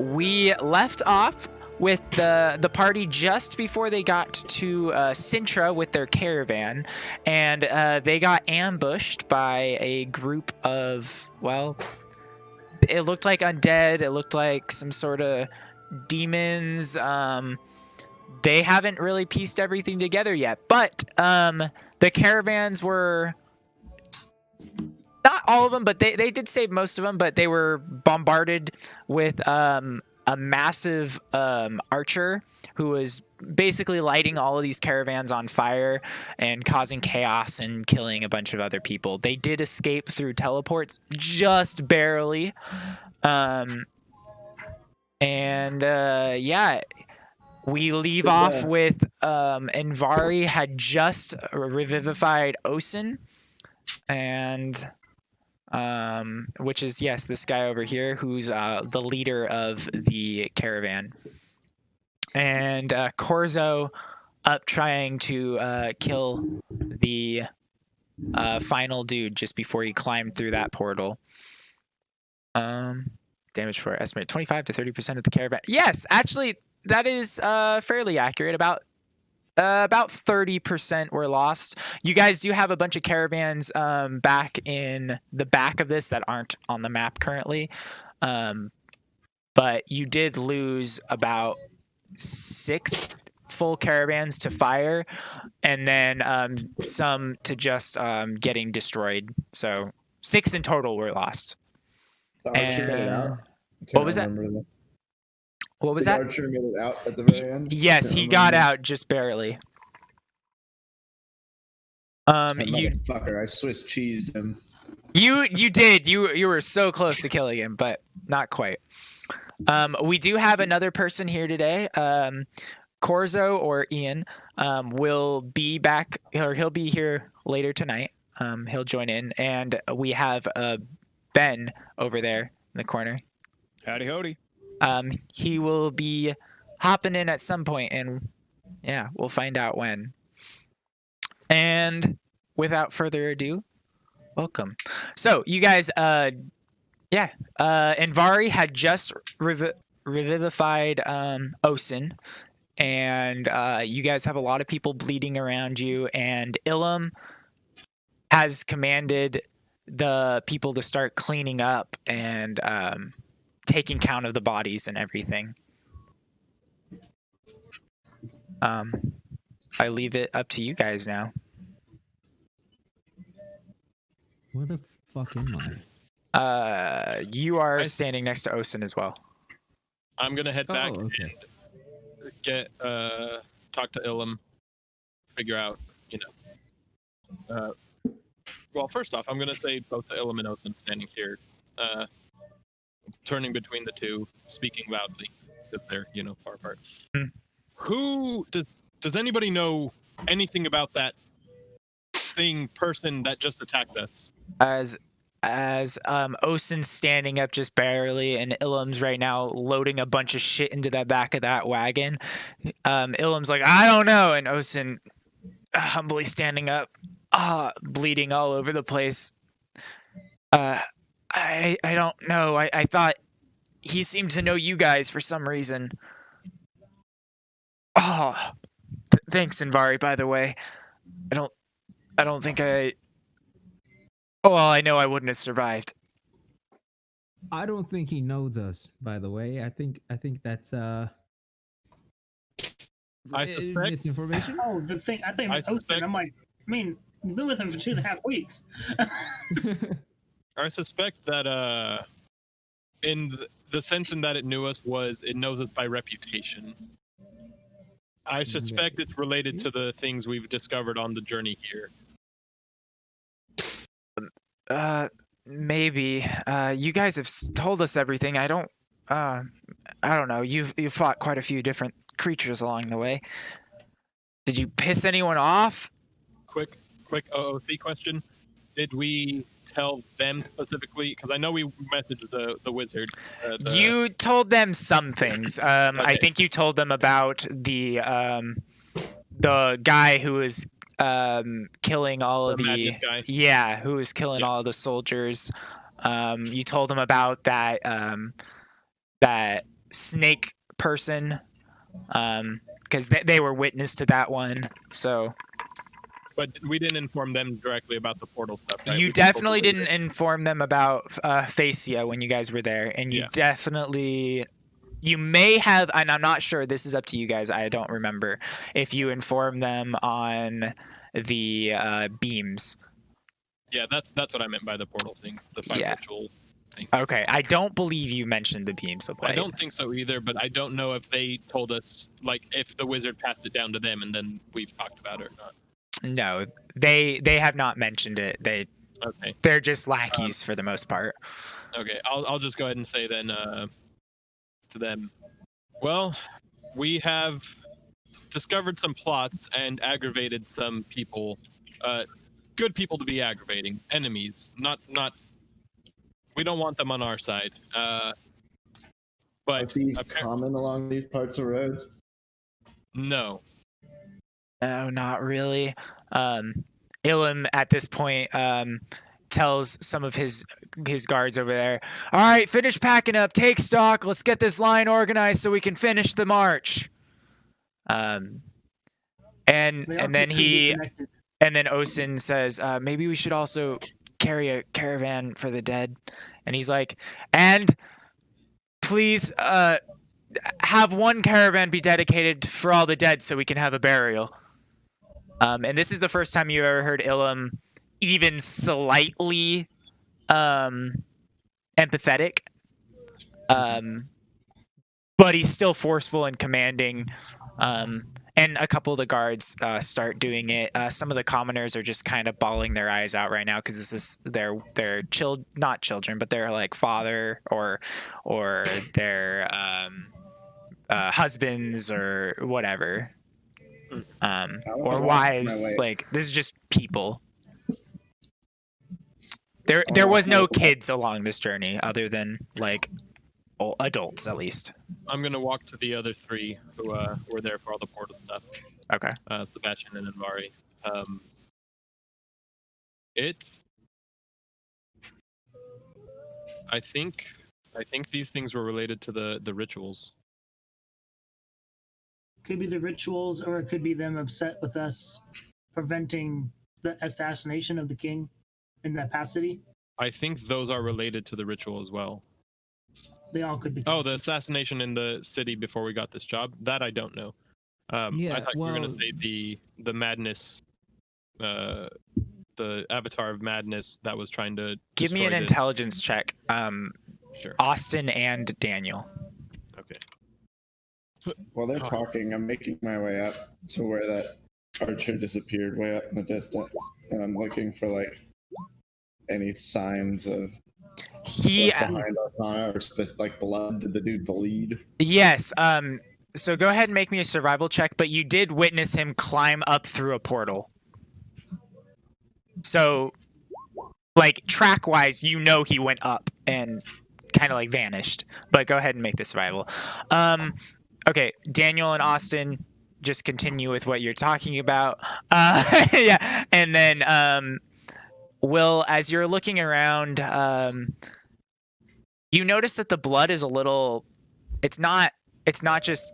we left off with the party just before they got to Cintra with their caravan, and they got ambushed by a group of, well, it looked like undead. It looked like some sort of demons. They haven't really pieced everything together yet, but the caravans were, not all of them, but they did save most of them, but they were bombarded with a massive archer who was basically lighting all of these caravans on fire and causing chaos and killing a bunch of other people. They did escape through teleports just barely. Yeah, we leave off with Envari had just revivified Osin, and which is, yes, this guy over here who's the leader of the caravan, and Corzo up trying to kill the final dude just before he climbed through that portal. Damage for estimate 25 to 30% of the caravan. Yes, actually, that is fairly accurate. About 30% were lost. You guys do have a bunch of caravans back in the back of this that aren't on the map currently. But you did lose about 6 full caravans to fire, and then some to just getting destroyed. So 6 in total were lost. The archer made it out? What was that? What was that? The archer made it out at the very end? Yes, he got out just barely. Fucker, I Swiss cheesed him. You did. You were so close to killing him, but not quite. We do have another person here today. Corzo, or Ian, will be back, or he'll be here later tonight. He'll join in, and we have Ben over there in the corner. Howdy howdy. He will be hopping in at some point, and yeah, we'll find out when. And without further ado, welcome. So you guys, Envari had just revivified Osin, and you guys have a lot of people bleeding around you, and Ilum has commanded the people to start cleaning up and taking count of the bodies and everything. I leave it up to you guys now. Where the fuck am I? You are standing next to Osin as well. I'm gonna head back okay. and get talk to Ilum, figure out, well, first off, I'm gonna say both the Ilum and Osin standing here, turning between the two, speaking loudly because they're far apart. Who does anybody know anything about that person that just attacked us? As Osin's standing up just barely, and Ilum's right now loading a bunch of shit into the back of that wagon. Ilum's like, I don't know, and Osin humbly standing up, bleeding all over the place. I don't know. I thought he seemed to know you guys for some reason. Thanks, Envari, by the way. I don't think I... Oh, well, I know I wouldn't have survived. I don't think he knows us, by the way. I think that's I suspect misinformation. Oh, the thing I think Osin, I'm like, you've been with him for 2.5 weeks. I suspect that in the sense in that it knew us was it knows us by reputation. I suspect it's related to the things we've discovered on the journey here. Maybe. You guys have told us everything. I don't know. You've fought quite a few different creatures along the way. Did you piss anyone off? Quick OOC question. Did we tell them specifically? Because I know we messaged the wizard. You told them some things. Okay. I think you told them about the guy who was killing all of the guy. Who was killing all of the soldiers. You told them about that snake person, because they were witness to that one. So But we didn't inform them directly about the portal stuff. Right? you We just told definitely them didn't inform them about Facia when you guys were there, and you Yeah. definitely. You may have, and I'm not sure. This is up to you guys. I don't remember if you informed them on the beams. Yeah, that's what I meant by the portal things, the 5 Yeah. ritual things. Okay, I don't believe you mentioned the beams of light. I don't think so either, but I don't know if they told us, like, if the wizard passed it down to them and then we've talked about it or not. No, they have not mentioned it. Okay. They're just lackeys for the most part. Okay, I'll just go ahead and say then to them, well, we have discovered some plots and aggravated some people, good people to be aggravating, enemies, not. We don't want them on our side. Are But thieves common along these parts of roads? no. No, not really. Ilum at this point tells some of his guards over there, all right, finish packing up, take stock, let's get this line organized so we can finish the march. And then Osin says, maybe we should also carry a caravan for the dead. And he's like, and please have one caravan be dedicated for all the dead so we can have a burial. And this is the first time you ever heard Ilum even slightly empathetic. But he's still forceful and commanding. And a couple of the guards start doing it. Some of the commoners are just kind of bawling their eyes out right now because this is their not children, but their like father or their husbands or whatever, or wives. Like this is just people. There was no kids along this journey other than like adults at least. I'm gonna walk to the other 3 who were there for all the portal stuff. Okay. Sebastian and Anvari. I think these things were related to the rituals. Could be the rituals, or it could be them upset with us preventing the assassination of the king in that capacity. I think those are related to the ritual as well. They all could be. Oh, the assassination in the city before we got this job? That I don't know. I thought you were going to say the madness, the avatar of madness that was trying to give me an intelligence check. Sure. Austin and Daniel. Okay. While they're talking, I'm making my way up to where that archer disappeared way up in the distance, and I'm looking for like any signs of behind Arcana or like blood. Did the dude bleed? Yes. So go ahead and make me a survival check, but you did witness him climb up through a portal. So, like track-wise, you know he went up and kind of like vanished. But go ahead and make the survival. Okay, Daniel and Austin, just continue with what you're talking about. Yeah, and then Will, as you're looking around, you notice that the blood is a little. It's not just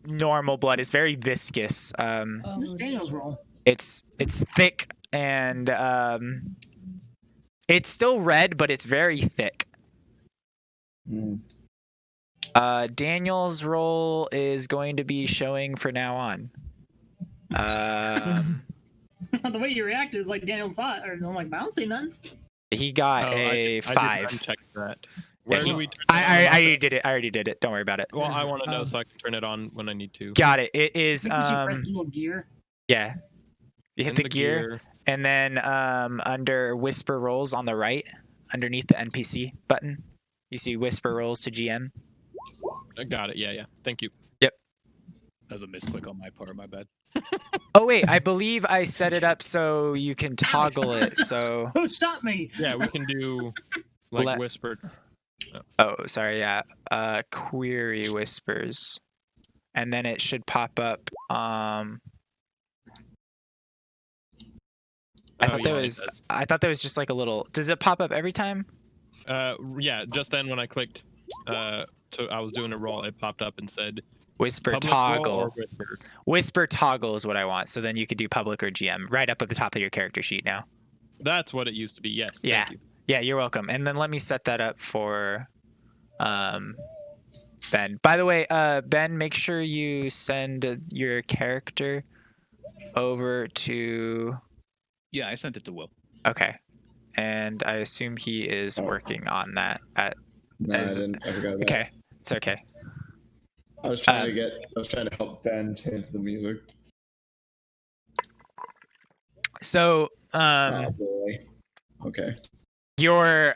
normal blood. It's very viscous. Where's Daniel's roll? It's thick and it's still red, but it's very thick. Daniel's roll is going to be showing for now on. The way you reacted is like Daniel saw it, or I'm like, I don't see none. He got a 5. I didn't check that. Where do we turn I already did it. I already did it. Don't worry about it. Well, I want to know so I can turn it on when I need to. Got it. It is You press the little gear. yeah. You hit In the gear, and then under whisper rolls on the right, underneath the NPC button, you see whisper rolls to GM. I got it. Yeah. Thank you. Yep. That was a misclick on my part. My bad. Oh wait, I believe I set it up so you can toggle it. So Who stopped me? Yeah, we can do like whispered. oh, sorry, yeah. Query whispers, and then it should pop up. I thought that was just like a little. Does it pop up every time? Yeah, just then when I clicked I was doing a roll, it popped up and said Whisper public roll toggle. or whisper. Whisper toggle is what I want. So then you could do public or GM right up at the top of your character sheet now. That's what it used to be. Yes. Yeah. Thank you. Yeah, you're welcome. And then let me set that up for Ben. By the way, Ben, make sure you send your character over to... Yeah, I sent it to Will. Okay. And I assume he is working on that at... No, I didn't. I forgot about Okay. It's okay. I was trying to help Ben change the music. So, Oh boy. Okay. your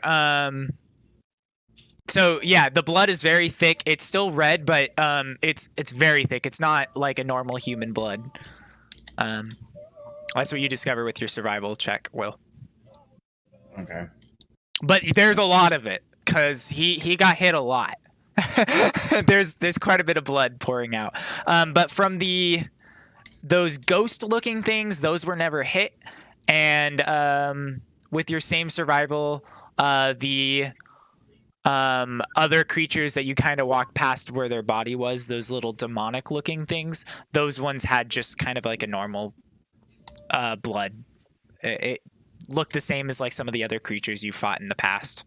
so yeah, the blood is very thick. It's still red, but it's very thick. It's not like a normal human blood. That's what you discover with your survival check, Will. Okay. But there's a lot of it because he got hit a lot. there's quite a bit of blood pouring out. But from those ghost looking things, those were never hit. And with your same survival, the other creatures that you kind of walked past where their body was, those little demonic looking things, those ones had just kind of like a normal blood. It looked the same as like some of the other creatures you fought in the past.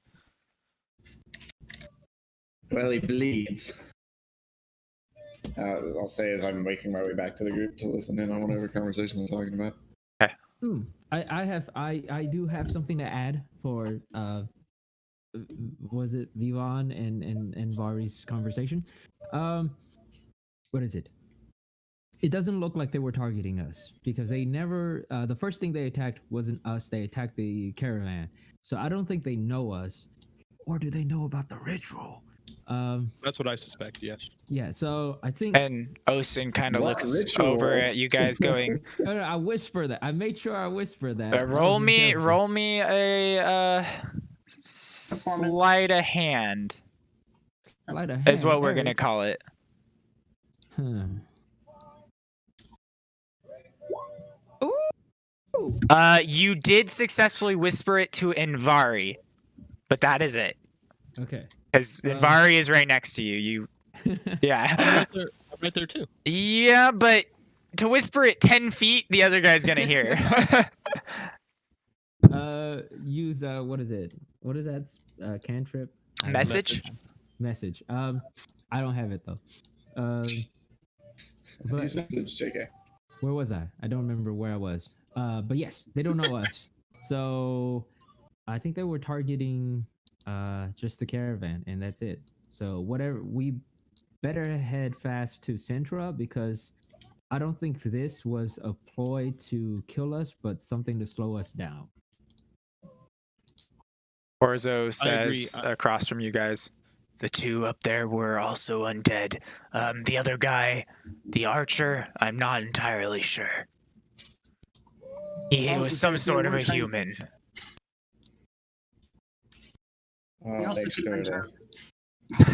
Well, he bleeds. I'll say as I'm making my way back to the group to listen in on whatever conversation they're talking about. I do have something to add for was it Vivon and Vari's conversation? What is it? It doesn't look like they were targeting us because they never the first thing they attacked wasn't us, they attacked the caravan. So I don't think they know us. Or do they know about the ritual? That's what I suspect. Yes. Yeah, so I think And Osin kind of What looks ritual? over at you guys going, no, I whisper that. I made sure I whisper that. roll me a sleight of hand Sleight of is hand, what we're there gonna we- call it. You did successfully whisper it to Invari, but that is it. Okay. Because Invari is right next to you. Yeah. I'm right there too. Yeah, but to whisper it 10 feet, the other guy's gonna hear. Use what is it? What is that? Cantrip? I don't know. Message? Message. I don't have it though. But Use message, JK. where was I? I don't remember where I was. But yes, they don't know us. So I think they were targeting just the caravan, and that's it. So whatever, we better head fast to Cintra because I don't think this was a ploy to kill us, but something to slow us down. Orzo agree. says across from you guys, the two up there were also undead. The other guy, the archer, I'm not entirely sure. He Also was some says they sort of were a trying- human. They I'll also make could sure have to.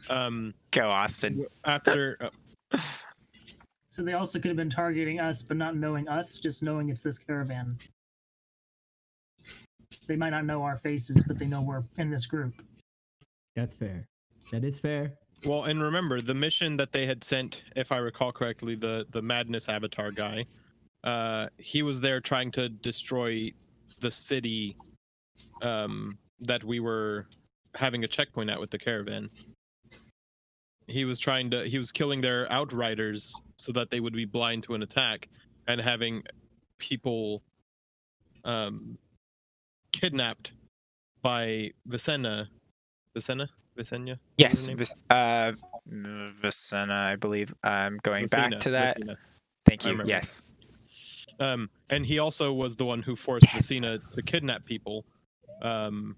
been Go, Austin. After So they also could have been targeting us, but not knowing us, just knowing it's this caravan. They might not know our faces, but they know we're in this group. That's fair. That is fair. well, and remember the mission that they had sent, if I recall correctly, the Madness Avatar guy. He was there trying to destroy the city that we were having a checkpoint at with the caravan. He was killing their outriders so that they would be blind to an attack, and having people kidnapped by Visenya. Yes, Vicenna, I believe. I'm going back to that. Visenya. Thank I you. remember. Yes. And he also was the one who forced Yes. Visenya to kidnap people, and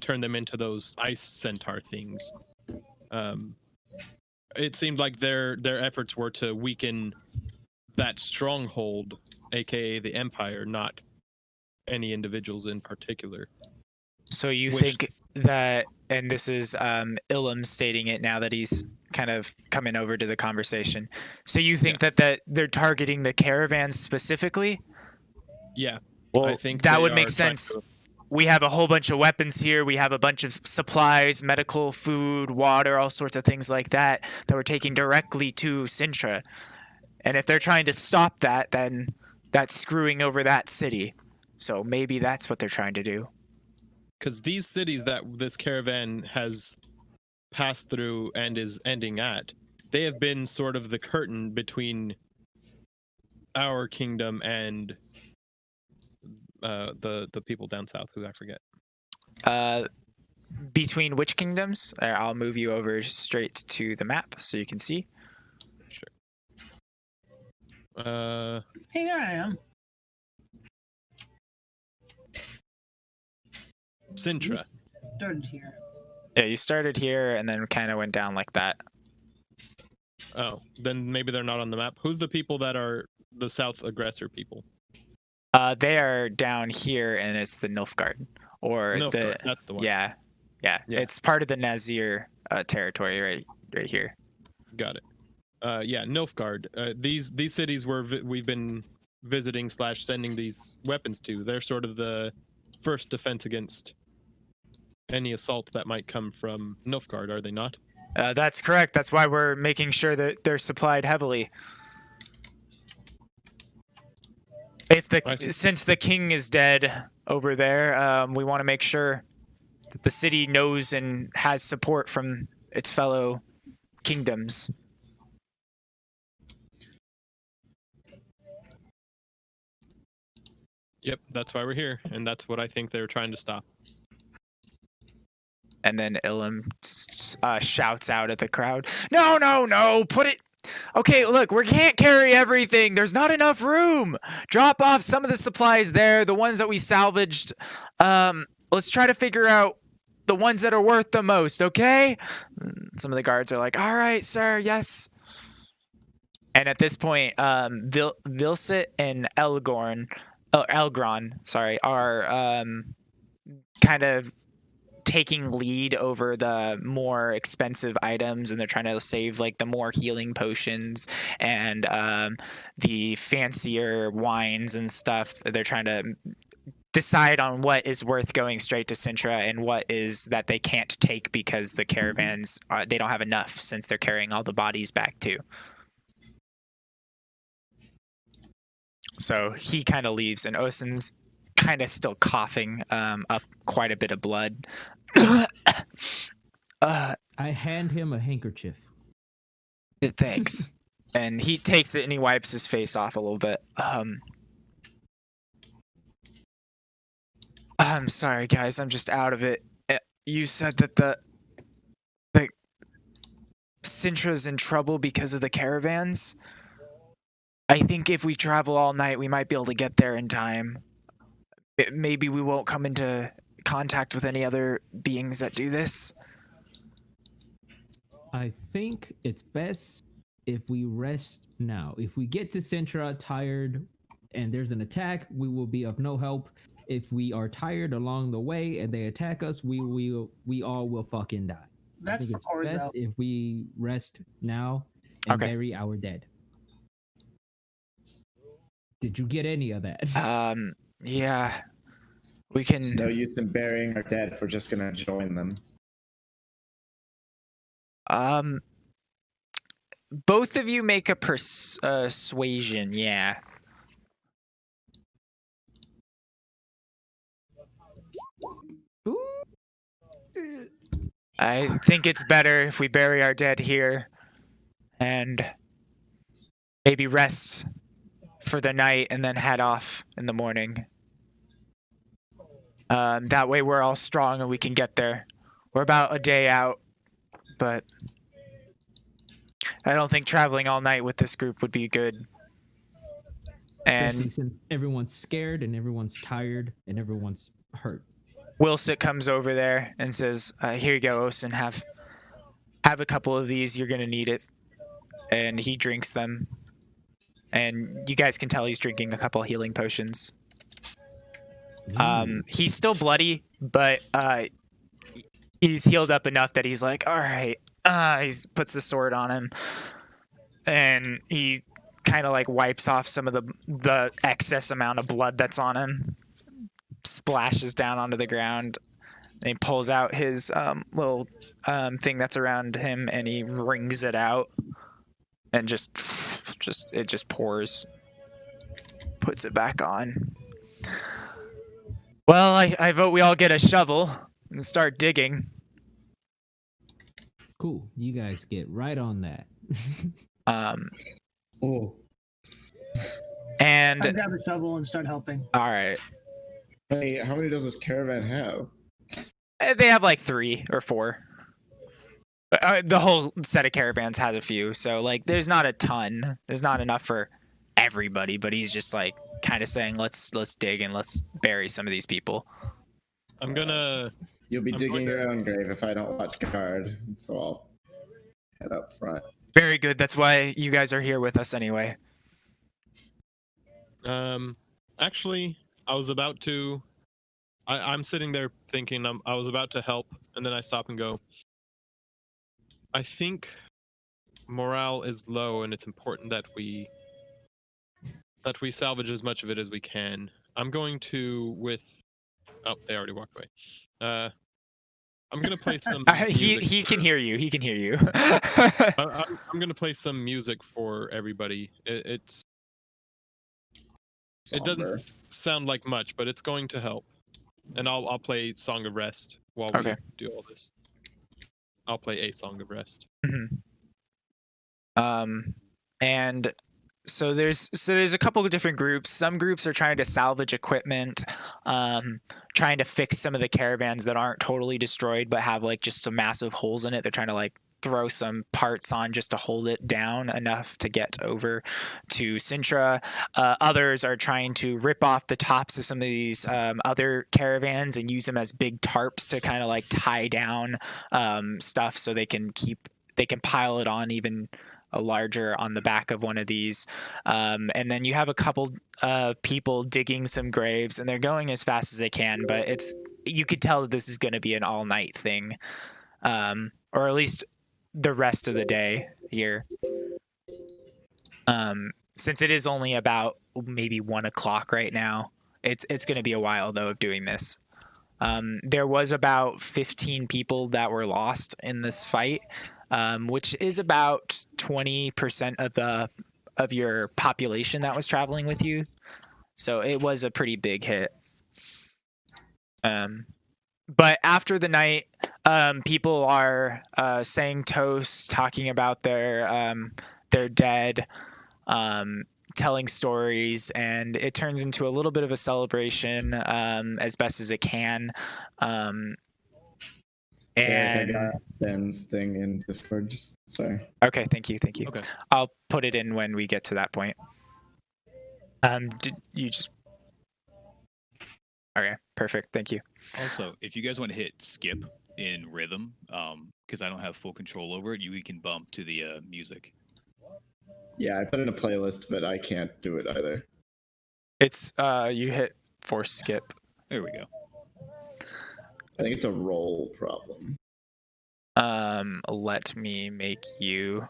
turn them into those ice centaur things. It seemed like their efforts were to weaken that stronghold, aka the Empire, not any individuals in particular. So you Which- think that, and this is Ilum stating it now that he's kind of coming over to the conversation. So you think that they're targeting the caravans specifically? Yeah, Well, I think that they would are make trying sense. to- we have a whole bunch of weapons here. We have a bunch of supplies, medical, food, water, all sorts of things like that we're taking directly to Cintra. And if they're trying to stop that, then that's screwing over that city. So maybe that's what they're trying to do. Because these cities that this caravan has passed through and is ending at, they have been sort of the curtain between our kingdom and the people down south, who I forget. Between which kingdoms? I'll move you over straight to the map so you can see. Sure. Hey, there I am. Cintra. Started here. Yeah, you started here and then kind of went down like that. Oh, then maybe they're not on the map. Who's the people that are the south aggressor people? They are down here, and it's the Nilfgaard, or Nilfgaard, that's the one. Yeah, it's part of the Nazir territory right here. Got it. Yeah, Nilfgaard. These cities we've been visiting / sending these weapons to. They're sort of the first defense against any assault that might come from Nilfgaard, are they not? That's correct. That's why we're making sure that they're supplied heavily. Since the king is dead over there, we want to make sure that the city knows and has support from its fellow kingdoms. Yep, that's why we're here, and that's what I think they were trying to stop. And then Ilum shouts out at the crowd, No, put it... Okay, look, we can't carry everything. There's not enough room. Drop off some of the supplies there, the ones that we salvaged. Let's try to figure out the ones that are worth the most, okay? Some of the guards are like, all right, sir, yes. And at this point, Vilsit and Elgron, are kind of taking lead over the more expensive items, and they're trying to save like the more healing potions and the fancier wines and stuff. They're trying to decide on what is worth going straight to Cintra and what is that they can't take because the caravans they don't have enough, since they're carrying all the bodies back too. So he kind of leaves, and Osin's kind of still coughing up quite a bit of blood. I hand him a handkerchief. Thanks. And he takes it and he wipes his face off a little bit. I'm sorry, guys. I'm just out of it. You said that the Cintra's in trouble because of the caravans. I think if we travel all night, we might be able to get there in time. Maybe we won't come into contact with any other beings that do this. I think it's best if we rest now. If we get to Cintra tired and there's an attack, we will be of no help. If we are tired along the way and they attack us, we all will fucking die. That's for it's best if we rest now and bury our dead. Did you get any of that? Yeah. We can... There's no use in burying our dead if we're just gonna join them. Both of you make a persuasion, yeah. I think it's better if we bury our dead here and maybe rest for the night and then head off in the morning. That way we're all strong and we can get there. We're about a day out, but I don't think traveling all night with this group would be good. And everyone's scared and everyone's tired and everyone's hurt. Wilsit comes over there and says, here you go, Osin, have a couple of these, you're gonna need it. And he drinks them. And you guys can tell he's drinking a couple of healing potions. He's still bloody, but he's healed up enough that he's like, all right. He puts the sword on him, and he kind of like wipes off some of the excess amount of blood that's on him. splashes down onto the ground. And he pulls out his little thing that's around him, and he wrings it out, and it just pours. Puts it back on. Well, I vote we all get a shovel and start digging. Cool. You guys get right on that. Oh. And I grab a shovel and start helping. all right, Hey, how many does this caravan have? they have like 3 or 4. The whole set of caravans has a few, so like there's not a ton. There's not enough for everybody, but he's just like kind of saying, let's dig and let's bury some of these people. You'll be digging your own grave if I don't watch guard, so I'll head up front. Very good. That's why you guys are here with us anyway. Actually, I was about to. I'm sitting there thinking I was about to help, and then I stop and go. I think morale is low, and it's important that we salvage as much of it as we can. I'm going to Oh, they already walked away. I'm gonna play some. He can hear you. He can hear you. I'm gonna play some music for everybody. It doesn't sound like much, but it's going to help. And I'll play Song of Rest while we do all this. I'll play a Song of Rest. Mm-hmm. And so there's a couple of different groups. Some groups are trying to salvage equipment, trying to fix some of the caravans that aren't totally destroyed but have like just some massive holes in it. They're trying to like throw some parts on just to hold it down enough to get over to Cintra. Others are trying to rip off the tops of some of these other caravans and use them as big tarps to kind of like tie down stuff so they can pile it on even larger on the back of one of these. And then you have a couple of people digging some graves, and they're going as fast as they can, but you could tell that this is going to be an all-night thing, or at least the rest of the day here. Since it is only about maybe 1 o'clock right now, it's going to be a while though of doing this. There was about 15 people that were lost in this fight, which is about 20% of your population that was traveling with you. So it was a pretty big hit. But after the night, people are saying toasts, talking about their dead, telling stories, and it turns into a little bit of a celebration as best as it can. And I got Ben's thing in Discord. Just sorry. Okay, thank you. Okay. I'll put it in when we get to that point. Did you just? Okay, perfect. Thank you. Also, if you guys want to hit skip in rhythm, because I don't have full control over it, we can bump to the music. Yeah, I put in a playlist, but I can't do it either. It's you hit force skip. There we go. I think it's a roll problem. Let me make you.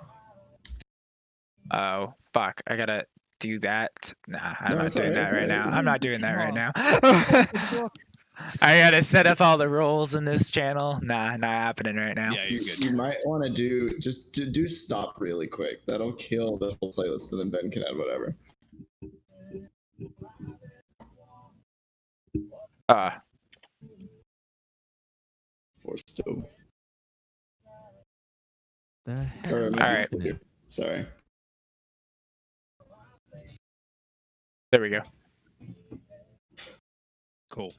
Oh fuck! I gotta do that. Nah, I'm not doing that right now. I'm not doing that right now. I gotta set up all the roles in this channel. Nah, not happening right now. Yeah, you're good. You might want to do stop really quick. That'll kill the whole playlist, and then Ben can add whatever. For stove. Sorry, All right. Sorry. There we go. Cool.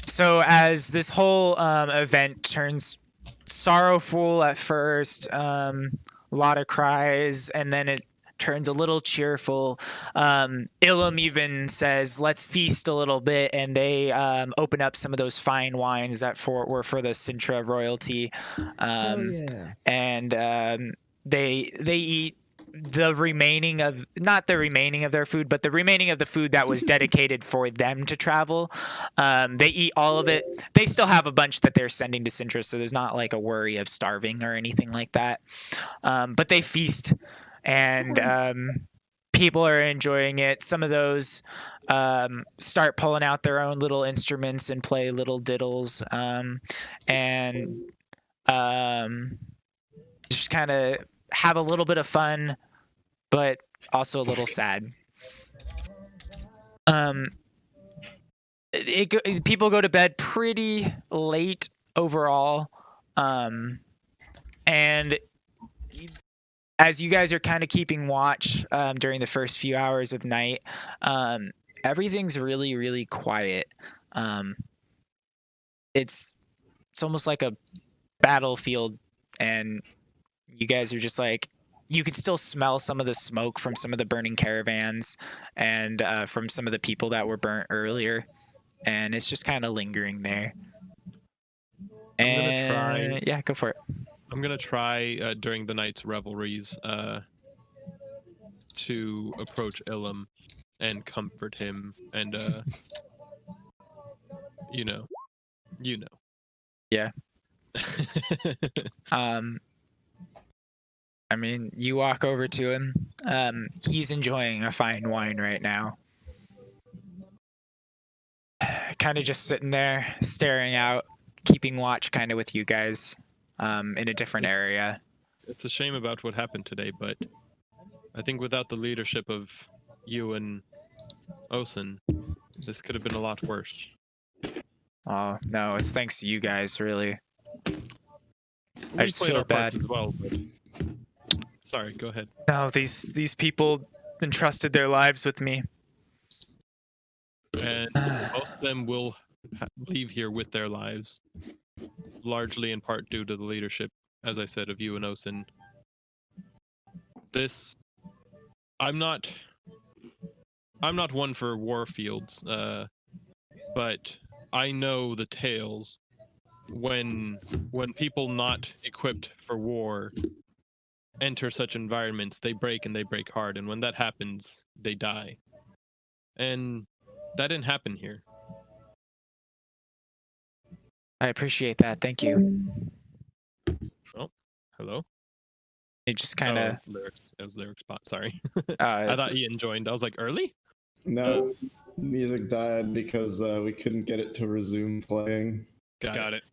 So as this whole event turns sorrowful at first, a lot of cries, and then it turns a little cheerful. Ilum even says, "Let's feast a little bit," and they open up some of those fine wines that were for the Cintra royalty, and they eat the remaining of not the remaining of their food, but the remaining of the food that was dedicated for them to travel. They eat all of it. They still have a bunch that they're sending to Cintra, so there's not like a worry of starving or anything like that. But they feast, and people are enjoying it. Some of those start pulling out their own little instruments and play little diddles, and just kind of have a little bit of fun, but also a little sad. People go to bed pretty late overall, and as you guys are kind of keeping watch during the first few hours of night, everything's really, really quiet. It's almost like a battlefield, and you guys are just like, you can still smell some of the smoke from some of the burning caravans and from some of the people that were burnt earlier, and it's just kind of lingering there. I'm gonna try. Yeah, go for it. I'm gonna try during the night's revelries to approach Ilum and comfort him, and you know. Yeah. I mean, you walk over to him. He's enjoying a fine wine right now. Kind of just sitting there, staring out, keeping watch kind of with you guys in a different area. It's a shame about what happened today, but I think without the leadership of you and Osen, this could have been a lot worse. Oh, no, it's thanks to you guys, really. I We just played feel our parts bad. as well, but sorry, go ahead. No, these people entrusted their lives with me. And most of them will leave here with their lives, largely in part due to the leadership, as I said, of you and Osen. I'm not one for war fields, but I know the tales when people not equipped for war enter such environments, they break, and they break hard, and when that happens, they die. And that didn't happen here. I appreciate that. Thank you. Oh, hello? It just kind of. It was lyric spot, sorry. I thought Ian joined. I was like, early? No, music died because we couldn't get it to resume playing. Got it.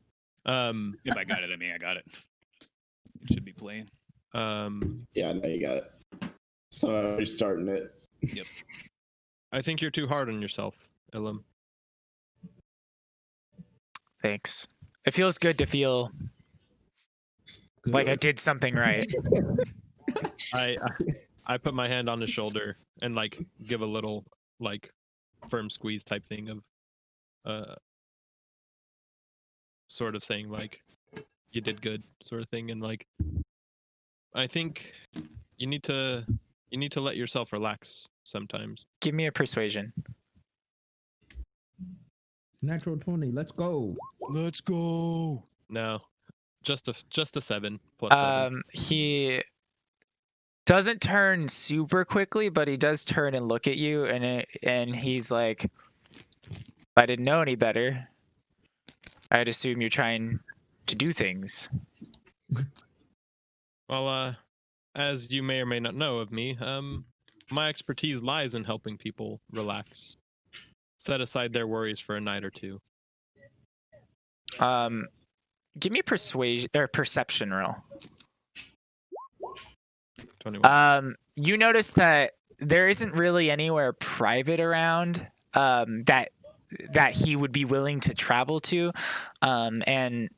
If I got it, I mean I got it. It should be playing. Yeah, no, you got it. So I'm restarting it. Yep. I think you're too hard on yourself, Ilum. Thanks. It feels good to feel like I did something right. I put my hand on his shoulder and like give a little like firm squeeze type thing of sort of saying like you did good sort of thing, and like I think you need to let yourself relax sometimes. Give me a persuasion. Natural 20. Let's go. Let's go. No. Just a 7 plus 7. He doesn't turn super quickly, but he does turn and look at you, and he's like, if I didn't know any better, I'd assume you're trying to do things. Well, as you may or may not know of me, my expertise lies in helping people relax, set aside their worries for a night or two. Give me a persuasion or perception roll. 21. You notice that there isn't really anywhere private around that he would be willing to travel to, and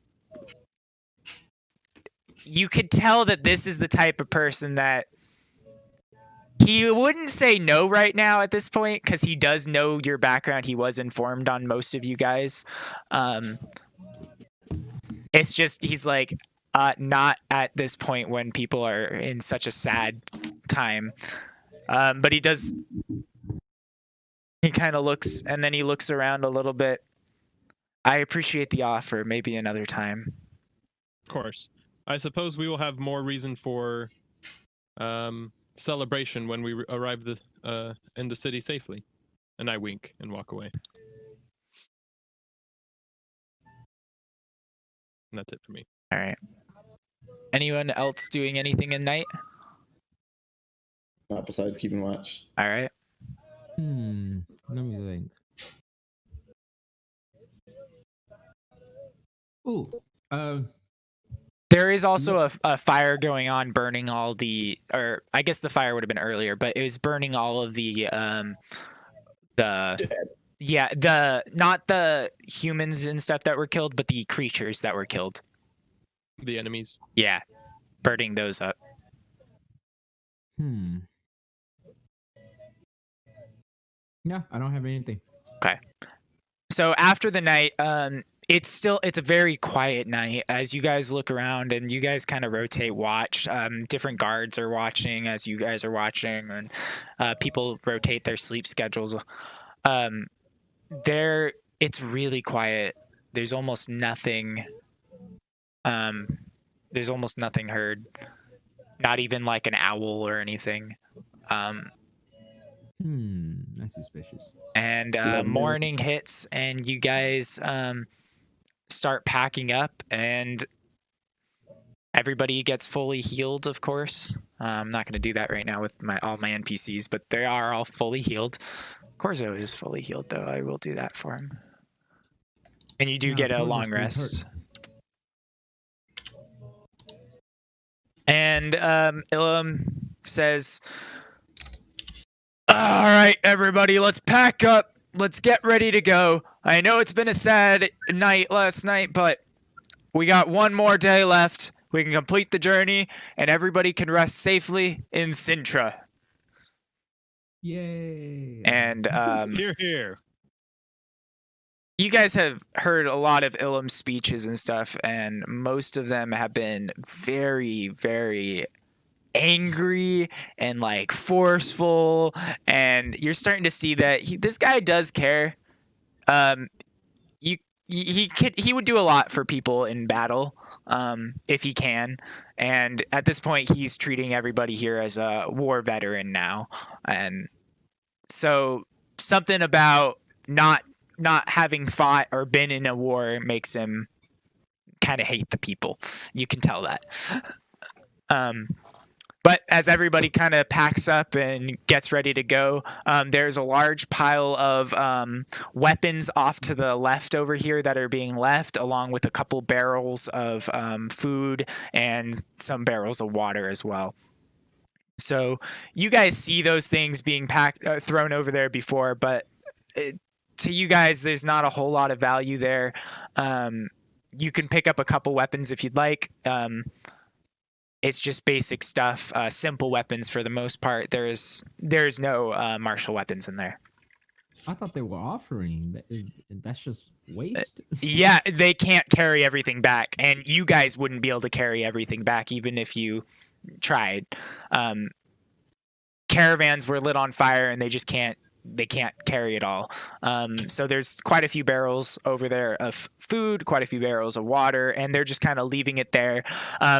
you could tell that this is the type of person that he wouldn't say no right now at this point, because he does know your background. He was informed on most of you guys. It's just he's like, not at this point when people are in such a sad time. But he does. He kind of looks, and then he looks around a little bit. I appreciate the offer. Maybe another time. Of course. I suppose we will have more reason for celebration when we arrive in the city safely. And I wink and walk away. And that's it for me. All right. Anyone else doing anything at night? not besides keeping watch. All right. Let me think. Ooh. There is also a fire going on, burning all the, or I guess the fire would have been earlier, but it was burning all of the not the humans and stuff that were killed, but the creatures that were killed. The enemies. Yeah, burning those up. Yeah, I don't have anything. Okay. So after the night, it's a very quiet night as you guys look around and you guys kind of rotate watch. Different guards are watching as you guys are watching, and people rotate their sleep schedules. It's really quiet. There's almost nothing. There's almost nothing heard. Not even like an owl or anything. That's suspicious. And morning hits, and you guys start packing up, and everybody gets fully healed, of course. I'm not going to do that right now with all my NPCs, but they are all fully healed. Corzo is fully healed, though. I will do that for him. And you do get a long rest. And Ilum says, all right, everybody, let's pack up. Let's get ready to go. I know it's been a sad night last night, but we got one more day left. We can complete the journey, and everybody can rest safely in Cintra. Yay. And Here. you guys have heard a lot of Ilum's speeches and stuff, and most of them have been very, very angry and like forceful, and you're starting to see that this guy does care. He would do a lot for people in battle, if he can, and at this point he's treating everybody here as a war veteran now, and so something about not having fought or been in a war makes him kind of hate the people. You can tell that. But as everybody kind of packs up and gets ready to go, there's a large pile of weapons off to the left over here that are being left, along with a couple barrels of food and some barrels of water as well. So you guys see those things being thrown over there before, but to you guys, there's not a whole lot of value there. You can pick up a couple weapons if you'd like. It's just basic stuff, simple weapons for the most part. There's no martial weapons in there. I thought they were offering. That's just waste. Yeah, they can't carry everything back, and you guys wouldn't be able to carry everything back even if you tried. Caravans were lit on fire, and they just can't carry it all. So there's quite a few barrels over there of food, quite a few barrels of water, and they're just kind of leaving it there.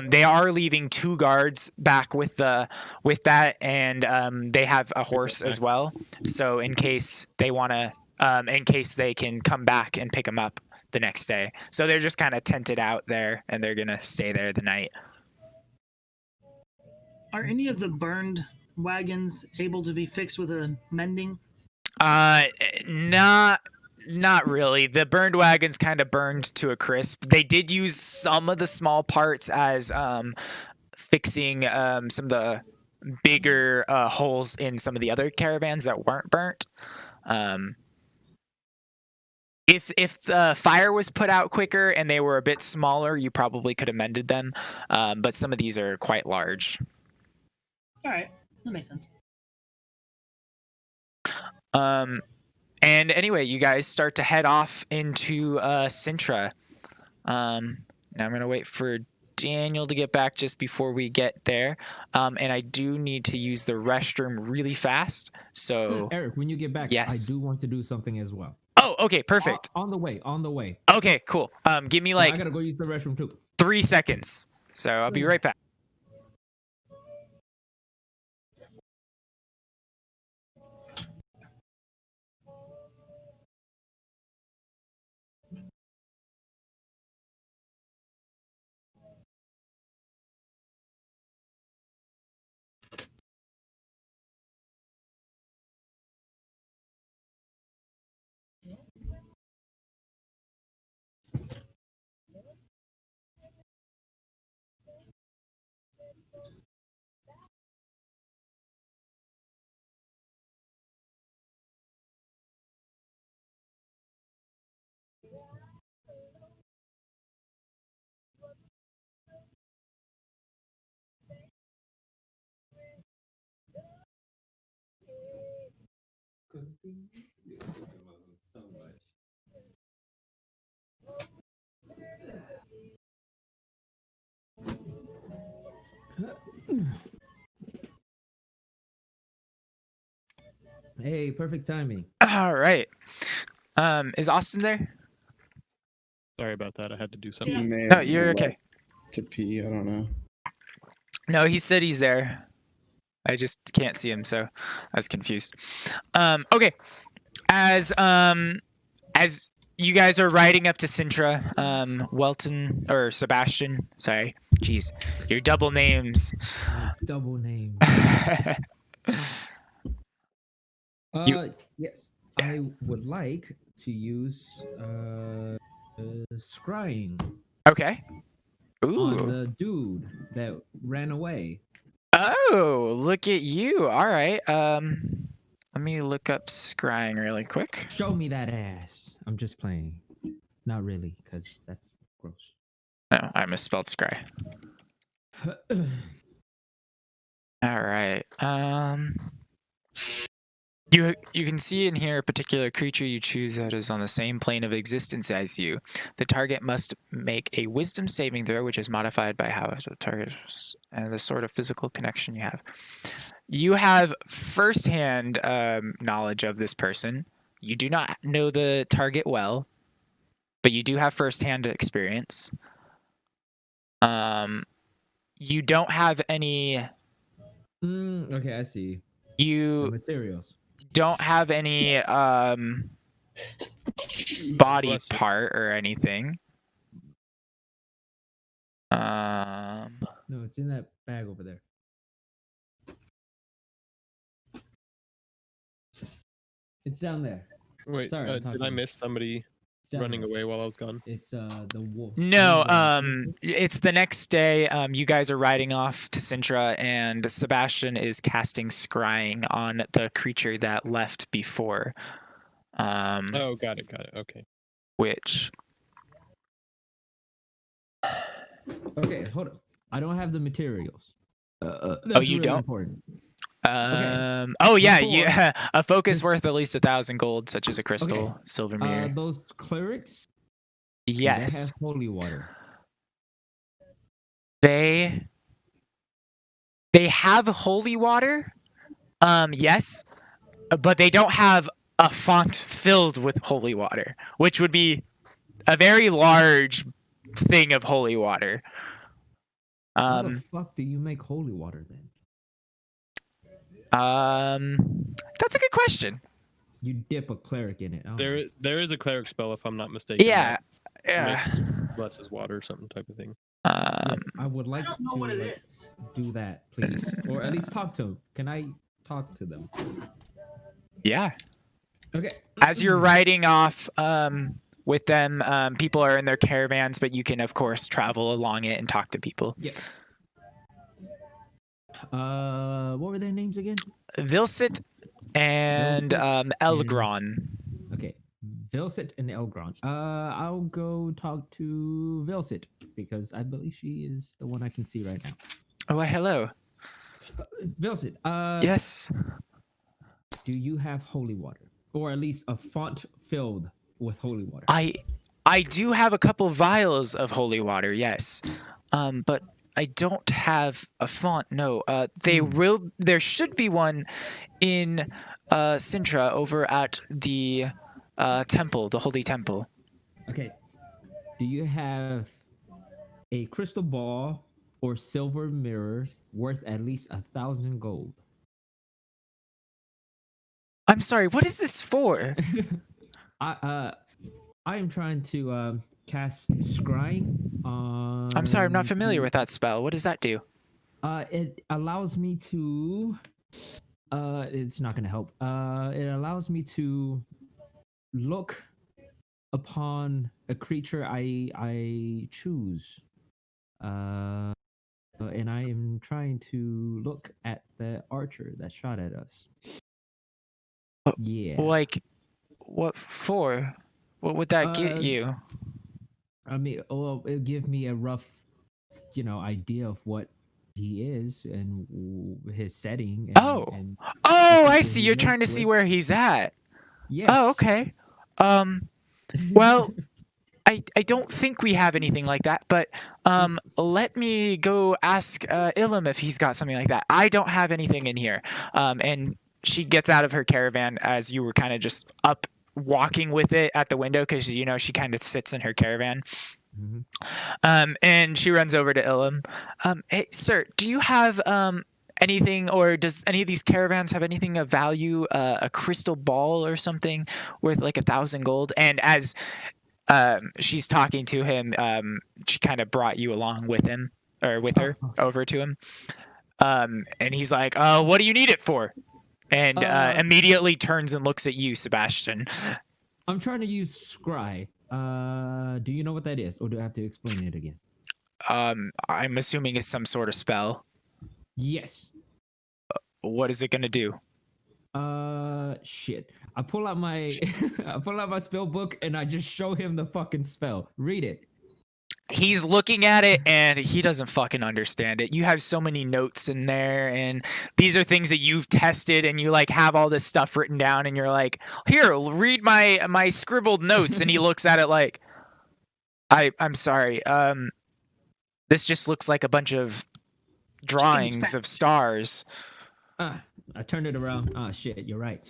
They are leaving 2 guards back with that, and they have a horse as well. So in case they want to, in case they can come back and pick them up the next day. So they're just kind of tented out there, and they're gonna stay there the night. Are any of the burned wagons able to be fixed with a mending? Not really. The burned wagons kind of burned to a crisp. They did use some of the small parts as fixing some of the bigger holes in some of the other caravans that weren't burnt. If the fire was put out quicker and they were a bit smaller, you probably could have mended them. But some of these are quite large. All right, that makes sense. And anyway, you guys start to head off into Cintra. Now I'm gonna wait for Daniel to get back just before we get there. And I do need to use the restroom really fast. So Eric, when you get back, yes. I do want to do something as well. Oh, okay, perfect. On the way. Okay, cool. Give me like I gotta go use the restroom too. 3 seconds. So I'll be right back. So much. Hey, perfect timing. All right. Is Austin there? Sorry about that. I had to do He something. may No, have you're okay. left to pee. I don't know. No, he said he's there. I just can't see him, so I was confused. Okay. As you guys are riding up to Cintra, Welton or Sebastian, sorry, jeez, your double names. Double name. You- Yes, I would like to use scrying Okay. on Ooh. the dude that ran away. Oh, look at you. All right. Let me look up scrying really quick. Show me that ass. I'm just playing. Not really, because that's gross. No, I misspelled scry. All right. You can see in here a particular creature you choose that is on the same plane of existence as you. The target must make a wisdom saving throw, which is modified by how the target and the sort of physical connection you have. You have firsthand knowledge of this person. You do not know the target well, but you do have firsthand experience. You don't have any. Okay, I see. You The materials. don't have any body Bless you. part or anything. No, it's in that bag over there. It's down there. Wait, Sorry, I'm did I talking. miss somebody It's down running there. away while I was gone? It's the wolf. No, Wolf. it's the next day. You guys are riding off to Cintra, and Sebastian is casting scrying on the creature that left before. Oh, got it. Okay. Which Okay, hold on. I don't have the materials. That's you really don't? important. Oh yeah, Before- yeah. A focus worth at least 1,000 gold, such as a crystal, silver mirror. Those clerics. do they Yes, have holy water. they have holy water. Yes, but they don't have a font filled with holy water, which would be a very large thing of holy water. How the fuck do you make holy water then? That's a good question. You dip a cleric in it. Oh. There is a cleric spell, if I'm not mistaken. Yeah, that yeah. makes blesses water or something type of thing. Yes, I would like I don't know to what it like, is. do that, please, or at least talk to them. Can I talk to them? Yeah. Okay. As you're riding off with them, people are in their caravans, but you can, of course, travel along it and talk to people. Yeah. What were their names again? Vilsit and Elgron. Okay, Vilsit and Elgron. I'll go talk to Vilsit because I believe she is the one I can see right now. Oh, hello. Vilsit. Yes. Do you have holy water, or at least a font filled with holy water? I do have a couple vials of holy water, yes. But I don't have a font. No. There should be one in Cintra over at the temple, the holy temple. Okay. Do you have a crystal ball or silver mirror worth at least 1,000 gold? I'm sorry, what is this for? I am trying to cast scrying on. I'm sorry, I'm not familiar with that spell. What does that do? It allows me to. It's not going to help. It allows me to look upon a creature I choose. And I am trying to look at the archer that shot at us. Yeah. Like, what for? What would that get Uh, you? I mean, well, it'll give me a rough, idea of what he is and his setting. And, Oh, and I people see. he You're trying to lives see with. where he's at. Yes. Oh, okay. Well, I don't think we have anything like that, but let me go ask Ilum if he's got something like that. I don't have anything in here. And she gets out of her caravan as you were kind of just up walking with it at the window because she kind of sits in her caravan. And she runs over to Ilum. Hey, sir, do you have anything, or does any of these caravans have anything of value? A crystal ball or something worth like 1,000 gold? And as she's talking to him, she kind of brought you along with him, or with her, over to him. And he's like, what do you need it for? And immediately turns and looks at you, Sebastian. I'm trying to use scry. Do you know what that is, or do I have to explain it again? I'm assuming it's some sort of spell. Yes. What is it gonna do? Shit. I pull out my spell book and I just show him the fucking spell. Read it. He's looking at it and he doesn't fucking understand it. You have so many notes in there, and these are things that you've tested, and you like have all this stuff written down, and you're like, here, read my scribbled notes. And he looks at it like, I'm sorry. This just looks like a bunch of drawings of stars. I turned it around. Shit, you're right.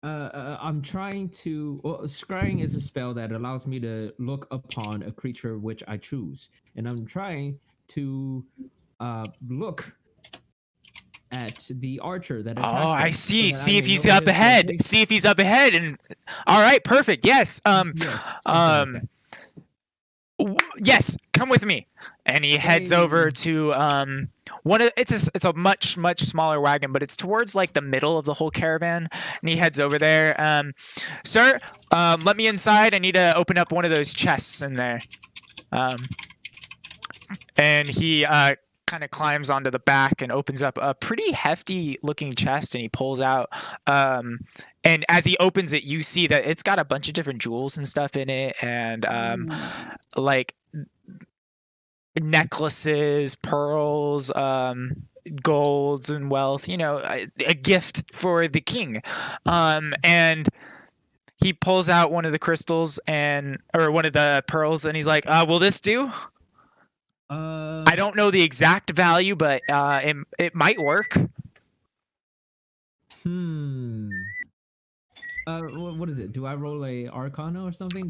I'm trying to. Well, scrying is a spell that allows me to look upon a creature which I choose, and I'm trying to look at the archer that. Oh, I see. See if he's up ahead. See if he's up ahead. And all right, perfect. Yes. Yes. Come with me. And he heads over to it's a much smaller wagon, but it's towards like the middle of the whole caravan, and he heads over there. Sir, let me inside. I need to open up one of those chests in there. And he kind of climbs onto the back and opens up a pretty hefty looking chest, and he pulls out and as he opens it, you see that it's got a bunch of different jewels and stuff in it, and like necklaces, pearls, golds, and wealth, a gift for the king. And he pulls out one of the crystals or one of the pearls, and he's like, will this do? I don't know the exact value, but it might work. What is it? Do I roll a Arcana or something?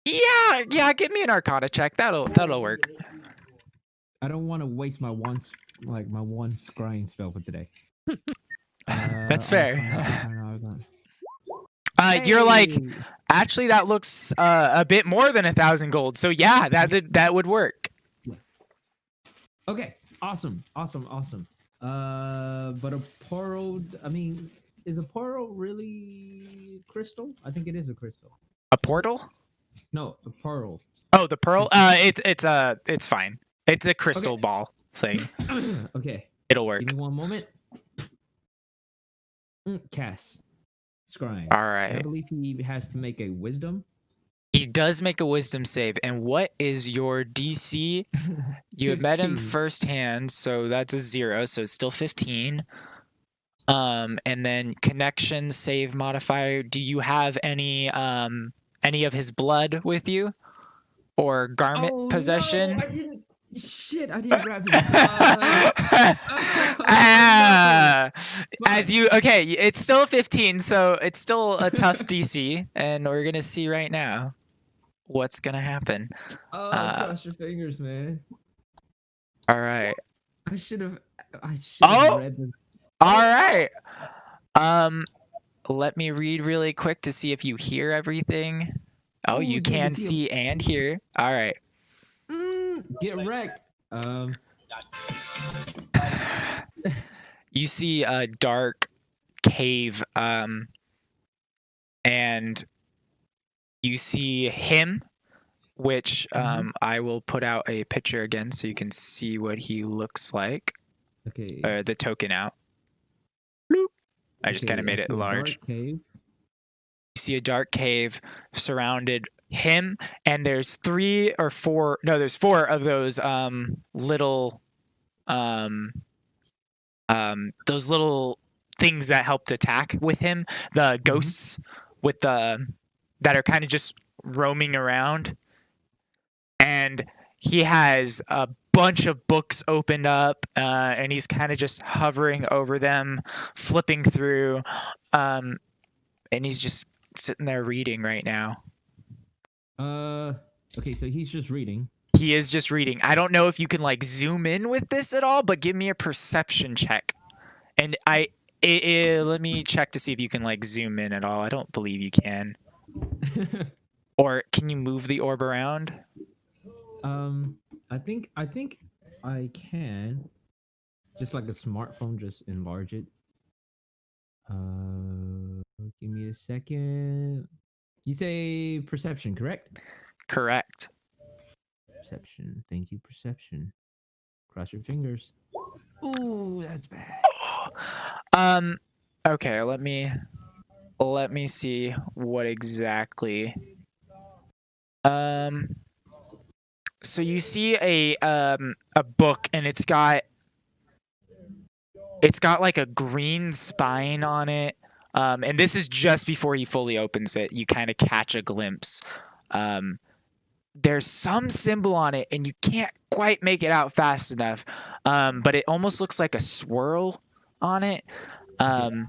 Yeah, give me an Arcana check. That'll work. I don't want to waste my one scrying spell for today. That's fair. You're like, actually, that looks a bit more than 1,000 gold. So yeah, that would work. Okay, awesome. But a pearl. I mean, is a pearl really crystal? I think it is a crystal. A portal? No, a pearl. Oh, the pearl. It's fine. It's a crystal ball thing. Okay. It'll work. Give me one moment. Cast. Scrying. All right. I believe he has to make a wisdom. He does make a wisdom save. And what is your DC? You have met him firsthand, so that's a 0, so it's still 15. And then connection save modifier. Do you have any of his blood with you, or garment possession? No, I didn't. Shit, I didn't grab his blood. It's still 15, so it's still a tough DC, and we're gonna see right now what's gonna happen. Cross your fingers, man. All right. I should have read this. All right. Let me read really quick to see if you hear everything. Oh, you can see and hear. All right. Get wrecked. You see a dark cave, and you see him, which I will put out a picture again so you can see what he looks like. Okay. The token out. Bloop. I just kind of made it large. Cave. You see a dark cave surrounded him, and there's 4 of those little those little things that helped attack with him, the ghosts with the that are kind of just roaming around, and he has a bunch of books opened up, and he's kind of just hovering over them, flipping through, and he's just sitting there reading right now. Okay, so he's just reading. He is just reading. I don't know if you can like zoom in with this at all, but give me a perception check. And let me check to see if you can like zoom in at all. I don't believe you can. Or can you move the orb around? I think I can. Just like a smartphone, just enlarge it. Give me a second. You say perception, correct? Correct. Perception. Thank you, perception. Cross your fingers. Ooh, that's bad. Okay, let me see what exactly. So you see a book, and it's got like a green spine on it. And this is just before he fully opens it. You kind of catch a glimpse. There's some symbol on it, and you can't quite make it out fast enough. But it almost looks like a swirl on it. And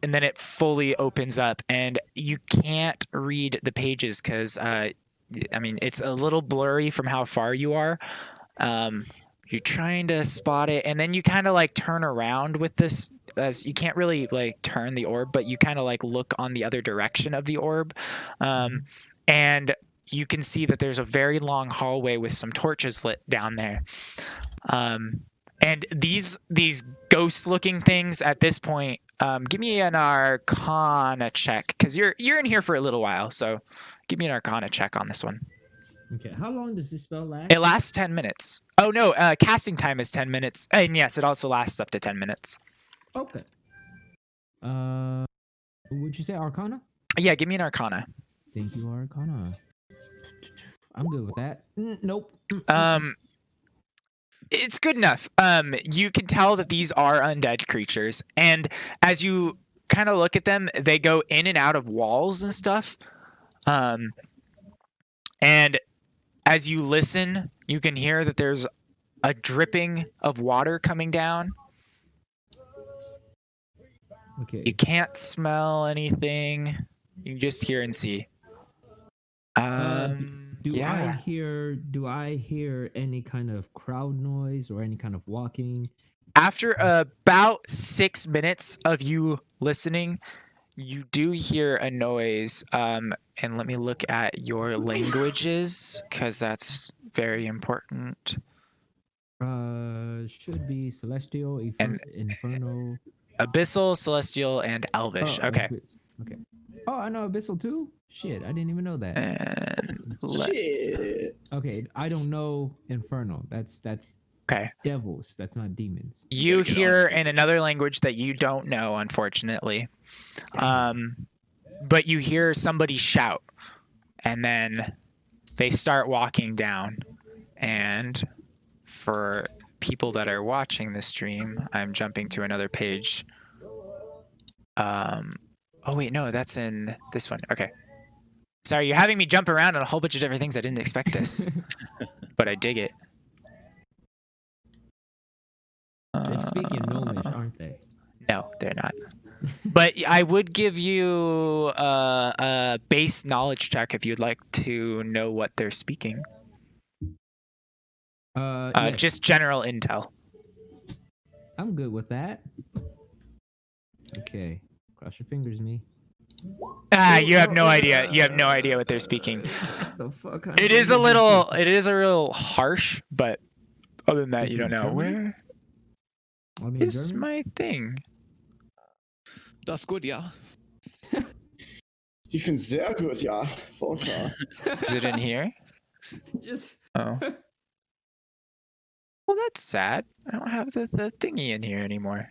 then it fully opens up, and you can't read the pages because I mean, it's a little blurry from how far you are. You're trying to spot it, and then you kind of like turn around with this, as you can't really like turn the orb, but you kind of like look on the other direction of the orb, and you can see that there's a very long hallway with some torches lit down there. And these ghost-looking things at this point, give me an Arcana check, because you're in here for a little while, so give me an Arcana check on this one. Okay, how long does this spell last? It lasts 10 minutes. Oh no, casting time is 10 minutes, and yes, it also lasts up to 10 minutes. Okay. Would you say Arcana? Yeah, give me an Arcana. Thank you, Arcana. I'm good with that. Nope. It's good enough. You can tell that these are undead creatures, and as you kind of look at them, they go in and out of walls and stuff. And as you listen, you can hear that there's a dripping of water coming down. Okay. You can't smell anything. You can just hear and see. Do I hear any kind of crowd noise or any kind of walking? After about 6 minutes of you listening, you do hear a noise. And let me look at your languages, because that's very important. Should be Celestial, Infernal, Abyssal, Celestial, and Elvish. Okay. Okay. Oh, I know Abyssal too? Shit, I didn't even know that. And Shit. Okay, I don't know Infernal. That's okay. devils. That's not demons. You hear in another language that you don't know, unfortunately. But you hear somebody shout, and then they start walking down. And for people that are watching the stream, I'm jumping to another page. Oh wait, no, that's in this one. Okay. Sorry, you're having me jump around on a whole bunch of different things. I didn't expect this, but I dig it. They're speaking Gnomish, aren't they? No, they're not. But I would give you a base knowledge check if you'd like to know what they're speaking. Yes. Just general intel. I'm good with that. Okay. Cross your fingers, me. You have no idea. You have no idea what they're speaking. What the fuck? It is a little harsh, but other than that, you don't know. Where is my thing? That's good, yeah. Ich finde sehr gut, ja. Volker. Is it in here? Just Oh. Well, that's sad. I don't have the thingy in here anymore.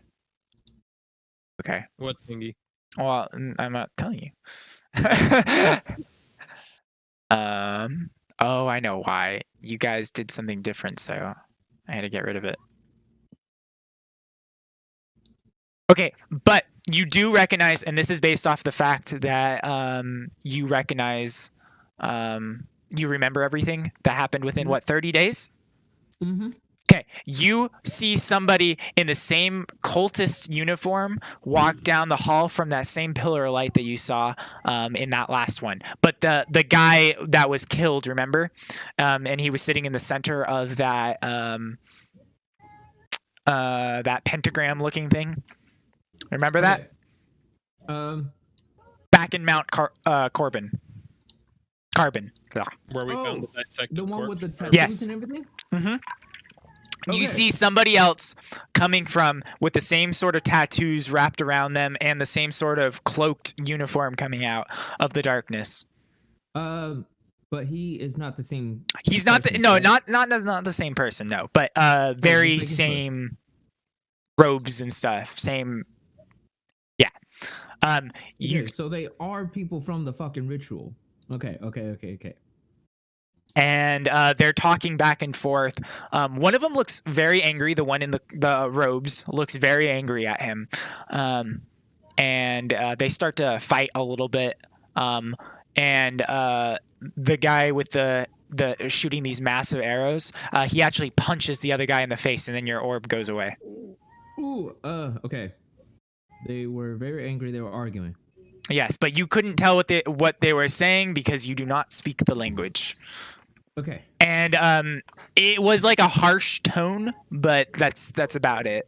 Okay. What thingy? Well, I'm not telling you. Oh, I know why. You guys did something different, so I had to get rid of it. Okay, but you do recognize, and this is based off the fact that you recognize, you remember everything that happened within what 30 days. Mm-hmm. Okay, you see somebody in the same cultist uniform walk down the hall from that same pillar of light that you saw in that last one. But the guy that was killed, remember, and he was sitting in the center of that that pentagram-looking thing. Remember that? Okay. Back in Mount Carbon. Ugh. Where we found the dissected the one corpse. with the tattoos Yes. and everything. You Okay. see somebody else coming from with the same sort of tattoos wrapped around them and the same sort of cloaked uniform coming out of the darkness. But he is not the same. He's not the, person, no, right? not the same person, no, but very just making sure. same robes and stuff, same. Yeah. You Okay, so they are people from the fucking ritual. Okay. and they're talking back and forth. One of them looks very angry. The one in the robes looks very angry at him, and they start to fight a little bit. And the guy with the shooting these massive arrows, he actually punches the other guy in the face, and then your orb goes away. Ooh. Okay. They were very angry. They were arguing. Yes, but you couldn't tell what they were saying because you do not speak the language. Okay. And it was like a harsh tone, but that's about it.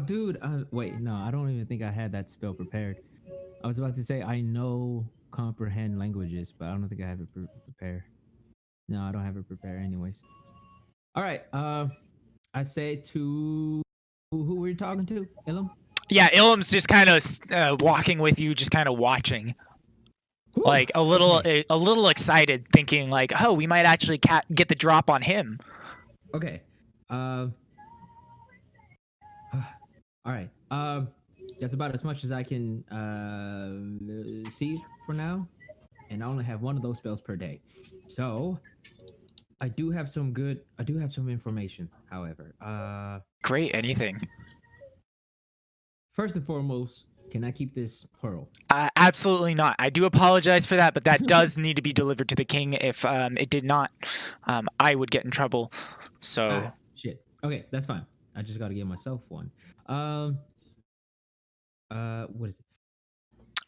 Dude. Wait. No, I don't even think I had that spell prepared. I was about to say I know comprehend languages, but I don't think I have it prepared. No, I don't have it prepared. Anyways. All right. I say to who were you talking to, Ilum? Yeah, Ilum's just kind of walking with you, just kind of watching. Ooh, Like a little okay. a little excited, thinking like, oh, we might actually get the drop on him. Okay. All right. That's about as much as I can see for now, and I only have one of those spells per day. So I do have some information. However, Great, anything. first and foremost, can I keep this pearl? Absolutely not. I do apologize for that, but that does need to be delivered to the king. If it did not, I would get in trouble. So Shit. Okay, that's fine. I just got to give myself one. What is it?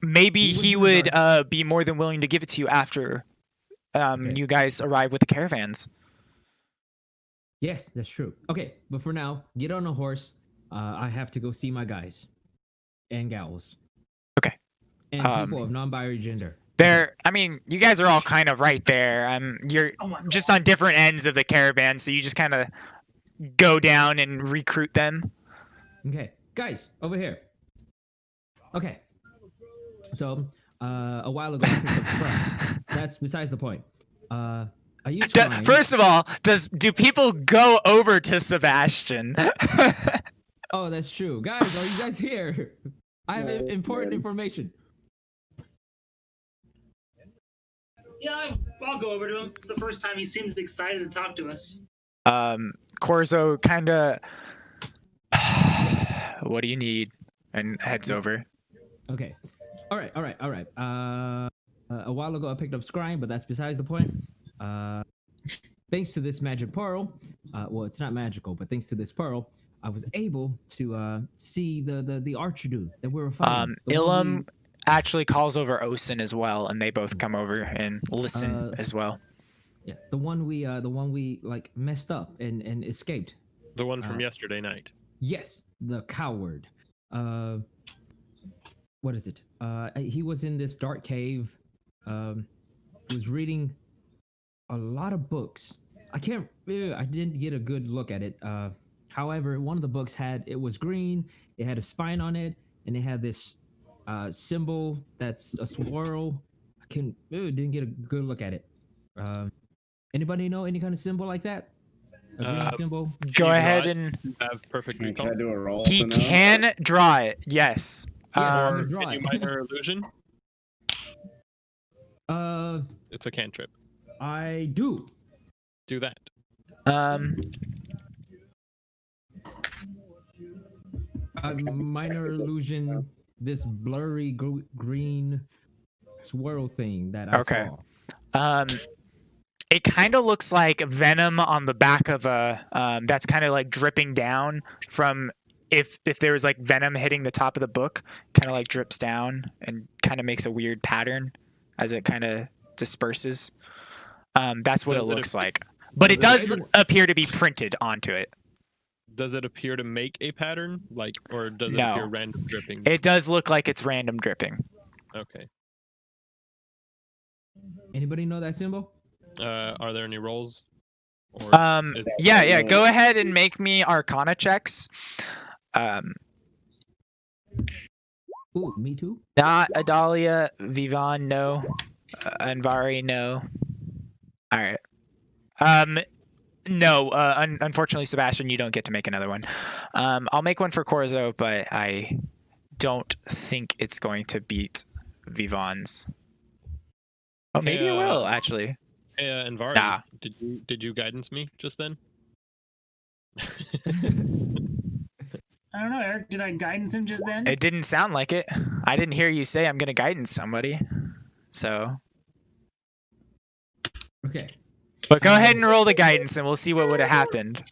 maybe He he would would be more than willing to give it to you after Okay. you guys arrive with the caravans. Yes, that's true. Okay, but for now, get on a horse. I have to go see my guys and gals. Okay. And people of non-binary gender. I mean, you guys are all kind of right there. You're just on different ends of the caravan, so you just kind of go down and recruit them. Okay, guys, over here. Okay. So, a while ago, I picked up Sprite. That's besides the point. I used Sprite. First of all, do people go over to Sebastian? Oh, that's true. Guys, are you guys here? I have important information. Yeah, I'll go over to him. It's the first time he seems excited to talk to us. Corzo kind of, what do you need? And heads over. Okay. All right. A while ago, I picked up Scrying, but that's besides the point. Thanks to this magic pearl, well, it's not magical, but thanks to this pearl, I was able to see the archer dude that we were fighting. Ilum actually calls over Osin as well, and they both come over and listen as well. Yeah, the one we like messed up and escaped. The one from yesterday night. Yes, the coward. What is it? He was in this dark cave. He was reading a lot of books. I didn't get a good look at it. However, one of the books was green. It had a spine on it, and it had this symbol that's a swirl. Didn't get a good look at it. Anybody know any kind of symbol like that? A green symbol? Go ahead and have perfect Can recall. I do a roll? he to know? can draw it. Yes. I'm Or gonna draw can you it. minor illusion? It's a cantrip. I do. Do that. minor illusion, this blurry green swirl thing that I Okay. saw. It kind of looks like venom on the back of a that's kind of like dripping down from if there was like venom hitting the top of the book, kind of like drips down and kind of makes a weird pattern as it kind of disperses. That's what it looks like. But it does appear to be printed onto it. Does it appear to make a pattern, like, or does it No. appear random dripping? It does look like it's random dripping. Okay. Anybody know that symbol? Are there any rolls? Or Yeah. Go ahead and make me Arcana checks. Ooh, me too. Not Adalia, Vivan, no. Anvari, no. All right. No. Unfortunately, Sebastian, you don't get to make another one. I'll make one for Corzo, but I don't think it's going to beat Vivan's. Oh, maybe it will actually. Hey, Anvari, Nah. did you guidance me just then? I don't know, Eric. Did I guidance him just then? It didn't sound like it. I didn't hear you say I'm going to guidance somebody. So. Okay. But go ahead and roll the guidance and we'll see what would have happened.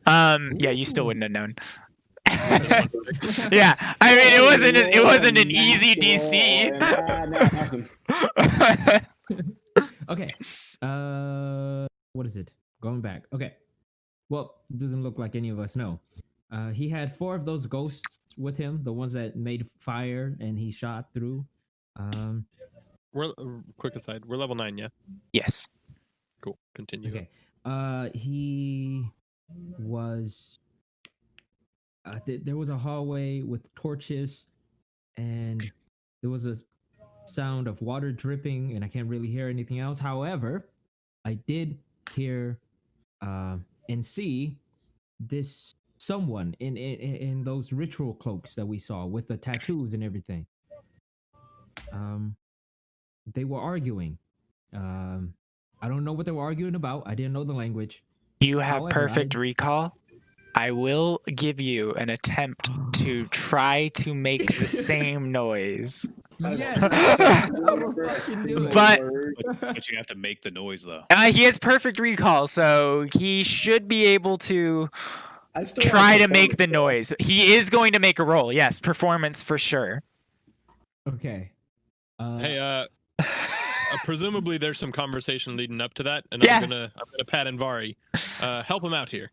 Yeah, you still wouldn't have known. Yeah, I mean it wasn't an easy DC. Okay. What is it? Going back. Okay. Well, it doesn't look like any of us know. He had 4 of those ghosts with him, the ones that made fire and he shot through. We're quick aside. We're level 9, yeah. Yes. Cool. Continue. Okay. He was. There was a hallway with torches, and there was a sound of water dripping, and I can't really hear anything else. However, I did hear and see this someone in those ritual cloaks that we saw with the tattoos and everything. They were arguing. I don't know what they were arguing about. I didn't know the language. You have However, perfect recall. I will give you an attempt to try to make the same noise. Yes, I will fucking do it. But you have to make the noise though. He has perfect recall, so he should be able to I still try have to make the performance. noise. He is going to make a roll. Yes, performance for sure. Okay. Hey, presumably there's some conversation leading up to that, and Yeah. I'm gonna pat Anvari. Help him out here.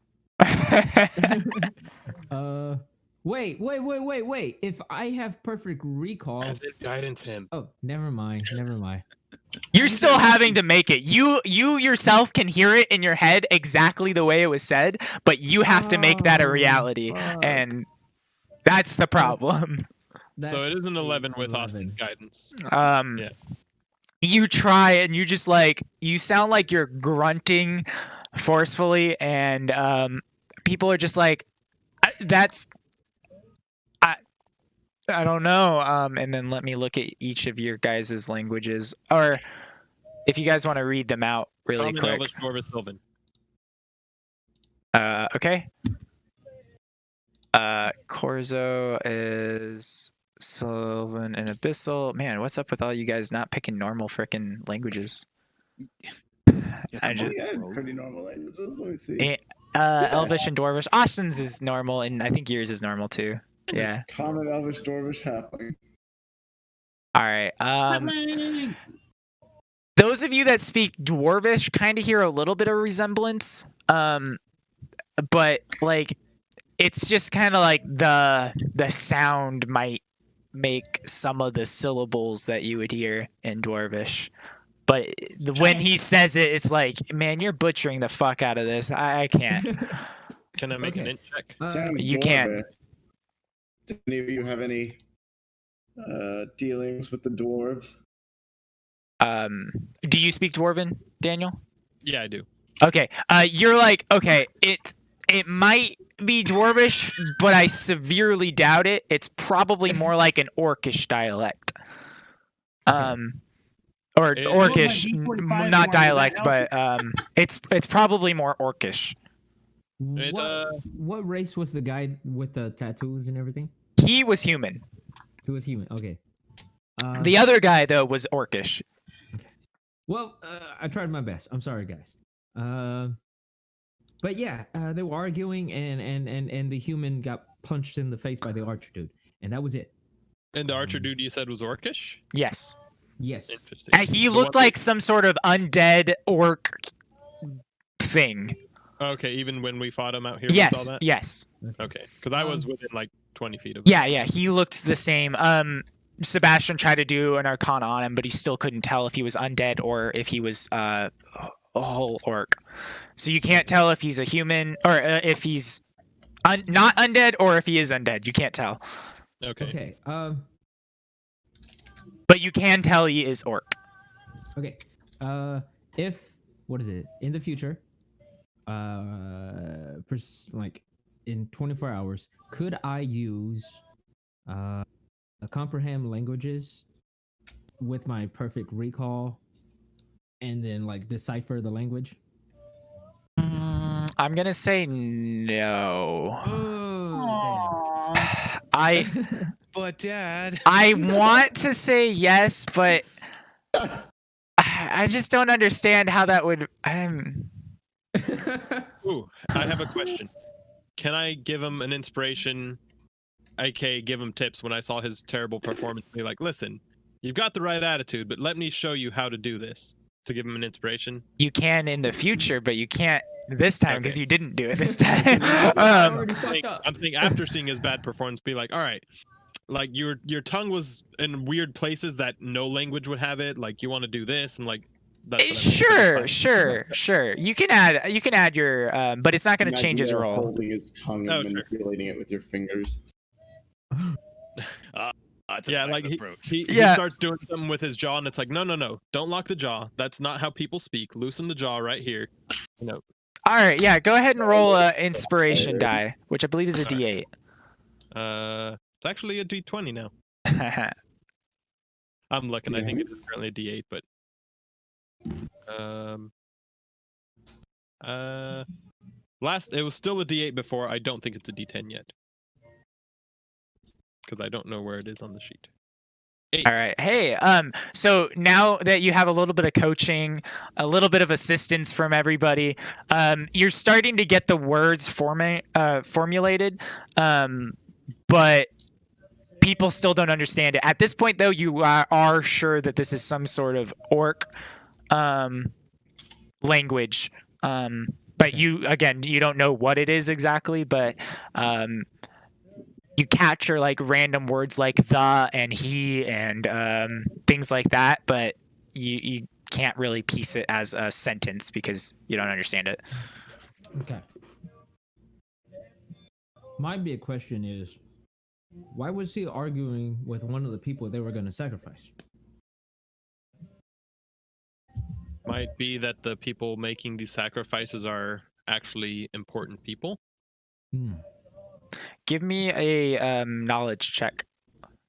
Wait. If I have perfect recall. As it guidance him. Oh, never mind. You're still having to make it. You yourself can hear it in your head exactly the way it was said, but you have to make that a reality, fuck. and that's the problem. So it is an 11 with 11. Austin's guidance. Yeah. You try and you just like you sound like you're grunting forcefully, and people are just like, I don't know. And then let me look at each of your guys' languages, or if you guys want to read them out really Common, quick. Elvish, Dwarvish, Sylvan. Okay. Corzo is Sylvan and Abyssal. Man, what's up with all you guys not picking normal frickin' languages? I just, We had pretty normal languages. Let me see. Elvish and Dwarvish. Austin's is normal, and I think yours is normal too. Yeah. Common, Elvish, Dwarvish, Halfling. All right. Those of you that speak Dwarvish kind of hear a little bit of resemblance, but like it's just kind of like the sound might make some of the syllables that you would hear in Dwarvish. But when he says it, it's like, man, you're butchering the fuck out of this. I can't. Can I make an Okay. int check? Sounds you can. dwarvish. Do any of you have any dealings with the dwarves? Do you speak Dwarven, Daniel? Yeah, I do. Okay. You're like, okay, it might be Dwarvish, but I severely doubt it. It's probably more like an Orcish dialect. Or It- Orcish, Oh, my D45 not more, dialect, does that but it's probably more Orcish. What race was the guy with the tattoos and everything? He was human. He was human. Okay. The other guy though was orcish. Well, I tried my best. I'm sorry, guys. But yeah, they were arguing, and the human got punched in the face by the archer dude, and that was it. And the archer dude you said was orcish? Yes. Yes. Interesting. He looked like some sort of undead orc thing. Okay, even when we fought him out here, Yes. we saw that? Yes. Okay, because I was within like 20 feet of him. Yeah. He looked the same. Sebastian tried to do an arcana on him, but he still couldn't tell if he was undead or if he was a whole orc. So you can't tell if he's a human or if he's not undead or if he is undead. You can't tell. Okay. Okay. But you can tell he is orc. Okay. If what is it in the future? Like in 24 hours, could I use comprehend languages with my perfect recall, and then like decipher the language? I'm gonna say no. Oh, Aww. But Dad, I want to say yes, but I just don't understand how that would. Ooh, I have a question. Can I give him an inspiration, aka give him tips when I saw his terrible performance? Be like, listen, you've got the right attitude, but let me show you how to do this. To give him an inspiration. You can in the future, but you can't this time because Okay. you didn't do it this time. already fucked up. I'm saying after seeing his bad performance, be like, all right, like your tongue was in weird places that no language would have it. Like you want to do this and like. That's what I mean. Sure. You can add your, but it's not going to change his role. Holding his tongue Oh, and sure. manipulating it with your fingers. that's a Yeah, nice like approach. he Yeah. starts doing something with his jaw, and it's like, no, don't lock the jaw. That's not how people speak. Loosen the jaw right here. You know. All right, yeah, go ahead and roll a inspiration die, which I believe is a D8. It's actually a D20 now. I'm looking. I think it is currently a D8, but it was still a D8 before. I don't think it's a D10 yet because I don't know where it is on the sheet. 8. All right. Hey, so now that you have a little bit of coaching, a little bit of assistance from everybody, you're starting to get the words formulated, but people still don't understand it. At this point, though, you are sure that this is some sort of orc language, but you don't know what it is exactly, but you capture like random words like the and he and things like that, but you can't really piece it as a sentence because you don't understand it. Okay. My big question is, why was he arguing with one of the people they were going to sacrifice? Might be that the people making these sacrifices are actually important people. Give me a knowledge check,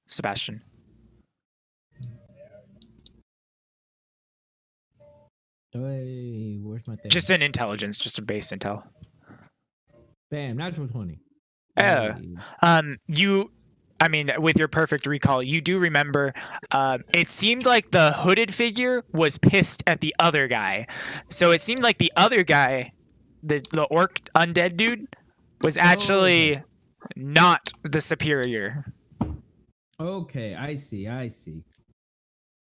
Sebastian. Hey, where's my thing? Just an intelligence, just a base intel. Bam, natural 20. Oh. Hey. With your perfect recall, you do remember, it seemed like the hooded figure was pissed at the other guy. So it seemed like the other guy, the orc undead dude, was actually not the superior. Okay, I see.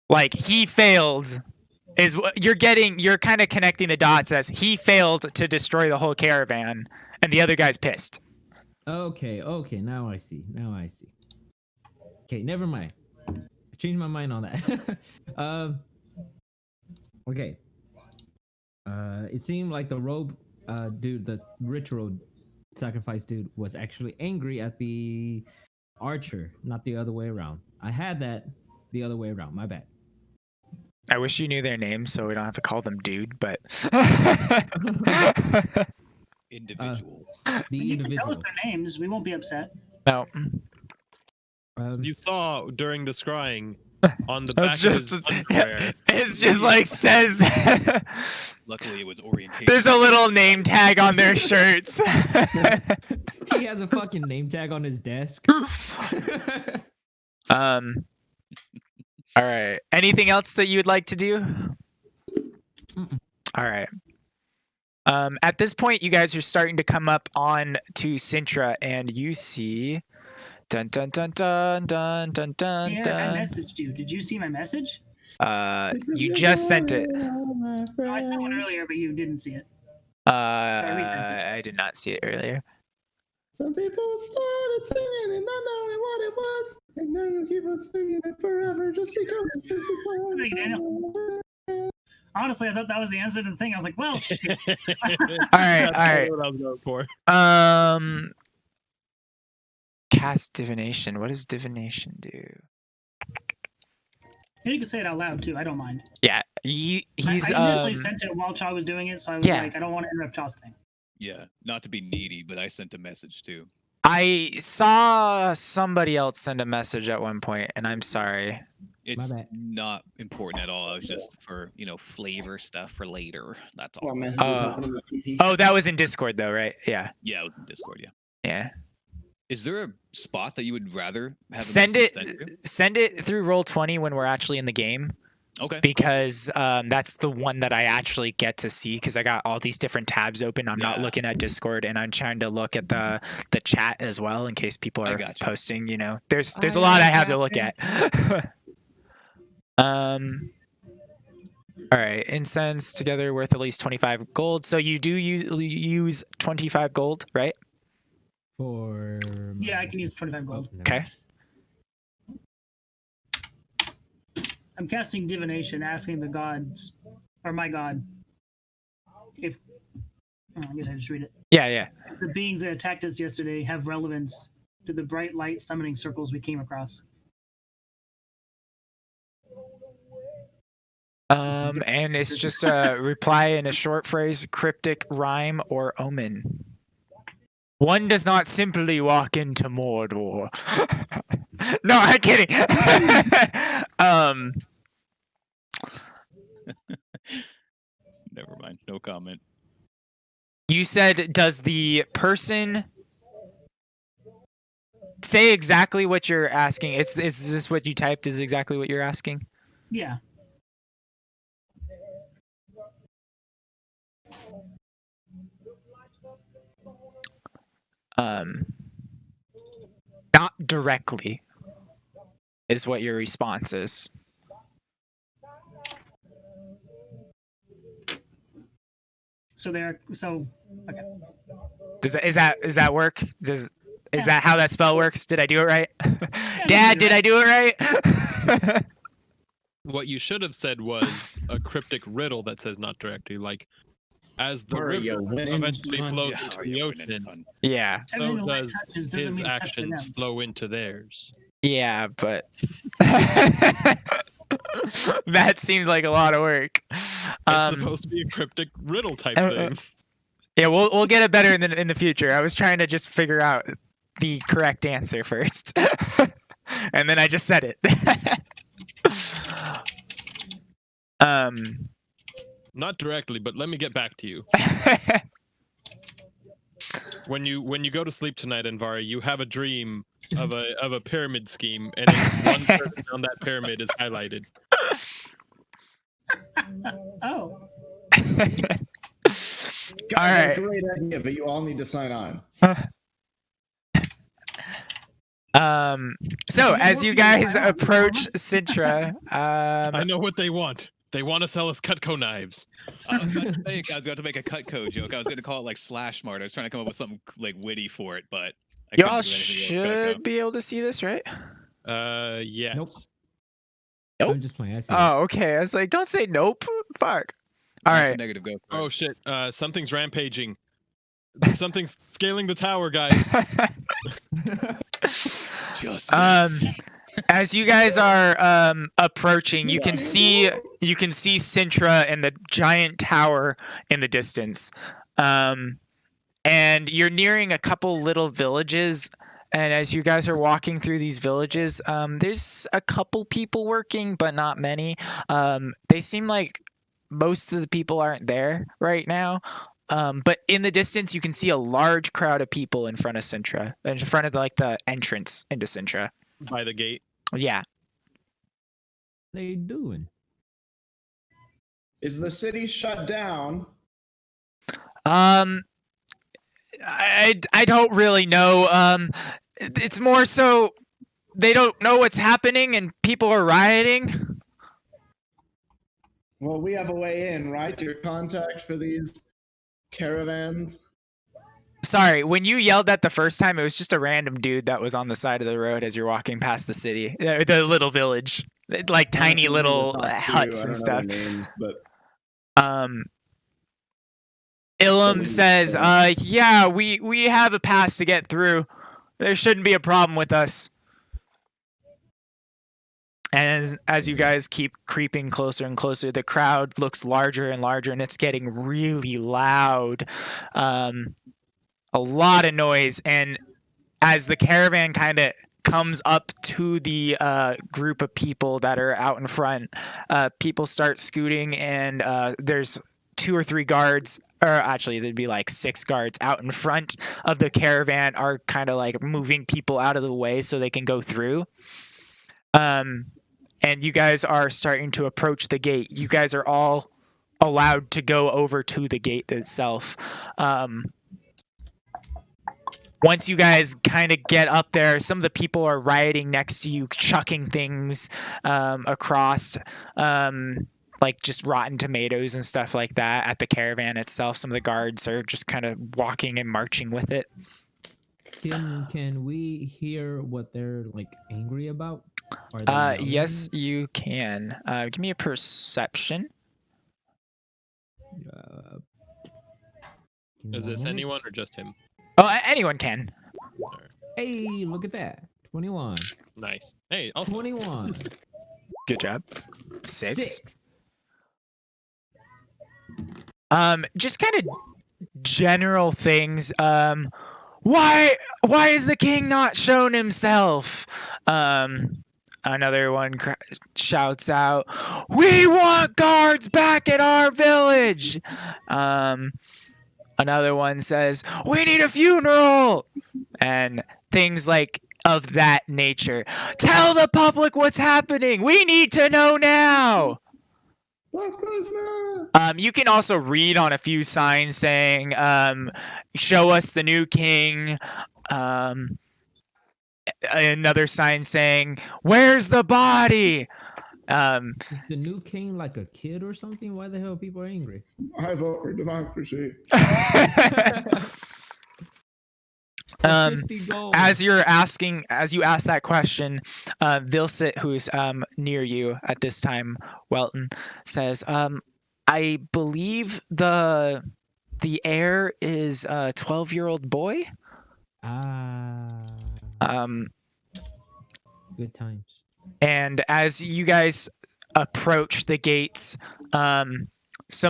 Like, he failed. You're kind of connecting the dots as he failed to destroy the whole caravan, and the other guy's pissed. Okay, now I see. Okay, never mind. I changed my mind on that. Okay. It seemed like the robe dude, the ritual sacrifice dude, was actually angry at the archer, not the other way around. I had that the other way around. My bad. I wish you knew their names so we don't have to call them dude, but Individual. The You can tell us individual. their names. We won't be upset. no. You saw during the scrying on the back of his underwear. It's just like says. Luckily, it was orientation. There's a little name tag on their shirts. He has a fucking name tag on his desk. All right. Anything else that you would like to do? All right. At this point, you guys are starting to come up on to Cintra, and you see, dun dun dun dun dun dun dun. Eric, I messaged you. Did you see my message? You just sent it. No, I sent one earlier, but you didn't see it. I did not see it earlier. Some people started singing and not knowing what it was, and now you keep on singing it forever just because. Thank you, Daniel. Honestly, I thought that was the answer to the thing. I was like, well, shit. All right, all right. What I was going for. Cast divination. What does divination do? You can say it out loud too. I don't mind. Yeah, he's. I initially sent it while Chaw was doing it, so I was like, I don't want to interrupt Chaw's thing. Yeah, not to be needy, but I sent a message too. I saw somebody else send a message at one point, and I'm sorry. It's not important at all. It was just for, flavor stuff for later. That's all. Oh, that was in Discord though, right? Yeah. Yeah, it was in Discord, yeah. Yeah. Is there a spot that you would rather have send it through Roll20 when we're actually in the game? Okay. Because that's the one that I actually get to see, because I got all these different tabs open. I'm not looking at Discord, and I'm trying to look at the chat as well in case people are posting. There's a lot I have to look at. All right, incense together worth at least 25 gold. So you do use 25 gold, right? Yeah, I can use 25 gold. Okay. I'm casting divination, asking the gods, or my god, if I guess I just read it. Yeah. If the beings that attacked us yesterday have relevance to the bright light summoning circles we came across. And it's just a reply in a short phrase, cryptic, rhyme, or omen. One does not simply walk into Mordor. No, I'm kidding. Never mind. No comment. You said, does the person say exactly what you're asking? Is this what you typed is exactly what you're asking? Yeah. Not directly is what your response is. Okay. Is that work? Is that how that spell works? Did I do it right? Dad, did I do it right? What you should have said was a cryptic riddle that says not directly, like, as the river eventually flows into the ocean, yeah, so does his actions flow into theirs. Yeah, but that seems like a lot of work. It's supposed to be a cryptic riddle type thing. Yeah, we'll get it better in the future. I was trying to just figure out the correct answer first, and then I just said it. Not directly, but let me get back to you. When you go to sleep tonight, Envari, you have a dream of a pyramid scheme, and one person on that pyramid is highlighted. Oh. All right. Great idea, but you all need to sign on. So as you guys approach Cintra, I know what they want. They want to sell us Cutco knives. I was about to make a Cutco joke. I was going to call it like Slash Mart. I was trying to come up with something like witty for it, but y'all should be able to see this, right? Yes. Nope. Nope. I'm just playing. Okay. I was like, don't say nope. Fuck. All That's right. a negative go. Oh shit! Something's rampaging. Something's scaling the tower, guys. Justice. As you guys are approaching, you can see Cintra and the giant tower in the distance, and you're nearing a couple little villages, And as you guys are walking through these villages, there's a couple people working, but not many. They seem like most of the people aren't there right now. But in the distance, you can see a large crowd of people in front of Cintra, in front of like the entrance into Cintra. By the gate. Yeah. What they doing? Is the city shut down? I don't really know. It's more so they don't know what's happening and people are rioting. Well, we have a way in, right? Your contact for these caravans? Sorry, when you yelled that the first time, it was just a random dude that was on the side of the road as you're walking past the city, the little village, like tiny little huts and stuff. Names, but Ilum says, yeah, we have a pass to get through. There shouldn't be a problem with us. And as you guys keep creeping closer and closer, the crowd looks larger and larger, and it's getting really loud. A lot of noise. And as the caravan kind of comes up to the group of people that are out in front, people start scooting, and there's 2 or 3 guards, or actually there'd be like 6 guards out in front of the caravan, are kind of like moving people out of the way so they can go through. And you guys are starting to approach the gate. You guys are all allowed to go over to the gate itself. Once you guys kind of get up there, some of the people are rioting next to you, chucking things across, like just rotten tomatoes and stuff like that at the caravan itself. Some of the guards are just kind of walking and marching with it. Can we hear what they're like angry about? Are they yelling? Yes, you can. Give me a perception. Is this anyone or just him? Oh, anyone can. Hey, look at that. 21. Nice. Hey, also 21. Good job. 6. Just kind of general things. Why is the king not shown himself? Another one shouts out, "We want guards back at our village." Another one says, "We need a funeral," and things like of that nature. Tell the public what's happening. We need to know now. You can also read on a few signs saying, "Show us the new king." Another sign saying, "Where's the body?" Is the new king like a kid or something? Why the hell are people angry? I vote for democracy. As you ask that question, Vilsit, who's near you at this time, Welton, says, "I believe the heir is a 12-year-old boy." Good times. And as you guys approach the gates, some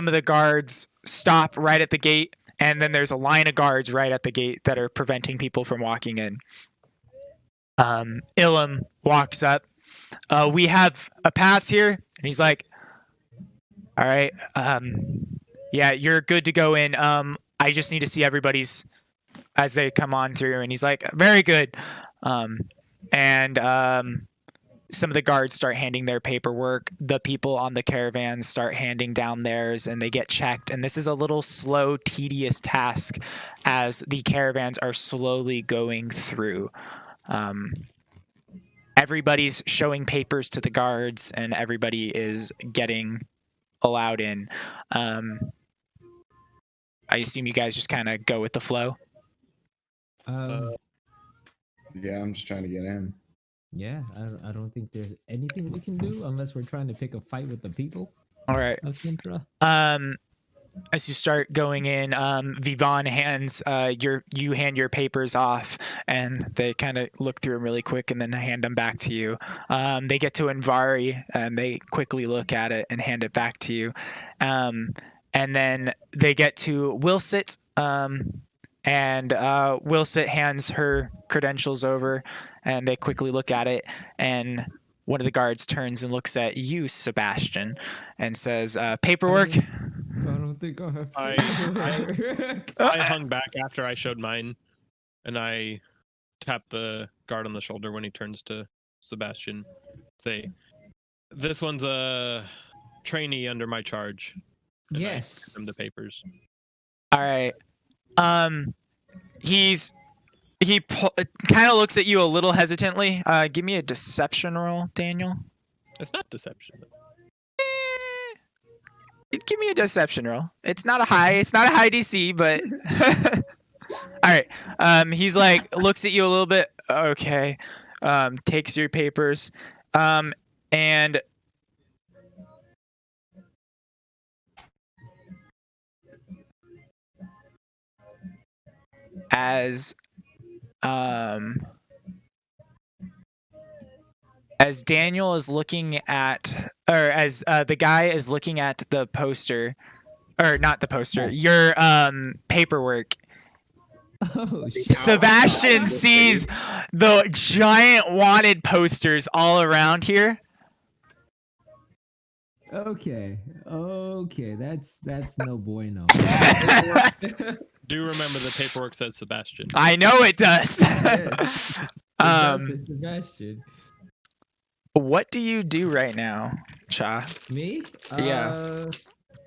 of the guards stop right at the gate, and then there's a line of guards right at the gate that are preventing people from walking in. Ilum walks up. "We have a pass here," and he's like, "All right, yeah, you're good to go in. I just need to see everybody's as they come on through." And he's like, "Very good." Some of the guards start handing their paperwork. The people on the caravan start handing down theirs, and they get checked. And this is a little slow, tedious task as the caravans are slowly going through. Everybody's showing papers to the guards, and everybody is getting allowed in. I assume you guys just kind of go with the flow. Yeah, I'm just trying to get in. Yeah, I don't think there's anything we can do unless we're trying to pick a fight with the people All right. of Cintra. As you start going in, Vivon hands you hand your papers off, and they kind of look through them really quick and then hand them back to you. They get to Invari, and they quickly look at it and hand it back to you. And then they get to Wilsit, And Wilsit hands her credentials over, and they quickly look at it. And one of the guards turns and looks at you, Sebastian, and says, "Paperwork." I don't think I have. I hung back after I showed mine, and I tap the guard on the shoulder when he turns to Sebastian. Say, "This one's a trainee under my charge." And Yes. I give him the papers. All right. He kind of looks at you a little hesitantly. Give me a deception roll, Daniel. It's not deception. Give me a deception roll. It's not a high DC, but all right. He's like looks at you a little bit. Okay. Takes your papers. And as Daniel is looking at, or as the guy is looking at the poster, or not the poster, your paperwork, Oh, shit. Sebastian sees the giant wanted posters all around here. Okay. That's no bueno. Do remember the paperwork says Sebastian. I know it does. Yes. Um, It does, Sebastian. What do you do right now, Cha? Me? Yeah.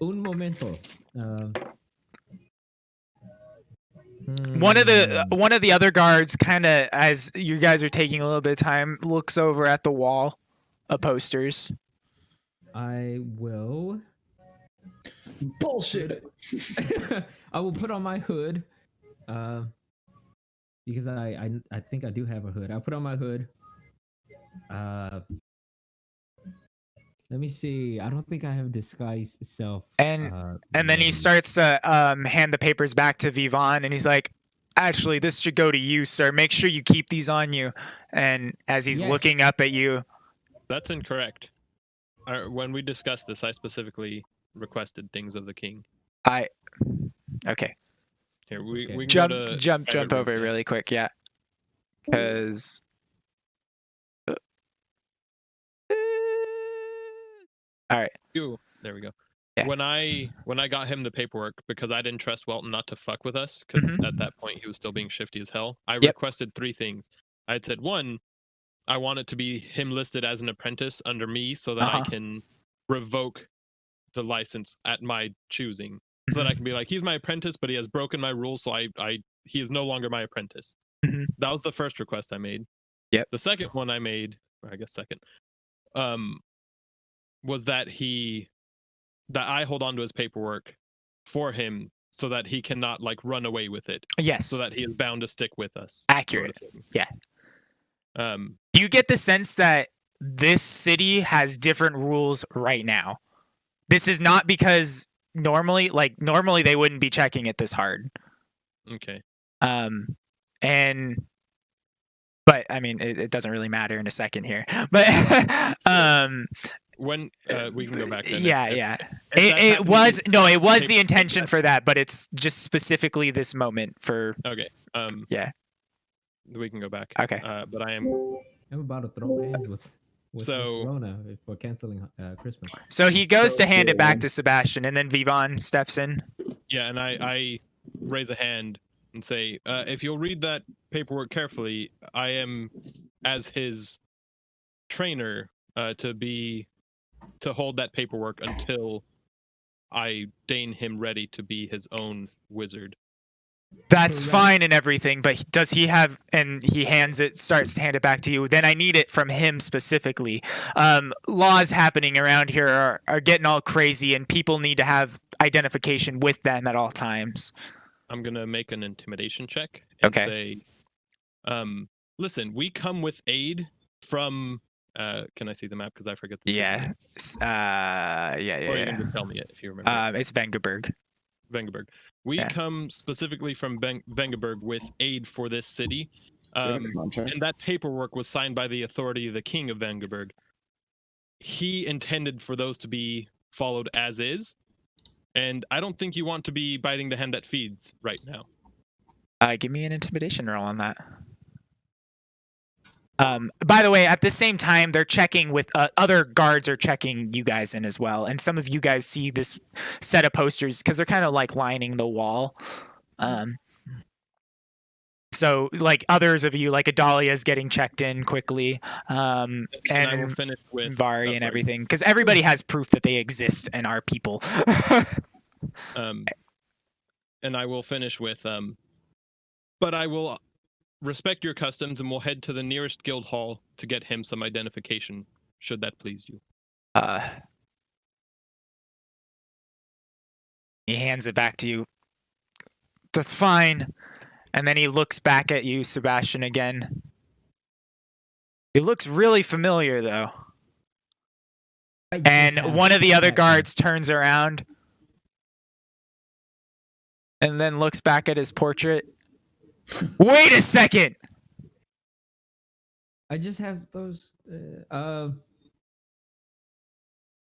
Un momento. One of the other guards, kind of as you guys are taking a little bit of time, looks over at the wall of posters. I will. Bullshit. I will put on my hood. Because I think I do have a hood. I'll put on my hood. Let me see. I don't think I have disguise self. And then he ready. starts to hand the papers back to Vivon, and he's like, "Actually, this should go to you, sir. Make sure you keep these on you." And as he's Yes. looking up at you, That's incorrect. When we discussed this, I specifically requested things of the king. okay, Here, we can jump go to jump private over it room. really quick, yeah, because. All right. There we go. Yeah. When I got him the paperwork, because I didn't trust Welton not to fuck with us, because at that point he was still being shifty as hell, I requested 3 things. I had said, 1, I want it to be him listed as an apprentice under me so that I can revoke the license at my choosing. So that I can be like, he's my apprentice, but he has broken my rules, so he is no longer my apprentice. That was the first request I made. Yep. The second one I made, or I guess second, was that I hold on to his paperwork for him so that he cannot like run away with it. Yes. So that he is bound to stick with us. Accurate. Sort of thing. Yeah. Do you get the sense that this city has different rules right now? This is not because normally they wouldn't be checking it this hard. Okay. But I mean, it doesn't really matter in a second here. But when we can go back then. Yeah. If It was the intention for that, but it's just specifically this moment for. Okay. Yeah. We can go back. Okay. But I'm about to throw hands with So- Corona for canceling Christmas. So he goes to hand it back to Sebastian, and then Vivon steps in. Yeah, and I raise a hand and say, if you'll read that paperwork carefully, I am, as his trainer, to hold that paperwork until I deign him ready to be his own wizard. That's Correct. fine and everything, but does he have? And he starts to hand it back to you. Then I need it from him specifically. Laws happening around here are getting all crazy, and people need to have identification with them at all times. I'm gonna make an intimidation check and Okay. say, listen, we come with aid from. Can I see the map? Because I forget the city Yeah. name. Or you Yeah. can just tell me it if you remember. It's Vengerberg. Vengerberg. We Yeah. come specifically from Vengerberg with aid for this city. And that paperwork was signed by the authority of the king of Vengerberg. He intended for those to be followed as is. And I don't think you want to be biting the hand that feeds right now. Give me an intimidation roll on that. By the way, at the same time, they're checking with other guards are checking you guys in as well, and some of you guys see this set of posters because they're kind of like lining the wall. So like others of you, like Adalia is getting checked in quickly, And I will and finish with Vari oh, and sorry. everything, because everybody has proof that they exist and are people. And I will finish with but I will respect your customs and will head to the nearest guild hall to get him some identification, should that please you. He hands it back to you. That's fine. And then he looks back at you, Sebastian, again. He looks really familiar, though. And one of the other guards turns around and then looks back at his portrait. Wait a second! I just have those.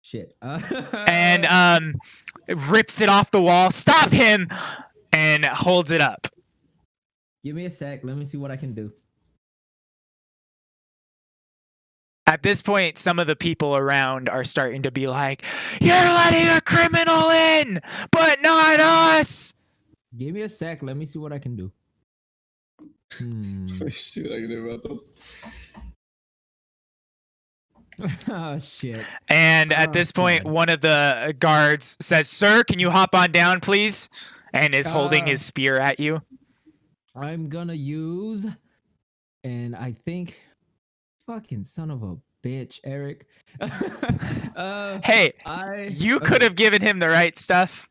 Shit. And rips it off the wall. Stop him! And holds it up. Give me a sec. Let me see what I can do. At this point, some of the people around are starting to be like, "You're letting a criminal in, but not us!" Give me a sec. Let me see what I can do. Let me see what I can do about this. Oh shit. And at this point, God. one of the guards says, "Sir, can you hop on down, please?" And is holding his spear at you. I'm gonna use, and I think, fucking son of a bitch, Eric. Hey, you okay. could have given him the right stuff.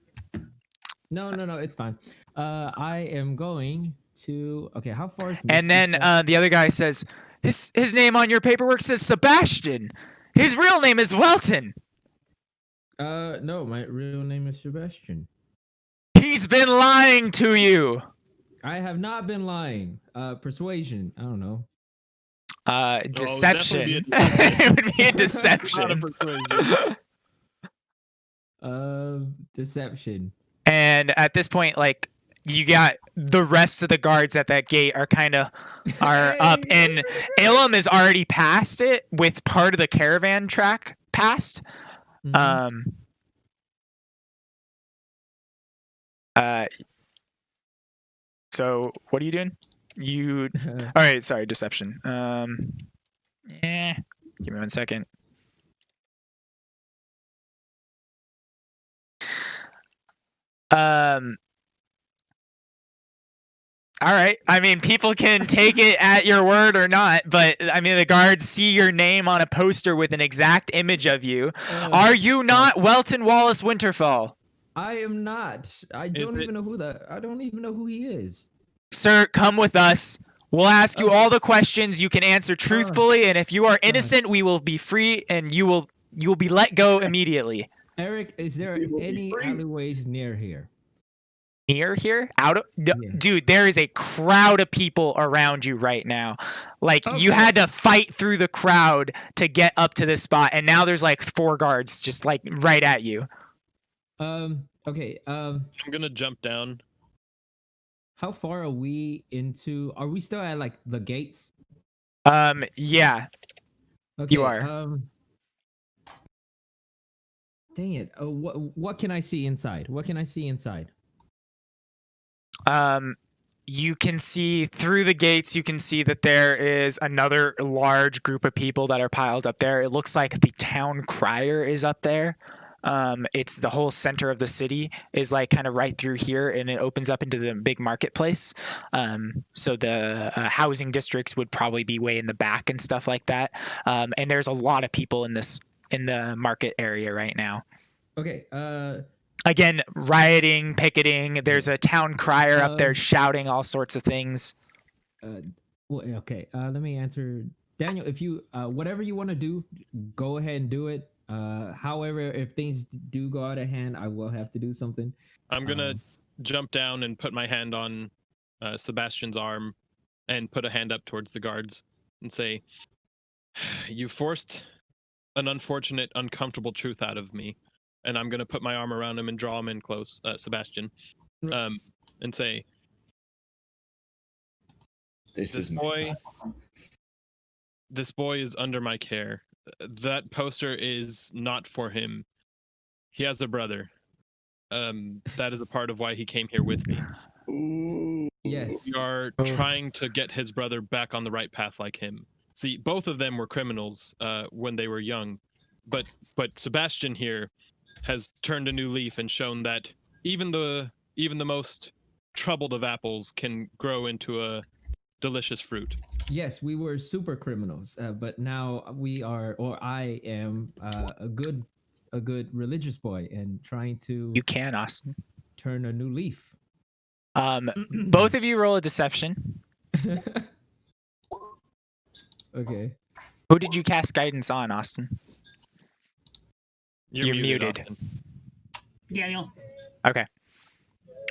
No, it's fine. I am going to. Okay, how far is? And then the other guy says, his name on your paperwork says Sebastian. His real name is Welton. No, my real name is Sebastian. He's been lying to you. I have not been lying. Persuasion. I don't know. Deception. It would be a deception. Not a persuasion. Deception. And at this point, like, you got the rest of the guards at that gate are kind of up, and Ilum is already past it with part of the caravan track past. Mhm. So what are you doing? All right, sorry, deception. Yeah, give me 1 second. All right. I mean, people can take it at your word or not, but I mean, the guards see your name on a poster with an exact image of you. Are you not Welton Wallace Winterfell? I am not. I don't even know who I don't even know who he is. Sir, come with us. We'll ask you all the questions. You can answer truthfully, and if you are innocent, we will be free, and you will be let go immediately. Eric, is there any alleyways near here? Near here? Dude, there is a crowd of people around you right now. Like, you had to fight through the crowd to get up to this spot, and now there's like 4 guards just like right at you. Okay. I'm gonna jump down. How far are we into? Are we still at like the gates? Yeah. Okay, You are. Dang it. Oh, what can I see inside? What can I see inside? You can see through the gates, you can see that there is another large group of people that are piled up there. It looks like the town crier is up there. It's the whole center of the city is like kind of right through here, and it opens up into the big marketplace. So the housing districts would probably be way in the back and stuff like that. And there's a lot of people in the market area right now. Okay. Again, rioting, picketing. There's a town crier up there shouting all sorts of things. Well, okay. Let me answer, Daniel. If you whatever you want to do, go ahead and do it. However, if things do go out of hand, I will have to do something. I'm gonna jump down and put my hand on Sebastian's arm and put a hand up towards the guards and say, "You forced an unfortunate, uncomfortable truth out of me." And I'm gonna put my arm around him and draw him in close, Sebastian, and say, This This is boy. This boy is under my care. That poster is not for him. He has a brother. That is a part of why he came here with me. Ooh. Yes. We are trying to get his brother back on the right path like him. See, both of them were criminals when they were young, but Sebastian here has turned a new leaf and shown that even the most troubled of apples can grow into a delicious fruit. Yes, we were super criminals, but now we are, or I am, a good religious boy and trying to You can, Austin. turn a new leaf. Both of you roll a deception. Okay. Who did you cast guidance on, Austin? You're muted. Austin. Daniel. Okay.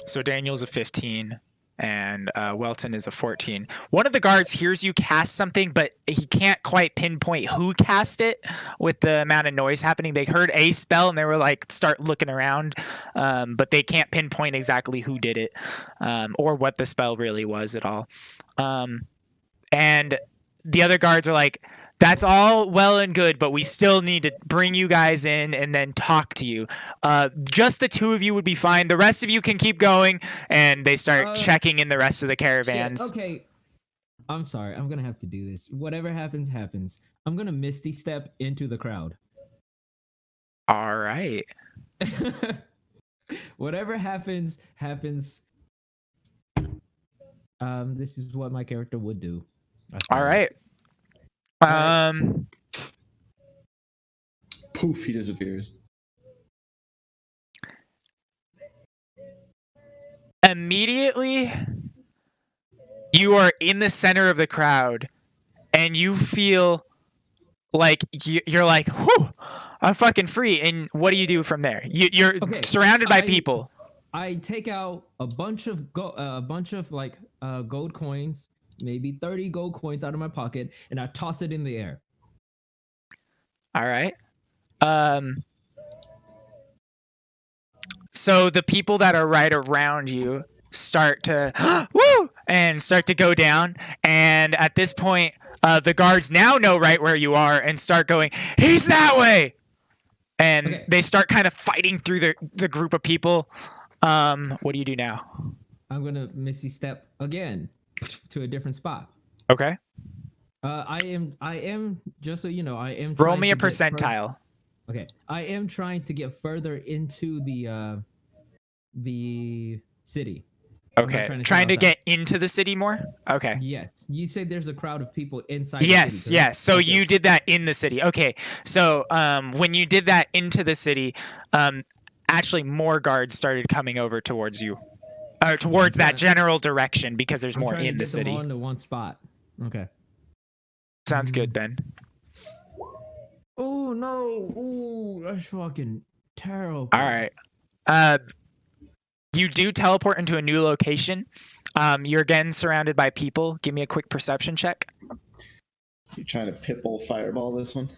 So Daniel's a 15 and Welton is a 14. One of the guards hears you cast something, but he can't quite pinpoint who cast it with the amount of noise happening. They heard a spell and they were like, start looking around, but they can't pinpoint exactly who did it or what the spell really was at all. And the other guards are like, that's all well and good, but we still need to bring you guys in and then talk to you. Just the two of you would be fine. The rest of you can keep going. And they start checking in the rest of the caravans. Shit. Okay. I'm sorry. I'm going to have to do this. Whatever happens, happens. I'm going to Misty Step into the crowd. All right. Whatever happens, happens. This is what my character would do. All right. Poof, he disappears. Immediately, you are in the center of the crowd, and you feel like you're like, whew, I'm fucking free. And what do you do from there? You're surrounded by people. I take out a bunch of gold coins, maybe 30 gold coins out of my pocket, and I toss it in the air. All right. So the people that are right around you start to woo and start to go down, and at this point, the guards now know right where you are and start going, "He's that way," and they start kind of fighting through the group of people. What do you do now? I'm gonna Misty Step again to a different spot. Okay. I am just so you know, I am. Roll me a percentile. Okay, I am trying to get further into the city. Okay, trying to get into the city more. Okay. Yes, you said there's a crowd of people inside. Yes, the city, yes. So you did that in the city. Okay. So when you did that into the city, actually more guards started coming over towards you, or towards that general direction because there's more in the city. Them all into one spot. Okay. Sounds good, Ben. Oh no! Oh, that's fucking terrible. All right. You do teleport into a new location. You're again surrounded by people. Give me a quick perception check. You trying to pitbull fireball this one?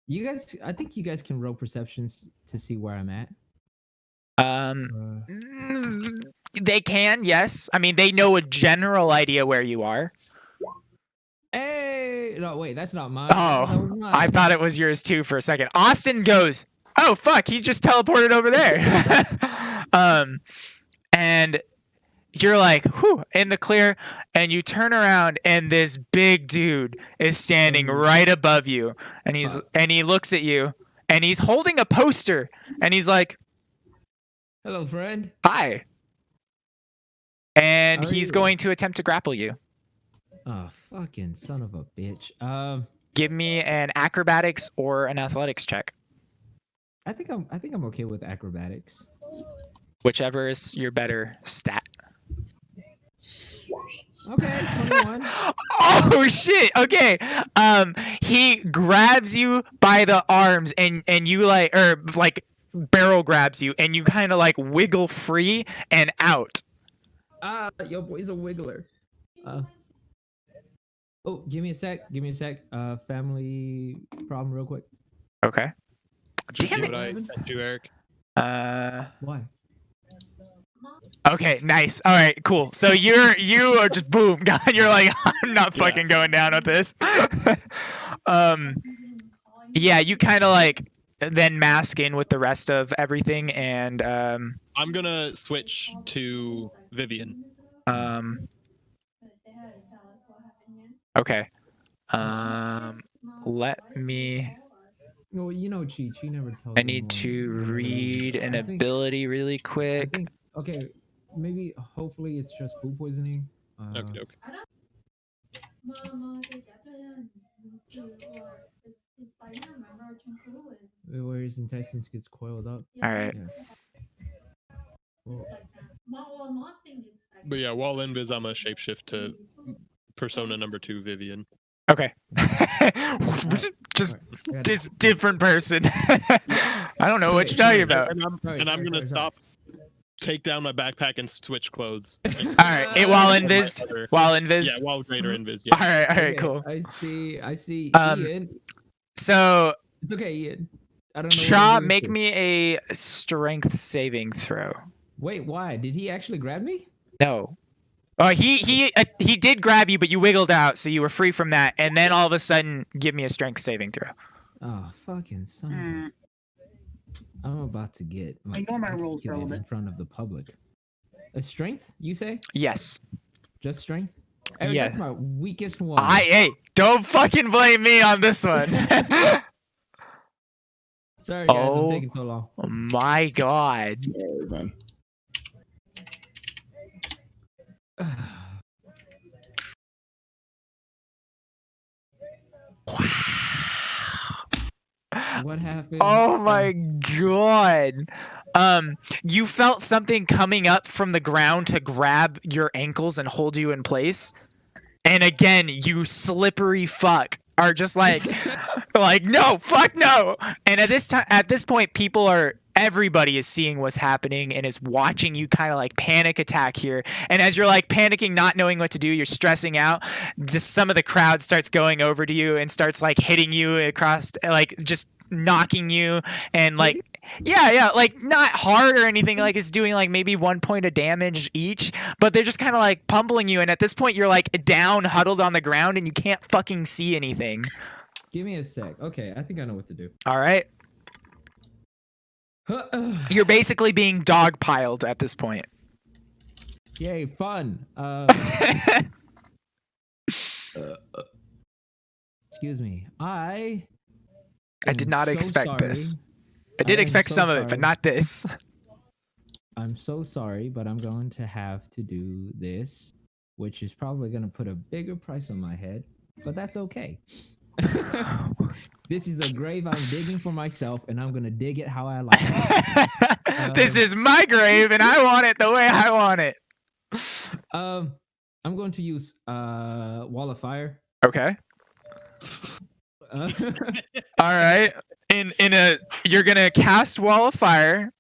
You guys, I think you guys can roll perceptions to see where I'm at. They can, yes. I mean, they know a general idea where you are. Hey, no, wait, that's not mine. Oh, I thought it was yours too for a second. Austin goes, "Oh fuck, he just teleported over there." And you're like, whew, in the clear, and you turn around and this big dude is standing right above you, and he looks at you and he's holding a poster and he's like, "Hello, friend." "Hi." And he's going to attempt to grapple you. Oh, fucking son of a bitch. Give me an acrobatics or an athletics check. I think I'm okay with acrobatics. Whichever is your better stat. Okay, 21. Oh shit. Okay. He grabs you by the arms and you like barrel grabs you and you kind of like wiggle free and out. Yo boy's a wiggler. Oh, give me a sec. Family problem real quick. Okay. Did you see what I sent you, Eric? Why? Okay, nice. All right, cool. So you are just boom, God. You're like, I'm not Yeah. fucking going down with this. Yeah, you kind of like then mask in with the rest of everything, and I'm gonna switch to Vivian. Okay. Let me. Well, you know, Chi never tells. I need to read an ability really I quick. think. Okay, maybe. Hopefully, it's just food poisoning. Okay. Where his intestines gets coiled up. All right. Well, But yeah, while invis, I'm a shapeshift to persona number 2, Vivian. Okay. Just different person. I don't know what you're talking about. And I'm gonna stop, take down my backpack, and switch clothes. All right. While invis. While invis. Yeah, while greater invis. Yeah. All right. Cool. I see. Ian. So. It's okay, Ian. I don't know. Cha, make me a strength saving throw. Wait, why? Did he actually grab me? No. Oh, he did grab you, but you wiggled out, so you were free from that. And then all of a sudden, give me a strength saving throw. Oh, fucking son. I'm about to get Ignore my rolls for a little bit. in front of the public. A strength, you say? Yes. Just strength? Hey, Yeah. That's my weakest one. Hey, don't fucking blame me on this one. Sorry, guys, I'm taking so long. My God. Sorry, man. What happened? Oh my God. You felt something coming up from the ground to grab your ankles and hold you in place. And again, you slippery fuck are just like no, fuck no. And at this point, everybody is seeing what's happening and is watching you kind of like panic attack here. And as you're like panicking, not knowing what to do, you're stressing out. Just some of the crowd starts going over to you and starts like hitting you across, like just knocking you and like like not hard or anything, like it's doing like maybe 1 point of damage each, but they're just kind of like pummeling you, and at this point you're like down, huddled on the ground, and you can't fucking see anything. Give me a sec. Okay, I think I know what to do. All right. You're basically being dogpiled at this point. Yay, fun. Excuse me. I did not so expect sorry. this. I did am expect so some of it, but sorry. not this. I'm so sorry, but I'm going to have to do this, which is probably going to put a bigger price on my head, but that's okay. This is a grave I'm digging for myself, and I'm going to dig it how I like it. This is my grave, and I want it the way I want it. I'm going to use Wall of Fire. Okay. All right. You're gonna cast Wall of Fire.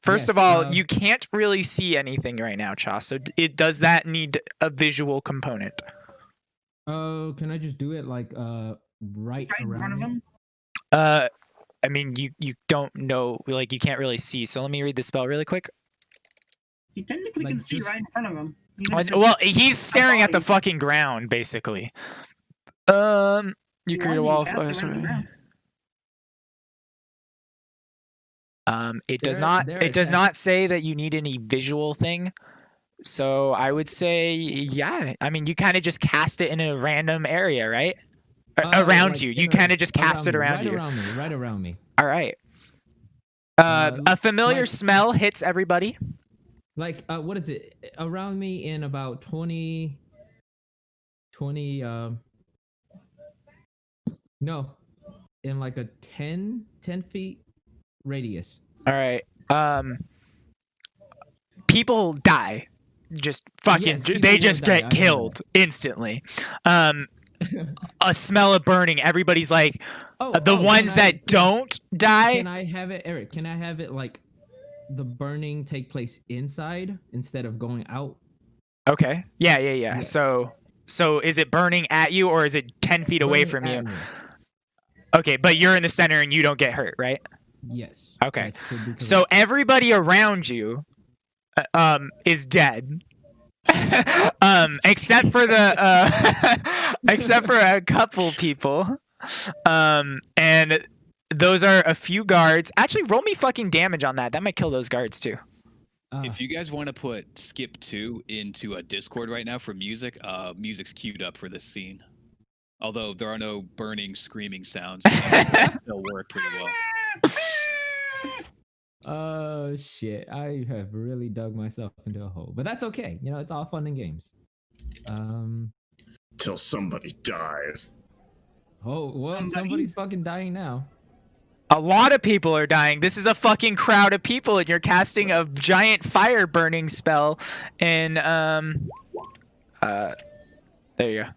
First Yes, of all, you can't really see anything right now, Cha. So does that need a visual component? Can I just do it like right in around front of me? him. I mean, you don't know, like you can't really see. So let me read the spell really quick. You technically Like, can see just- right in front of him. even if it's Well, he's staring at the body. fucking ground, basically. You Why create a do you wall of cast it right on the ground? It does There- not. there It it does says- not say that you need any visual thing. So I would say, yeah. I mean, you kind of just cast it in a random area, right? Around like you. in You kind of just cast it me, around right you. Right around me. All right. A familiar like- smell hits everybody. Like, what is it? Around me in about 20, no, in like a 10 feet radius. All right. People die. Just fucking. Yes, people They will just die, I get know killed instantly. A smell of burning. Everybody's like, the ones that don't die. Can I have it, Eric? Can I have it like the burning take place inside instead of going out? Okay. Yeah. So is it burning at you, or is it 10 feet away Burning from at you? me. Okay, but you're in the center and you don't get hurt, right? Yes. Okay. That's because So everybody around you, is dead. Except for except for a couple people. And those are a few guards. Actually, roll me fucking damage on that. That might kill those guards too. If you guys want to put skip 2 into a Discord right now for music, music's queued up for this scene. Although there are no burning, screaming sounds, they'll work pretty well. Oh shit! I have really dug myself into a hole, but that's okay. You know, it's all fun and games. Till somebody dies. Oh well, somebody's fucking dying now. A lot of people are dying. This is a fucking crowd of people, and you're casting a giant fire burning spell. And there you go.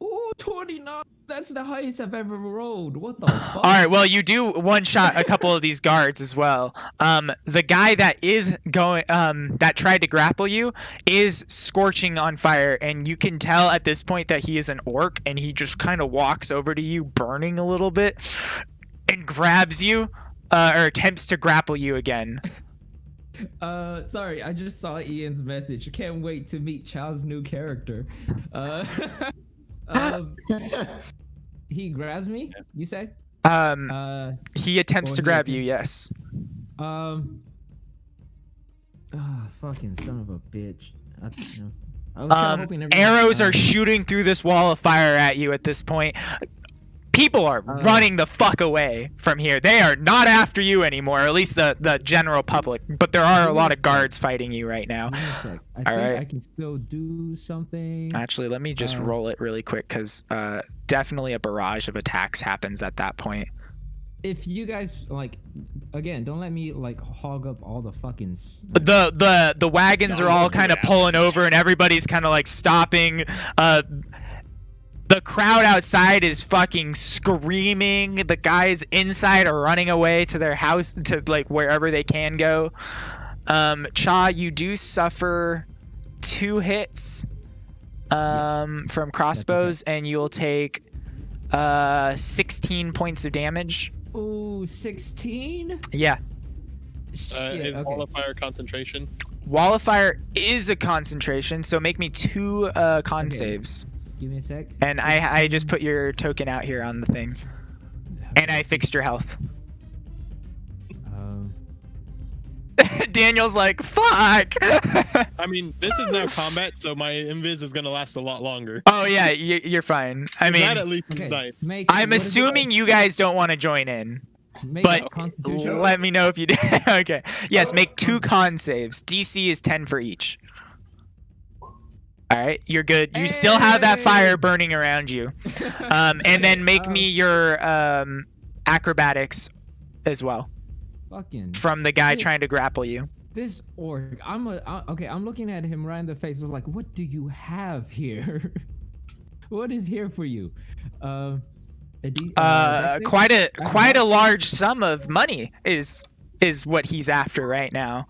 Ooh, 29. That's the highest I've ever rolled. What the fuck? All right, well, you do one shot a couple of these guards as well. The guy that is going, that tried to grapple you, is scorching on fire, and you can tell at this point that he is an orc, and he just kind of walks over to you, burning a little bit, and grabs you, or attempts to grapple you again. Sorry, I just saw Ian's message. Can't wait to meet Child's new character. He grabs me, you say? He attempts to grab you, yes. Fucking son of a bitch. I was kinda hoping everyone- Arrows are shooting through this wall of fire at you at this point. People are running the fuck away from here. They are not after you anymore, at least the general public. But there are a lot of guards fighting you right now. I think I can still do something. Actually, let me just roll it really quick, because definitely a barrage of attacks happens at that point. If you guys, like, again, don't let me, like, hog up all the fucking... The wagons are all kind of pulling over, and everybody's kind of, like, stopping. The crowd outside is fucking screaming. The guys inside are running away to their house, to like wherever they can go. Cha, you do suffer 2 hits from crossbows, and you'll take 16 points of damage. Ooh, 16? Yeah. Shit, Is okay. Wall of Fire concentration? Wall of Fire is a concentration, so make me 2 con saves. Give me a sec. And I just put your token out here on the thing. And I fixed your health. Daniel's like, fuck! I mean, this is now combat, so my invis is gonna last a lot longer. Oh yeah, you're fine. I mean, that at least is nice. I'm assuming you guys don't want to join in. But let me know if you do. Okay. Yes, make 2 con saves. DC is 10 for each. All right, you're good. You still have that fire burning around you. And then make me your acrobatics as well. Fucking from the guy trying to grapple you. This orc, okay, I'm looking at him right in the face. I'm like, what do you have here? What is here for you? Quite a large sum of money is what he's after right now.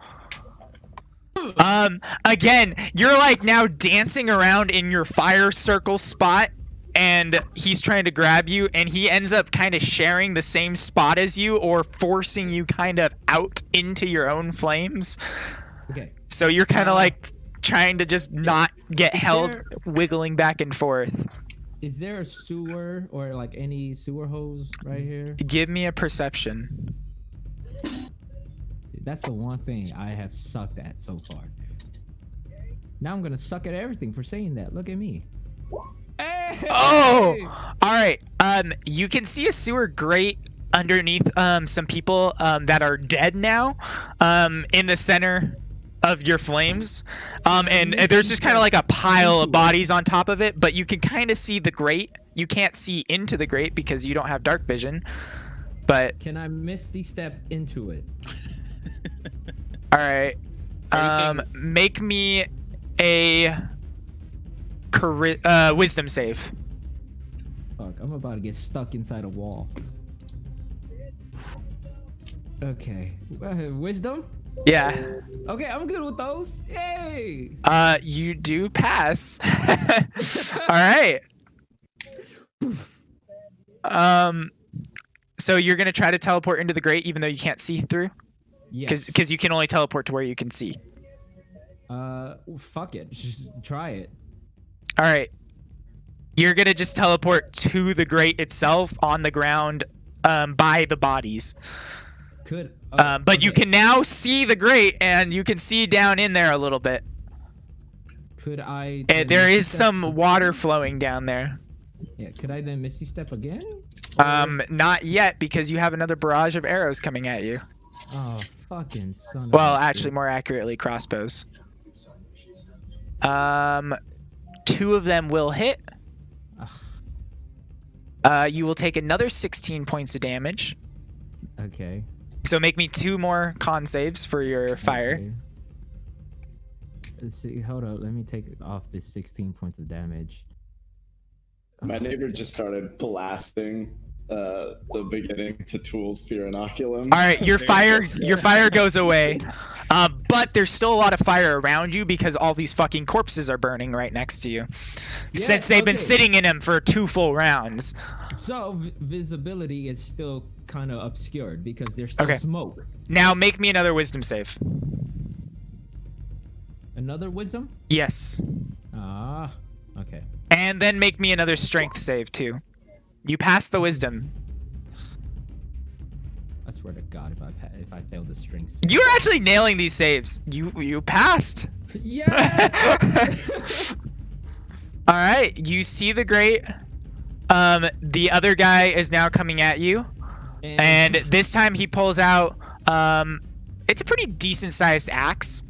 Again, you're like now dancing around in your fire circle spot, and he's trying to grab you, and he ends up kind of sharing the same spot as you, or forcing you kind of out into your own flames. Okay. So you're kind of like trying to just not get held, wiggling back and forth. Is there a sewer or like any sewer hose right here? Give me a perception. Dude, that's the one thing I have sucked at so far. Now I'm gonna suck at everything for saying that. Look at me. Hey! Oh, all right. You can see a sewer grate underneath some people that are dead now, in the center of your flames, and there's just kind of like a pile of bodies on top of it, but you can kind of see the grate. You can't see into the grate because you don't have dark vision, but can I misty step into it? All right. Make me a wisdom save. Fuck, I'm about to get stuck inside a wall. Okay, wisdom? Yeah. Okay, I'm good with those. Yay! You do pass. All right. So you're gonna try to teleport into the grate even though you can't see through? Yes. Because you can only teleport to where you can see. Fuck it. Just try it. All right. You're gonna just teleport to the grate itself on the ground, by the bodies. Could. But you okay. can now see the grate, and you can see down in there a little bit. Could I? And there is some water flowing down there. Yeah. Could I then Misty Step again? Not yet, because you have another barrage of arrows coming at you. Oh, fucking son. Well, of a actually, more accurately, crossbows. 2 of them will hit. You will take another 16 points of damage. Okay. So make me 2 more con saves for your fire. Okay. Let's see. Hold up. Let me take off this 16 points of damage. My neighbor just started blasting the beginning to Tool's Fear Inoculum. All right, your fire goes away, but there's still a lot of fire around you because all these fucking corpses are burning right next to you, since they've been sitting in them for 2 full rounds. So visibility is still kind of obscured because there's still smoke. Now make me another wisdom save. Another wisdom? Yes. Ah, okay. And then make me another strength save too. You passed the wisdom. I swear to God, if I fail the strength. You're actually nailing these saves. You passed. Yes. All right, you see the grate. The other guy is now coming at you, and this time he pulls out. It's a pretty decent sized axe.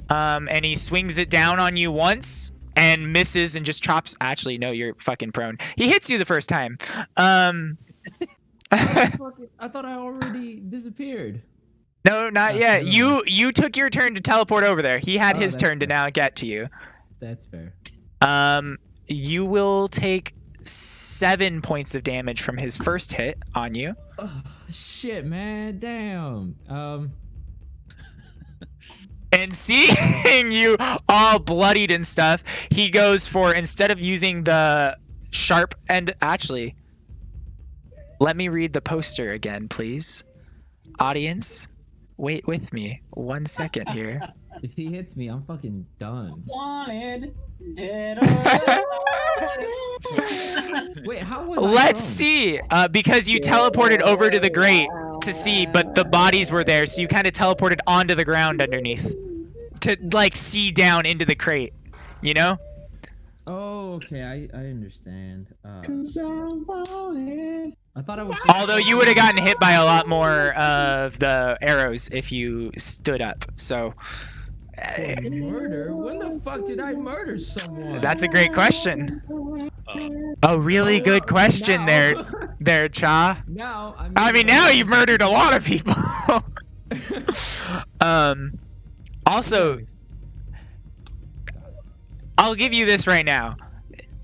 And he swings it down on you once and misses and just chops. Actually, no, you're fucking prone. He hits you the first time. I thought I already disappeared. No, not yet. You took your turn to teleport over there. He had his turn to fair. now get to you. That's fair. You will take 7 points of damage from his first hit on you. Oh, shit, man. Damn. And seeing you all bloodied and stuff, he goes for, instead of using the sharp end, actually, let me read the poster again, please. Audience, wait with me 1 second here. If he hits me, I'm fucking done. Wanted, dead or alive. Wait, how was Let's see, because you teleported over to the grate to see, but the bodies were there, so you kind of teleported onto the ground underneath to, like, see down into the crate, you know? Oh, okay, I understand. I thought I was. Although you would have gotten hit by a lot more of the arrows if you stood up, so... Murder? When the fuck did I murder someone? That's a great question. A really good question there, Cha. Now, I mean, now you've murdered a lot of people. Also, I'll give you this right now.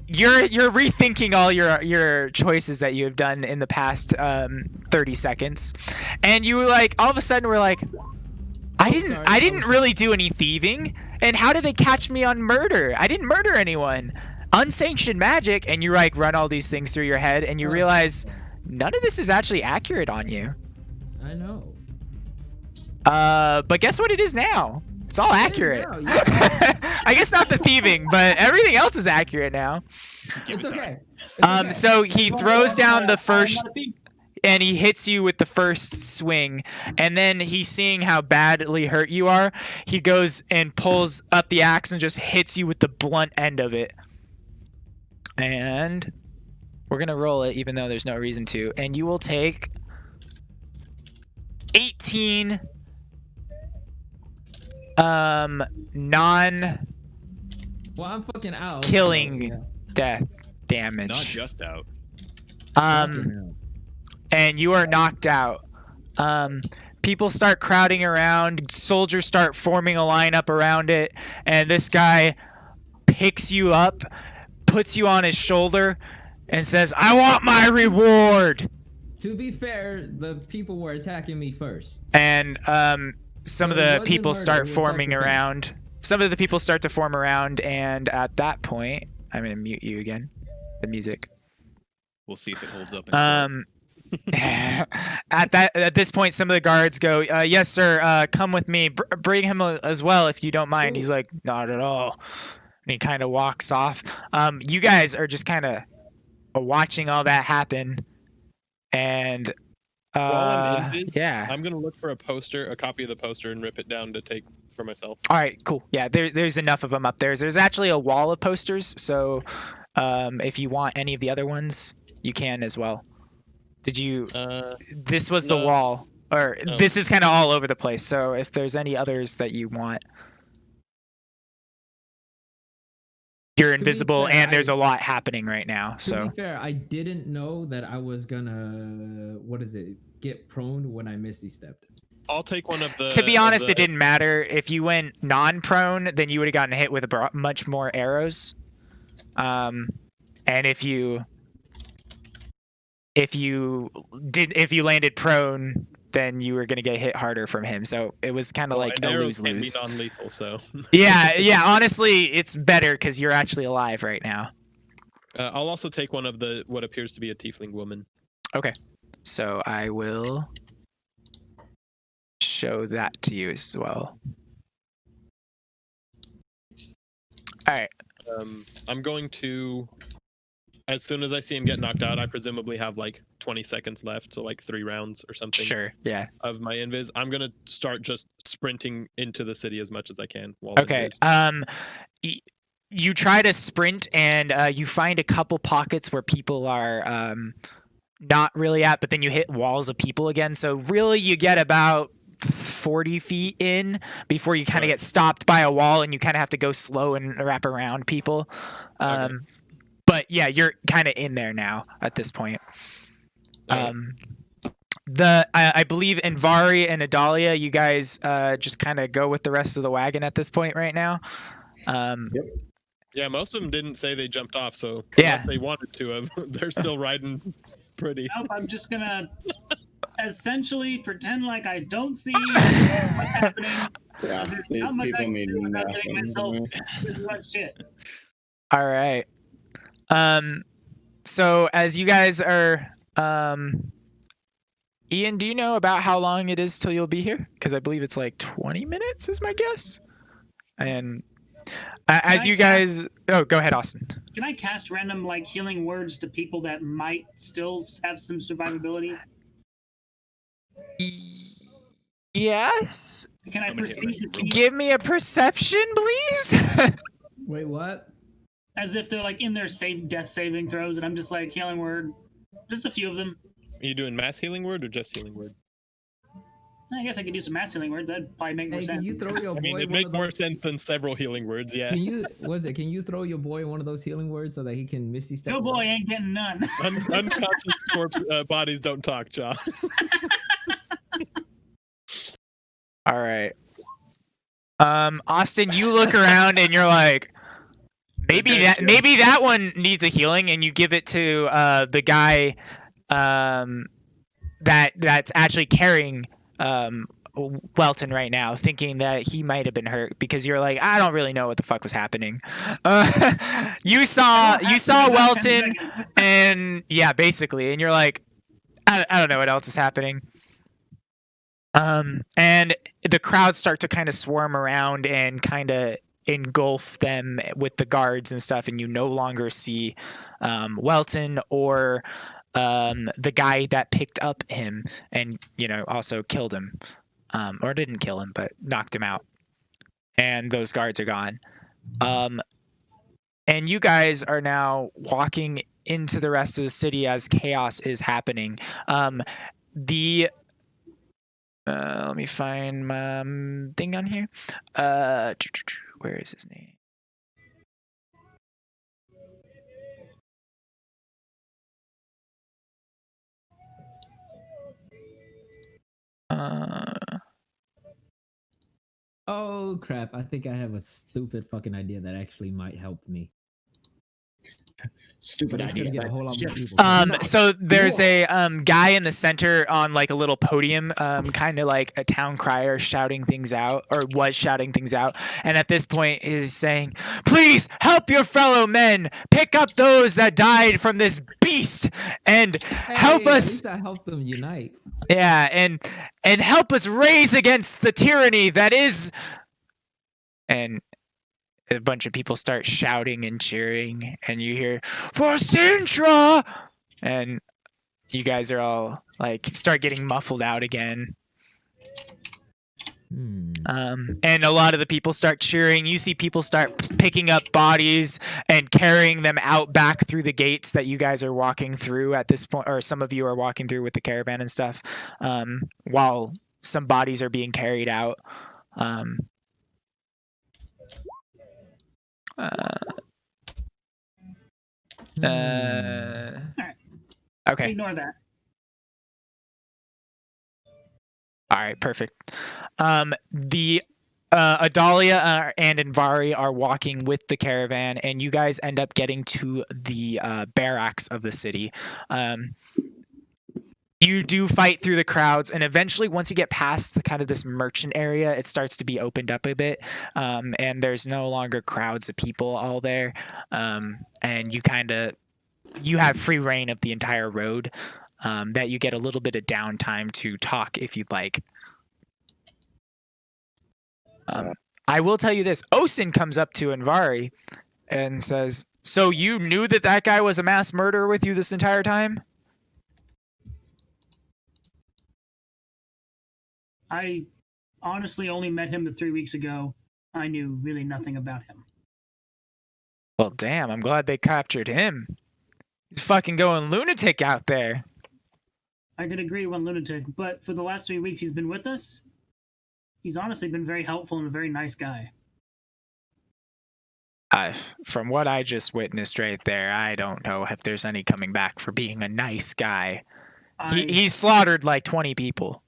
You're rethinking all your choices that you have done in the past 30 seconds, and you were like, all of a sudden, we're like, I didn't really do any thieving, and how did they catch me on murder? I didn't murder anyone. Unsanctioned magic, and you like run all these things through your head, and you realize none of this is actually accurate on you. I know. But guess what it is now? It's all accurate. I guess not the thieving, but everything else is accurate now. It's okay. So he throws down the first, and he hits you with the first swing, and then he's seeing how badly hurt you are. He goes and pulls up the axe and just hits you with the blunt end of it. And we're gonna roll it, even though there's no reason to. And you will take 18 non Well, I'm fucking out. killing death damage. Not just out. And you are knocked out. People start crowding around, soldiers start forming a lineup around it, and this guy picks you up, puts you on his shoulder, and says, "I want my reward." To be fair, the people were attacking me first. And some of So it the wasn't people murder, start it was forming self-defense. around. Some of the people start to form around, and at that point, I'm gonna mute you again. The music. We'll see if it holds up. In court. At this point, some of the guards go, "Yes, sir. Come with me. Bring him as well, if you don't mind." He's like, "Not at all." And he kind of walks off. You guys are just kind of watching all that happen, and While I'm in this, yeah. I'm gonna look for a copy of the poster, and rip it down to take for myself. All right, cool. Yeah, there's enough of them up there. There's actually a wall of posters, so if you want any of the other ones, you can as well. Did you? This was the no. wall, or Oh. this is kind of all over the place. So if there's any others that you want, you're invisible, fair, and there's a lot happening right now. To So be fair, I didn't know that I was gonna get prone when I misty stepped. I'll take one of the. to be honest, the, it didn't matter. If you went non-prone, then you would have gotten hit with much more arrows. And if you landed prone, then you were gonna get hit harder from him. So it was kind of like and a arrows can't be lose-lose. non-lethal, so. Yeah. Honestly, it's better because you're actually alive right now. I'll also take one of what appears to be a tiefling woman. Okay, so I will show that to you as well. All right. I'm going to, as soon as I see him get knocked out, I presumably have like 20 seconds left, so like 3 rounds or something. Sure. Yeah. Of my invis, I'm gonna start just sprinting into the city as much as I can. While Okay. You try to sprint, and you find a couple pockets where people are not really at, but then you hit walls of people again. So really, you get about 40 feet in before you kind of get stopped by a wall, and you kind of have to go slow and wrap around people. Okay. But yeah, you're kind of in there now at this point. Alright. I believe Invari and Adalia, you guys just kind of go with the rest of the wagon at this point right now. Yeah, most of them didn't say they jumped off, so Yeah. unless they wanted to have, they're still riding pretty. Nope, I'm just gonna essentially pretend like I don't see what's happening. Yeah, There's these not much I people can need do without getting myself nothing. into that shit. All right. So as you guys are, Ian, do you know about how long it is till you'll be here? Because I believe it's like 20 minutes is my guess. And as you guys, go ahead, Austin. Can I cast random like healing words to people that might still have some survivability? Yes. Can I I'm gonna hit proceed to see Give me a perception, please. Wait, what? as if they're like in their death saving throws, and I'm just like healing word, just a few of them. Are you doing mass healing word or just healing word? I guess I could do some mass healing words. That'd probably make more Hey, sense. can you throw your boy I mean, it'd one make of more those? sense than several healing words, yeah. Can you throw your boy one of those healing words so that he can misty step? No boy away? ain't getting none. Unconscious corpse bodies don't talk, John. All right. Austin, you look around and you're like, maybe that one needs a healing, and you give it to the guy that's actually carrying Welton right now, thinking that he might have been hurt, because you're like, I don't really know what the fuck was happening. You saw Welton, and yeah, basically, and you're like, I don't know what else is happening. And the crowds start to kind of swarm around and kind of engulf them with the guards and stuff, and you no longer see Welton or the guy that picked up him and also killed him, or didn't kill him but knocked him out, and those guards are gone. And you guys are now walking into the rest of the city as chaos is happening. Let me find my thing on here. Where is his name? Oh crap! I think I have a stupid fucking idea that actually might help me. Stupid But it's gonna idea. get a whole lot more Yes. people. So there's a guy in the center on like a little podium, kind of like a town crier shouting things out, or was shouting things out, and at this point is saying, "Please help your fellow men, pick up those that died from this beast, and help Hey, at us." least I helped them unite. Yeah, and help us raise against the tyranny that is. And a bunch of people start shouting and cheering, and you hear "For Cintra!" and you guys are all like start getting muffled out again. And a lot of the people start cheering. You see people start picking up bodies and carrying them out back through the gates that you guys are walking through at this point, or some of you are walking through with the caravan and stuff, while some bodies are being carried out. Okay. Ignore that. All right, perfect. The Adalia and Invari are walking with the caravan, and you guys end up getting to the barracks of the city. You do fight through the crowds, and eventually, once you get past the kind of this merchant area, it starts to be opened up a bit, and there's no longer crowds of people all there, and you have free reign of the entire road. That you get a little bit of downtime to talk if you'd like. I will tell you this. Osin comes up to Invari and says, "So you knew that guy was a mass murderer with you this entire time?" I honestly only met him 3 weeks ago. I knew really nothing about him. Well, damn, I'm glad they captured him. He's fucking going lunatic out there. I could agree, one lunatic, but for the last 3 weeks he's been with us, he's honestly been very helpful and a very nice guy. From what I just witnessed right there, I don't know if there's any coming back for being a nice guy. He's slaughtered like 20 people.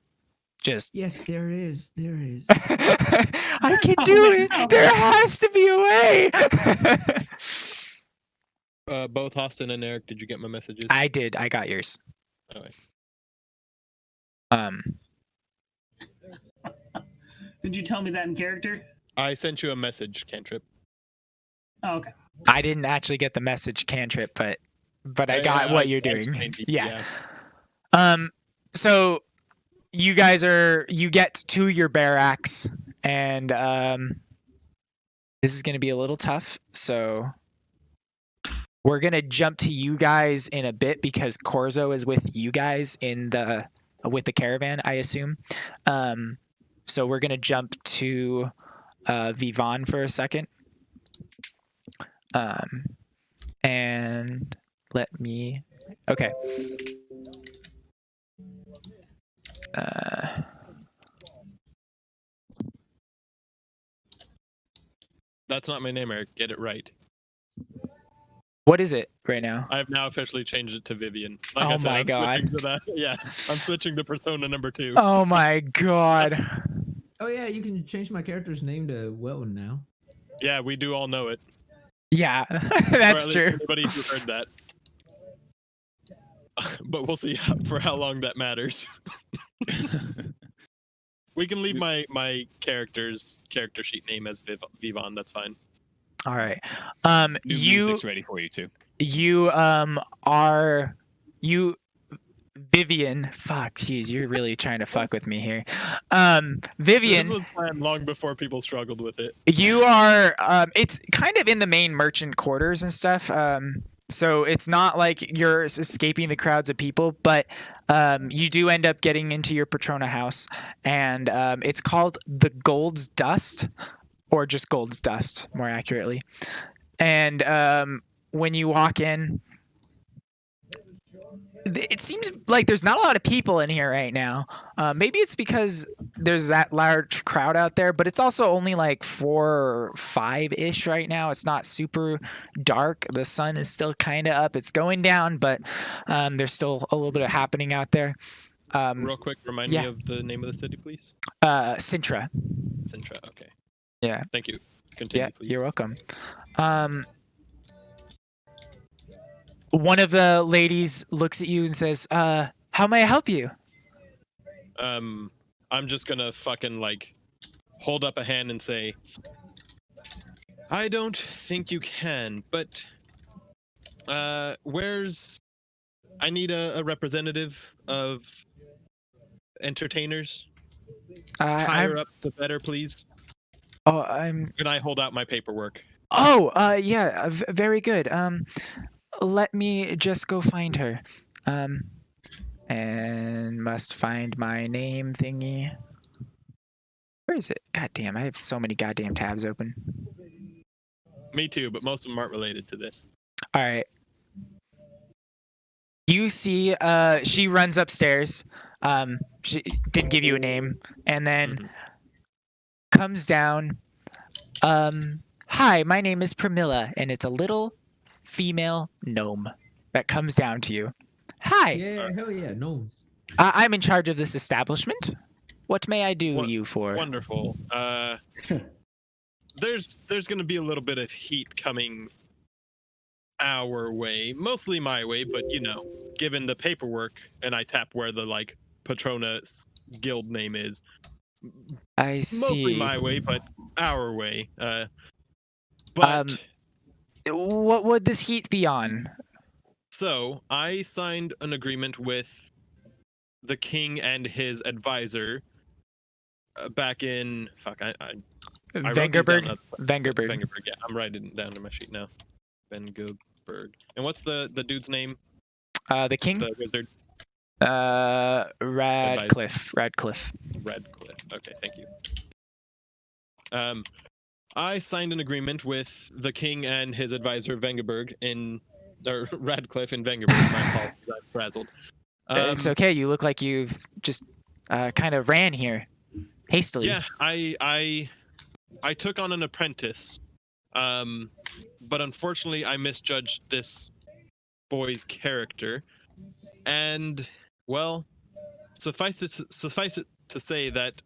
Just Yes, there is. There is. I can do it. There has to be a way. Both Austin and Eric, did you get my messages? I did. I got yours. All right. Did you tell me that in character? I sent you a message, Cantrip. Oh, okay. I didn't actually get the message, Cantrip, but I got what you're doing. Yeah. So you get to your barracks, and this is going to be a little tough. So we're going to jump to you guys in a bit because Corzo is with you guys with the caravan, I assume. So we're going to jump to Vivon for a second. And let me... Okay. That's not my name, Eric. Get it right. What is it right now? I've now officially changed it to Vivian. Like Oh I said, my I'm God. switching to that. Yeah, I'm switching to persona number 2. Oh my God. Oh yeah, you can change my character's name to Wilton now. Yeah, we do all know it. Yeah, Or that's at least true. Anybody who heard that. But we'll see for how long that matters. We can leave my character sheet name as Vivon. That's fine. All right. New music's ready for you too. Vivian. Fuck, jeez, you're really trying to fuck with me here. This Vivian, was planned long before people struggled with it. you are. It's kind of in the main merchant quarters and stuff. So it's not like you're escaping the crowds of people, but you do end up getting into your Patrona house, and it's called the Gold's Dust, or just Gold's Dust, more accurately. And when you walk in, it seems like there's not a lot of people in here right now. Maybe it's because there's that large crowd out there, but it's also only like 4 or 5-ish right now. It's not super dark. The sun is still kind of up. It's going down, but there's still a little bit of happening out there. Real quick, remind yeah. me of the name of the city, please. Cintra. Cintra. Okay. Yeah. Thank you. Continue, Yeah, please. you're welcome. One of the ladies looks at you and says, how may I help you? I'm just gonna fucking like hold up a hand and say, I don't think you can, but where's I need a representative of entertainers. Higher up the better, please. Oh, I'm. Can I hold out my paperwork? Oh, yeah, very good. Let me just go find her. And must find my name thingy. Where is it? God damn, I have so many goddamn tabs open. Me too, but most of them aren't related to this. All right. You see, she runs upstairs. She didn't give you a name, and then comes down. Hi, my name is Pramila, and it's a little female gnome that comes down to you. Hi. Yeah, hell yeah, gnomes. I'm in charge of this establishment. What may I do you for? Wonderful. There's going to be a little bit of heat coming our way, mostly my way, but you know, given the paperwork, and I tap where the like Patronus guild name is. I see. Mostly my way, but our way. But what would this heat be on? So I signed an agreement with the king and his advisor back in Vengerberg. Vengerberg. Yeah, I'm writing it down in my sheet now. Vengerberg. And what's the dude's name? The king. The wizard. Radcliffe. Radcliffe. Okay, thank you. I signed an agreement with the king and his advisor Vengerberg or Radcliffe in Vengerberg. My apologies, I'm frazzled. It's okay. You look like you've just kind of ran here hastily. Yeah, I took on an apprentice, but unfortunately I misjudged this boy's character, and well, suffice it to say that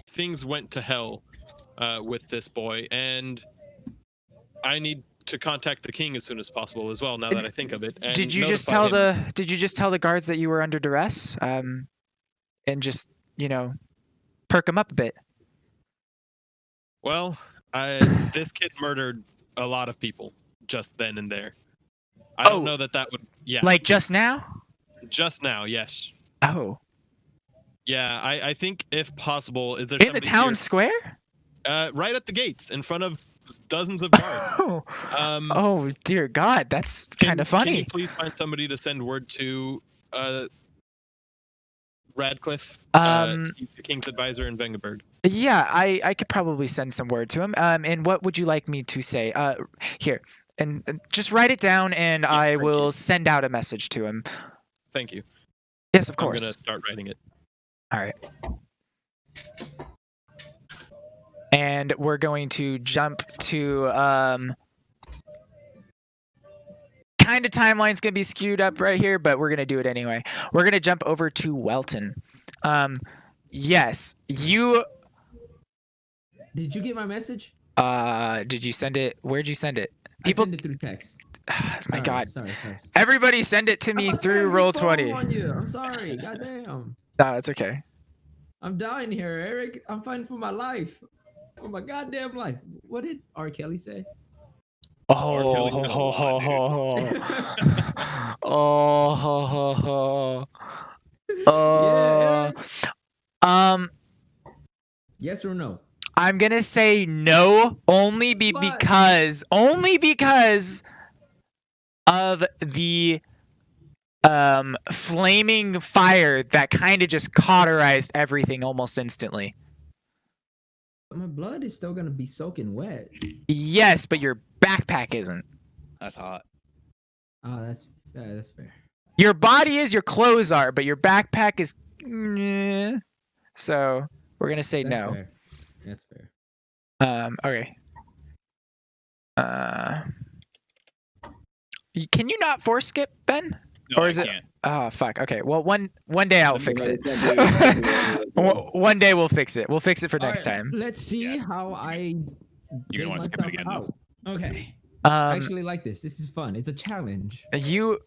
things went to hell with this boy, and I need to contact the king as soon as possible as well. Now that I think of it, and Did you just tell the guards that you were under duress, and just perk them up a bit? Well, this kid murdered a lot of people just then and there. I don't know that would. Yeah. Like just now? Just now, yes. Oh. Yeah, I think if possible, is there in the town square? Right at the gates, in front of dozens of guards. Oh dear God, that's kind of funny. Can you please find somebody to send word to Radcliffe? He's the king's advisor in Vengerberg. Yeah, I could probably send some word to him. And what would you like me to say? Here, and just write it down, and yes, I will send out a message to him. Thank you. Yes, of course. I'm gonna start writing it. All right. And we're going to jump to kind of timeline's gonna be skewed up right here, but we're gonna do it anyway. We're gonna jump over to Welton. Yes, you. Did you get my message? Did you send it? Where'd you send it? People. I sent it through text. My God. Sorry. Everybody send it to me through Roll20. I'm sorry. Goddamn. No, it's okay. I'm dying here, Eric. I'm fighting for my life. For my goddamn life. What did R. Kelly say? Yes or no? I'm gonna say no, only because of the flaming fire that kind of just cauterized everything almost instantly. But my blood is still gonna be soaking wet. Yes, but your backpack isn't. That's hot. Oh, that's fair. Your body is, your clothes are, but your backpack is. So we're gonna say no. Fair. That's fair. Okay. Can you not force skip, Ben? No, or is it? Can't. Oh fuck. Okay. Well, one day I'll fix it. One day we'll fix it. We'll fix it for next time. Let's see how I. You're gonna want to skip it again, though. Okay. I Um, actually like this. This is fun. It's a challenge. you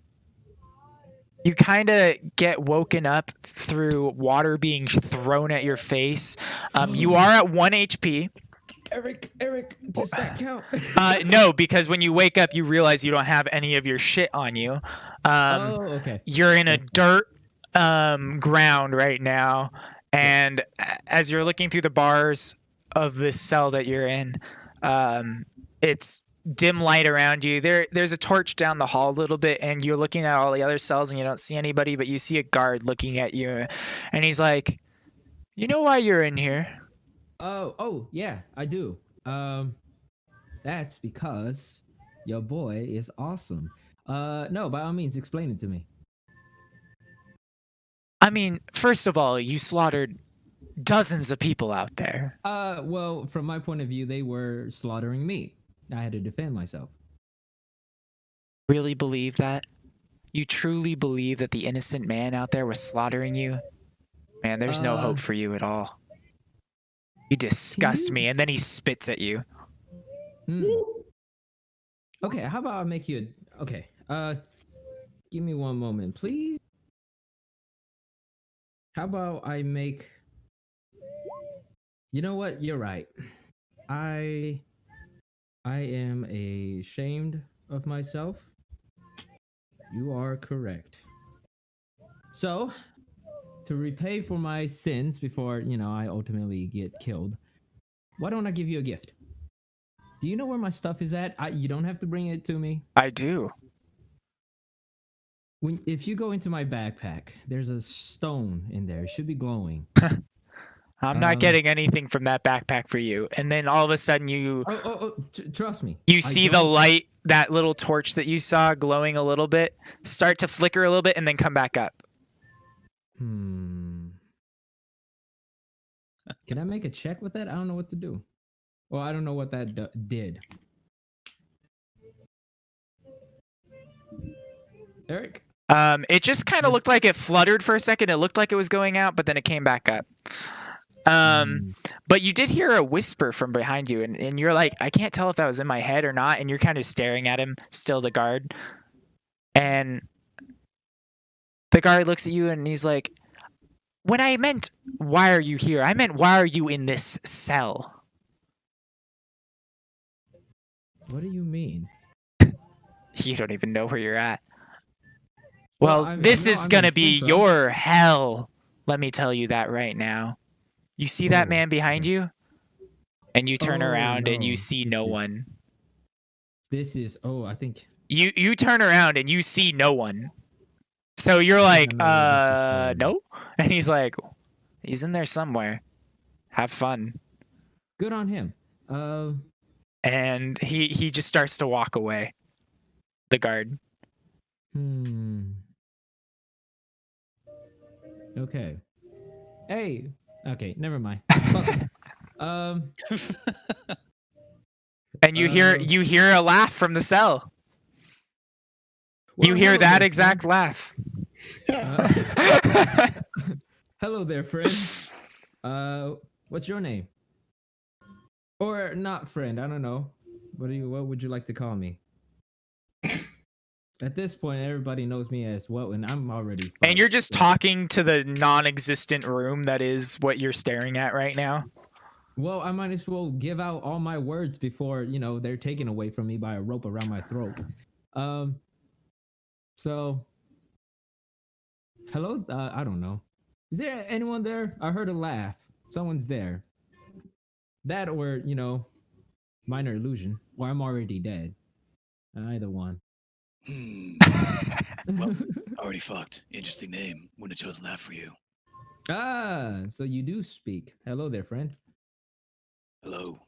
kind of get woken up through water being thrown at your face. You are at 1 HP. Eric, does that count? No, because when you wake up, you realize you don't have any of your shit on you. Okay. You're in a dirt ground right now, and as you're looking through the bars of this cell that you're in, it's dim light around you. There's a torch down the hall a little bit, and you're looking at all the other cells, and you don't see anybody, but you see a guard looking at you, and he's like, "You know why you're in here?" Oh, yeah, I do. That's because your boy is awesome. No, by all means, explain it to me. I mean, first of all, you slaughtered dozens of people out there. Well, from my point of view, they were slaughtering me. I had to defend myself. Really believe that? You truly believe that the innocent man out there was slaughtering you? Man, there's no hope for you at all. You disgust me, and then he spits at you. Okay, how about I make you okay, give me one moment, please. How about I make... You know what? You're right. I am ashamed of myself. You are correct. So, to repay for my sins before, I ultimately get killed, why don't I give you a gift? Do you know where my stuff is at? You don't have to bring it to me. I do. If you go into my backpack, there's a stone in there. It should be glowing. I'm not getting anything from that backpack for you. And then all of a sudden you Trust me. You see the light, that little torch that you saw glowing a little bit, start to flicker a little bit and then come back up. Can I make a check with that? I don't know what to do. Well, I don't know what that did. Eric? It just kind of looked like it fluttered for a second. It looked like it was going out, but then it came back up. But you did hear a whisper from behind you, and you're like, I can't tell if that was in my head or not, and you're kind of staring at him, still the guard. And the guard looks at you, and he's like, when I meant, why are you here? I meant, why are you in this cell? What do you mean? You don't even know where you're at. Well, Well, this is going to in be Cintra. your hell. Let me tell you that right now. You see that man behind you? And you turn around and you no. see no one. This is, I think... You turn around and you see no one. So you're like, no? And he's like, he's in there somewhere. Have fun. Good on him. And he just starts to walk away. The guard. Okay. Hey. Okay, never mind. And you hear a laugh from the cell. You hear hello that there, exact laugh. Hello there, friend. What's your name? Or not friend, I don't know. What would you like to call me? At this point, everybody knows me as what, and I'm already... And you're just talking to the non-existent room that is what you're staring at right now. Well, I might as well give out all my words before, they're taken away from me by a rope around my throat. So... Hello? I don't know. Is there anyone there? I heard a laugh. Someone's there. That or, minor illusion. Or I'm already dead. Either one. Well, already fucked. Interesting name. Wouldn't have chosen that for you. Ah, so you do speak. Hello there, friend. Hello.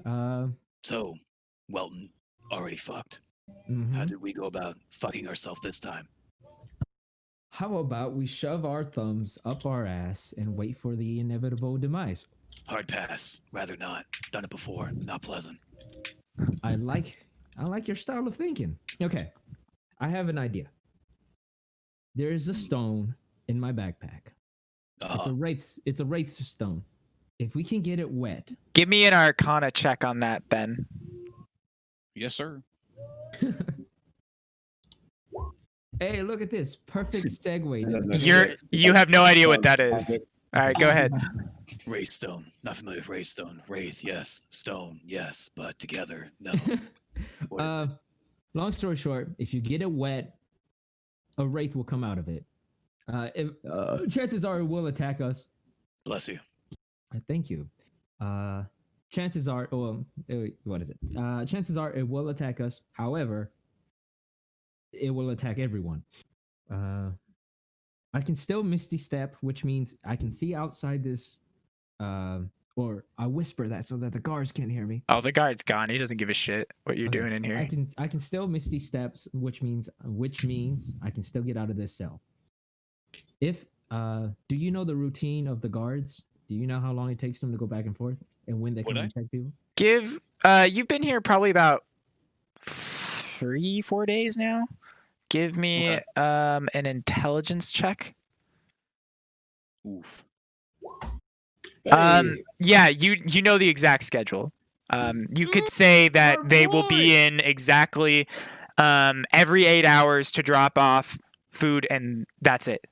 Uh, So, Welton, already fucked. mhm. How did we go about fucking ourselves this time? How about we shove our thumbs up our ass and wait for the inevitable demise? Hard pass. Rather not. Done it before. Not pleasant. I like your style of thinking. Okay, I have an idea. There is a stone in my backpack. It's a wraith stone. If we can get it wet. Give me an Arcana check on that, Ben. Yes, sir. Hey, look at this perfect segue. You have no idea what that is. All right, go ahead. Wraithstone. Not familiar with Wraithstone. Wraith, yes. Stone, yes. But together, no. What is it? Long story short, if you get it wet, a wraith will come out of it. Chances are it will attack us. Bless you. Thank you. Chances are, what is it? Chances are it will attack us. However, it will attack everyone. I can still Misty Step, which means I can see outside this. Or I whisper that so that the guards can't hear me. Oh, the guard's gone. He doesn't give a shit what you're doing in here. I can still Misty Steps, which means I can still get out of this cell. If do you know the routine of the guards? Do you know how long it takes them to go back and forth and when they come and check people? You've been here probably about 3-4 days now. Give me an intelligence check. Oof. Yeah, you know the exact schedule. You could say that they will be in exactly every 8 hours to drop off food, and that's it.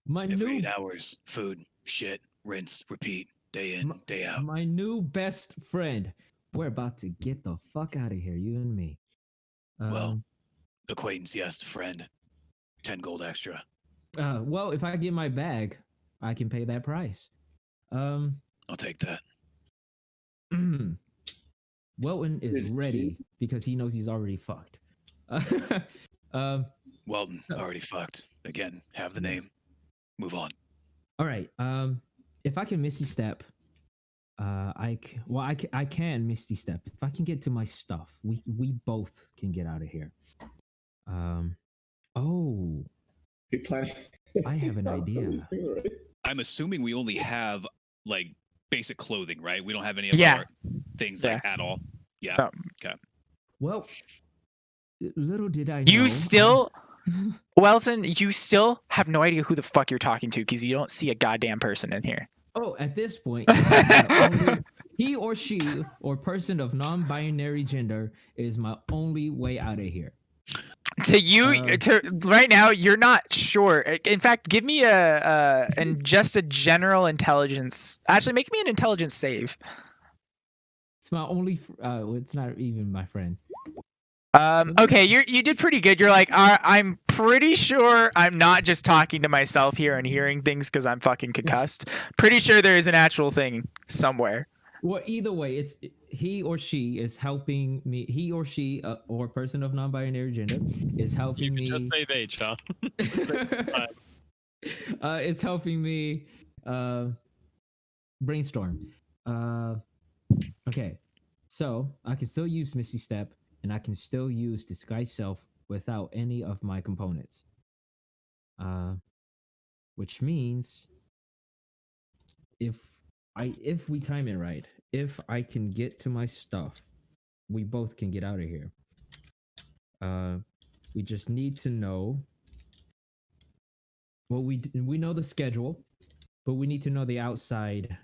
Every 8 hours, food, shit, rinse, repeat, day in, day out. My new best friend. We're about to get the fuck out of here, you and me. Well, acquaintance, yes. Friend, 10 gold extra. Well, if I get my bag, I can pay that price. I'll take that. Welton is ready because he knows he's already fucked. Welton, already fucked. Again, have the name. Move on. All right. If I can Misty Step, I can Misty Step. If I can get to my stuff, we both can get out of here. Oh, I have an idea. I'm assuming we only have like basic clothing, right? We don't have any of our things like at all. Yeah. Okay. Well, little did I know. You still, Welton, you still have no idea who the fuck you're talking to because you don't see a goddamn person in here. Oh, at this point, he or she or person of non-binary gender is my only way out of here. To you, right now, you're not sure. In fact, give me just a general intelligence. Actually, make me an intelligence save. It's my only. It's not even my friend. Okay, you did pretty good. You're like, I'm pretty sure I'm not just talking to myself here and hearing things because I'm fucking concussed. Pretty sure there is an actual thing somewhere. Well, either way, it's he or she is helping me. He or she or person of non-binary gender is helping me. You can just say they, Cha. It's helping me brainstorm. Okay, so I can still use Misty Step, and I can still use Disguise Self without any of my components. Which means if we time it right, if I can get to my stuff, we both can get out of here. We just need to know. Well, we know the schedule, but we need to know the outside.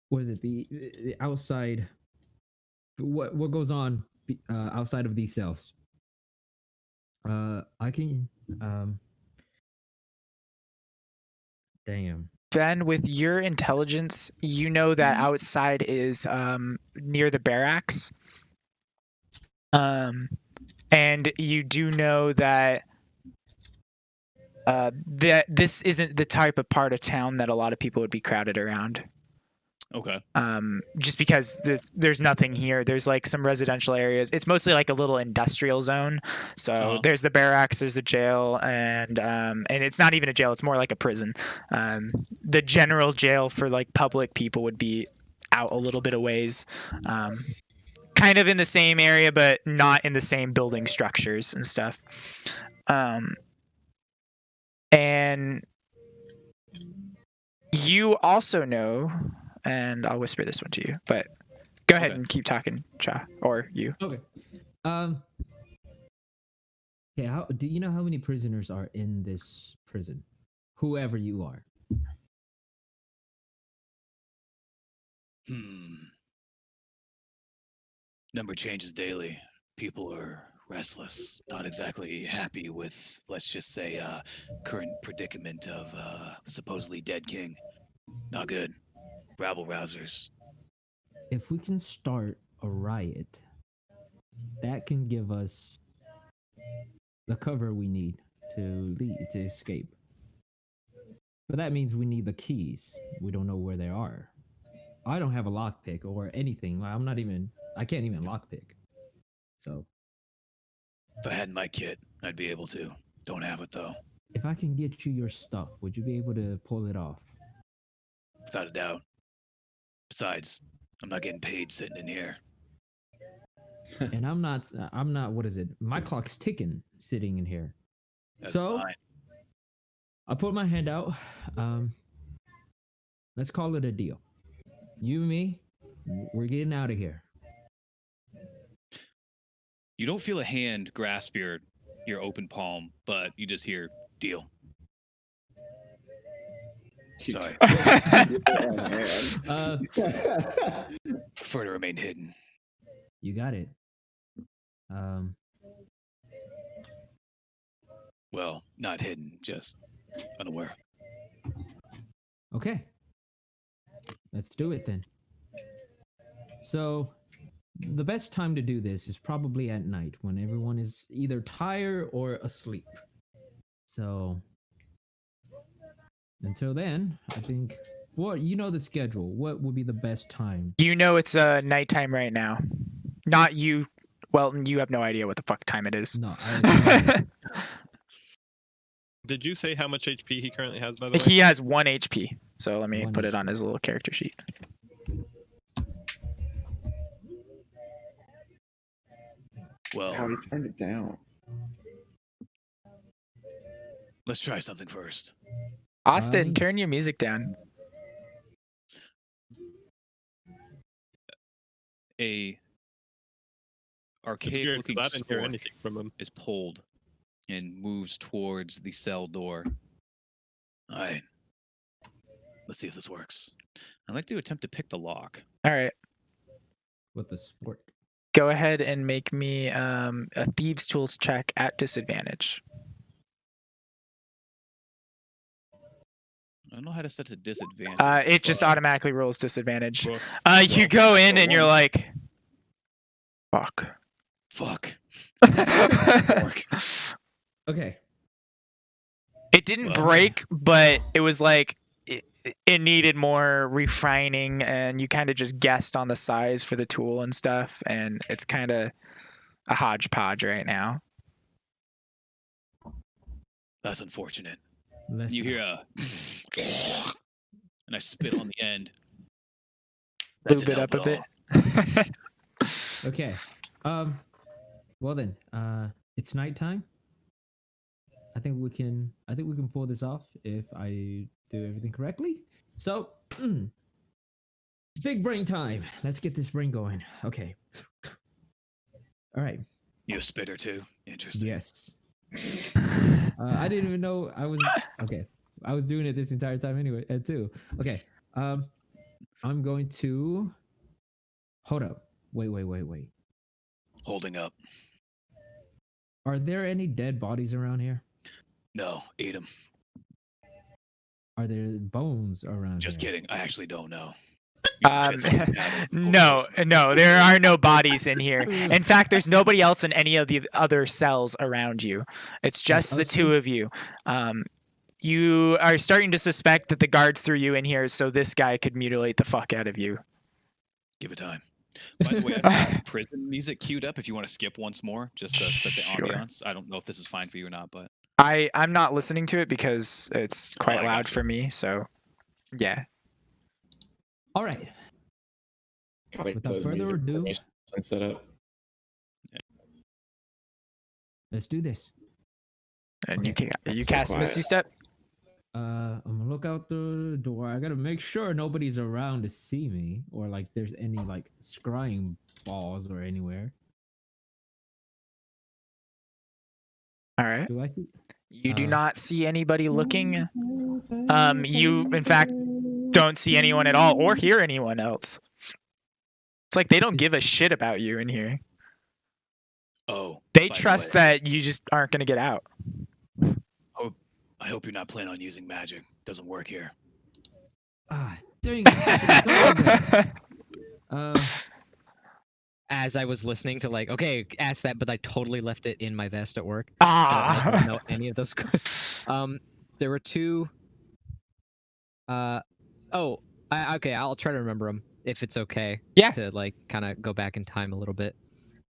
What is it? The outside. What goes on outside of these cells? I can. Damn. Ben, with your intelligence, you know that outside is near the barracks. And you do know that that this isn't the type of part of town that a lot of people would be crowded around. Okay. Just because there's nothing here. There's like some residential areas. It's mostly like a little industrial zone. So there's the barracks, there's the jail, and it's not even a jail. It's more like a prison. The general jail for like public people would be out a little bit of ways. Kind of in the same area, but not in the same building structures and stuff. And you also know, and I'll whisper this one to you, but go ahead and keep talking, Cha, or you. Okay. Okay. Do you know how many prisoners are in this prison? Whoever you are. Number changes daily. People are restless, not exactly happy with, let's just say, current predicament of supposedly dead king. Not good. Rabble rousers. If we can start a riot, that can give us the cover we need to escape. But that means we need the keys. We don't know where they are. I don't have a lockpick or anything. I can't even lockpick. So If I had my kit, I'd be able to. Don't have it though. if I can get you your stuff, would you be able to pull it off? Without a doubt. Besides, I'm not getting paid sitting in here. And I'm not, what is it? My clock's ticking sitting in here. That's So- fine. I put my hand out. Let's call it a deal. You and me, we're getting out of here. You don't feel a hand grasp your open palm, but you just hear deal. Sorry. Prefer to remain hidden. You got it. Well, not hidden, just unaware. Okay. Let's do it then. So, the best time to do this is probably at night when everyone is either tired or asleep. So, until then, I think, well, you know the schedule. What would be the best time? You know it's nighttime right now. Not you. Well, you have no idea what the fuck time it is. No, Did you say how much HP he currently has, by the way? He has 1 HP. So let me 1 put it on his little character sheet. Well, How he turned it down. let's try something first. Austin, turn your music down. A It's archaic weird, looking 'cause I didn't hear stork anything from him. is pulled and moves towards the cell door. All right. Let's see if this works. I'd like to attempt to pick the lock. All right. with the sport. Go ahead and make me a thieves tools check at disadvantage. I don't know how to set a disadvantage. It just automatically rolls disadvantage. Well, You go in and you're like, fuck. Fuck. Okay. It didn't Well, break, but it was like it needed more refining, and you kind of just guessed on the size for the tool and stuff, and it's kind of a hodgepodge right now. That's unfortunate. Let's You hear a and I spit on the end. Lube it up a bit. Okay. Well then, it's nighttime. I think we can pull this off if I do everything correctly. So, big brain time. Let's get this brain going. Okay. All right. You a spitter too? Interesting. Yes. I didn't even know I was okay. I was doing it this entire time anyway, too. Okay. I'm going to hold up. Wait. Holding up. Are there any dead bodies around here? No, eat him. Are there bones around Just here? kidding. I actually don't know. No, there are no bodies in here. In fact, there's nobody else in any of the other cells around you. It's just the two of you. You are starting to suspect that the guards threw you in here so this guy could mutilate the fuck out of you. Give it time. By the way, I have prison music queued up if you want to skip once more, just to set the Sure. ambiance. I don't know if this is fine for you or not, but I'm not listening to it because it's quite I got loud you. for me, so yeah. All right. Gotta Without those further music ado- formations set up. Let's do this. And Okay. you So cast quiet. Misty Step? I'm gonna look out the door. I gotta make sure nobody's around to see me, or like there's any like scrying balls or anywhere. All right. Do I see? You do Uh, not see anybody looking. You, in fact, don't see anyone at all or hear anyone else. It's like they don't give a shit about you in here. Oh, They by the trust way, that you just aren't gonna get out. I hope you're not planning on using magic. Doesn't work here. Ah, dang it. As I was listening to like, okay, ask that, but I totally left it in my vest at work. So I don't know any of those. There were two. Okay, I'll try to remember them if it's okay. Yeah. To like kind of go back in time a little bit.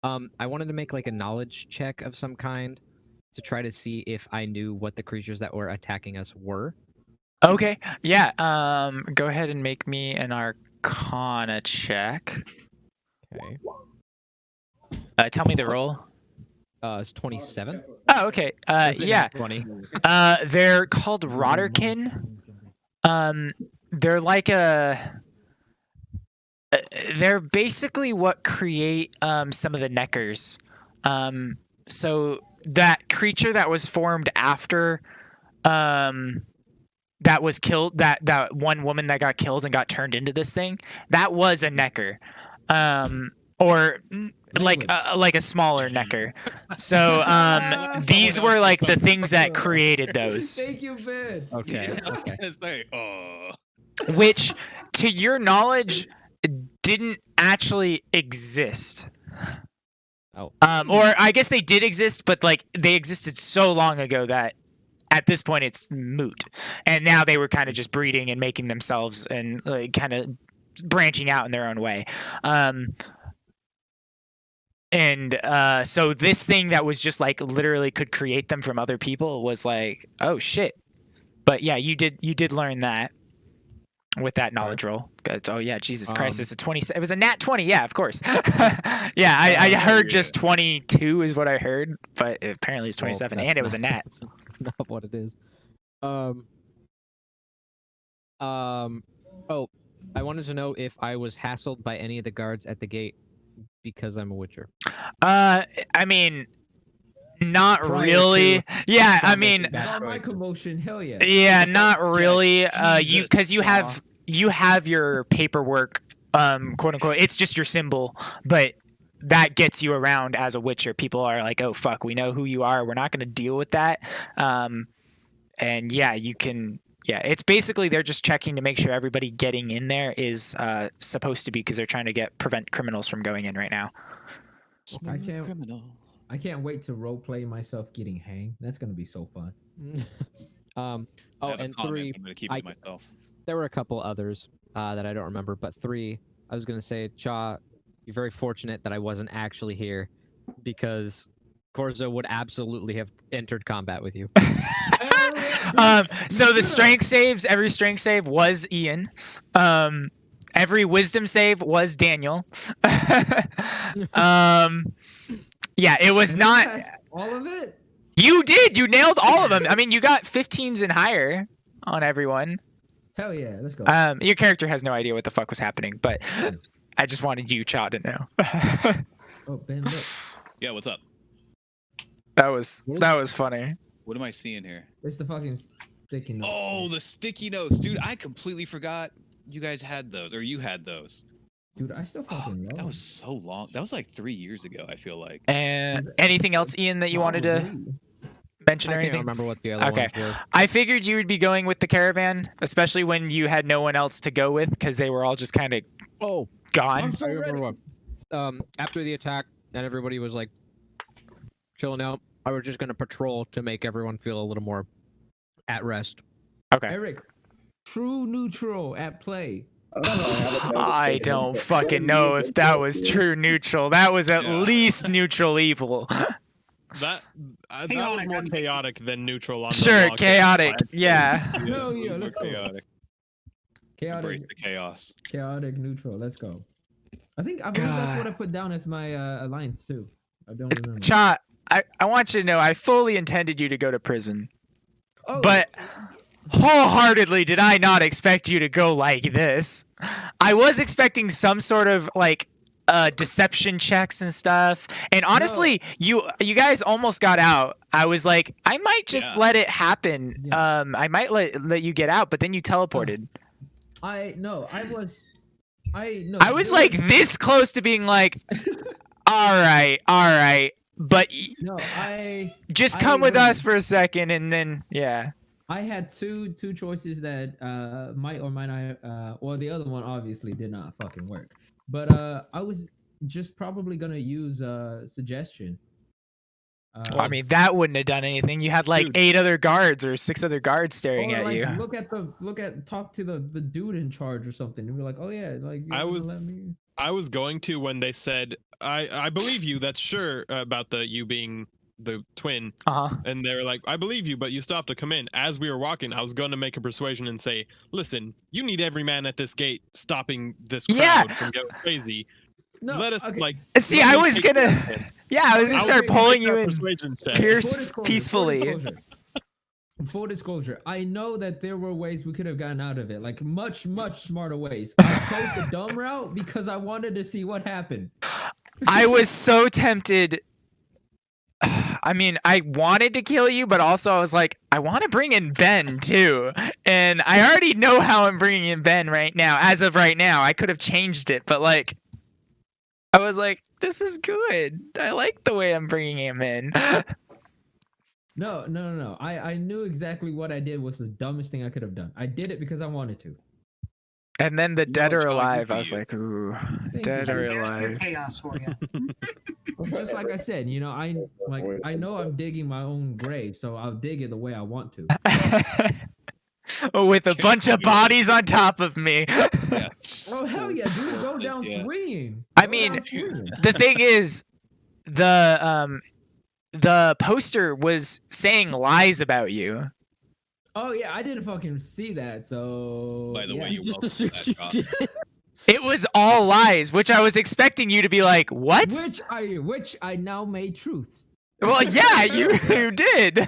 I wanted to make like a knowledge check of some kind to try to see if I knew what the creatures that were attacking us were. Okay. Yeah. Go ahead and make me an Arcana check. Okay. Tell me the roll. It's 27. Oh, okay. Yeah. 20. They're called Rodderkin. They're like they're basically what create some of the Neckers. So that creature that was formed after that was killed, that one woman that got killed and got turned into this thing, that was a Necker. Or like a smaller Necker. So these were like the things that created those. Thank you, Ben. Okay. I was Okay. gonna say, oh. Which, to your knowledge, didn't actually exist. Oh. Or I guess they did exist, but like they existed so long ago that at this point it's moot. And now they were kind of just breeding and making themselves and like kind of branching out in their own way. So this thing that was just like literally could create them from other people was like, oh shit. But yeah, you did learn that with that knowledge roll. Oh yeah, Jesus Christ, it's a 20. It was a nat 20. Yeah, of course. Yeah, I heard just 22 is what I heard, but apparently it's 27, Well, and it was a nat. that's not what it is. Oh, I wanted to know if I was hassled by any of the guards at the gate because I'm a Witcher. I mean, not Prior really. to Yeah, I Sean mean, making that Oh, my choice. commotion, hell yeah. yeah, not really. Jesus, Because you Shaw. have your paperwork, quote unquote. It's just your symbol, but that gets you around as a Witcher. People are like, oh fuck, we know who you are. We're not going to deal with that. And yeah, you can. Yeah, it's basically they're just checking to make sure everybody getting in there is supposed to be, because they're trying to prevent criminals from going in right now. I Smooth can't- criminal. I can't wait to roleplay myself getting hanged. That's gonna be so fun. I Oh, have a and comment, 3. I'm gonna keep it to myself. There were a couple others that I don't remember, but 3. I was gonna say, Cha, you're very fortunate that I wasn't actually here, because Corzo would absolutely have entered combat with you. So the strength saves, every strength save was Ian. Every wisdom save was Daniel. Yeah, it was not. All of it. You did. You nailed all of them. I mean, you got 15s and higher on everyone. Hell yeah, let's go. Your character has no idea what the fuck was happening, but I just wanted you, Cha, to know. Oh, Ben, look. Yeah, what's up? That was funny. What am I seeing here? It's the fucking sticky note. Oh, the sticky notes, dude! I completely forgot you guys had those, or you had those. Dude, I still fucking love That was so long. That was like 3 years ago. I feel like. And anything else, Ian, that you wanted to mention or I can't anything? remember what the other Okay. ones were. I figured you would be going with the caravan, especially when you had no one else to go with, because they were all just kind of Oh, gone. so I remember what. After the attack, and everybody was like chilling out, I was just gonna patrol to make everyone feel a little more at rest. Okay. Eric, true neutral at play. I don't fucking know if that was true neutral. That was at Yeah. least neutral evil. That was Chaotic, more I'm- chaotic than neutral on the Sure, log. chaotic. Yeah. Hell it was yeah, more let's go. chaotic. Embrace Chaotic, the chaos. chaotic neutral. Let's go. I believe that's what I put down as my alliance too. I don't remember. Cha, I want you to know I fully intended you to go to prison. Oh, But wholeheartedly did I not expect you to go like this. I was expecting some sort of like deception checks and stuff. And honestly, you guys almost got out. I was like, I might just Yeah. let it happen. Yeah. I might let you get out, but then you teleported. I I was like this close to being like, all right, but No, just come with us for a second, and then yeah. I had two choices that might or might not. Well, the other one obviously did not fucking work. But I was just probably gonna use suggestion. Well, I mean, that wouldn't have done anything. You had like 8 other guards or 6 other guards staring or at like, you. talk to the dude in charge or something, and be like, oh yeah, like I was going to when they said, I believe you. That's sure about you being the twin. And they were like, I believe you, but you still have to come in. As we were walking, I was going to make a persuasion and say, listen, you need every man at this gate stopping this crowd from going crazy. No, let us okay. See, I was gonna, I was gonna start pulling you in peacefully. Full disclosure, I know that there were ways we could have gotten out of it, like much smarter ways. I chose the dumb route because I wanted to see what happened. I was so tempted. I mean, I wanted to kill you, but also I was like, I want to bring in Ben too. And I already know how I'm bringing in Ben right now. As of right now, I could have changed it, but like, I was like, this is good. I like the way I'm bringing him in. No. I knew exactly what I did was the dumbest thing I could have done. I did it because I wanted to. And then the dead or John, alive, good for I was you. like, ooh, Thank dead you. or There's your alive. chaos for you. Just like I said, you know, I know I'm digging my own grave, so I'll dig it the way I want to. With a bunch of bodies on top of me. Yeah. Oh hell yeah, dude! Go down Yeah. swinging. I mean, the thing is, the poster was saying lies about you. Oh yeah, I didn't fucking see that. So By the way, yeah. you're Just welcome assumed for you that, John. did. It was all lies, which I was expecting you to be like, what? which I now made truths. Well, yeah, you did.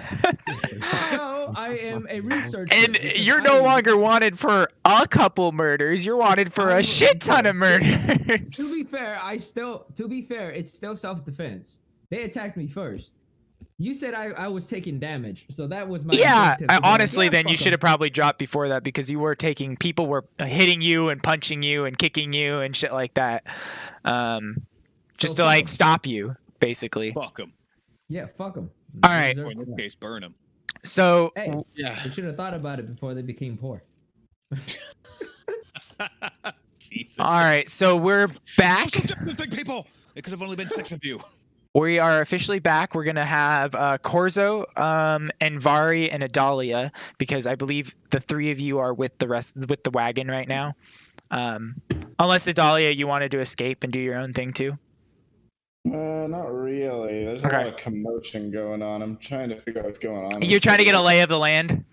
So I am a researcher. And because you're no longer wanted for a couple murders. You're wanted for a shit ton of murders. To be fair, it's still self-defense. They attacked me first. You said I was taking damage, so that was my Yeah, objective to be honestly, like, then you fuck should 'em. have probably dropped before that because people were hitting you and punching you and kicking you and shit like that. Just to fuck like 'em. stop you, basically. Fuck him. Yeah, fuck them. All right. Or in this case, burn him. So Hey, Yeah. they should have thought about it before they became poor. Jesus. all right, so we're back. Stop distancing people. It could have only been 6 of you. We are officially back. We're gonna have Corzo, and Vari and Adalia because I believe the 3 of you are with the wagon right now. Unless Adalia, you wanted to escape and do your own thing too. Not really. There's a Okay. lot of commotion going on. I'm trying to figure out what's going on. You're trying to get a lay of the land.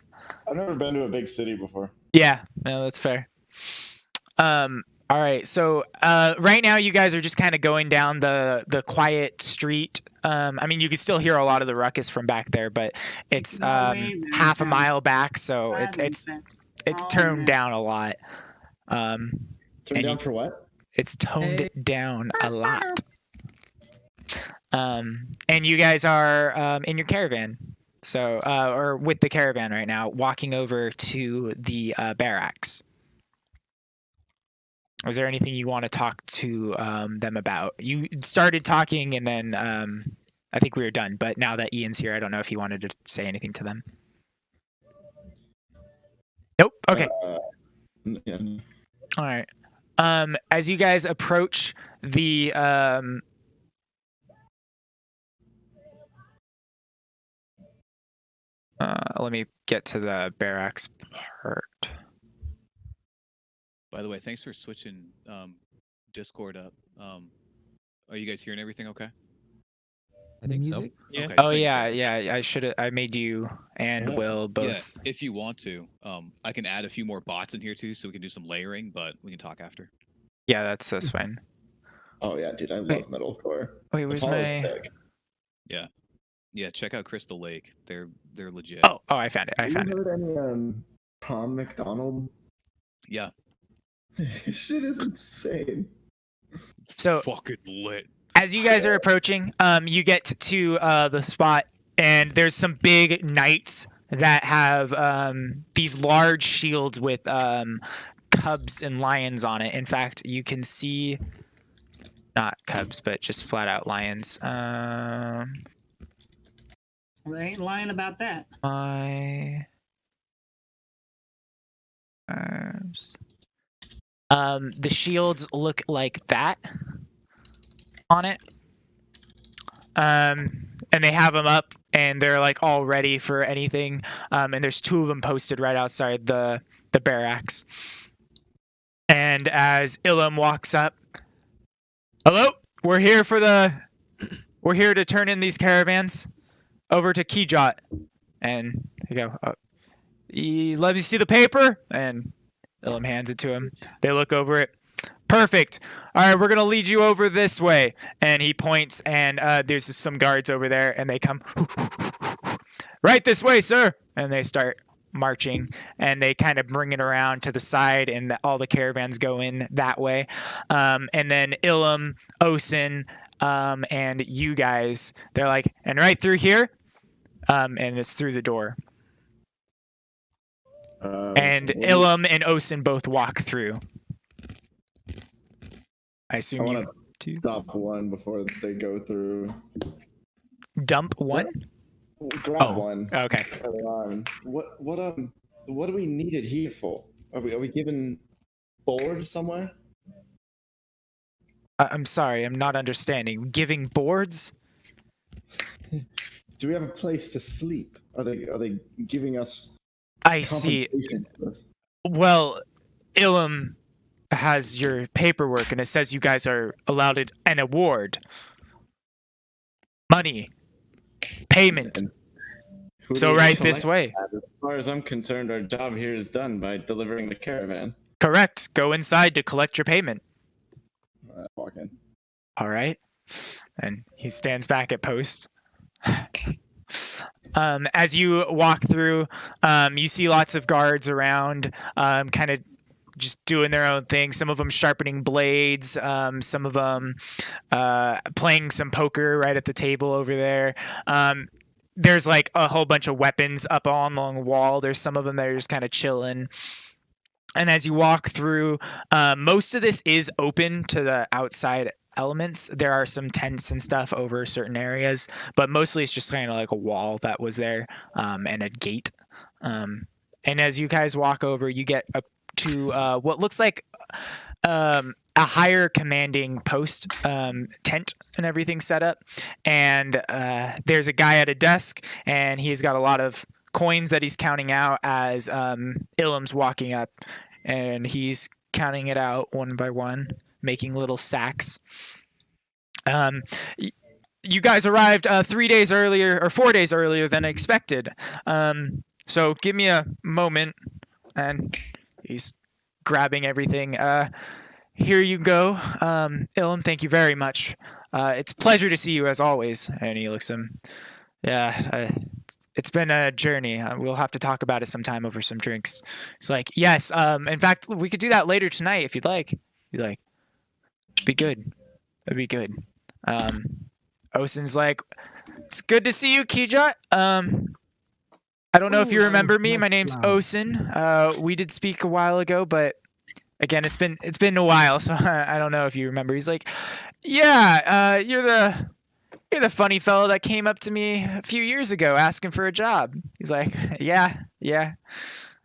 I've never been to a big city before. Yeah, no, that's fair. All right, so right now you guys are just kind of going down the quiet street. I mean, you can still hear a lot of the ruckus from back there, but it's half a mile back, so it's toned down a lot. Turn And down for what? It's toned down a lot. And you guys are in your caravan, so or with the caravan right now, walking over to the barracks. Is there anything you want to talk to them about? You started talking, and then I think we were done. But now that Ian's here, I don't know if he wanted to say anything to them. Nope. Okay. Yeah. All right. As you guys approach the let me get to the barracks part. By the way, thanks for switching Discord up. Are you guys hearing everything okay? I think so. Music? Yeah. Okay, Oh great. yeah. I made you and Yeah. Will both. Yeah, if you want to, I can add a few more bots in here too, so we can do some layering. But we can talk after. Yeah, that's fine. Oh yeah, dude, I love Wait. metalcore. Wait, The where's call is my? sick. Yeah, check out Crystal Lake. They're legit. Oh, I found it. I Have found you it. heard any Tom McDonald? Yeah, Shit is insane. So fucking lit. as you guys are approaching, you get to the spot, and there's some big knights that have these large shields with cubs and lions on it. In fact, you can see not cubs, but just flat out lions. Well, they ain't lying about that. My the shields look like that on it. And they have them up and they're like all ready for anything. And there's 2 of them posted right outside the barracks. And as Ilum walks up, hello, we're here to turn in these caravans over to Kijot. And they go, let me see the paper. And Ilum hands it to him. They look over it. Perfect. All right, we're going to lead you over this way. And he points, and there's just some guards over there, and they come, right this way, sir. And they start marching, and they kind of bring it around to the side, and all the caravans go in that way. And then Ilum, Osin, and you guys, they're like, and right through here, and it's through the door. And Ilum and Osin both walk through. I assume I you want to stop one before they go through. Dump one? Grab one. Okay. What do we need it here for? Are we given boards somewhere? I'm sorry, I'm not understanding. Giving boards? Do we have a place to sleep? Are they giving us? I see. Well, Ilum has your paperwork and it says you guys are allowed an award. Money. Payment. So right this way. As far as I'm concerned, our job here is done by delivering the caravan. Correct. Go inside to collect your payment. Walk in. All right. And he stands back at post. As you walk through, you see lots of guards around, kind of just doing their own thing. Some of them sharpening blades, some of them playing some poker right at the table over there. There's like a whole bunch of weapons up on the wall. There's some of them that are just kind of chilling. And as you walk through, most of this is open to the outside elements. There are some tents and stuff over certain areas, but mostly it's just kind of like a wall that was there, and a gate. And as you guys walk over, you get up to what looks like a higher commanding post, tent and everything set up. And there's a guy at a desk, and he's got a lot of coins that he's counting out as Ilum's walking up, and he's counting it out one by one, making little sacks. You guys arrived 3 days earlier, or 4 days earlier than expected. So give me a moment. And he's grabbing everything. Here you go. Ilum, thank you very much. It's a pleasure to see you as always. And he looks at him. Yeah, it's been a journey. We'll have to talk about it sometime over some drinks. He's like, yes. In fact, we could do that later tonight if you'd like. Be good. That'd be good. Osin's like, it's good to see you, Kijot. I don't know if you remember me. My name's Osin. We did speak a while ago, but again, it's been a while, so I don't know if you remember. He's like, yeah, you're the funny fellow that came up to me a few years ago asking for a job. He's like, yeah.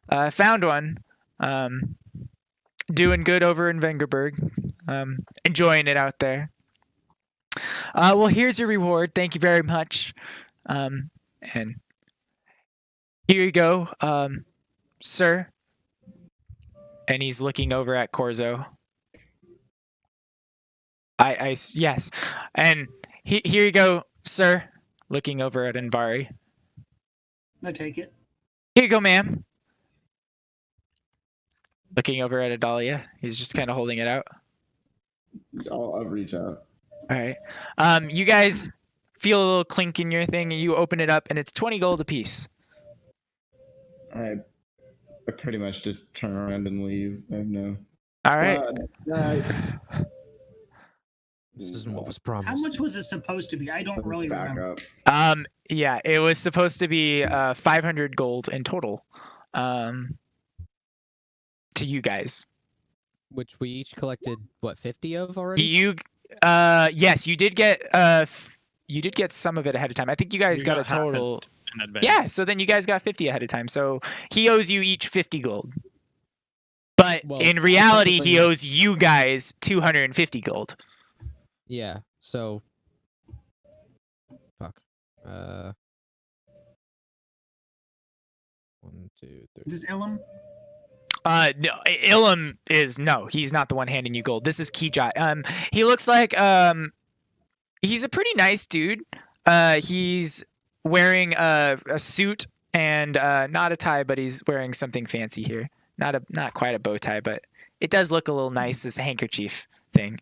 I found one. Doing good over in Vengerberg. Enjoying it out there. Well, here's your reward. Thank you very much. And here you go, sir. And he's looking over at Corzo. Yes. And here you go, sir. Looking over at Invari. I take it. Here you go, ma'am. Looking over at Adalia. He's just kind of holding it out. I'll reach out. All right. You guys feel a little clink in your thing, and you open it up, and it's 20 gold apiece. I pretty much just turn around and leave. I have no. All right. This isn't what was promised. How much was it supposed to be? I don't really back remember. up. Yeah, it was supposed to be 500 gold in total. To you guys. which we each collected what 50 of already. Yes, you did get you did get some of it ahead of time. I think you guys You got a half it total. in advance. Yeah, so then you guys got 50 ahead of time. So he owes you each 50 gold. But Well, in reality, he technically- owes you guys 250 gold. Yeah. So. Fuck. 1, 2, 3. Is this Ilum? No, Ilum is no. He's not the one handing you gold. This is Kijai. He looks like he's a pretty nice dude. He's wearing a suit and not a tie, but he's wearing something fancy here. Not quite a bow tie, but it does look a little nice. This handkerchief thing.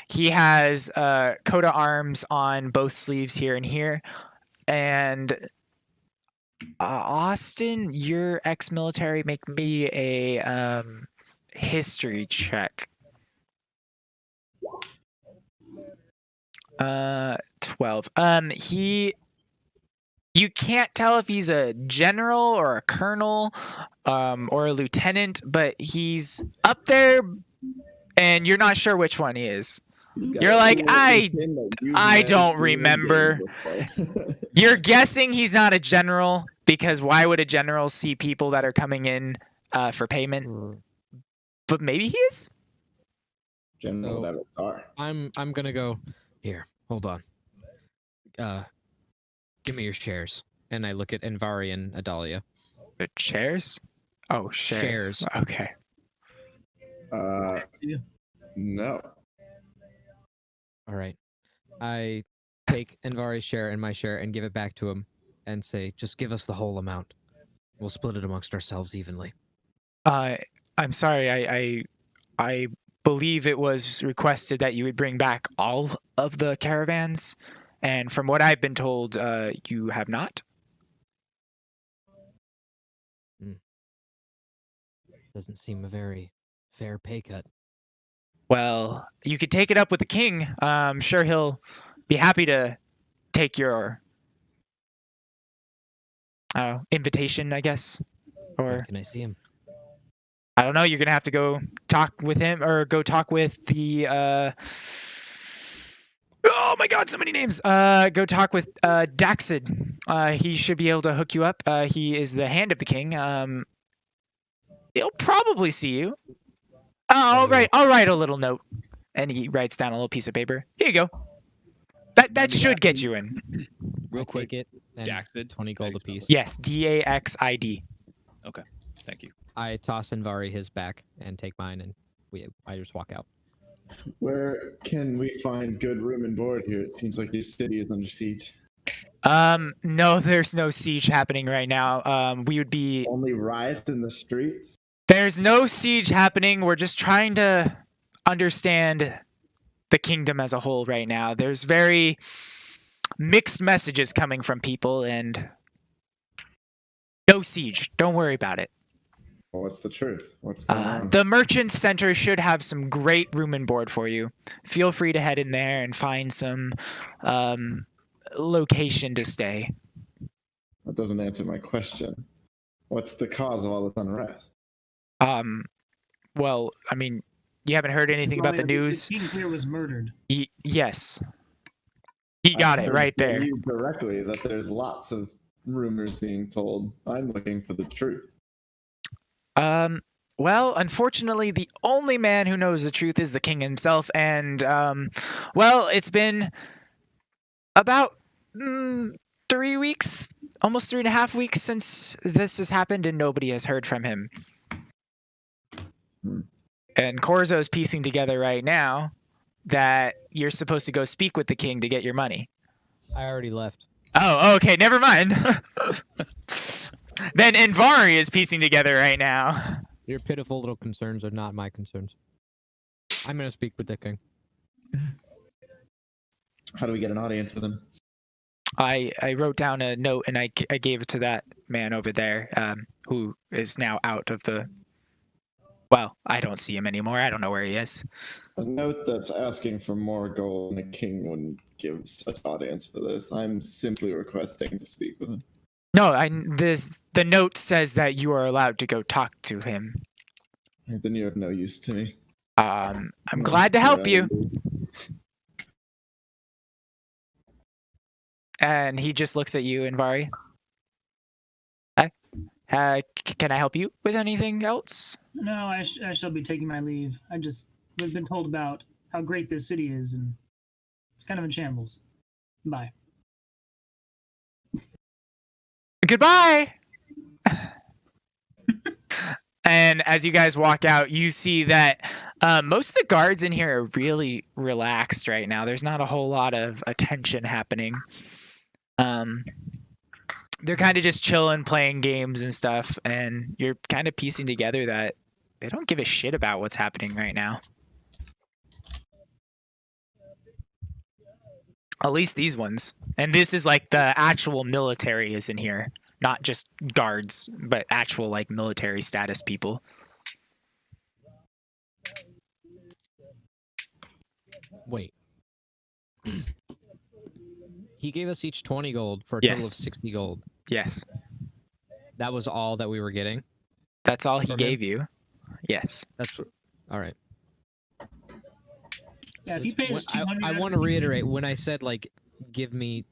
He has coat of arms on both sleeves here and here, and Austin, you're ex-military. Make me a history check. 12. You can't tell if he's a general or a colonel, or a lieutenant, but he's up there, and you're not sure which one he is. You're like, I don't remember. You're guessing he's not a general, because why would a general see people that are coming in for payment? But maybe he is. General So- Avatar. I'm gonna go here. Hold on. Give me your shares. And I look at Envari and Adalia. The chairs? Oh, shares. Shares. Okay. Yeah. No. All right. I take Envari's share and my share and give it back to him and say, just give us the whole amount. We'll split it amongst ourselves evenly. I'm sorry. I believe it was requested that you would bring back all of the caravans, and from what I've been told, you have not. Doesn't seem a very fair pay cut. Well, you could take it up with the king. I'm sure he'll be happy to take your invitation, I guess. When Or can I see him? I don't know. You're gonna have to go talk with him, or go talk with the. Oh my God! So many names. Go talk with Daxid. He should be able to hook you up. He is the hand of the king. He'll probably see you. I'll write a little note, and he writes down a little piece of paper. Here you go. That should get you in. Real I quick, take it and Daxid. 20 gold apiece. Yes, DAXID. Thank you. I toss Envari his back and take mine, and I just walk out. Where can we find good room and board here? It seems like your city is under siege. No, there's no siege happening right now. We would be. Only riots in the streets. There's no siege happening. We're just trying to understand the kingdom as a whole right now. There's very mixed messages coming from people, and no siege. Don't worry about it. Well, what's the truth? What's going on? The merchant center should have some great room and board for you. Feel free to head in there and find some location to stay. That doesn't answer my question. What's the cause of all this unrest? Well, I mean, you haven't heard anything about the news? The king here was murdered. Yes. He got I it heard right from there. you directly that there's lots of rumors being told. I'm looking for the truth. Well, unfortunately, the only man who knows the truth is the king himself, and well, it's been about 3 weeks, almost 3.5 weeks since this has happened, and nobody has heard from him. And Corzo is piecing together right now that you're supposed to go speak with the king to get your money. I already left. Oh, okay, never mind. Then Envari is piecing together right now. Your pitiful little concerns are not my concerns. I'm going to speak with the king. How do we get an audience with him? I wrote down a note and I gave it to that man over there, who is now out of the. Well, I don't see him anymore. I don't know where he is. A note that's asking for more gold, and a king wouldn't give such audience for this. I'm simply requesting to speak with him. No, the note says that you are allowed to go talk to him. then you're of no use to me. I'm glad to help you. And he just looks at you, Invari. Can I help you with anything else? No, I shall be taking my leave. We've been told about how great this city is, and it's kind of in shambles. Bye. Goodbye. And as you guys walk out, you see that most of the guards in here are really relaxed right now. There's not a whole lot of attention happening. They're kind of just chilling, playing games and stuff, and you're kind of piecing together that they don't give a shit about what's happening right now. At least these ones. And this is like the actual military is in here. Not just guards, but actual like military status people. Wait. He gave us each 20 gold for a Yes. total of 60 gold. Yes. That was all that we were getting? That's all he From him? gave you. Yes. That's all right. Yeah, if you paid us I 200, want to reiterate, when I said like give me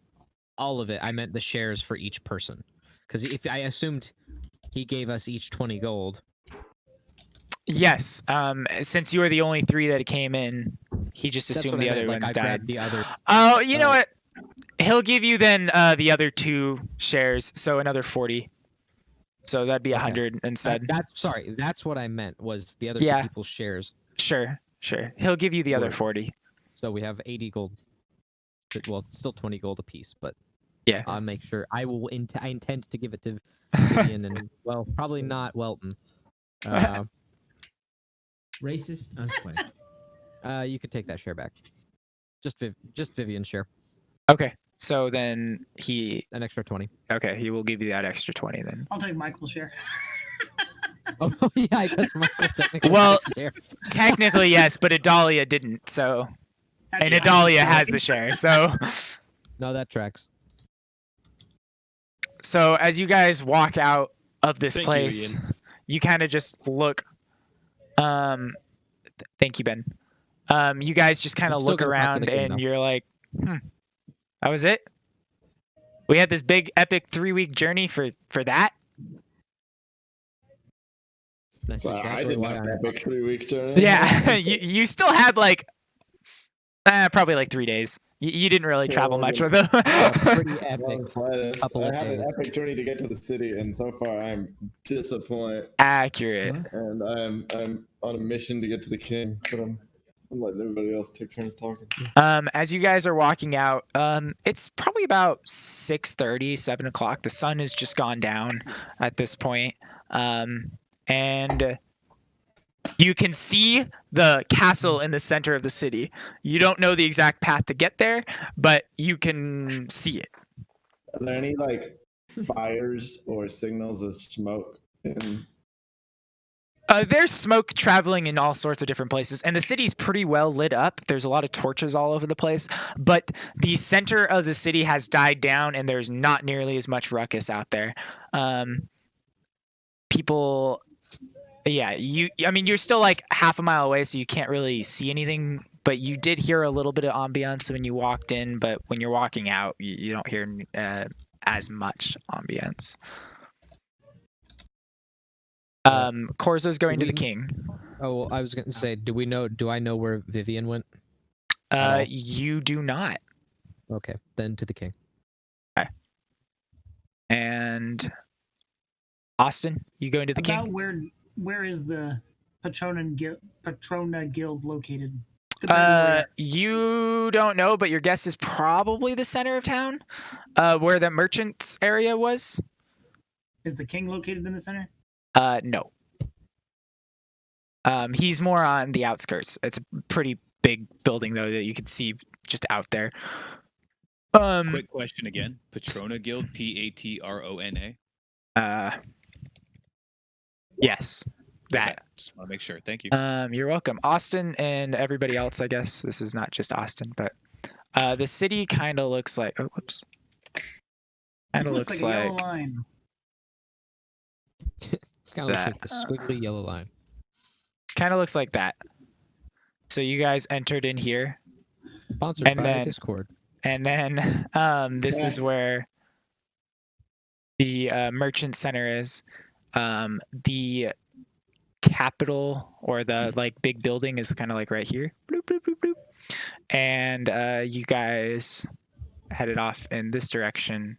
all of it, I meant the shares for each person. Because if I assumed he gave us each 20 gold. Yes. Since you were the only 3 that came in, he just That's assumed what I the other meant, like, ones I died. grabbed the other. Oh, you know what? He'll give you then the other 2 shares, so another 40. So that'd be 100 instead. That's what I meant, was the other Yeah. 2 people's shares. Sure. He'll give you the other 40. So we have 80 gold. Well, it's still 20 gold apiece, but Yeah. I'll make sure. I intend to give it to Vivian and, well, probably not Welton. Racist? I was playing. You could take that share back. Just Vivian's share. Okay. So then An extra 20. he will give you that extra 20 then. I'll take Michael's share. Oh, yeah, I guess Michael technically Well, has a share. Technically, yes, but Adalia didn't, so... And Actually, Adalia has the share, so... No, that tracks. So as you guys walk out of this Thank you, place, Ian. you kind of just look... thank you, Ben. You guys just kind I'm of still look gonna talk to around the king, and though. you're like, that was it? We had this big, epic 3-week journey for that? That's So I exactly did why not I have a 3-week journey. Yeah, you still had like, probably like 3 days. You didn't really travel much with them. pretty Well, epic. it's like, Couple I of had an days. epic journey to get to the city, and so far I'm disappointed. Accurate. And I'm on a mission to get to the king, but I'm letting everybody else take turns talking. As you guys are walking out, it's probably about 6:30, 7 o'clock. The sun has just gone down at this point. And you can see the castle in the center of the city. You don't know the exact path to get there, but you can see it. Are there any like fires or signals of smoke? There's smoke traveling in all sorts of different places, and the city's pretty well lit up. There's a lot of torches all over the place, but the center of the city has died down, and there's not nearly as much ruckus out there. People, yeah, I mean, you're still like half a mile away, so you can't really see anything, but you did hear a little bit of ambiance when you walked in, but when you're walking out, you don't hear as much ambiance. Corzo's going to the king. Oh, I was going to say, do I know where Vivian went? You do not. Okay, then to the king. Okay. And Austin, you going to the About king? where is the Patrona Guild located? Compared to where we're at? You don't know, but your guess is probably the center of town, where the merchants area was. Is the king located in the center? No. He's more on the outskirts. It's a pretty big building, though, that you can see just out there. Quick question again. Patrona Guild, Patrona. Yes, that. Okay, just want to make sure. Thank you. You're welcome. Austin and everybody else, I guess. This is not just Austin, but the city kind of looks like... Oh, whoops. Kind It of looks looks like a like... yellow line. Kind of looks like the squiggly yellow line. kind of looks like that. So you guys entered in here, Sponsored And by then- Discord. and then this is where the merchant center is. The capital or the like big building is kind of like right here. Bloop, bloop, bloop, bloop. And you guys headed off in this direction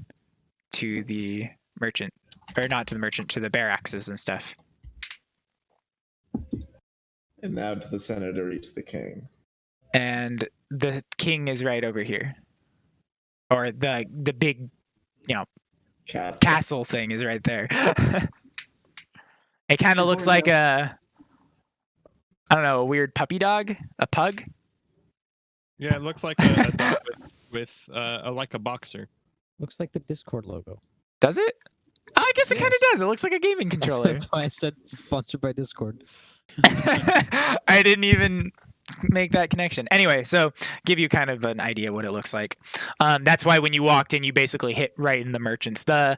to the merchant, or not to the merchant, to the barracks and stuff. And now to the center to reach the king. And the king is right over here, or the big, Castle. castle thing is right there. It kind of looks like a, I don't know, a weird puppy dog, a pug. Yeah, it looks like a dog with like a boxer. Looks like the Discord logo. Does it? Oh, I guess it kind of Yes. does. It looks like a gaming controller. That's why I said it's sponsored by Discord. I didn't even make that connection. Anyway, so give you kind of an idea what it looks like. That's why when you walked in, you basically hit right in the merchants. The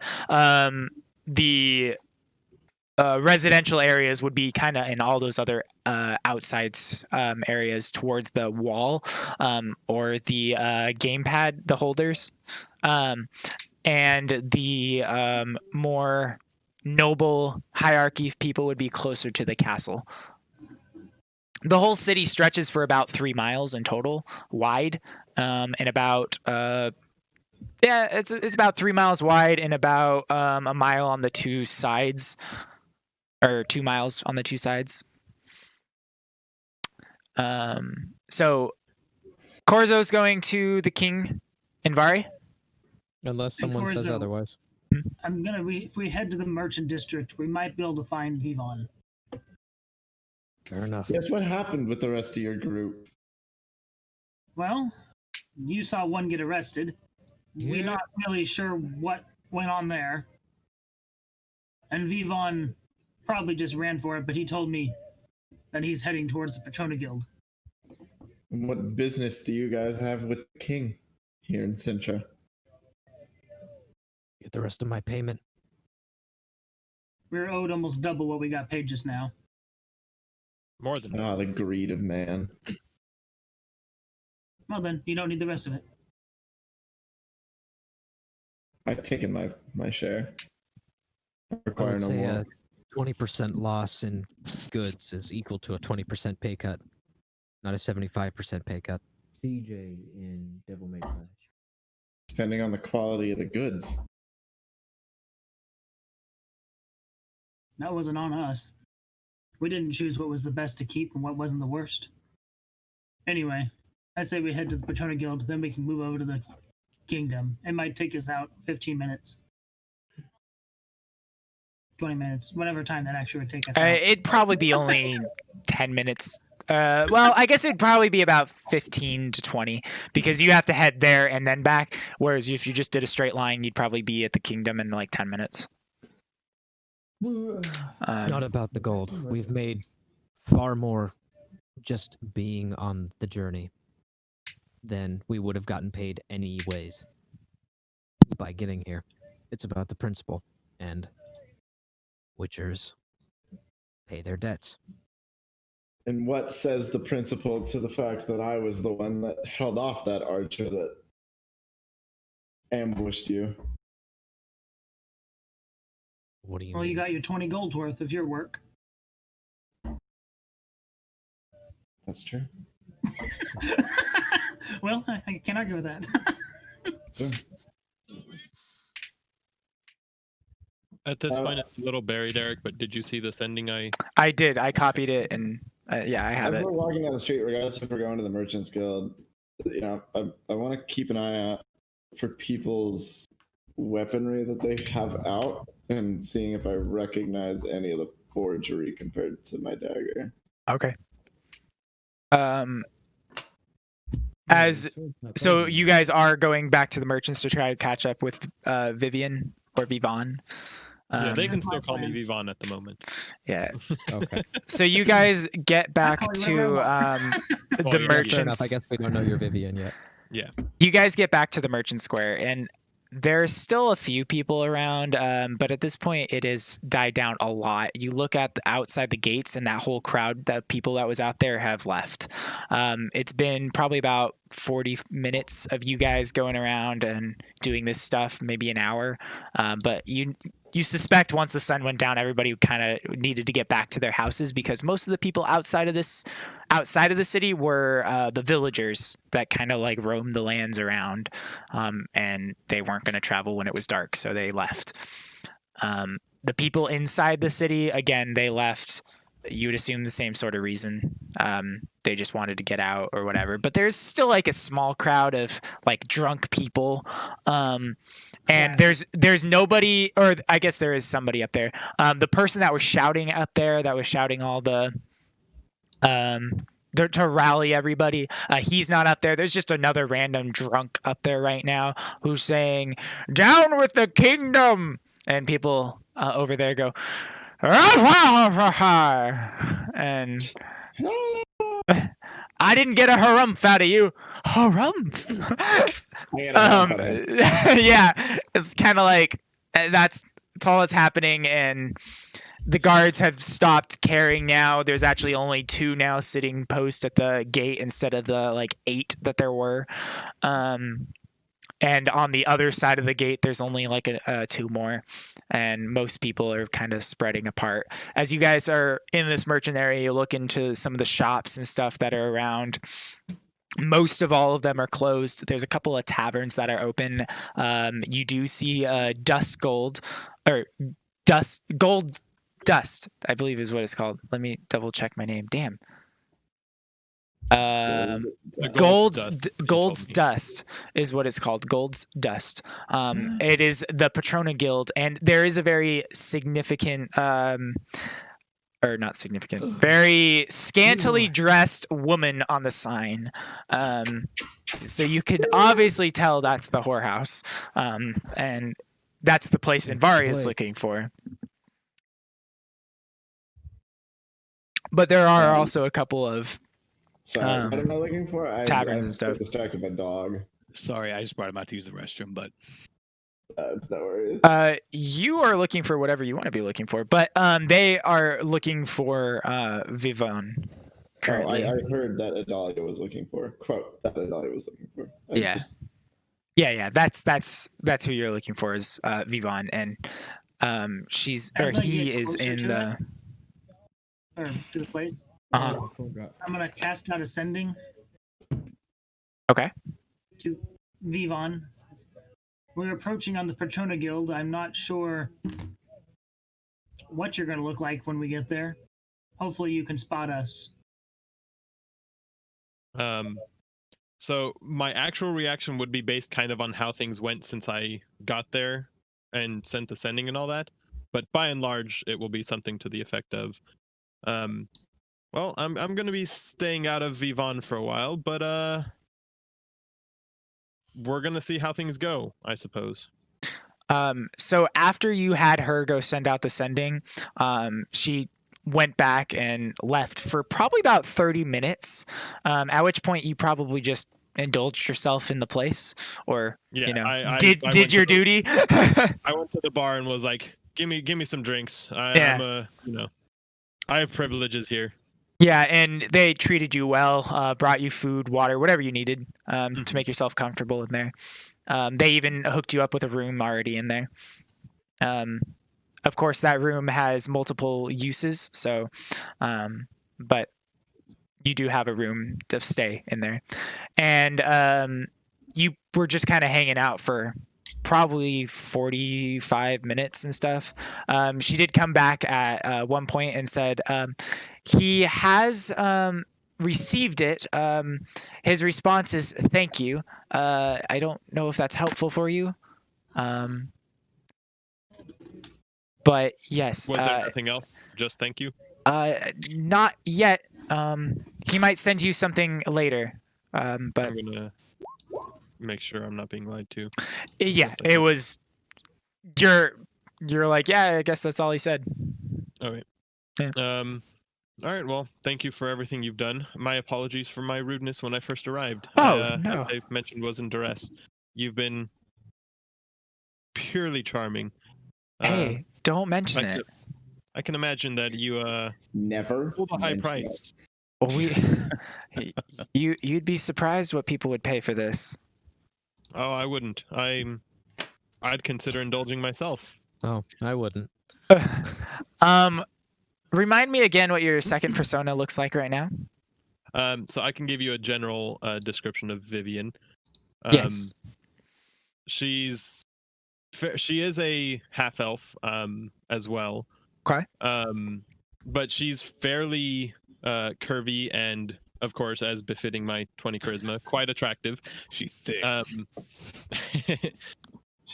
residential areas would be kind of in all those other outside areas towards the wall, or the gamepad, the holders, and the more noble hierarchy of people would be closer to the castle. The whole city stretches for about 3 miles in total wide, and about it's about 3 miles wide and about a mile on the two sides, or 2 miles on the two sides. So Corzo's going to the king in Vari. Unless someone says Corzo. otherwise. If we head to the merchant district, we might be able to find Vivon. Fair enough. Yes, what happened with the rest of your group? Well, you saw one get arrested. We're not really sure what went on there. And Vivon probably just ran for it, but he told me that he's heading towards the Patrona Guild. What business do you guys have with the king here in Cintra? Get the rest of my payment. We're owed almost double what we got paid just now. More than that. Ah, the greed of man. Well then, you don't need the rest of it. I've taken my share. I I require would no say more. a 20% loss in goods is equal to a 20% pay cut, not a 75% pay cut. CJ in Devil May Cry. Depending on the quality of the goods. That wasn't on us. We didn't choose what was the best to keep and what wasn't the worst. Anyway, I say we head to the Patrona Guild, then we can move over to the kingdom. It might take us out 15 minutes. 20 minutes, whatever time that actually would take us out. It'd probably be only 10 minutes. Well, I guess it'd probably be about 15 to 20 because you have to head there and then back. Whereas if you just did a straight line, you'd probably be at the kingdom in like 10 minutes. It's not about the gold. We've made far more just being on the journey than we would have gotten paid anyways by getting here. It's about the principle, and Witchers pay their debts. And what says the principal to the fact that I was the one that held off that archer that ambushed you? What do you Well, mean? you got your 20 gold worth of your work. That's true. Well, I can't argue with that. Sure. At this point, it's a little buried, Eric. But did you see the sending I did. I copied it, and yeah, I have As it. we're walking down the street, regardless if we're going to the Merchants Guild, I want to keep an eye out for people's weaponry that they have out and seeing if I recognize any of the forgery compared to my dagger. Okay. So you guys are going back to the merchants to try to catch up with Vivian or Vivon. Yeah, they can That's still my call me plan. Vivon at the moment. Yeah. Okay. So you guys get back call you to Oh, the yeah, Fair enough. merchants. I guess we don't know your Vivian yet. You guys get back to the merchant square, and there's still a few people around, but at this point it has died down a lot. You look at outside the gates, and that whole crowd, that people that was out there, have left. It's been probably about 40 minutes of you guys going around and doing this stuff, maybe an hour. But you suspect once the sun went down, everybody kind of needed to get back to their houses, because most of the people outside of the city were the villagers that kind of like roamed the lands around, and they weren't going to travel when it was dark, so they left. The people inside the city, again, they left. You would assume the same sort of reason. They just wanted to get out or whatever. But there's still like a small crowd of like drunk people. And there's nobody, or I guess there is somebody up there. The person that was shouting up there, that was shouting all the to rally everybody, he's not up there. There's just another random drunk up there right now who's saying, "Down with the kingdom!" And people over there go, and I didn't get a harumph out of you. Harumph. Yeah, it's kind of like that's all that's happening, and the guards have stopped caring now. There's actually only 2 now sitting post at the gate instead of the like 8 that there were. And on the other side of the gate, there's only like 2 more, and most people are kind of spreading apart. As you guys are in this merchant area, you look into some of the shops and stuff that are around. Most of all of them are closed. There's a couple of taverns that are open. You do see Gold Dust, I believe is what it's called. Let me double check my name. Damn. Gold's Dust is what it's called. Gold's Dust. It is the Patrona Guild, and there is a very significant, or not significant, very scantily dressed woman on the sign. So you can obviously tell that's the whorehouse, and that's the place Invari is looking for. But there are also a couple of what am I looking for? taverns and stuff. Distracted by dog. Sorry, I just brought him out to use the restroom, but It's no worries. You are looking for whatever you want to be looking for, but they are looking for Vivon currently. I heard that Adalia was looking for. Quote, that Adalia was looking for. Yeah. That's who you're looking for is Vivon, and he is in the to the place. Uh-huh. I'm gonna cast out Ascending. Okay. To Vivon. We're approaching on the Patrona Guild. I'm not sure what you're gonna look like when we get there. Hopefully you can spot us. So my actual reaction would be based kind of on how things went since I got there and sent the sending and all that. But by and large, it will be something to the effect of, well, I'm going to be staying out of Vivon for a while, but we're going to see how things go, I suppose. So after you had her go send out the sending, she went back and left for probably about 30 minutes, at which point you probably just indulged yourself in the place, or did your duty. I went to the bar and was like, give me some drinks. I have privileges here. Yeah, and they treated you well, brought you food, water, whatever you needed to make yourself comfortable in there. They even hooked you up with a room already in there. Of course, that room has multiple uses, so, but you do have a room to stay in there. And you were just kind of hanging out for probably 45 minutes and stuff. She did come back at one point and said he has received it. His response is thank you. I don't know if that's helpful for you. But yes. Was there nothing else? Just thank you? Not yet. He might send you something later. But I'm gonna make sure I'm not being lied to. Yeah, it was. You're like, yeah, I guess that's all he said. All right. Yeah. All right. Well, thank you for everything you've done. My apologies for my rudeness when I first arrived. Oh, no. As I mentioned, was in duress. You've been purely charming. Hey, don't mention it. I can imagine that you Never. hold a high mention price. Well, you'd be surprised what people would pay for this. Oh, I wouldn't. I'd consider indulging myself. Oh, I wouldn't. Remind me again what your second persona looks like right now. So I can give you a general description of Vivian. Yes. She is a half elf as well. Okay. But she's fairly curvy and, of course, as befitting my 20 charisma, quite attractive. She thick.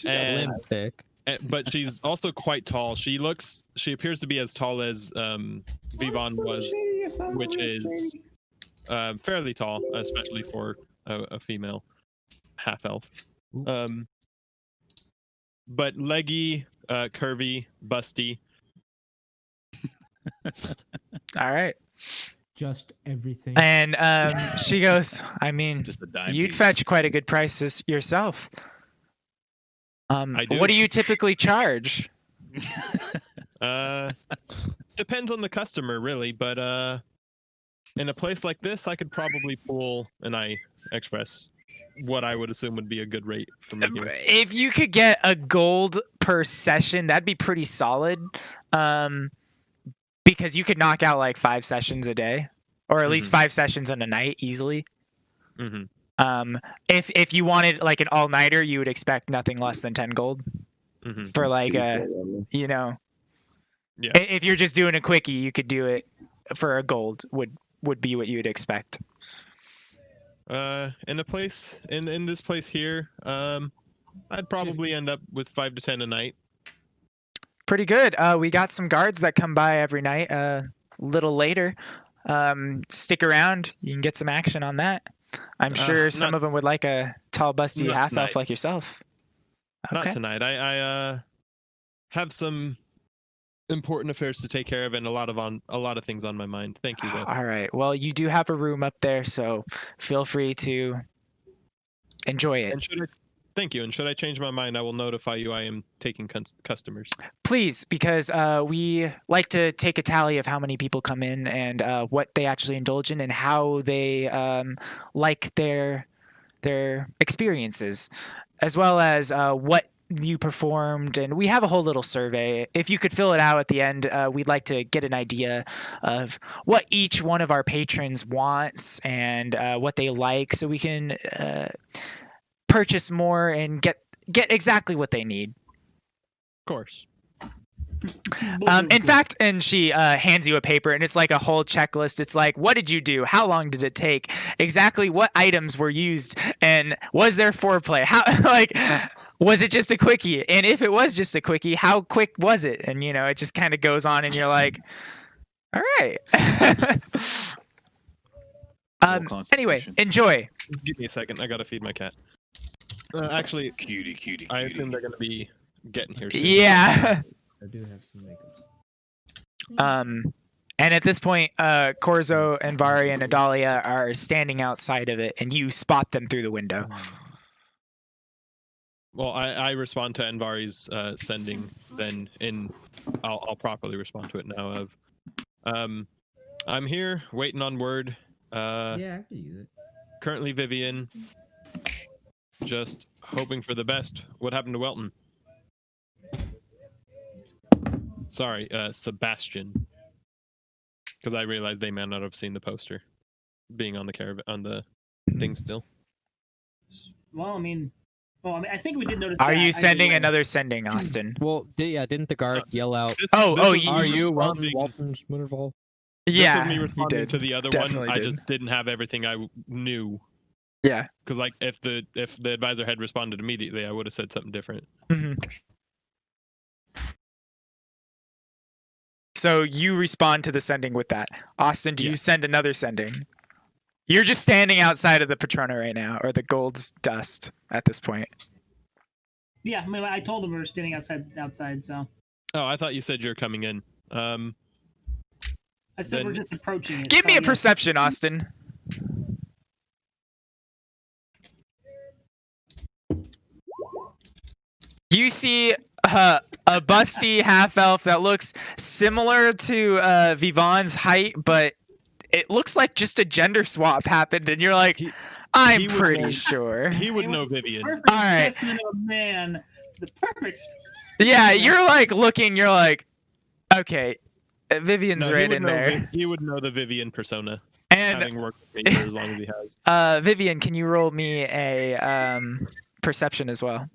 And, Limb thick. but she's also quite tall. She appears to be as tall as Vivon was, which is fairly tall, especially for a female half elf. But leggy, curvy, busty. All right. Just everything. And she goes, I mean, Just a dime you'd piece. fetch quite a good price yourself. I do. What do you typically charge? Depends on the customer, really. But in a place like this, I could probably pull an express what I would assume would be a good rate for me here. If you could get a gold per session, that'd be pretty solid. Because you could knock out like 5 sessions a day, or at least 5 sessions in a night easily. If you wanted like an all-nighter, you would expect nothing less than 10 gold for like you know. Yeah. If you're just doing a quickie, you could do it for a gold. Would be what you would expect. In a place in this place here, I'd probably end up with 5 to 10 a night. Pretty good. We got some guards that come by every night. A little later, stick around. You can get some action on that. I'm sure some of them would like a tall, busty not half elf tonight. like yourself. Not tonight. I have some important affairs to take care of and a lot of things on my mind. Thank you, though. All right. Well, you do have a room up there, so feel free to enjoy it. And thank you. And should I change my mind, I will notify you I am taking customers. Please, because we like to take a tally of how many people come in and what they actually indulge in and how they like their experiences, as well as what you performed. And we have a whole little survey. If you could fill it out at the end, we'd like to get an idea of what each one of our patrons wants and what they like, so we can purchase more and get exactly what they need. Of course. In fact, and she hands you a paper, and it's like a whole checklist. It's like, what did you do? How long did it take? Exactly what items were used? And was there foreplay? How, like, was it just a quickie? And if it was just a quickie, how quick was it? And, you know, it just kind of goes on, and you're like, all right. Anyway, enjoy. Give me a second. I gotta feed my cat. Actually, Cutie. I assume they're gonna be getting here soon. Yeah. I do have some makeups. And at this point, Corzo and Vari and Adalia are standing outside of it, and you spot them through the window. Well, I respond to Envari's sending, then I'll properly respond to it now. I'm here waiting on word. Yeah, I can use it. Currently Vivian. Just hoping for the best. What happened to Welton? Sorry, Sebastian. Because I realized they may not have seen the poster being on the thing still. Well, I mean, I think we did notice. Are that you either sending way. another sending, Austin? Well, didn't the guard yell out? This Oh, was you- me Are you responding- Walton's Winterfall? This Yeah, was me you responding did. to the other Definitely one. I did. just didn't have everything I knew. Yeah. Because like if the advisor had responded immediately, I would have said something different. Mhm. So you respond to the sending with that. Austin, do you Yeah. send another sending? You're just standing outside of the Patrona right now, or the Gold's Dust at this point. Yeah, I mean, I told him we were standing outside. So Oh, I thought you said you're coming in. I said Then- we're just approaching it. Give me so, a yeah. perception, Austin. You see a busty half elf that looks similar to Vivon's height, but it looks like just a gender swap happened, and you're like, I'm he would pretty know- sure. He would know Vivian. Perfect All right. specimen of a man. The perfect. Yeah, you're like looking. You're like, okay, Vivian's No, right in there. He would know the Vivian persona, And having worked with me for as long as he has. Vivian, can you roll me a perception as well?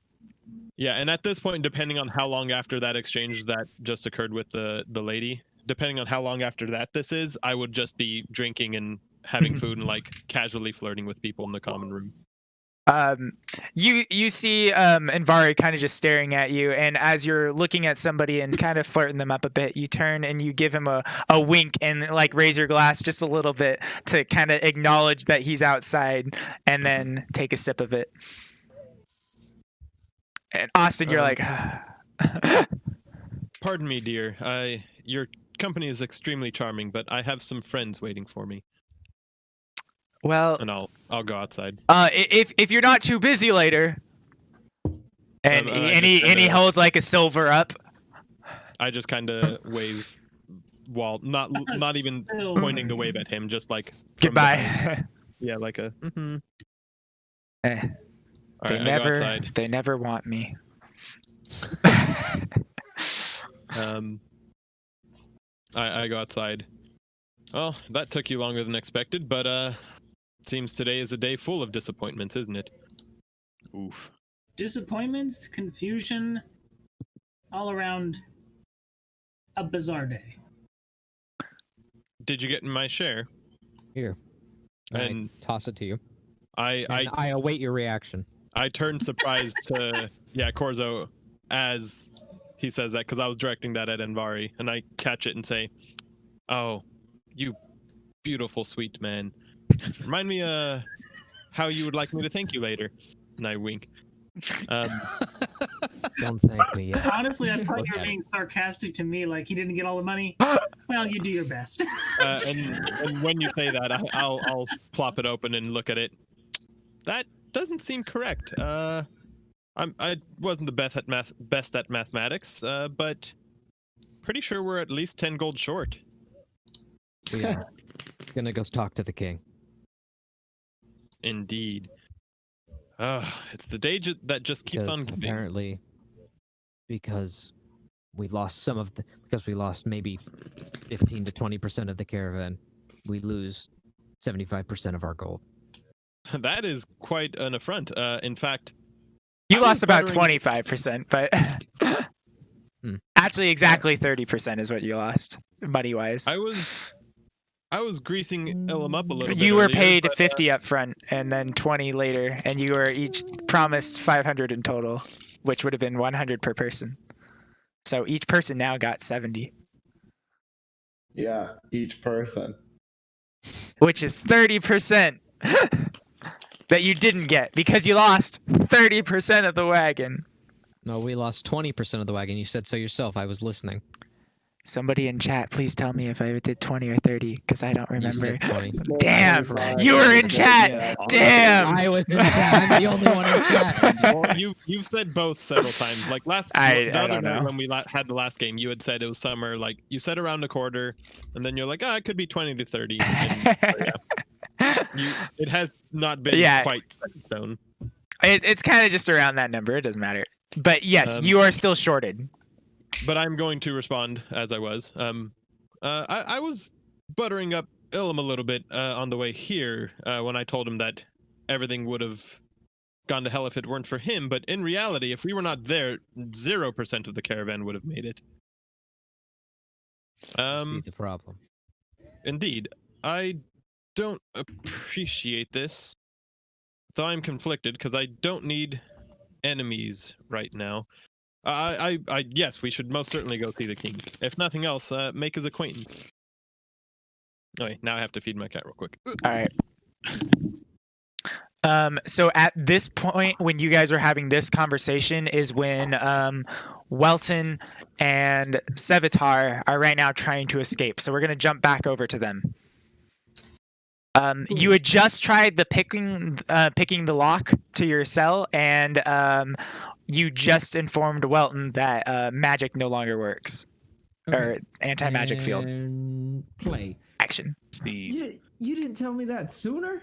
Yeah, and at this point, depending on how long after that exchange that just occurred with the lady, depending on how long after that this is, I would just be drinking and having food and like casually flirting with people in the common room. You see Envari kind of just staring at you, and as you're looking at somebody and kind of flirting them up a bit, you turn and you give him a wink and like raise your glass just a little bit to kind of acknowledge that he's outside, and then take a sip of it. And Austin, you're like, Pardon me, dear. Your company is extremely charming, but I have some friends waiting for me, well, and I'll go outside. if you're not too busy later, and he holds like a silver up. I just kind of wave, while not even pointing the wave at him, just like from behind. Goodbye. Yeah, like a. Mm-hmm. Eh, All right, I go outside. they never want me. I go outside. Well, that took you longer than expected, but seems today is a day full of disappointments, isn't it? Oof. Disappointments, confusion, all around a bizarre day. Did you get my share? Here. And I toss it to you. I And I await your reaction. I turned surprised to Korzo as he says that, because I was directing that at Envari, and I catch it and say, "Oh, you beautiful sweet man. Remind me how you would like me to thank you later." And I wink. Don't thank me yet. Honestly, I thought you were being sarcastic to me, like he didn't get all the money. Well, you do your best. And when you say that, I'll plop it open and look at it. That doesn't seem correct. I wasn't the best at mathematics, but pretty sure we're at least 10 gold short. We are gonna go talk to the king. Indeed. It's the day that just keeps Because on giving. apparently, because we lost because we lost maybe 15 to 20% of the caravan, we lose 75% of our gold. That is quite an affront. In fact, You I lost was about buttering- 25%, but actually exactly 30% is what you lost, money wise. I was greasing Ilum up a little bit. You were earlier, paid but, 50 up front and then 20 later, and you were each promised 500 in total, which would have been 100 per person. So each person now got 70, Yeah, each person. which is 30% that you didn't get because you lost 30% of the wagon. No, we lost 20% of the wagon. You said so yourself. I was listening. Somebody in chat, please tell me if I did 20 or 30, because I don't You remember. said 20. Damn, you were in chat. Damn. I was in chat. I'm the only one in chat. Well, you've said both several times. Like the I other don't know. night when we had the last game, you had said it was somewhere like you said around a quarter, and then you're like, it could be 20 to 30. And, it has not been quite set in stone. It's kind of just around that number. It doesn't matter. But yes, you are still shorted. But I'm going to respond as I was. I was buttering up Ilum a little bit on the way here when I told him that everything would have gone to hell if it weren't for him. But in reality, if we were not there, 0% of the caravan would have made it. See the problem. Indeed. I don't appreciate this. Though I'm conflicted because I don't need enemies right now. Yes, we should most certainly go see the king. If nothing else, make his acquaintance. Okay, now I have to feed my cat real quick. All right. So at this point, when you guys are having this conversation, is when Welton and Sevitar are right now trying to escape. So we're gonna jump back over to them. You had just tried the picking the lock to your cell, and you just informed Welton that magic no longer works, or anti-magic field And play. action. Steve, You didn't tell me that sooner.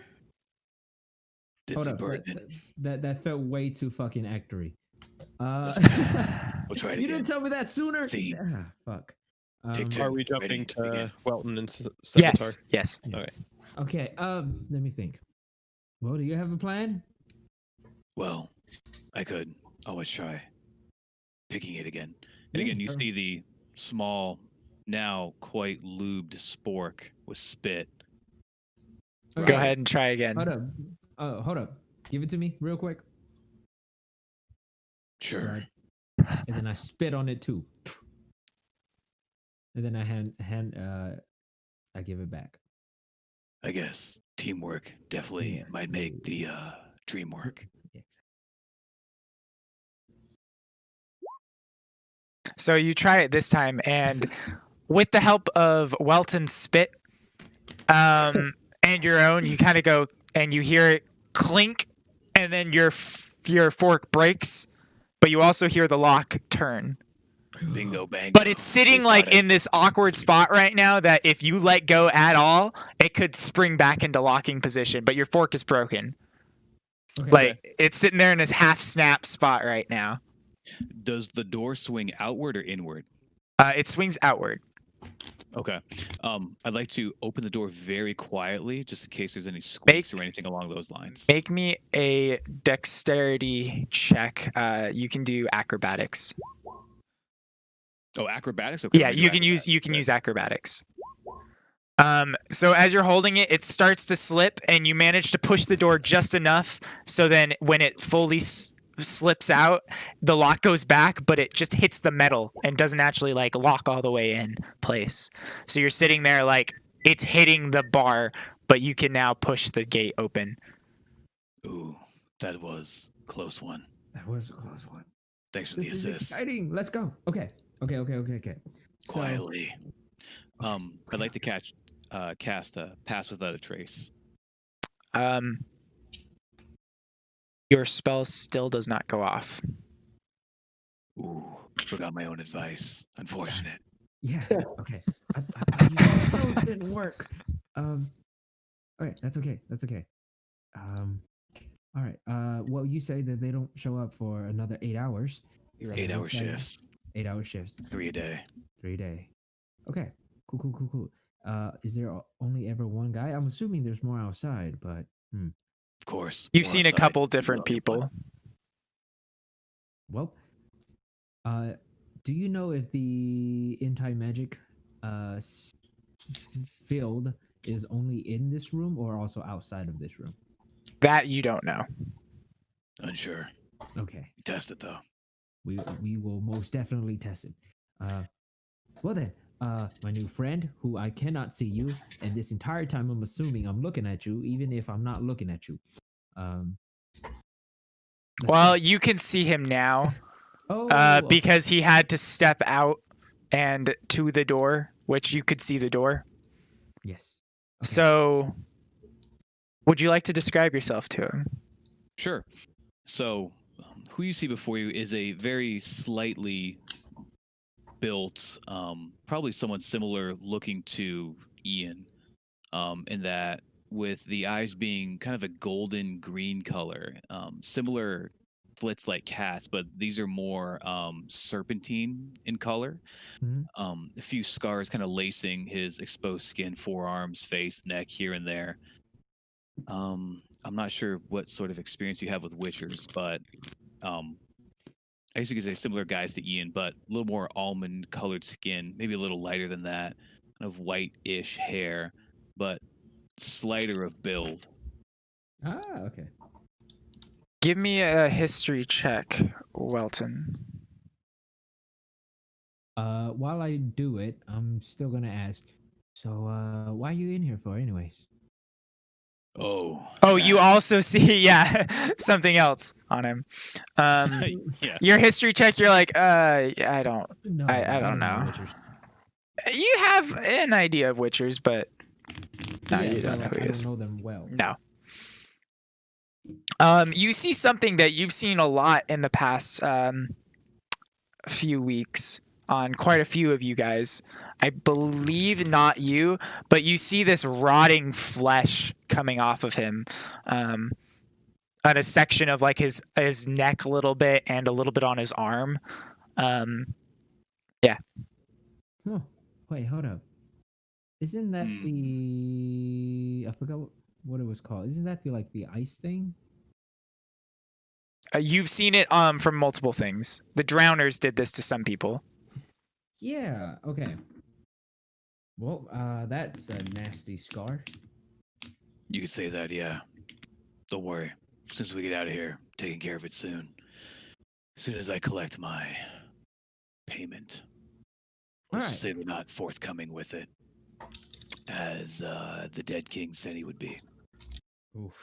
did Hold some up, burden. that felt way too fucking actory. We'll try it You again. didn't tell me that sooner. See. Fuck. Take two. Are we jumping Ready, to begin. Welton and Senator? Yes. Okay. Let me think. Well, do you have a plan? Well, I could always try picking it again. And Yeah, again, you sure. see the small, now quite lubed spork with spit. Go Okay. ahead and try again. Hold up. Hold up. Give it to me real quick. Sure. Right. And then I spit on it too. And then I give it back. I guess teamwork definitely might make the dream work. Yeah. So you try it this time, and with the help of Welton's spit, and your own, you kind of go and you hear it clink, and then your fork breaks, but you also hear the lock turn. Bingo bang. But it's sitting like in this awkward spot right now that if you let go at all, it could spring back into locking position. But your fork is broken. Okay. Like it's sitting there in this half snap spot right now. Does the door swing outward or inward? It swings outward. Okay. I'd like to open the door very quietly, just in case there's any squeaks or anything along those lines. Make me a dexterity check. You can do acrobatics. Oh, acrobatics. Okay. Yeah, you can use acrobatics. So as you're holding it, it starts to slip, and you manage to push the door just enough so then when it fully slips out, the lock goes back, but it just hits the metal and doesn't actually like lock all the way in place. So you're sitting there like it's hitting the bar, but you can now push the gate open. Ooh, that was a close one. That was a close one. Thanks for the This is assist. exciting. Let's go. Okay. So, Quietly. I'd like to cast a pass without a trace. Your spell still does not go off. Ooh, forgot my own advice. Unfortunate. yeah. Okay. I thought you spells didn't work. Okay. That's okay. All right. Well, you say that they don't show up for another 8 hours. 8-hour shifts. 8-hour shifts. 3 a day. 3 a day. Okay. Cool. Is there only ever one guy? I'm assuming there's more outside, but Of course. You've more seen a outside. couple different people. well. Do you know if the anti-magic field is only in this room or also outside of this room? That you don't know. Unsure. Okay. Test it though. We will most definitely test it. Well then, my new friend, who I cannot see you, and this entire time I'm assuming I'm looking at you, even if I'm not looking at you. Let's Well, go. you can see him now okay. because he had to step out and to the door, which you could see the door. Yes. Okay. So, would you like to describe yourself to him? Sure. So, who you see before you is a very slightly built, probably someone similar looking to Ian, in that with the eyes being kind of a golden green color, similar flits like cats, but these are more serpentine in color. Mhm. A few scars kind of lacing his exposed skin, forearms, face, neck, here and there. I'm not sure what sort of experience you have with Witchers, but I guess you could say similar guys to Ian, but a little more almond colored skin, maybe a little lighter than that, kind of white-ish hair, but slighter of build. Okay. Give me a history check, Welton. While I do it, I'm still gonna ask. So, why are you in here for, anyways? Oh. Oh, you that. also see, yeah, something else on him. Yeah. Your history check, you're like, yeah, I don't. No, I don't know. Witchers. You have an idea of Witchers, but no, Yeah, you don't but know who I he is. don't know them well. No. You see something that you've seen a lot in the past few weeks on quite a few of you guys. I believe not you, but you see this rotting flesh coming off of him, on a section of like his neck a little bit and a little bit on his arm. Yeah. Oh, wait, hold up. Isn't that the? I forgot what it was called. Isn't that the ice thing? You've seen it from multiple things. The drowners did this to some people. Yeah. Okay. Well, that's a nasty scar. You could say that, yeah. Don't worry. As soon as we get out of here, taking care of it soon. As soon as I collect my payment. Let's just say they're not forthcoming with it, as the dead king said he would be. Oof.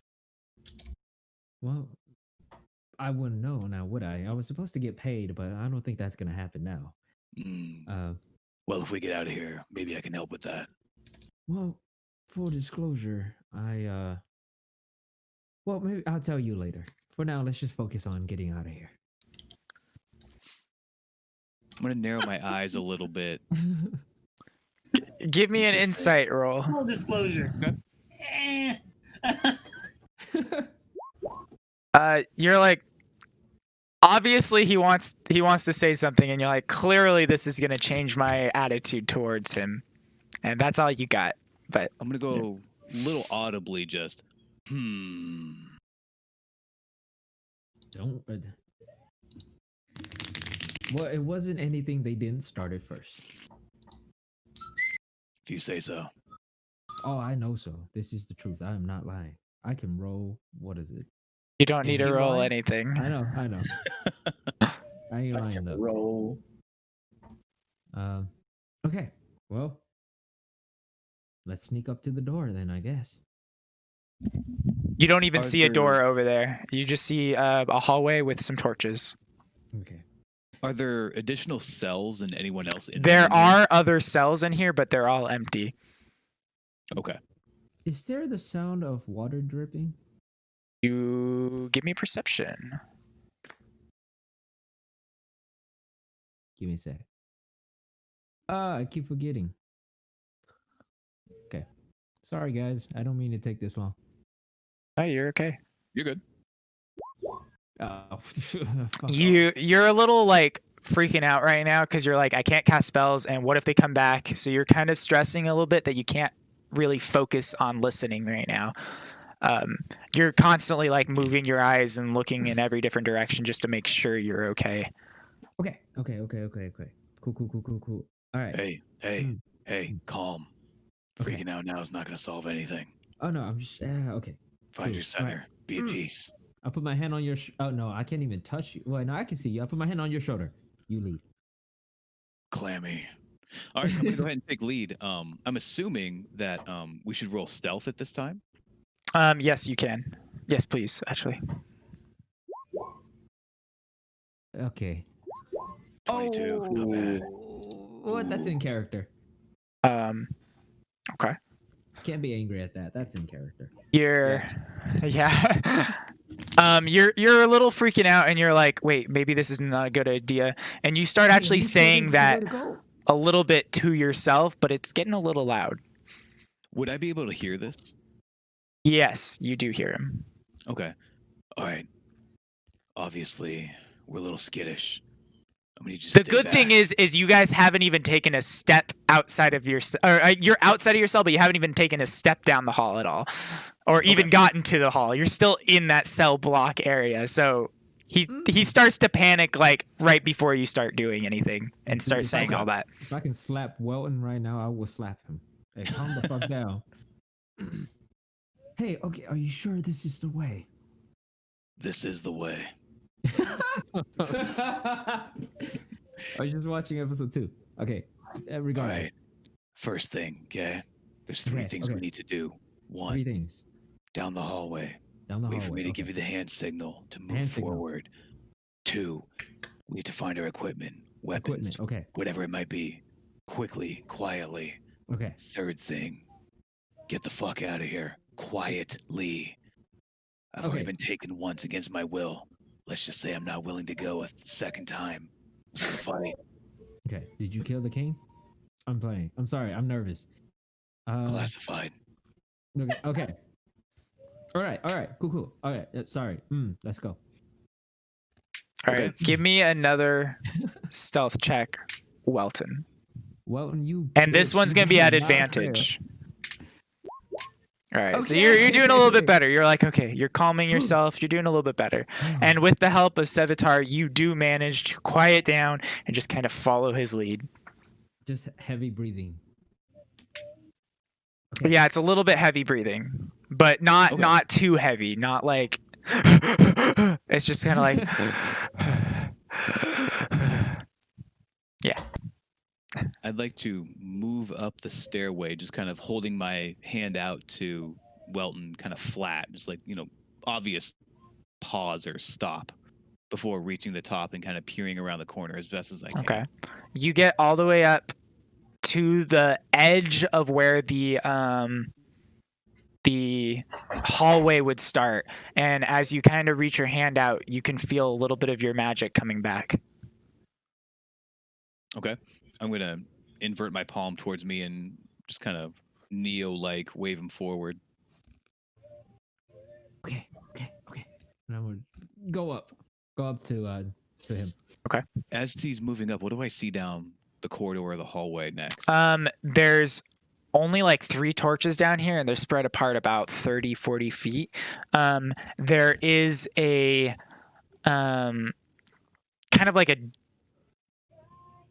Well, I wouldn't know now, would I? I was supposed to get paid, but I don't think that's gonna happen now. Well, if we get out of here, maybe I can help with that. Well, full disclosure, well, maybe I'll tell you later. For now, let's just focus on getting out of here. I'm gonna narrow my eyes a little bit. Give me an insight roll. Full disclosure. You're like, obviously he wants to say something, and you're like, clearly this is gonna change my attitude towards him, and that's all you got. But I'm gonna go a little audibly, just Don't. Well, it wasn't anything they didn't start it first. If you say so. Oh, I know so. This is the truth. I am not lying. I can roll. What is it? you don't need Is to he roll lying? anything. I know. I ain't lying though. Roll. Okay. Well, let's sneak up to the door then, I guess. You don't even Are see a there- door over there. You just see a hallway with some torches. Okay. Are there additional cells and anyone else in There here? are other cells in here, but they're all empty. Okay. Is there the sound of water dripping? You give me perception. Give me a sec. I keep forgetting. Okay. Sorry, guys. I don't mean to take this long. Oh, you're okay. You're good. Oh, fuck off. You're a little like freaking out right now because you're like, I can't cast spells, and what if they come back? So you're kind of stressing a little bit that you can't really focus on listening right now. You're constantly like moving your eyes and looking in every different direction just to make sure you're okay. Okay. Cool. All right. Hey, calm. Okay. Freaking out now is not gonna solve anything. Oh no, I'm just okay. Find Cool. your center. Alright. Be at peace. I'll put my hand on your. Oh no, I can't even touch you. Well, no, I can see you. I'll put my hand on your shoulder. You lead. Clammy. All right, I'm gonna go ahead and take lead. I'm assuming that we should roll stealth at this time. Yes, you can. Yes, please. Actually, Okay. 22. Not bad. What? That's in character. okay. Can't be angry at that. That's in character. You're, yeah. You're a little freaking out, and you're like, wait, maybe this is not a good idea, and you start actually saying that a little bit to yourself, but it's getting a little loud. Would I be able to hear this? Yes, you do hear him. Okay. All right. Obviously, we're a little skittish. I'm gonna just The good thing is you guys haven't even taken a step outside of your, or you're outside of your cell, but you haven't even taken a step down the hall at all, or even gotten to the hall. You're still in that cell block area. So he starts to panic like right before you start doing anything and start saying all that. If I can slap Welton right now, I will slap him. Hey, calm the fuck down. Hey, okay, are you sure this is the way? This is the way. Are you just watching episode 2? Okay. All Regardless. right. First thing, okay? There's three Okay, things we okay. need to do. 3 One, things. down the hallway. Down the Wait hallway. for me to okay. give you the hand signal to move Hand signal. forward. 2, we need to find our equipment, weapons, Equipment. Okay. whatever it might be, quickly, quietly. Okay. Third thing, get the fuck out of here, quietly. I've already been taken once against my will. Let's just say I'm not willing to go a second time to the fight. Okay. Did you kill the king? I'm playing. I'm sorry. I'm nervous. Classified. Okay. Okay. All right. All right. Cool. Cool. All right. Sorry. Let's go. All right, give me another stealth check, Welton. Well, you. And this bitch, one's you gonna be at did not fail. advantage. All right, so you're doing a little bit better. You're like, okay, you're calming yourself. You're doing a little bit better. And with the help of Sevitar, you do manage to quiet down and just kind of follow his lead. Just heavy breathing. Yeah, it's a little bit heavy breathing, but not too heavy. Not like it's just kind of like yeah. I'd like to move up the stairway, just kind of holding my hand out to Welton, kind of flat, just like, obvious pause or stop before reaching the top and kind of peering around the corner as best as I can. Okay. You get all the way up to the edge of where the hallway would start, and as you kind of reach your hand out, you can feel a little bit of your magic coming back. Okay. I'm going to invert my palm towards me and just kind of Neo-like wave him forward. Okay. And I would go up to him. Okay. As he's moving up, what do I see down the corridor or the hallway next? There's only like 3 torches down here, and they're spread apart about 30-40 feet. There is a kind of like I'm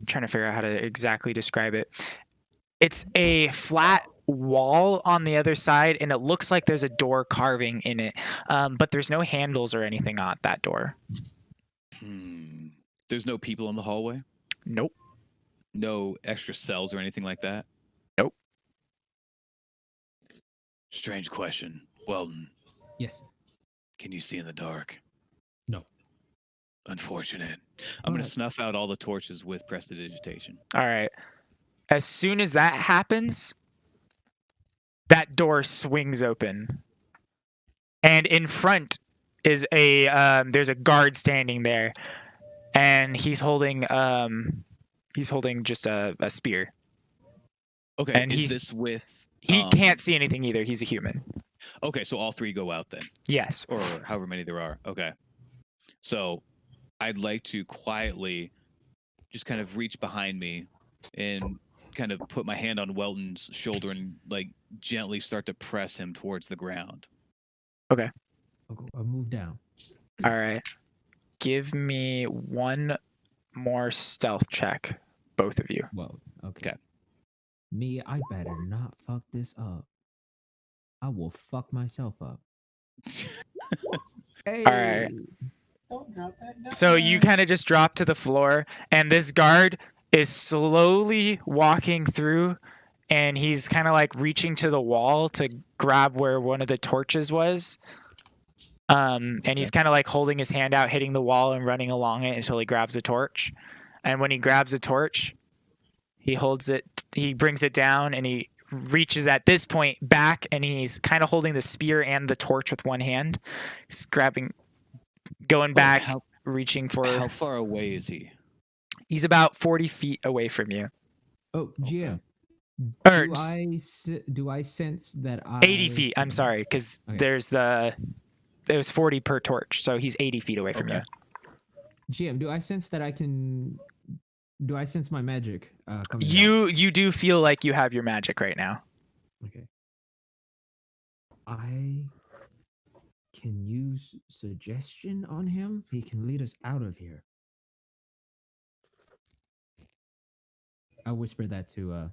trying to figure out how to exactly describe it. It's a flat wall on the other side, and it looks like there's a door carving in it, but there's no handles or anything on that door. There's no people in the hallway? Nope. No extra cells or anything like that? Nope. Strange question. Weldon, Yes. can you see in the dark? No. Unfortunate. I'm going to snuff out all the torches with prestidigitation. All right. As soon as that happens, that door swings open, and in front is there's a guard standing there, and he's holding just a spear. Okay. And is this with? He can't see anything either. He's a human. Okay, so all 3 go out then. Yes. Or however many there are. Okay. So I'd like to quietly just kind of reach behind me and kind of put my hand on Welton's shoulder and like gently start to press him towards the ground. Okay. I'll move down. All right. Give me one more stealth check, both of you. Whoa. Okay. Me, I better not fuck this up. I will fuck myself up. Hey. All right. Don't drop that down. So you kind of just drop to the floor, and this guard is slowly walking through, and he's kind of like reaching to the wall to grab where one of the torches was. And he's kind of like holding his hand out, hitting the wall and running along it until he grabs a torch. And when he grabs a torch, he holds it, he brings it down, and he reaches at this point back, and he's kind of holding the spear and the torch with one hand. He's going back, reaching for... How far away is he? He's about 40 feet away from you. Oh, GM. Or Do I sense that 80 feet, I'm sorry, because it was 40 per torch, so he's 80 feet away from you. GM, do I sense that do I sense my magic coming down? You do feel like you have your magic right now. Okay. I can use suggestion on him. He can lead us out of here. I whisper that to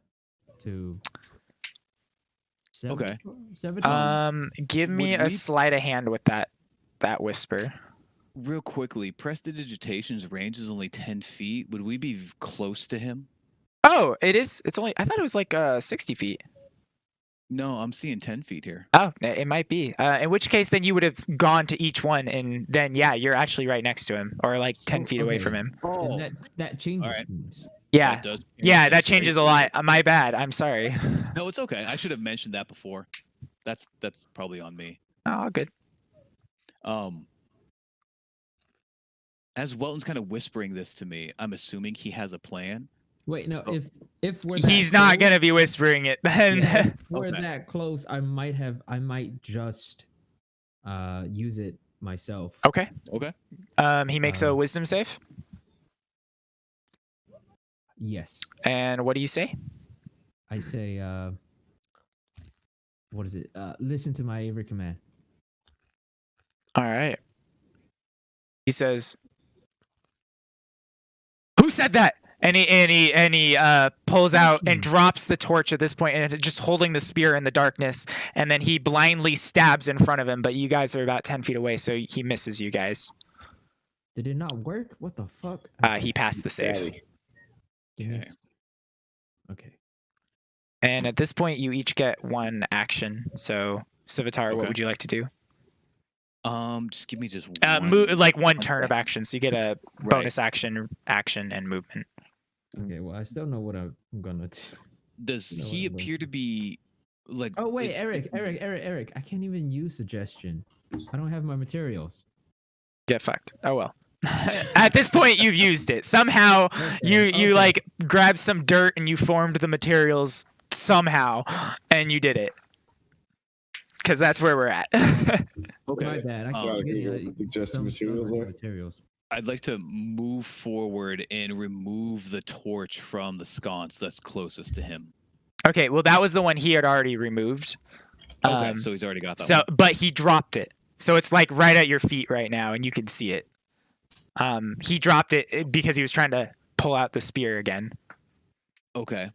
Okay. Give me a sleight of hand with that whisper. Real quickly, prestidigitation's range is only 10 feet. Would we be close to him? Oh, it is. It's only. I thought it was like 60 feet. No, I'm seeing 10 feet here. Oh, it might be. In which case, then you would have gone to each one, and then you're actually right next to him, or like 10 feet away from him. Oh, that changes. All right. things. Yeah, that changes a great. lot. My bad. I'm sorry. No, it's okay. I should have mentioned that before. That's probably on me. Oh, good. As Welton's kind of whispering this to me, I'm assuming he has a plan. Wait, no. So- If we're He's that not close- gonna be whispering it then. Yeah, if we're Okay. that close, I might just use it myself. Okay. Okay. He makes a wisdom save. Yes. And what do you say? I say what is it? Listen to my every command. All right. He says, "Who said that?" And he pulls out and drops the torch at this point, and just holding the spear in the darkness. And then he blindly stabs in front of him, but you guys are about 10 feet away, so he misses you guys. Did it not work? What the fuck? He passed the save. Daddy. Give me- Okay. Okay. And at this point, you each get one action. So, Civitar, what Okay. would you like to do? Just give me just Like one one turn of second. action, so you get a Right. bonus action, and movement. Okay. Well, I still know what I'm gonna do. Does No, he it wouldn't. appear to be like? Oh wait, it's- Eric! I can't even use suggestion. I don't have my materials. Get fucked. Oh well. At this point, you've used it. Somehow, you Okay. like grabbed some dirt and you formed the materials somehow, and you did it. Because that's where we're at. My Okay. bad. I Gotta can't Google get what the suggested some materials are. materials. I'd like to move forward and remove the torch from the sconce that's closest to him. Okay, well that was the one he had already removed. Okay, so he's already got that. So, one. but he dropped it, so it's like right at your feet right now, and you can see it. He dropped it because he was trying to pull out the spear again. Okay.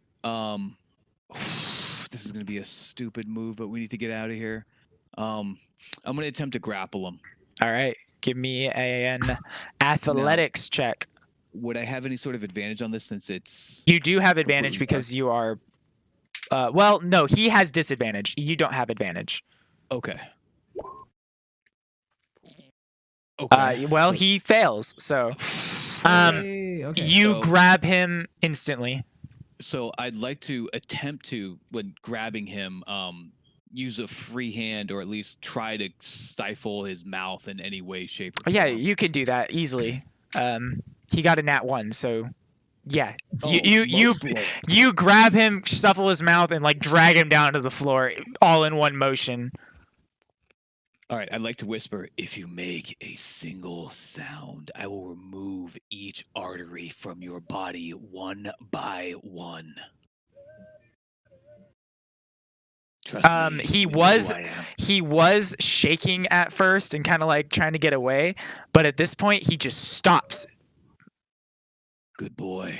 This is gonna be a stupid move, but we need to get out of here. I'm gonna attempt to grapple him. All right, give me an athletics check. Would I have any sort of advantage on this since it's? You do have advantage because you are. Well, no, he has disadvantage. You don't have advantage. Okay. Okay. Well, he fails. So, Hey, okay. you so- grab him instantly. So I'd like to attempt to, when grabbing him, use a free hand or at least try to stifle his mouth in any way, shape, or Yeah, form. you can do that easily. He got a nat 1, so yeah. Oh, You mostly. grab him, shuffle his mouth, and like drag him down to the floor, all in one motion. All right, I'd like to whisper, if you make a single sound, I will remove each artery from your body one by one. Trust me, He you know was- who I am. He was shaking at first and kind of like trying to get away, but at this point he just stops. Good boy.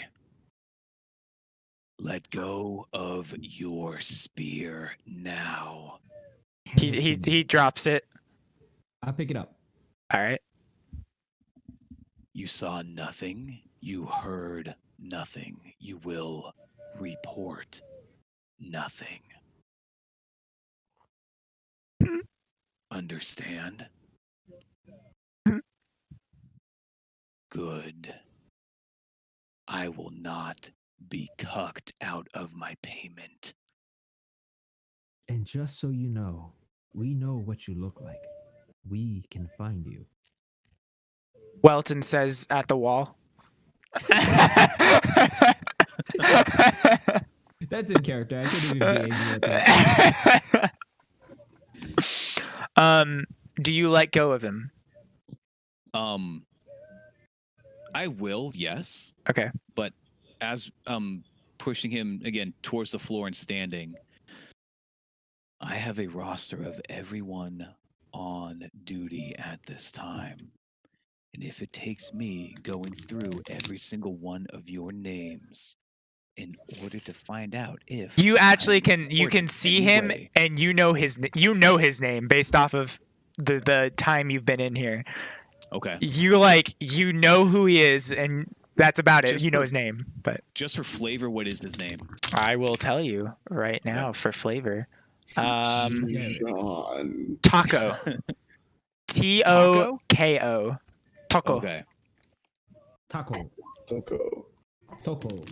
Let go of your spear now. He drops it. I'll pick it up. All right. You saw nothing. You heard nothing. You will report nothing. Understand? Good. I will not be cucked out of my payment. And just so you know, we know what you look like. We can find you. Welton says at the wall. That's in character. I couldn't even be angry at that. Do you let go of him? I will, yes. Okay. But as pushing him again towards the floor and standing, I have a roster of everyone on duty at this time. And if it takes me going through every single one of your names in order to find out if You actually I'm you can important see him anyway, and you know his name based off of the time you've been in here. okay. You know who he is, and that's about it. Just You know for- his name, but Just for flavor, what is his name? I will tell you right now for flavor. Sean. Taco. Toko. Taco. Okay. Taco. Toko. Toko.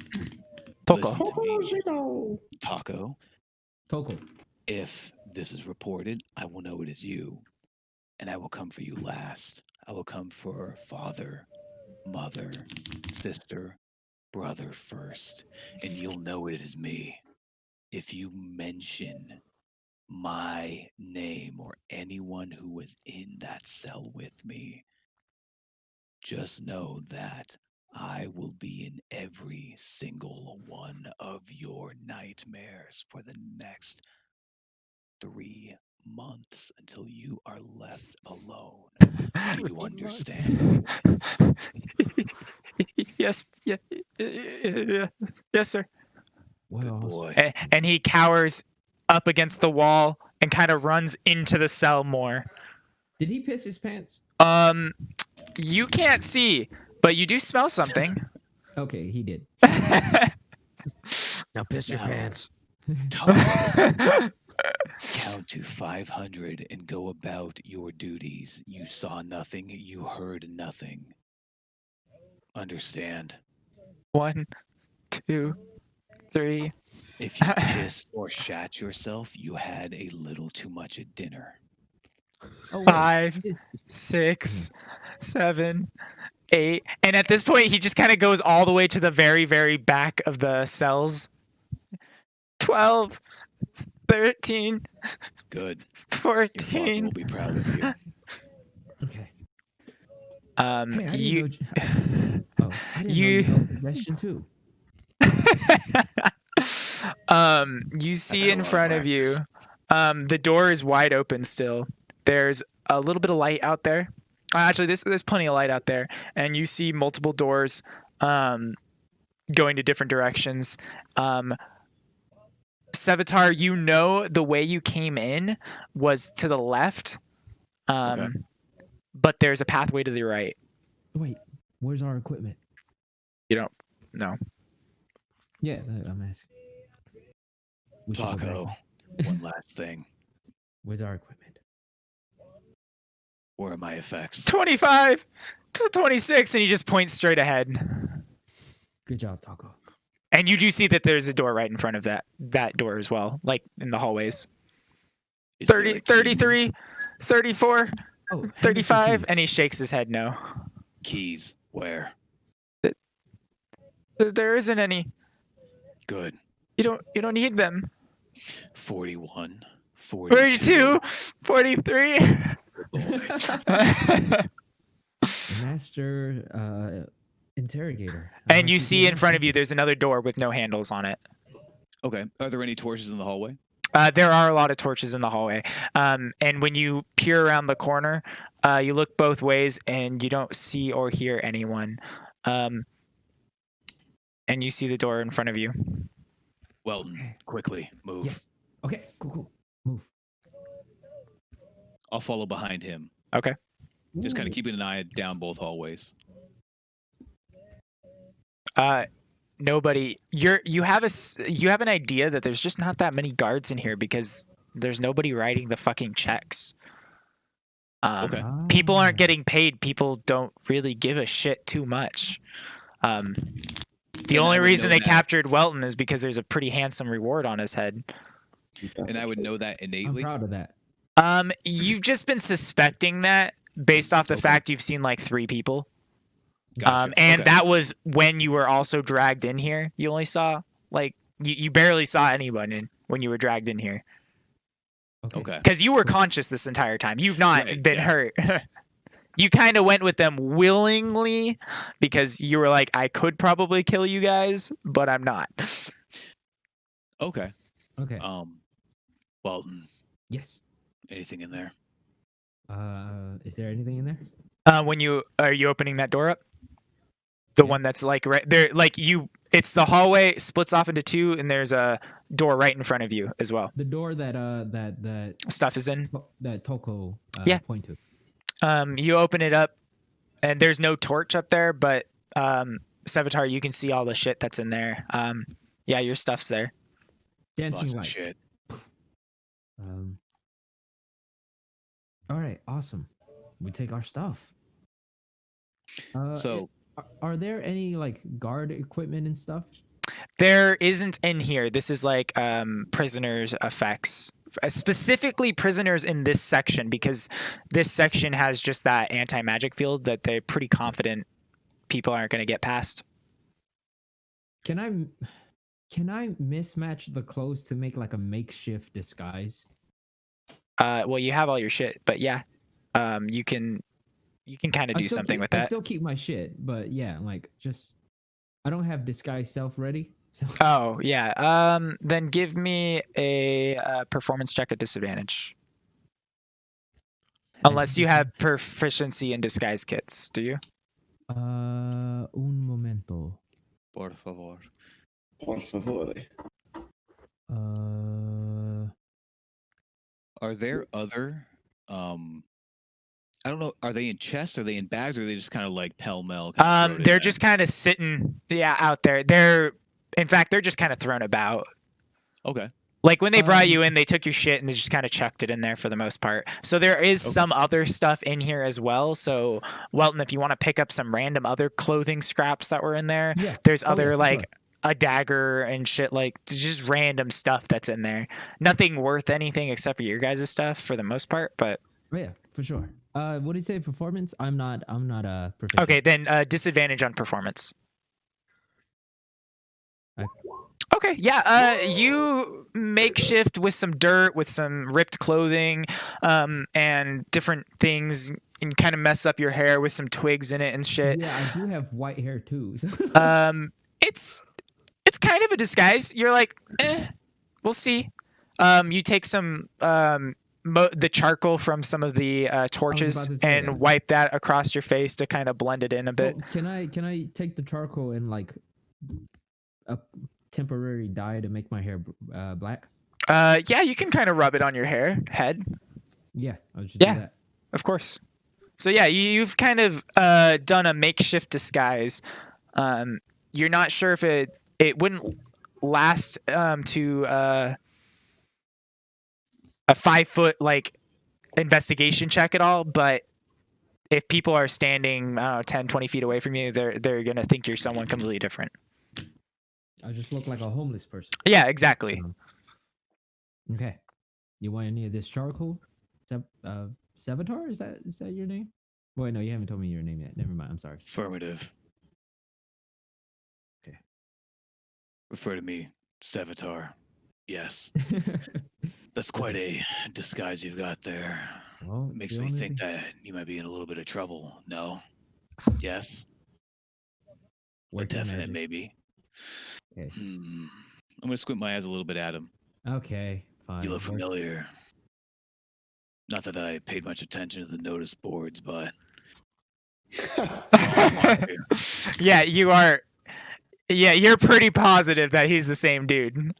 Taco. Listen to me, Chico. Taco. Toko. If this is reported, I will know it is you. and I will come for you last. I will come for father, mother, sister, brother first, and you'll know it is me if you mention my name or anyone who was in that cell with me. Just know that I will be in every single one of your nightmares for the next 3 months until you are left alone. Do you understand? Yes, yes, sir. Good Well, boy. And he cowers up against the wall and kind of runs into the cell more. did he piss his pants? You can't see, but you do smell something. Okay, he did. Now piss your Now. pants. Count to 500 and go about your duties. You saw nothing, you heard nothing. Understand? 1, 2, 3. If you pissed or shat yourself, you had a little too much at dinner. Oh, wait. 5, 6, 7, 8. And at this point, he just kind of goes all the way to the very, very back of the cells. 12, 13, Good. Your father 14. will be proud of you. Okay. Hey, I didn't You. know. Oh, I didn't you- know you know suggestion too. You see had a in lot of front of you, the door is wide open still. There's a little bit of light out there. Actually, there's plenty of light out there, and you see multiple doors, going to different directions. Sevatar, you know the way you came in was to the left, Okay. but there's a pathway to the right. Wait, where's our equipment? You don't know. Yeah, I'm asking. We should go Taco, back. one last thing. Where's our equipment? Where are my effects? 25 to 26, and he just points straight ahead. Good job, Taco. And you do see that there's a door right in front of that door as well, like in the hallways. Is there 30, a key? 33, 34, Oh, hand us the 35, keys. and he shakes his head no. Keys. Where? There isn't any. Good. You don't need them. 41, 42. 42, 43. Boy. Master interrogator. And you see in front of you there's another door with no handles on it. Okay. Are there any torches in the hallway? There are a lot of torches in the hallway. And when you peer around the corner, you look both ways and you don't see or hear anyone. And you see the door in front of you. Weldon, quickly, move. Yes. Okay, cool. Move. I'll follow behind him. Okay. Just kind Ooh. of keeping an eye down both hallways. Nobody. You have an idea that there's just not that many guards in here because there's nobody writing the fucking checks. Okay. People aren't Ah. getting paid. People don't really give a shit too much. The And I only would reason know they that. captured Welton is because there's a pretty handsome reward on his head. And I would know that I'm innately. proud of that. You've just been suspecting that based off the Okay. fact you've seen like 3 people. Gotcha. And Okay. that was when you were also dragged in here. You only saw like you barely saw anyone when you were dragged in here Okay. because you were conscious this entire time. You've not Right, been yeah. hurt. You kind of went with them willingly because you were like, I could probably kill you guys, but I'm not. Okay. Okay. Weldon, Yes. anything in there? Is there anything in there? Are you opening that door up? The Yeah. one that's like right there, like you. It's the hallway splits off into 2, and there's a door right in front of you as well. The door that that Stuff is in. that Toko Yeah. point to. You open it up, and there's no torch up there, but Sevatar, you can see all the shit that's in there. Yeah, your stuff's there. Dancing Lots of light. shit. All right, awesome. We take our stuff. So- are there any like guard equipment and stuff? There isn't in here. This is like prisoners' effects specifically prisoners in this section, because this section has just that anti-magic field that they're pretty confident people aren't going to get past. Can I mismatch the clothes to make like a makeshift disguise? Well, you have all your shit, but yeah, you can kind of do something with I that. still keep my shit, but yeah, like just I don't have disguise self ready. So Oh yeah. Then give me a performance check at disadvantage. Unless you have proficiency in disguise kits, do you? un momento. Por favor. Por favor. Are there other I don't know, are they in chests, are they in bags, or are they just kind of like pell-mell? They're just kind of sitting out there. In fact, they're just kind of thrown about. Okay. Like when they brought you in, they took your shit and they just kind of chucked it in there for the most part. So there is some other stuff in here as well. So Welton, if you want to pick up some random other clothing scraps that were in there, there's other like a dagger and shit, like just random stuff that's in there. Nothing worth anything except for your guys' stuff for the most part, but yeah, for sure. What do you say? Performance? I'm not proficient. Okay, then disadvantage on performance. Okay, yeah. You makeshift with some dirt, with some ripped clothing, and different things, and kind of mess up your hair with some twigs in it and shit. Yeah, I do have white hair too. So. It's kind of a disguise. You're like, we'll see. You take some the charcoal from some of the torches and wipe that across your face to kind of blend it in a bit. Oh, can I take the charcoal and like a temporary dye to make my hair black? Yeah, you can kind of rub it on your head. Yeah, I'll just do that. Of course. So yeah, you've kind of done a makeshift disguise. You're not sure if it wouldn't last to a 5 foot like investigation check at all, but if people are standing 10, 20 feet away from you, they're gonna think you're someone completely different. I just look like a homeless person. Yeah, exactly. Okay. You want any of this charcoal? Savitar? Is that your name? Wait, no, you haven't told me your name yet. Never mind. I'm sorry. Affirmative. Okay. Refer to me, Savitar. Yes. That's quite a disguise you've got there. Well, it makes me think that you might be in a little bit of trouble. No? Yes? A definite maybe. Okay. I'm going to squint my eyes a little bit at him. Okay, fine. You look familiar. Not that I paid much attention to the notice boards, but... Yeah, you are... Yeah, you're pretty positive that he's the same dude.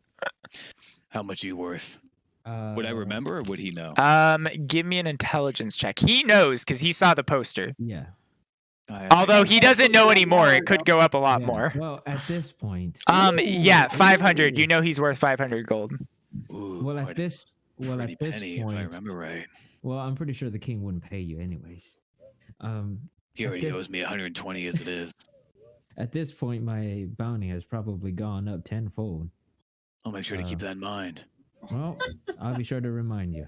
How much are you worth? Would I remember, or would he know? Give me an intelligence check. He knows because he saw the poster. Yeah. Although he doesn't know anymore, it could go up a lot more. Well, at this point. Yeah, 500. You know he's worth 500 gold. Ooh, well, at this penny, point, if I remember right. Well, I'm pretty sure the king wouldn't pay you anyways. He already owes me 120 as it is. At this point, my bounty has probably gone up tenfold. I'll make sure to keep that in mind. Well, I'll be sure to remind you.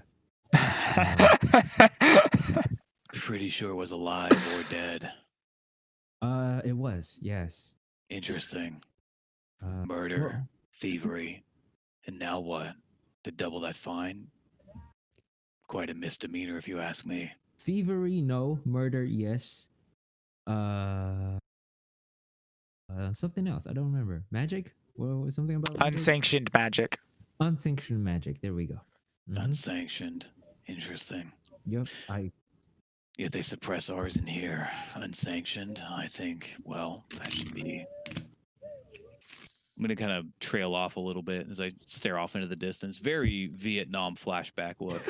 Pretty sure it was alive or dead. It was, yes. Interesting. Murder, thievery, and now what? To double that fine? Quite a misdemeanor, if you ask me. Thievery, no. Murder, yes. Something else. I don't remember. Magic? What something about magic? Unsanctioned magic. Unsanctioned magic. There we go. Unsanctioned. Interesting. Yep. Yet they suppress ours in here. Unsanctioned. I think, well, that should be... I'm going to kind of trail off a little bit as I stare off into the distance. Very Vietnam flashback look.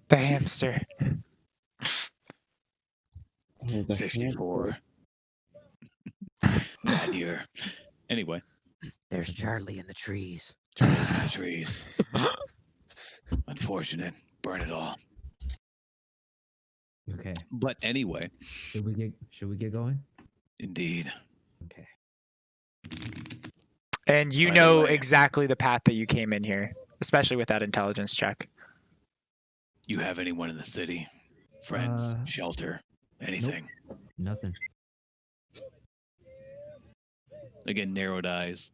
The hamster. 64. Bad year. Anyway. There's Charlie in the trees. Charlie's in the trees. Unfortunate. Burn it all. Okay. But anyway. Should we get going? Indeed. Okay. And you know exactly the path that you came in here. especially with that intelligence check. You have anyone in the city? Friends, shelter, anything? Nothing. Again, narrowed eyes.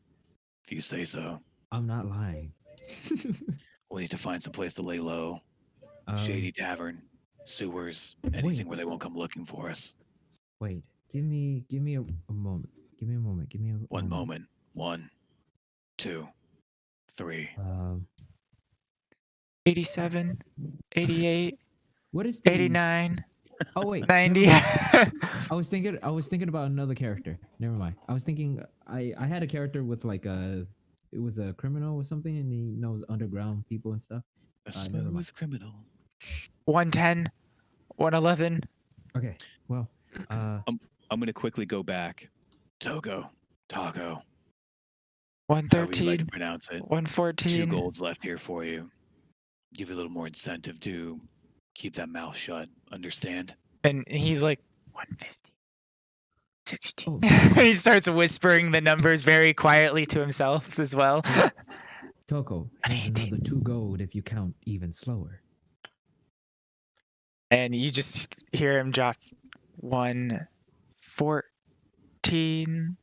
If you say so. I'm not lying. We'll need to find some place to lay low. Um, Shady tavern, sewers, anything where they won't come looking for us. Wait, give me a moment. Give me a moment. Give me a One moment. 1, 2, 3. 87, 88, What is the 89, Oh wait, 90. never mind. I was thinking about another character. Never mind. I was thinking I had a character with like it was a criminal or something, and he knows underground people and stuff. A Never mind. smooth criminal. 110, 111. Okay. Well, I'm gonna quickly go back. Taco. However you like 113, to pronounce it. 2 114. golds left here for you. Give you a little more incentive to keep that mouth shut. Understand? And he's like, 150, 60. Oh. He starts whispering the numbers very quietly to himself as well. Toko, here's another 2 gold if you count even slower. And you just hear him drop 114,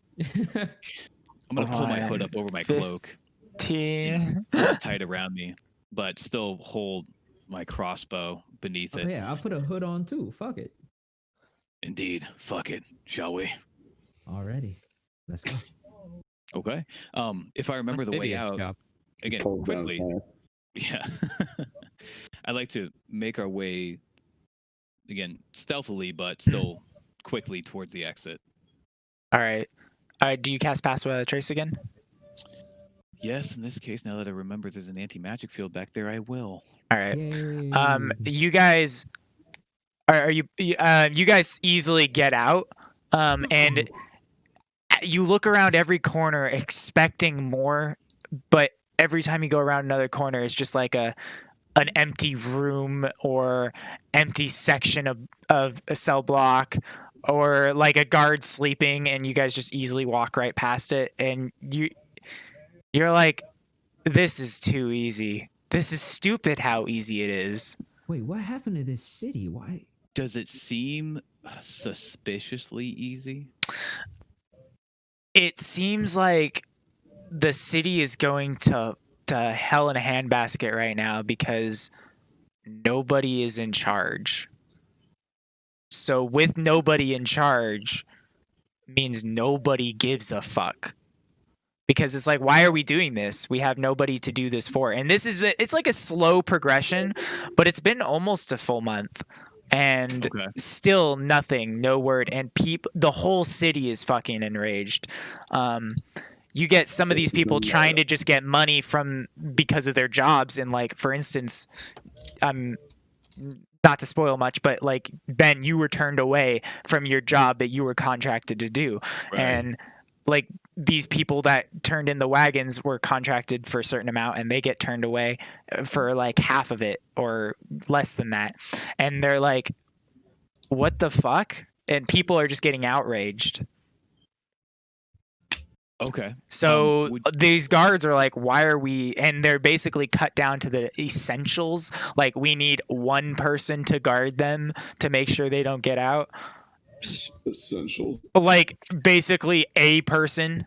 I'm gonna pull my hood up over my cloak, 15. tight around me, but still hold my crossbow beneath Oh, it. yeah, I'll put a hood on too. Fuck it. Indeed. Fuck it. Shall we? Already. Let's go. Okay. If I remember the way Amphibious out, job. again, Pull down quickly. hard. Yeah. I'd like to make our way, again, stealthily, but still quickly towards the exit. All right. Do you cast Pass Without a Trace again? Yes, in this case, now that I remember there's an anti-magic field back there, I will. All right. Yay. You guys are you guys easily get out, and you look around every corner expecting more, but every time you go around another corner, it's just like an empty room or empty section of a cell block, or like a guard sleeping, and you guys just easily walk right past it, and you're like, this is too easy. This is stupid how easy it is. Wait, what happened to this city? Why? Does it seem suspiciously easy? It seems like the city is going to hell in a handbasket right now because nobody is in charge. So with nobody in charge means nobody gives a fuck. Because it's like, why are we doing this? We have nobody to do this for. And it's like a slow progression, but it's been almost a full month. And Okay. still nothing, no word. And the whole city is fucking enraged. You get some of these people trying to just get money because of their jobs. And like, for instance, not to spoil much, but like, Ben, you were turned away from your job that you were contracted to do. Right. And like, these people that turned in the wagons were contracted for a certain amount, and they get turned away for like half of it or less than that. And they're like, what the fuck? And people are just getting outraged. Okay. So these guards are like, why are we? And they're basically cut down to the essentials. Like, we need one person to guard them to make sure they don't get out. Essentials. Like, basically a person.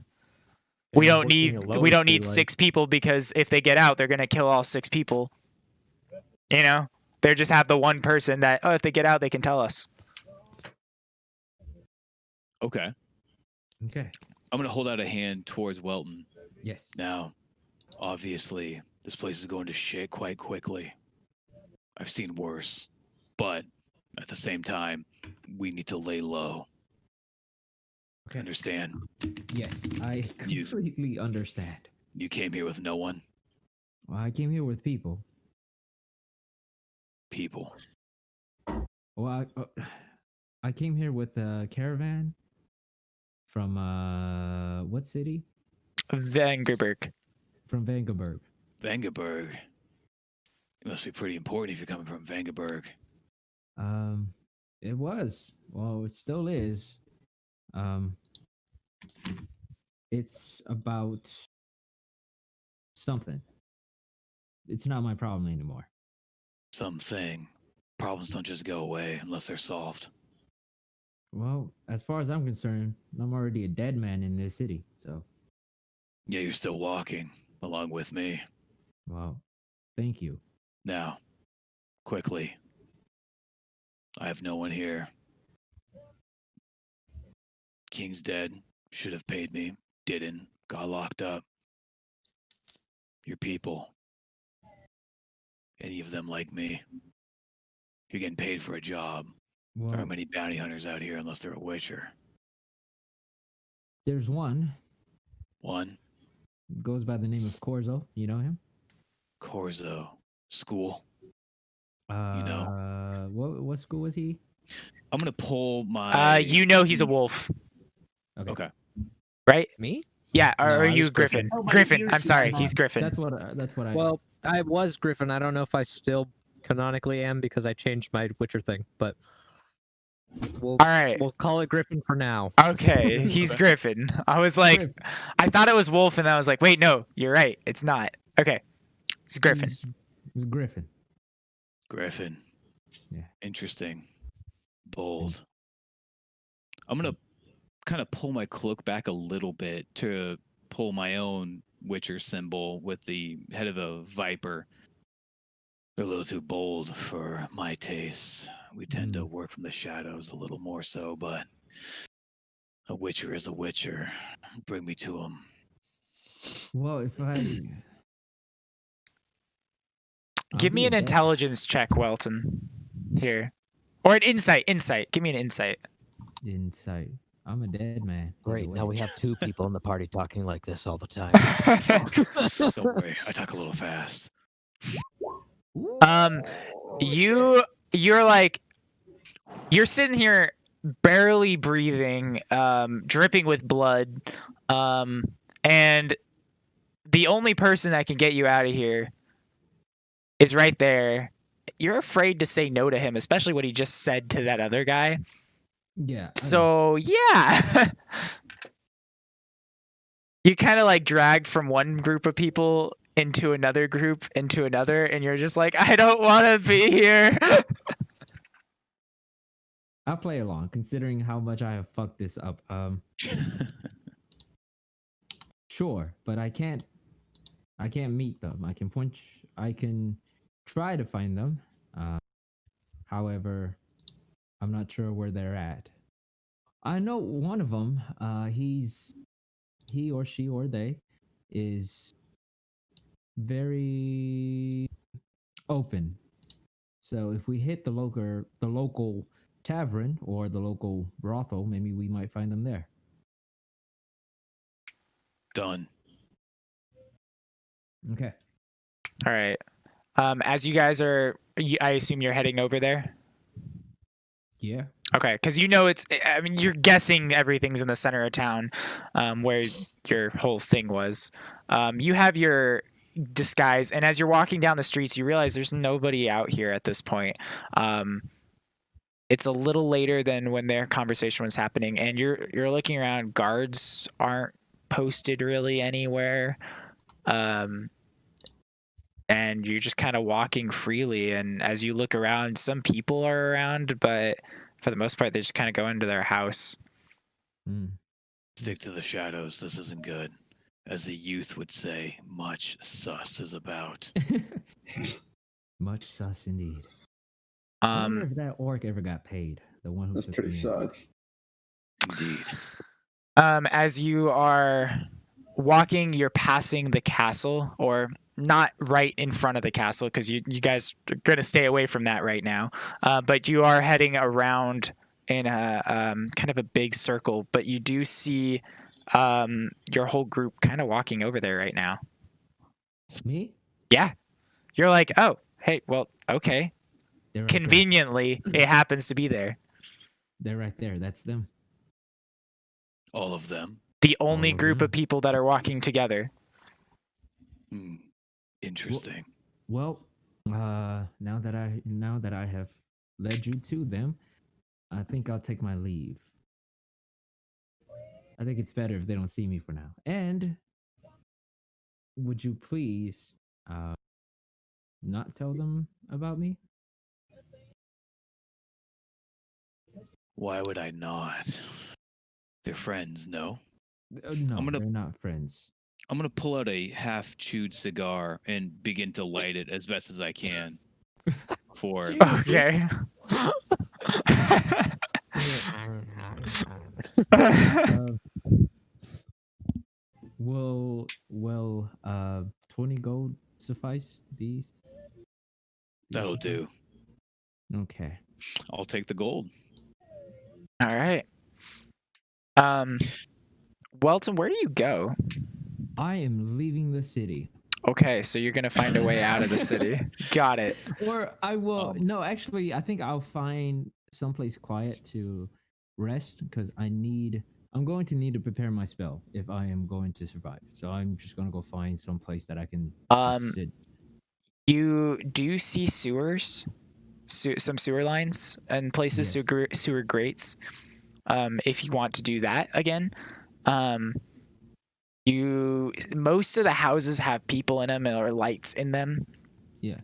We Yeah, don't need working alone we don't would be need like- 6 people, because if they get out, they're gonna kill all 6 people. You know, they just have the one person that, if they get out, they can tell us. Okay. Okay. I'm going to hold out a hand towards Welton. Yes. Now, obviously, this place is going to shit quite quickly. I've seen worse. But at the same time, we need to lay low. Okay. Understand? Yes, I You- completely understand. You came here with no one? Well, I came here with people. People. Well, I came here with a caravan from what city? Vangerberg. From Vangerberg. Vangerberg. It must be pretty important if you're coming from Vangerberg. It was. Well, it still is. It's about something. it's not my problem anymore. Something. Problems don't just go away unless they're solved. Well, as far as I'm concerned, I'm already a dead man in this city. So, Yeah, you're still walking along with me. well, thank you. Now, quickly. I have no one here. King's dead. Should have paid me. Didn't. Got locked up. Your people. Any of them like me? You're getting paid for a job. There Well, aren't many bounty hunters out here unless they're a witcher. there's one One, goes by the name of Corzo. You know him? Corzo. School. What school was he? I'm gonna pull my. You know he's a wolf, Okay. right? Me? Yeah, or No, are I you was Griffin? Griffin. Oh, by Griffin. ears I'm he sorry, was he's on. Griffin. That's what I. Well, I was Griffin. I don't know if I still canonically am because I changed my Witcher thing, but All right. we'll call it Griffin for now. Okay, he's Okay. Griffin. I was like, Griff- I thought it was Wolf, and I was like, wait, no, you're right. It's not. Okay, it's Griffin. He's Griffin. Griffin. Yeah. Interesting. Bold. I'm gonna kind of pull my cloak back a little bit to pull my own Witcher symbol with the head of a viper. They're a little too bold for my tastes. We tend to work from the shadows a little more so, but a Witcher is a Witcher. Bring me to him. Well, if I Give me an intelligence check, Welton. Here, or an insight. Insight. Give me an insight. insight. I'm a dead man. by the Great. Now way. we have two people in the party talking like this all the time. Don't worry, I talk a little fast. You're like, you're sitting here barely breathing, dripping with blood, and the only person that can get you out of here is right there. You're afraid to say no to him, especially what he just said to that other guy. Yeah. I know. So yeah, you kind of like dragged from one group of people into another group, into another, and you're just like, I don't want to be here. I'll play along, considering how much I have fucked this up. Sure, but I can't meet them. I can try to find them. However, I'm not sure where they're at. I know one of them. He or she or they is very open. So if we hit the local tavern or the local brothel, maybe we might find them there. Done. Okay. All right. As you guys are, I assume you're heading over there. Yeah. Okay, because you know it's. I mean, you're guessing everything's in the center of town, where your whole thing was. You have your disguise, and as you're walking down the streets, you realize there's nobody out here at this point. It's a little later than when their conversation was happening, and you're looking around. Guards aren't posted really anywhere, and you're just kind of walking freely. And as you look around, some people are around, but for the most part, they just kind of go into their house. Stick to the shadows. This isn't good. As the youth would say, much sus is about. Much sus indeed. I wonder Um, if that orc ever got paid. The one who That's took pretty me in. sus. Indeed. as you are walking, you're passing the castle, or not right in front of the castle, because you guys are going to stay away from that right now. But you are heading around in a kind of a big circle. But you do see your whole group kind of walking over there right now. Me? Yeah. You're like, oh, hey, well, okay. They're right there. Conveniently, it happens to be there. They're right there. That's them. All of them. The only All of group them. of people that are walking together. Hmm. Interesting. Well, now that I have led you to them, I think I'll take my leave. I think it's better if they don't see me for now. And would you please not tell them about me? Why would I not? They're friends, no? No, I'm gonna- they're not friends. I'm gonna pull out a half-chewed cigar and begin to light it as best as I can. For Okay. Will 20 gold suffice these? that'll do. Okay. I'll take the gold. All right. Welton, where do you go? I am leaving the city. Okay, so you're gonna find a way out of the city. Got it. Or I will no, actually I think I'll find someplace quiet to rest because I'm going to need to prepare my spell if I am going to survive. So I'm just gonna go find some place that I can just sit. You do see sewers, some sewer lines and places, Yes. sewer grates. If you want to do that again, most of the houses have people in them or lights in them. Yeah.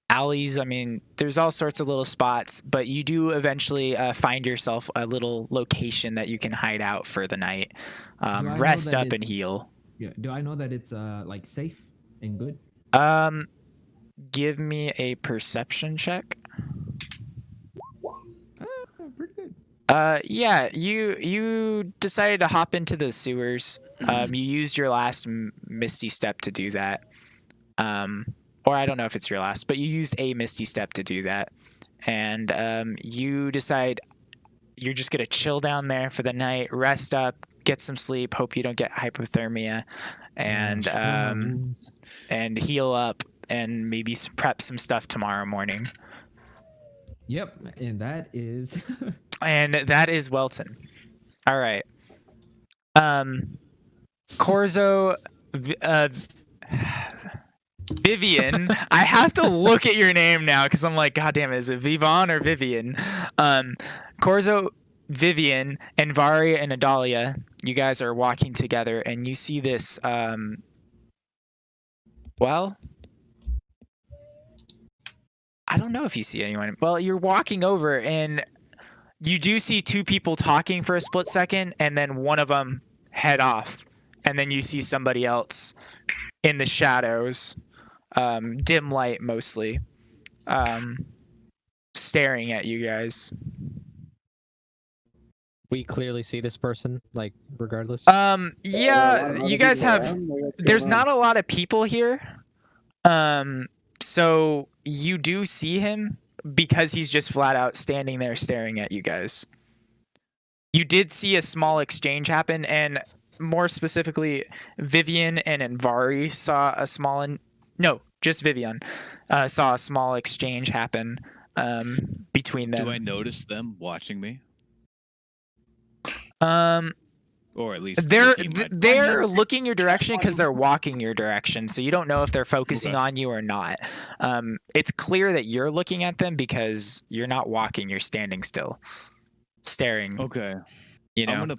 Alleys, I mean, there's all sorts of little spots, but you do eventually find yourself a little location that you can hide out for the night, I know rest that up and heal. Yeah. Do I know that it's like safe and good? Give me a perception check. Pretty good. Yeah, you decided to hop into the sewers. You used your last Misty Step to do that. Or I don't know if it's your last, but you used a Misty Step to do that. And you decide you're just gonna chill down there for the night, rest up, get some sleep, hope you don't get hypothermia, and heal up and maybe prep some stuff tomorrow morning. Yep, and that is And that is Welton. All right. Corzo, Vivian. I have to look at your name now because I'm like, God damn it, is it Vivon or Vivian? Corzo, Vivian, and Vari and Adalia, you guys are walking together and you see this, well, I don't know if you see anyone. Well, you're walking over and you do see two people talking for a split second, and then one of them head off, and then you see somebody else in the shadows, dim light mostly, staring at you guys. We clearly see this person, like, regardless. Yeah, you guys have. There's not a lot of people here, so you do see him because he's just flat out standing there staring at you guys. You did see a small exchange happen, and more specifically, Vivian and Envari saw a small. No, just Vivian saw a small exchange happen between them. Do I notice them watching me? Or at least they're looking your direction because they're walking your direction, so you don't know if they're focusing on you or not. It's clear that you're looking at them because you're not walking, you're standing still, staring. Okay. You know, I'm gonna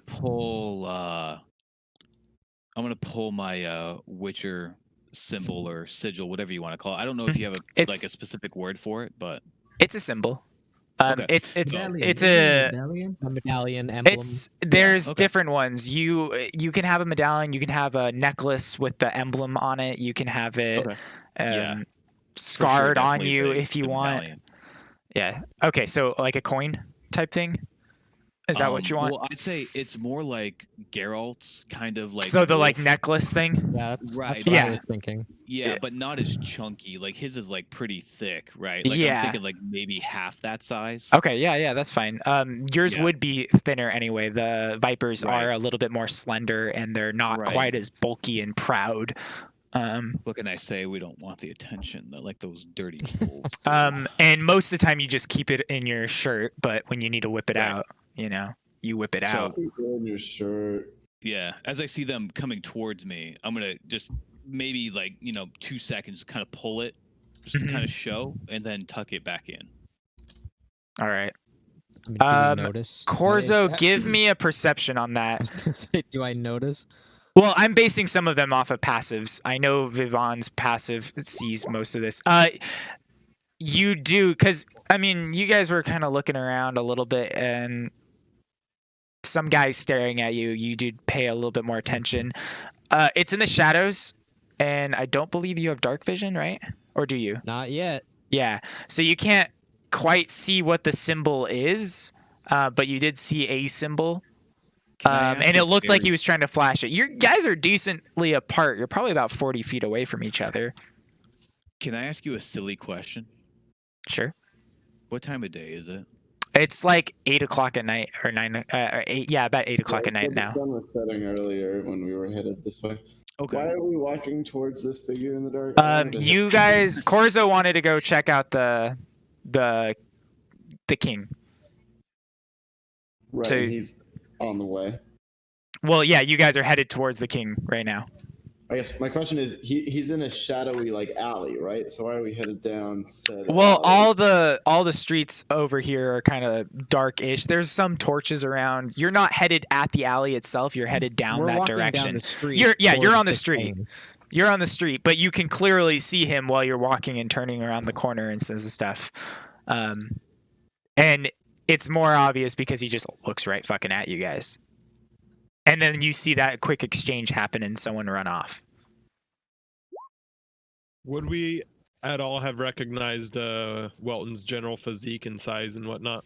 pull my Witcher symbol or sigil, whatever you want to call it. I don't know if you have a specific word for it, but it's a symbol. Okay. It's medallion. A medallion emblem. There's different ones. You can have a medallion, you can have a necklace with the emblem on it, you can have it scarred on you if you want. Medallion. Yeah. Okay, so like a coin type thing? Is that what you want? Well, I'd say it's more like Geralt's kind of like. So the like necklace thing? Yeah, that's Right. what I was thinking. Yeah, but not as chunky. Like his is like pretty thick, right? Like Yeah. I'm thinking like maybe half that size. Okay, yeah, that's fine. Yours would be thinner anyway. The Vipers Right. are a little bit more slender and they're not Right. quite as bulky and proud. What can I say? We don't want the attention that like those dirty fools. And most of the time you just keep it in your shirt, but when you need to whip it Right. out, you know, you whip it So- out. In your shirt. Yeah, as I see them coming towards me, I'm gonna just maybe like 2 seconds, kind of pull it, just to kind of show, and then tuck it back in. All right. I mean, do we notice? Corzo, give me a perception on I that. was gonna say, do I notice? Well, I'm basing some of them off of passives. I know Vivon's passive sees most of this. You do, because, I mean, you guys were kind of looking around a little bit, and some guy's staring at you. You do pay a little bit more attention. It's in the shadows, and I don't believe you have dark vision, right? Or do you? Not yet. Yeah. So you can't quite see what the symbol is, but you did see a symbol. And it looked like he was trying to flash it. You guys are decently apart. You're probably about 40 feet away from each other. Can I ask you a silly question? Sure. What time of day is it? It's like 8 o'clock at night, or 9, or 8. Yeah, about 8 o'clock at night The now. sun was setting earlier when we were headed this way. Okay. Why are we walking towards this figure in the dark? You guys, Corzo wanted to go check out the king. Right, so- he's on the way. Well, yeah, you guys are headed towards the king right now. I guess my question is, he's in a shadowy like alley, right? So why are we headed down said Well, alley? all the streets over here are kind of dark-ish. There's some torches around. You're not headed at the alley itself. You're headed down We're that walking direction. Down the street You're towards on the the street. king. You're on the street, but you can clearly see him while you're walking and turning around the corner and stuff. And it's more obvious because he just looks right fucking at you guys. And then you see that quick exchange happen and someone run off. Would we at all have recognized Welton's general physique and size and whatnot?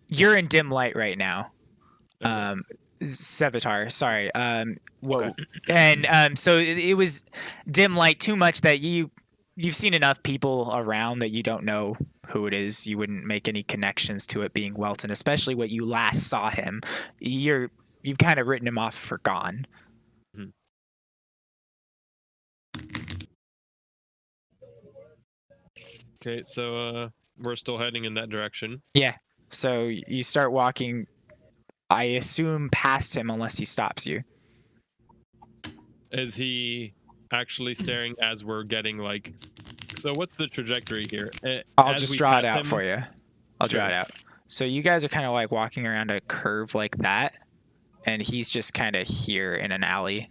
You're in dim light right now. Okay. Sevatar, sorry. Whoa. And so it was dim light too much that you've seen enough people around that you don't know who it is. You wouldn't make any connections to it being Welton, especially when you last saw him. You've kind of written him off for gone. Okay, so we're still heading in that direction. Yeah. So you start walking, I assume, past him unless he stops you. Is he actually staring as we're getting like? So what's the trajectory here? I'll As just we draw it pass out him- for you. I'll draw Sure. it out. So you guys are kind of like walking around a curve like that, and he's just kind of here in an alley,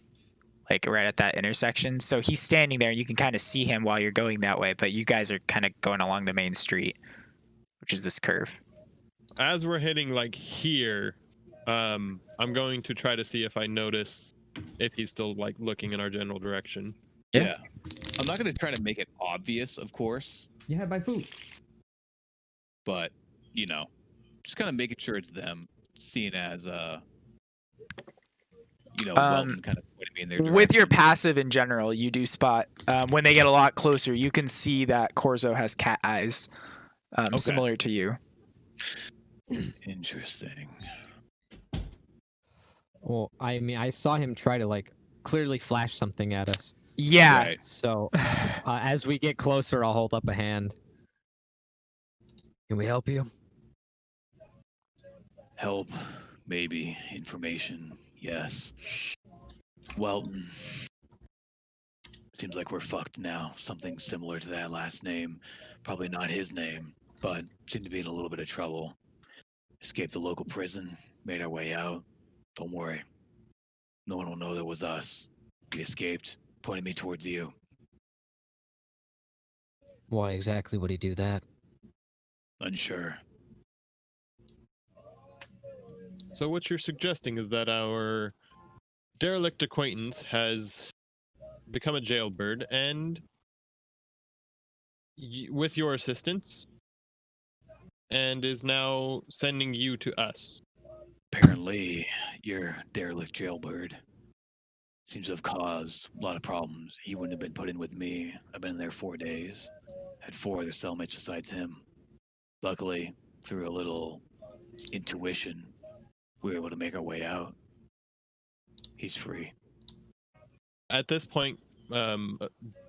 like right at that intersection. So he's standing there, and you can kind of see him while you're going that way, but you guys are kind of going along the main street, which is this curve. As we're hitting like here, I'm going to try to see if I notice if he's still like looking in our general direction. Yeah. I'm not gonna try to make it obvious, of course, Yeah, buy food. but you know, just kind of making sure it's them, seeing as Welton kind of pointed me in their direction. With your passive in general, you do spot when they get a lot closer, you can see that Corzo has cat eyes, similar to you. Interesting. Well, I mean, I saw him try to like clearly flash something at us. Yeah. Right. So as we get closer, I'll hold up a hand. Can we help you? Help, maybe. Information, yes. Welton. Seems like we're fucked now. Something similar to that last name. Probably not his name, but seem to be in a little bit of trouble. Escaped the local prison, made our way out. Don't worry. No one will know that was us. We escaped, pointed me towards you. Why exactly would he do that? Unsure. So what you're suggesting is that our derelict acquaintance has become a jailbird and with your assistance and is now sending you to us. Apparently, your derelict jailbird seems to have caused a lot of problems. He wouldn't have been put in with me. I've been in there 4 days. Had 4 other cellmates besides him. Luckily, through a little intuition, we were able to make our way out. He's free. At this point,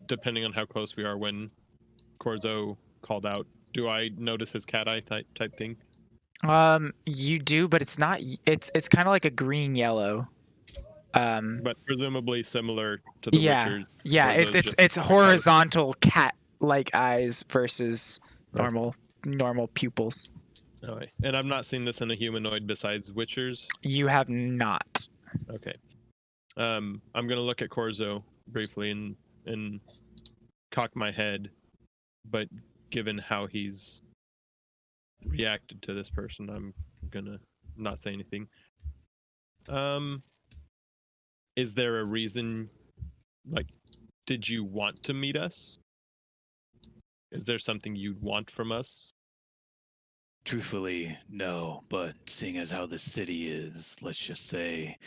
depending on how close we are when Corzo called out, do I notice his cat eye type thing? You do, but it's not. It's kind of like a green yellow. But presumably similar to the Yeah, Witcher. yeah. Corzo's It's just- it's horizontal cat-like eyes versus normal pupils. Oh, and I've not seen this in a humanoid besides Witchers. You have not. Okay. I'm gonna look at Corzo briefly and cock my head, but given how he's reacted to this person, I'm gonna not say anything. Is there a reason? Like, did you want to meet us? Is there something you'd want from us? Truthfully, no, but seeing as how this city is, let's just say,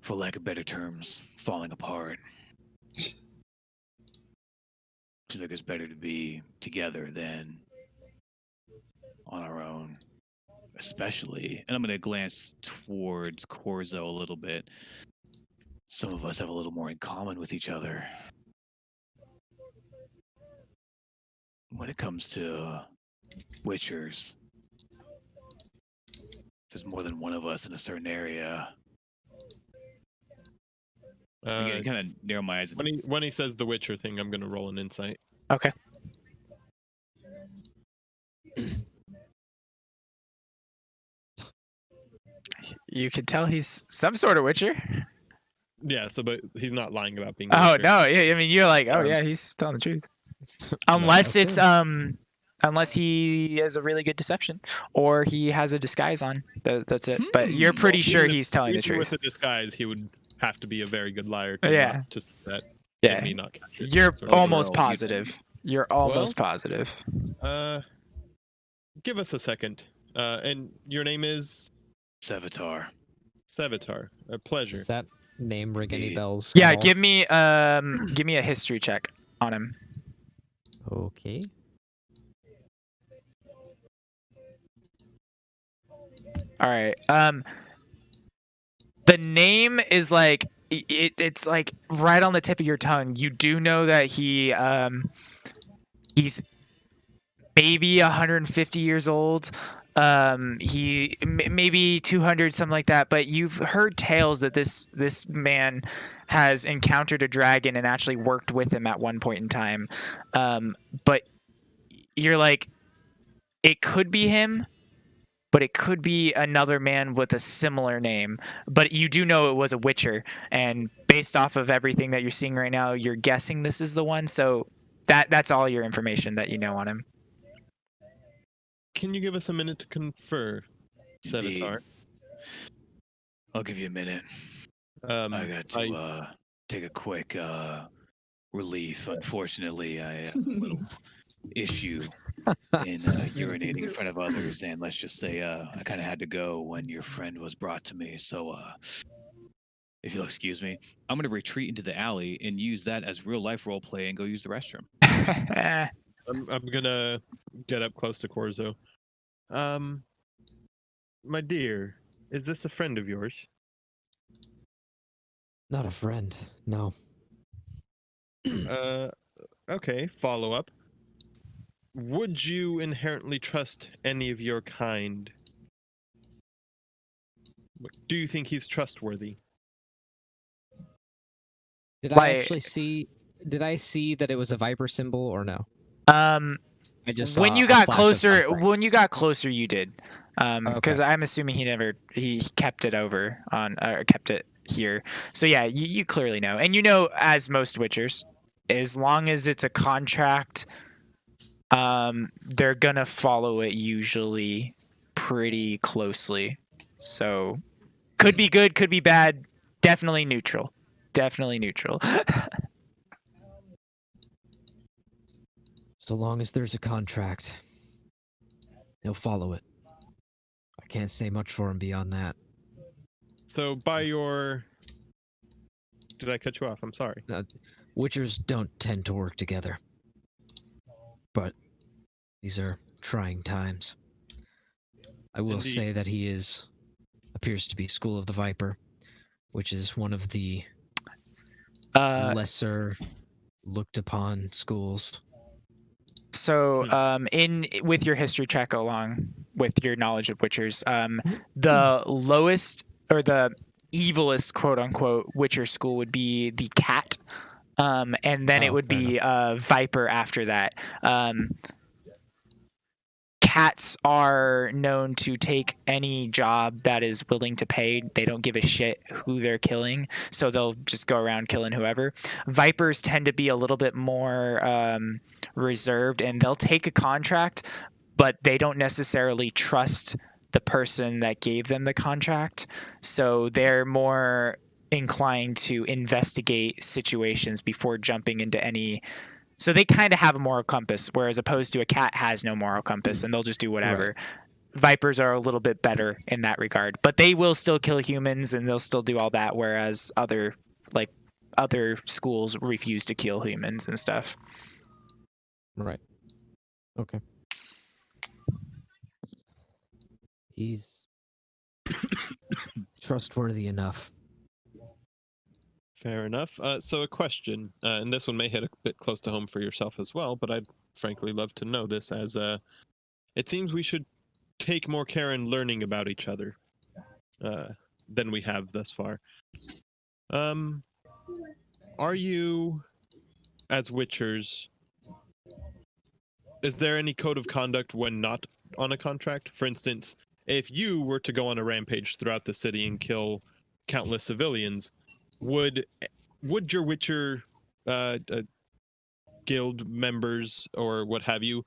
for lack of better terms, falling apart. Seems like it's better to be together than on our own. Especially, and I'm going to glance towards Corzo a little bit. Some of us have a little more in common with each other. When it comes to Witchers, there's more than one of us in a certain area. Again, kind of narrow my eyes. When he says the Witcher thing, I'm gonna roll an insight. Okay. You could tell he's some sort of Witcher. Yeah, so but he's not lying about being. Oh Witcher. no, yeah, I mean you're like, oh yeah, he's telling the truth. Unless it's unless he has a really good deception or he has a disguise on. That's it. But you're pretty sure he's telling the Even truth. with a disguise, he would have to be a very good liar to Yeah. not just that. Yeah. Me not catch it, You're sort of. almost positive. You're almost Well, positive. Give us a second. And your name is Sevatar. Sevatar. A pleasure. Does that name ring any Yeah. bells? Yeah, at all? give me a history check on him. Okay. All right. The name is like it's like right on the tip of your tongue. You do know that he's maybe 150 years old. He maybe 200, something like that. But you've heard tales that this man has encountered a dragon and actually worked with him at one point in time. But you're like, it could be him, but it could be another man with a similar name. But you do know it was a Witcher, and based off of everything that you're seeing right now, you're guessing this is the one. So that's all your information that you know on him. Can you give us a minute to confer, Indeed. Sevatar? I'll give you a minute. I got to take a quick relief. Unfortunately, I have a little issue in urinating in front of others, and let's just say I kind of had to go when your friend was brought to me. So, if you'll excuse me, I'm going to retreat into the alley and use that as real life role play and go use the restroom. I'm gonna get up close to Corzo. My dear, is this a friend of yours? Not a friend. No. Okay, follow up. Would you inherently trust any of your kind? Do you think he's trustworthy? Did I actually see? Did I see that it was a viper symbol or no? I just when saw you a got flash of closer, flashlight. when you got closer, you did. Because Okay. I'm assuming he kept it over on kept it here. So yeah, you clearly know, and you know, as most Witchers, as long as it's a contract, they're gonna follow it usually pretty closely. So could be good, could be bad. Definitely neutral. Definitely neutral. So long as there's a contract, he'll follow it. I can't say much for him beyond that. So by your... Did I cut you off? I'm sorry. Witchers don't tend to work together. But these are trying times. I will Indeed. say that he appears to be School of the Viper, which is one of the lesser looked upon schools. So, with your history check along with your knowledge of Witchers, the lowest or the evilest quote unquote Witcher school would be the Cat, and then it would be Viper after that. cats are known to take any job that is willing to pay. They don't give a shit who they're killing, so they'll just go around killing whoever. Vipers tend to be a little bit more reserved, and they'll take a contract, but they don't necessarily trust the person that gave them the contract, so they're more inclined to investigate situations before jumping into any. So they kind of have a moral compass, whereas opposed to a cat has no moral compass, and they'll just do whatever. Right. Vipers are a little bit better in that regard, but they will still kill humans and they'll still do all that, whereas other schools refuse to kill humans and stuff. Right. Okay. He's trustworthy enough. Fair enough. So a question, and this one may hit a bit close to home for yourself as well, but I'd frankly love to know this, as it seems we should take more care in learning about each other than we have thus far. Are you, as Witchers, is there any code of conduct when not on a contract? For instance, if you were to go on a rampage throughout the city and kill countless civilians, would your Witcher guild members or what have you,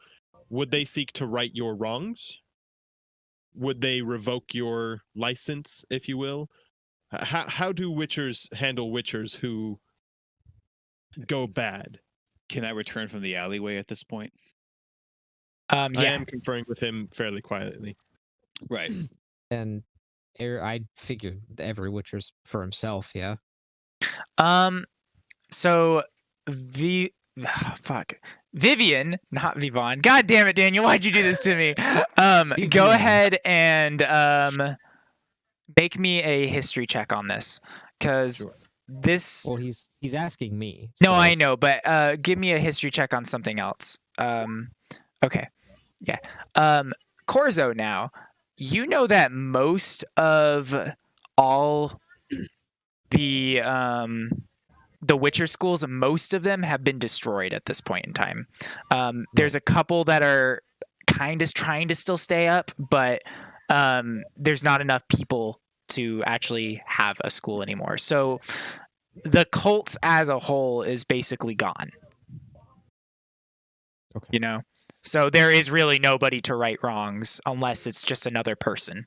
would they seek to right your wrongs? Would they revoke your license, if you will? How do Witchers handle Witchers who go bad? Can I return from the alleyway at this point? Yeah. I am conferring with him fairly quietly. Right. And I figured every Witcher's for himself, yeah. So Vivian, not Vivon. God damn it, Daniel, why'd you do this to me? Go ahead and make me a history check on this, because Sure. this. Well, he's asking me. No, so- I know, but give me a history check on something else. Okay, yeah. Corzo, now you know that most of all the Witcher schools, most of them have been destroyed at this point in time. There's a couple that are kind of trying to still stay up, but there's not enough people to actually have a school anymore. So the cults as a whole is basically gone. Okay. You know? So there is really nobody to right wrongs unless it's just another person.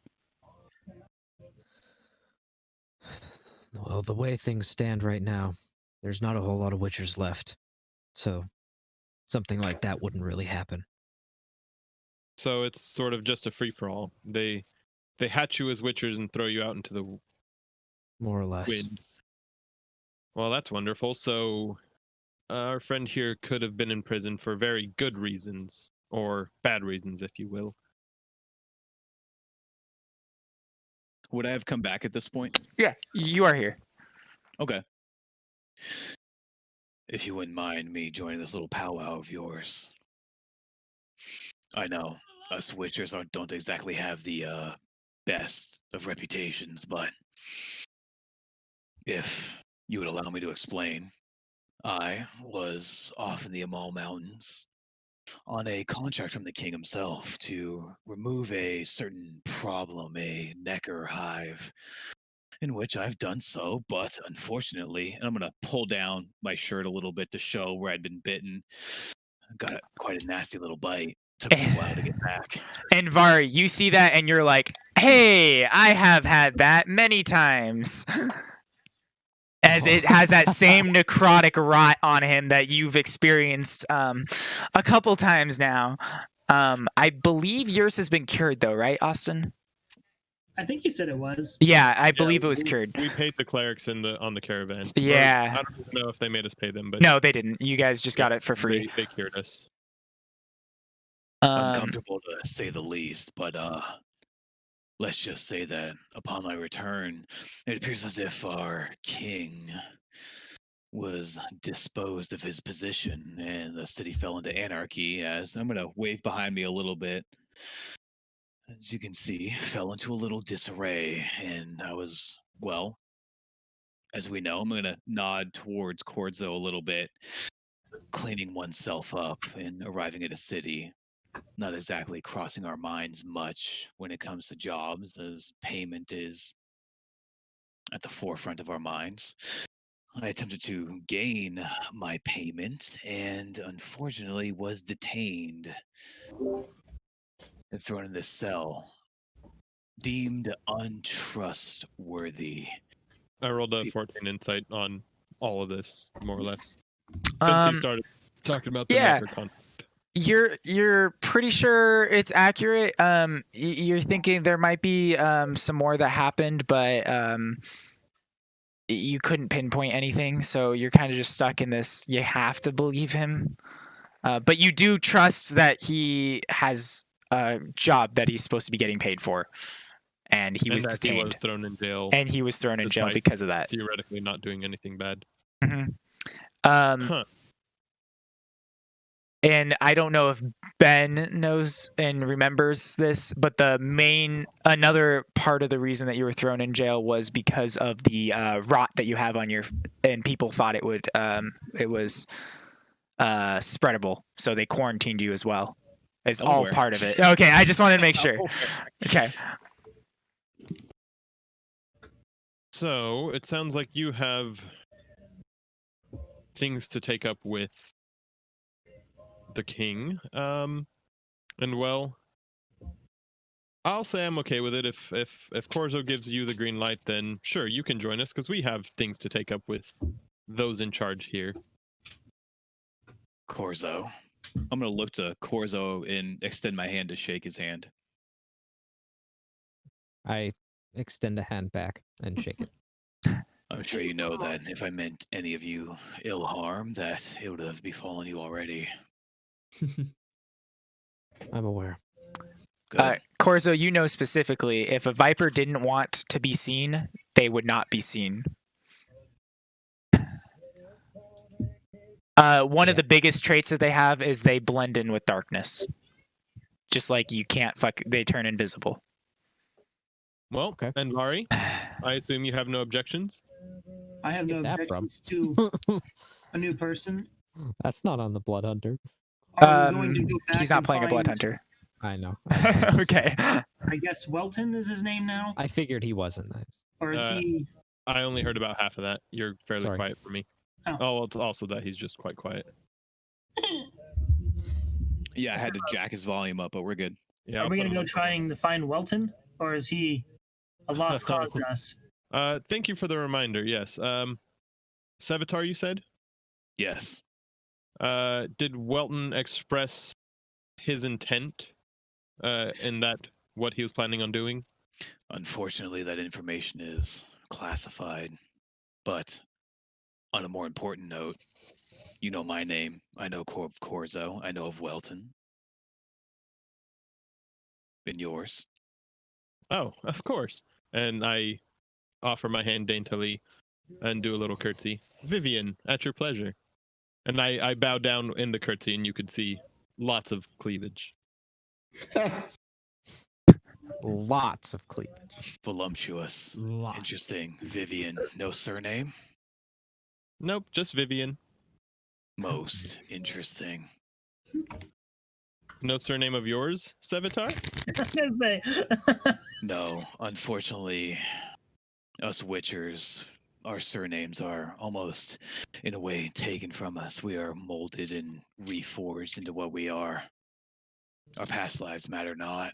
Well, the way things stand right now, there's not a whole lot of Witchers left. So something like that wouldn't really happen. So it's sort of just a free-for-all. They hatch you as Witchers and throw you out into the More or less. wind. Well, that's wonderful. So our friend here could have been in prison for very good reasons, or bad reasons, if you will. Would I have come back at this point? Yeah, you are here. Okay. If you wouldn't mind me joining this little powwow of yours. I know us Witchers don't exactly have the best of reputations, but if you would allow me to explain, I was off in the Amal Mountains on a contract from the king himself to remove a certain problem, a necker hive, in which I've done so, but unfortunately, and I'm going to pull down my shirt a little bit to show where I'd been bitten. I got quite a nasty little bite. Took me a while to get back. And Vari, you see that and you're like, hey, I have had that many times. As it has that same necrotic rot on him that you've experienced a couple times now. I believe yours has been cured though, right, Austin? I think you said it was. Yeah, I believe it was cured. We paid the clerics on the caravan. Yeah. Or, I don't know if they made us pay them, but No, they didn't. You guys just got it for free. They cured us. Uncomfortable to say the least, but let's just say that upon my return, it appears as if our king was disposed of his position and the city fell into anarchy. As I'm going to wave behind me a little bit. As you can see, fell into a little disarray, and I was, well, as we know, I'm going to nod towards Corzo a little bit, cleaning oneself up and arriving at a city. not exactly crossing our minds much when it comes to jobs, as payment is at the forefront of our minds. I attempted to gain my payment and unfortunately was detained and thrown in this cell, deemed untrustworthy. I rolled a 14 insight on all of this, more or less. Since Um, he started talking about the yeah. network conflict. You're pretty sure it's accurate. You're thinking there might be some more that happened, but you couldn't pinpoint anything, so you're kind of just stuck in this. You have to believe him, but you do trust that he has a job that he's supposed to be getting paid for, and he was that detained, he was thrown in jail, and he was thrown in jail despite because of that. theoretically not doing anything bad. Mm-hmm. Huh. And I don't know if Ben knows and remembers this, but another part of the reason that you were thrown in jail was because of the rot that you have on your, and people thought it was spreadable, so they quarantined you as well. It's all aware. part of it. Okay, I just wanted to make sure. Okay. So it sounds like you have things to take up with the king. And well, I'll say I'm okay with it. If Corzo gives you the green light, then sure, you can join us because we have things to take up with those in charge here. Corzo. I'm gonna look to Corzo and extend my hand to shake his hand. I extend a hand back and shake it. I'm sure you know that if I meant any of you ill harm, that it would have befallen you already. I'm aware. Good. Corzo, you know specifically, if a Viper didn't want to be seen, they would not be seen. One of the biggest traits that they have is they blend in with darkness. Just like you can't they turn invisible. Well, Okay. and Vari, I assume you have no objections? I have no Get that from? objections to a new person. That's not on the Blood Hunter. Are we going to go back He's not and playing a Blood find- Hunter. I know. Okay. I guess Welton is his name now, I figured he wasn't. or is he? I only heard about half of that. You're fairly Sorry. quiet for me. Oh. Oh, it's also that he's just quite quiet. Yeah, I had to jack his volume up, but we're good. Yeah. Are we I'll going to put him go on. trying to find Welton, or is he a lost cause to us? Thank you for the reminder. Yes. Sevatar, you said? Yes. Did Welton express his intent in that what he was planning on doing? Unfortunately, that information is classified. But on a more important note, you know my name. I know of Corzo. I know of Welton. And yours. Oh, of course. And I offer my hand daintily and do a little curtsy. Vivian, at your pleasure. And I bow down in the curtsy, and you could see lots of cleavage. Lots of cleavage. Voluptuous. Lot. Interesting. Vivian. No surname? Nope, just Vivian. Most interesting. No surname of yours, Sevatar? I was gonna say. No, unfortunately, us Witchers, our surnames are almost, in a way, taken from us. We are molded and reforged into what we are. Our past lives matter not.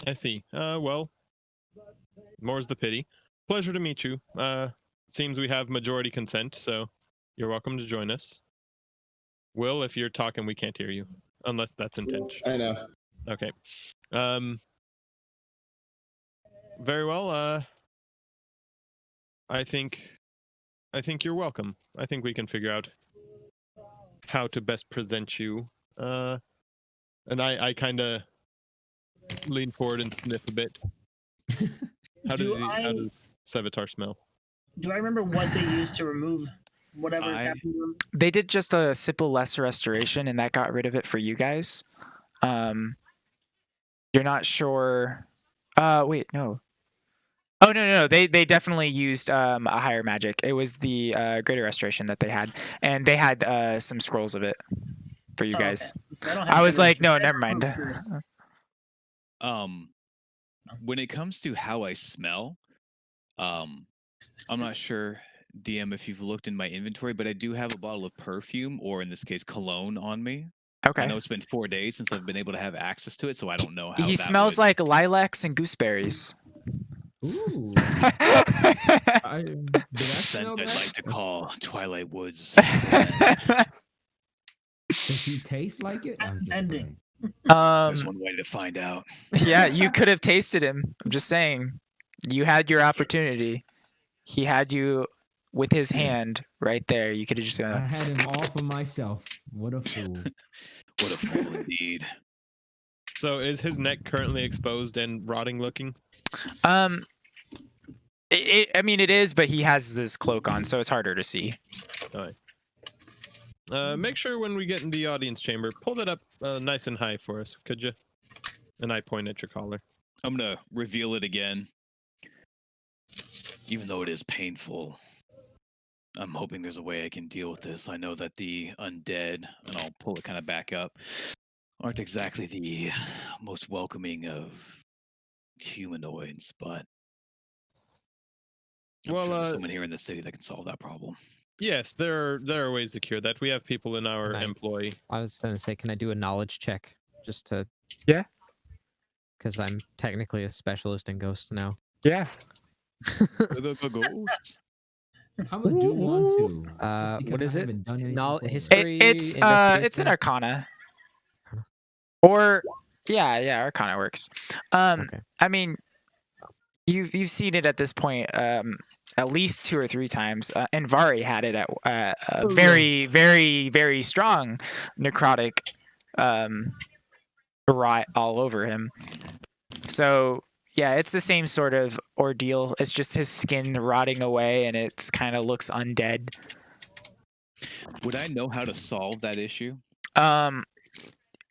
I see. Well, more's the pity. Pleasure to meet you. Seems we have majority consent, so you're welcome to join us. Will, if you're talking, we can't hear you, unless that's intentional. I know. Okay. Very well. I think you're welcome. I think we can figure out how to best present you. And I kind of lean forward and sniff a bit. How does Sevatar smell? Do I remember what they used to remove whatever's happened to them? They did just a simple lesser restoration, and that got rid of it for you guys. You're not sure. Wait, no. Oh no. They definitely used a higher magic. It was the greater restoration that they had, and they had some scrolls of it. for you Oh, guys. okay. I don't have I was better like, no, information. never mind. When it comes to how I smell, I'm not sure, DM, if you've looked in my inventory, but I do have a bottle of perfume, or in this case, cologne, on me. I Okay. know it's been 4 days since I've been able to have access to it, so I don't know how He that smells would... like lilacs and gooseberries. Ooh. Did I scent smell I'd that? like to call Twilight Woods. Does he taste like it? I'm just Ending. playing. There's one way to find out. Yeah, you could have tasted him. I'm just saying. You had your opportunity. He had you with his hand right there. You could have just I gone. had him all for myself. What a fool. What a fool indeed. So is his neck currently exposed and rotting looking? I mean, it is, but he has this cloak on, so it's harder to see. Make sure when we get in the audience chamber, pull that up nice and high for us, could you? And I point at your collar. I'm gonna reveal it again. Even though it is painful, I'm hoping there's a way I can deal with this. I know that the undead, and I'll pull it kind of back up, aren't exactly the most welcoming of humanoids, but I'm sure there's someone here in the city that can solve that problem. Yes, there are ways to cure that. We have people in our Right. employ. I was gonna say, can I do a knowledge check just to? Yeah. Because I'm technically a specialist in ghosts now. Yeah. Ghosts. I would do one too. just What because is I it? haven't done anything Knowledge, for it. history. It's an investigation? arcana. Or yeah, arcana works. Okay. I mean, you've seen it at this point at least 2 or 3 times. And Vari had it at a very, very, very strong necrotic rot all over him. So yeah, it's the same sort of ordeal. It's just his skin rotting away, and it kind of looks undead. Would I know how to solve that issue?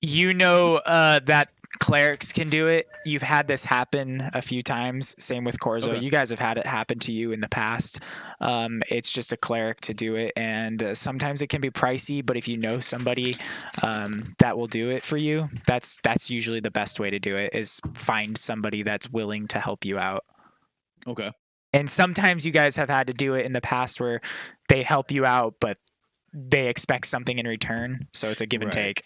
You know that clerics can do it. You've had this happen a few times. Same with Corzo. Okay. You guys have had it happen to you in the past. It's just a cleric to do it, and sometimes it can be pricey. But if you know somebody that will do it for you, that's usually the best way to do it. Is find somebody that's willing to help you out. Okay. And sometimes you guys have had to do it in the past where they help you out, but they expect something in return. So it's a give and Right. take.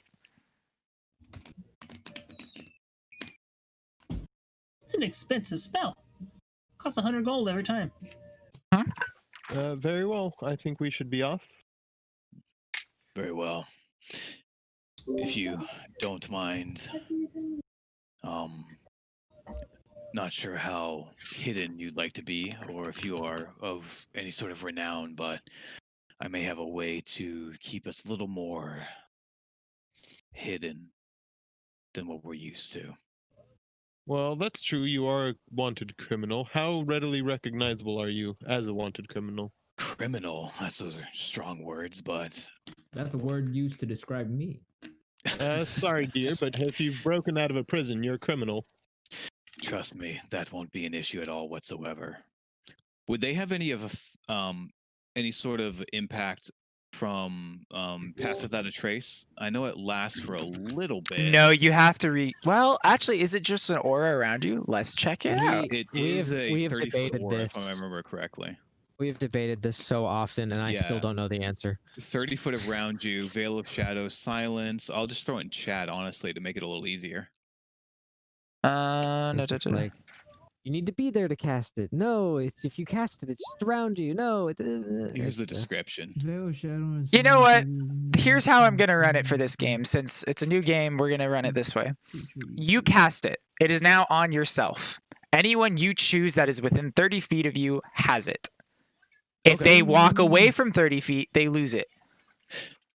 It's an expensive spell. Costs 100 gold every time. Very well. I think we should be off. Very well. If you don't mind, not sure how hidden you'd like to be, or if you are of any sort of renown, but I may have a way to keep us a little more hidden than what we're used to. Well, that's true. You are a wanted criminal. How readily recognizable are you as a wanted criminal? Criminal, those are strong words, but That's a word used to describe me. Sorry, dear, but if you've broken out of a prison, you're a criminal. trust me, that won't be an issue at all whatsoever. Would they have any sort of impact from Pass Without a Trace? I know it lasts for a little bit. No, you have to Well, actually, is it just an aura around you? Let's check it out. It We is have- a we have 30-foot debated aura, if this. I remember correctly. We have debated this so often, and I still Yeah. don't know the answer. 30 foot around you, Veil of Shadows, Silence. I'll just throw it in chat, honestly, to make it a little easier. No, It's just like, you need to be there to cast it. No, if you cast it, it's just around you. No, Here's the it's, description. Veil, shadow, and You know what? silence. Here's how I'm gonna run it for this game. Since it's a new game, we're gonna run it this way. You cast it. It is now on yourself. Anyone you choose that is within 30 feet of you has it. If Okay. they walk away from 30 feet, they lose it.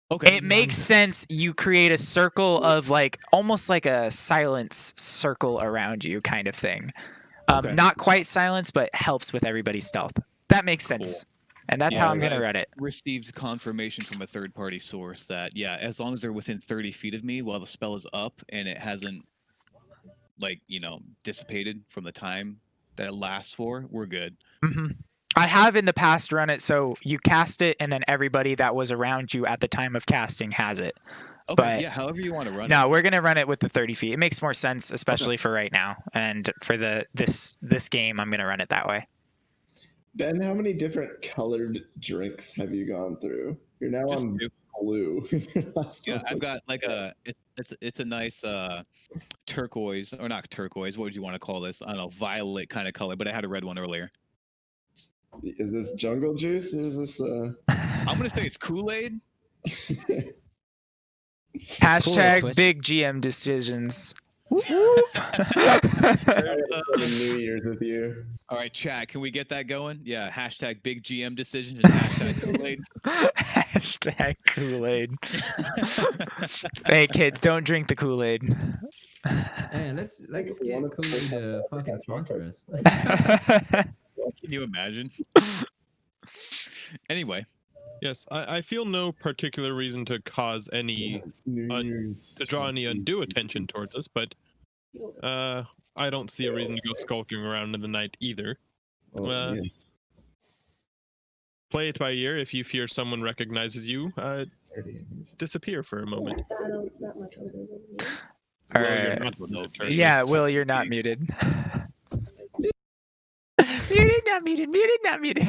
Okay. It makes sense. You create a circle of like almost like a silence circle around you kind of thing. Okay. Not quite silence, but helps with everybody's stealth. That makes sense. And that's how I'm going to I've run it. Received confirmation from a third-party source that, yeah, as long as they're within 30 feet of me while the spell is up and it hasn't, dissipated from the time that it lasts for, we're good. hmm I have in the past run it so you cast it and then everybody that was around you at the time of casting has it. Okay, But yeah, however you want to run it. no, we're gonna run it with the 30 feet. It makes more sense, especially for right now. And for this game, I'm gonna run it that way. Ben, how many different colored drinks have you gone through? You're now Just on two. blue. Yeah, I've got like it's a nice turquoise, or not turquoise, what would you want to call this? I don't know, violet kind of color, but I had a red one earlier. Is this jungle juice or is this I'm gonna say it's Kool-Aid. Hashtag Twitch. big GM decisions. New Year's with you? All right, chat, can we get that going? Yeah, hashtag big GM decisions and hashtag Kool-Aid. Hashtag Kool-Aid. Hey kids, don't drink the Kool-Aid. Hey, let's get one of Kool-Aid to fucking sponsor us. Can you imagine? Anyway, Yes, I feel no particular reason to cause any to draw any undue attention towards us, but I don't see a reason to go skulking around in the night either. Oh, yeah. Play it by ear. If you fear someone recognizes you, disappear for a moment. All Well, you're right. not muted currently. Yeah, Will, you're not muted. Muted, not muted. Muted, not muted.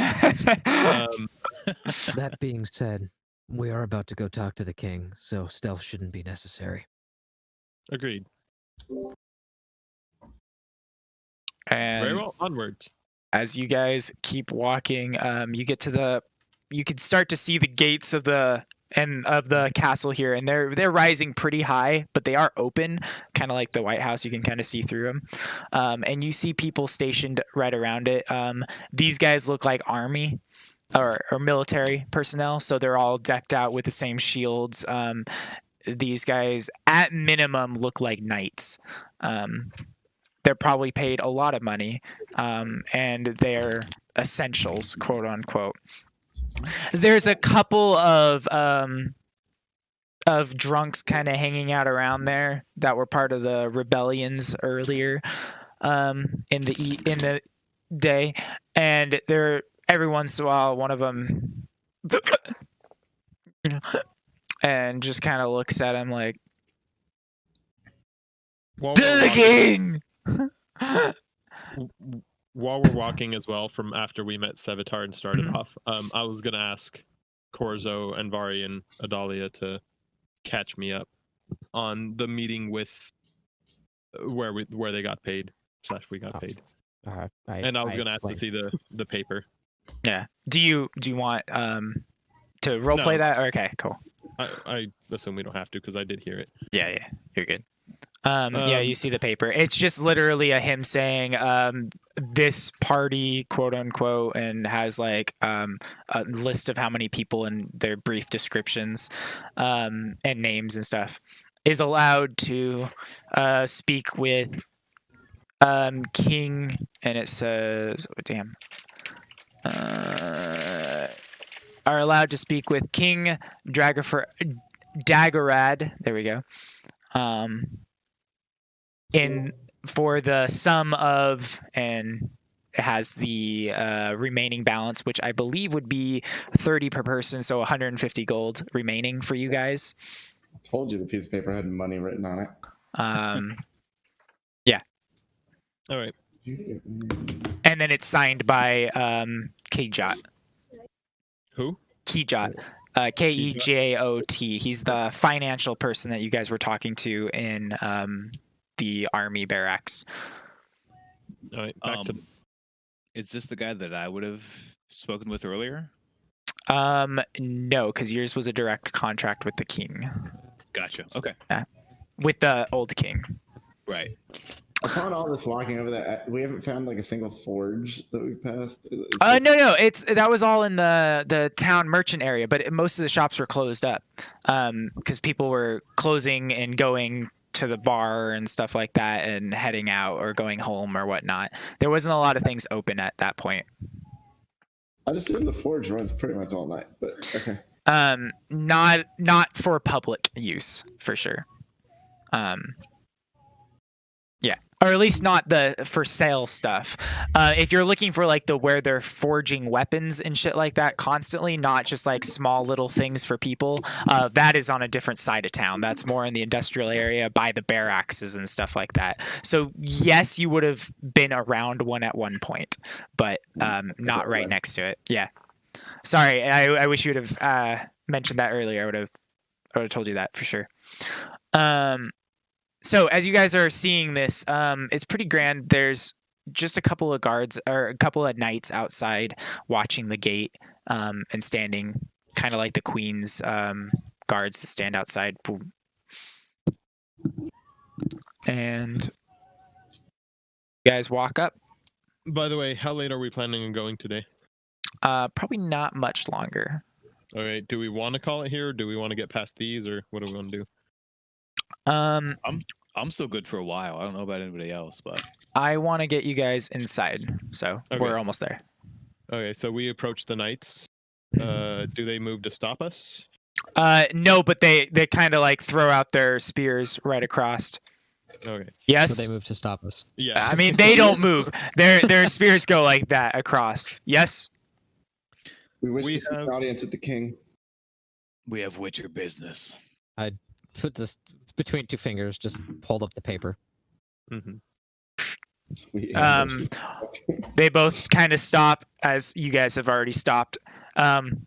That being said, we are about to go talk to the king, so stealth shouldn't be necessary. Agreed. And Very well. Onwards. as you guys keep walking, you get to you can start to see the gates of the castle here, and they're rising pretty high, but they are open, kind of like the White House. You can kind of see through them, and you see people stationed right around it. These guys look like army or military personnel, so they're all decked out with the same shields. These guys, at minimum, look like knights. They're probably paid a lot of money, and they're essentials, quote unquote. There's a couple of drunks kind of hanging out around there that were part of the rebellions earlier in the day, and they're every once in a while one of them and just kind of looks at him like, While "To we're the walking- king!" While we're walking as well from after we met Sevatar and started Mhm. off, I was gonna ask Corzo and Vari and Adalia to catch me up on the meeting with where they got paid / we got paid, and I was gonna ask to see the paper. Yeah. Do you want to roleplay No. that? Okay, cool. I assume we don't have to because I did hear it. Yeah, you're good. Yeah, you see the paper. It's just literally a him saying this party, quote unquote, and has like a list of how many people and their brief descriptions and names and stuff, is allowed to speak with King, and it says, oh, damn. Are allowed to speak with King Daggerad. There we go. For the sum of, and it has the remaining balance, which I believe would be 30 per person, so 150 gold remaining for you guys. I told you the piece of paper had money written on it. Yeah. All right. And then it's signed by Kejot. Who? Kejot. Kejot. He's the financial person that you guys were talking to in the army barracks. All right. Back to is this the guy that I would have spoken with earlier? No, because yours was a direct contract with the king. Gotcha. Okay. With the old king. Right. Upon all this walking over there, we haven't found like a single forge that we've passed. No, that was all in the town merchant area, but most of the shops were closed up because people were closing and going to the bar and stuff like that and heading out or going home or whatnot. There wasn't a lot of things open at that point. I'd assume the forge runs pretty much all night, but okay. Not for public use for sure. Yeah. or at least not the for sale stuff. If you're looking for like the where they're forging weapons and shit like that constantly, not just like small little things for people, that is on a different side of town. That's more in the industrial area by the barracks and stuff like that. So yes, you would have been around one at one point, but not right next to it. Yeah. Sorry, I wish you would have mentioned that earlier. I would have told you that for sure. So as you guys are seeing this, it's pretty grand. There's just a couple of guards or a couple of knights outside watching the gate and standing kind of like the queen's guards that stand outside. Boom. And you guys walk up. By the way, how late are we planning on going today? Probably not much longer. All right. Do we want to call it here? Or do we want to get past these, or what do we want to do? I'm still good for a while. I don't know about anybody else, but I want to get you guys inside, so Okay. we're almost there. Okay, so we approach the knights. Do they move to stop us? No, but they kind of like throw out their spears right across. Okay. Yes. So they move to stop us. Yeah. I mean, they don't move. Their spears go like that across. Yes. We wish We to seek have- an audience with the king. we have Witcher business. Put this between two fingers. Just hold up the paper. Mm-hmm. We They both kind of stop as you guys have already stopped. One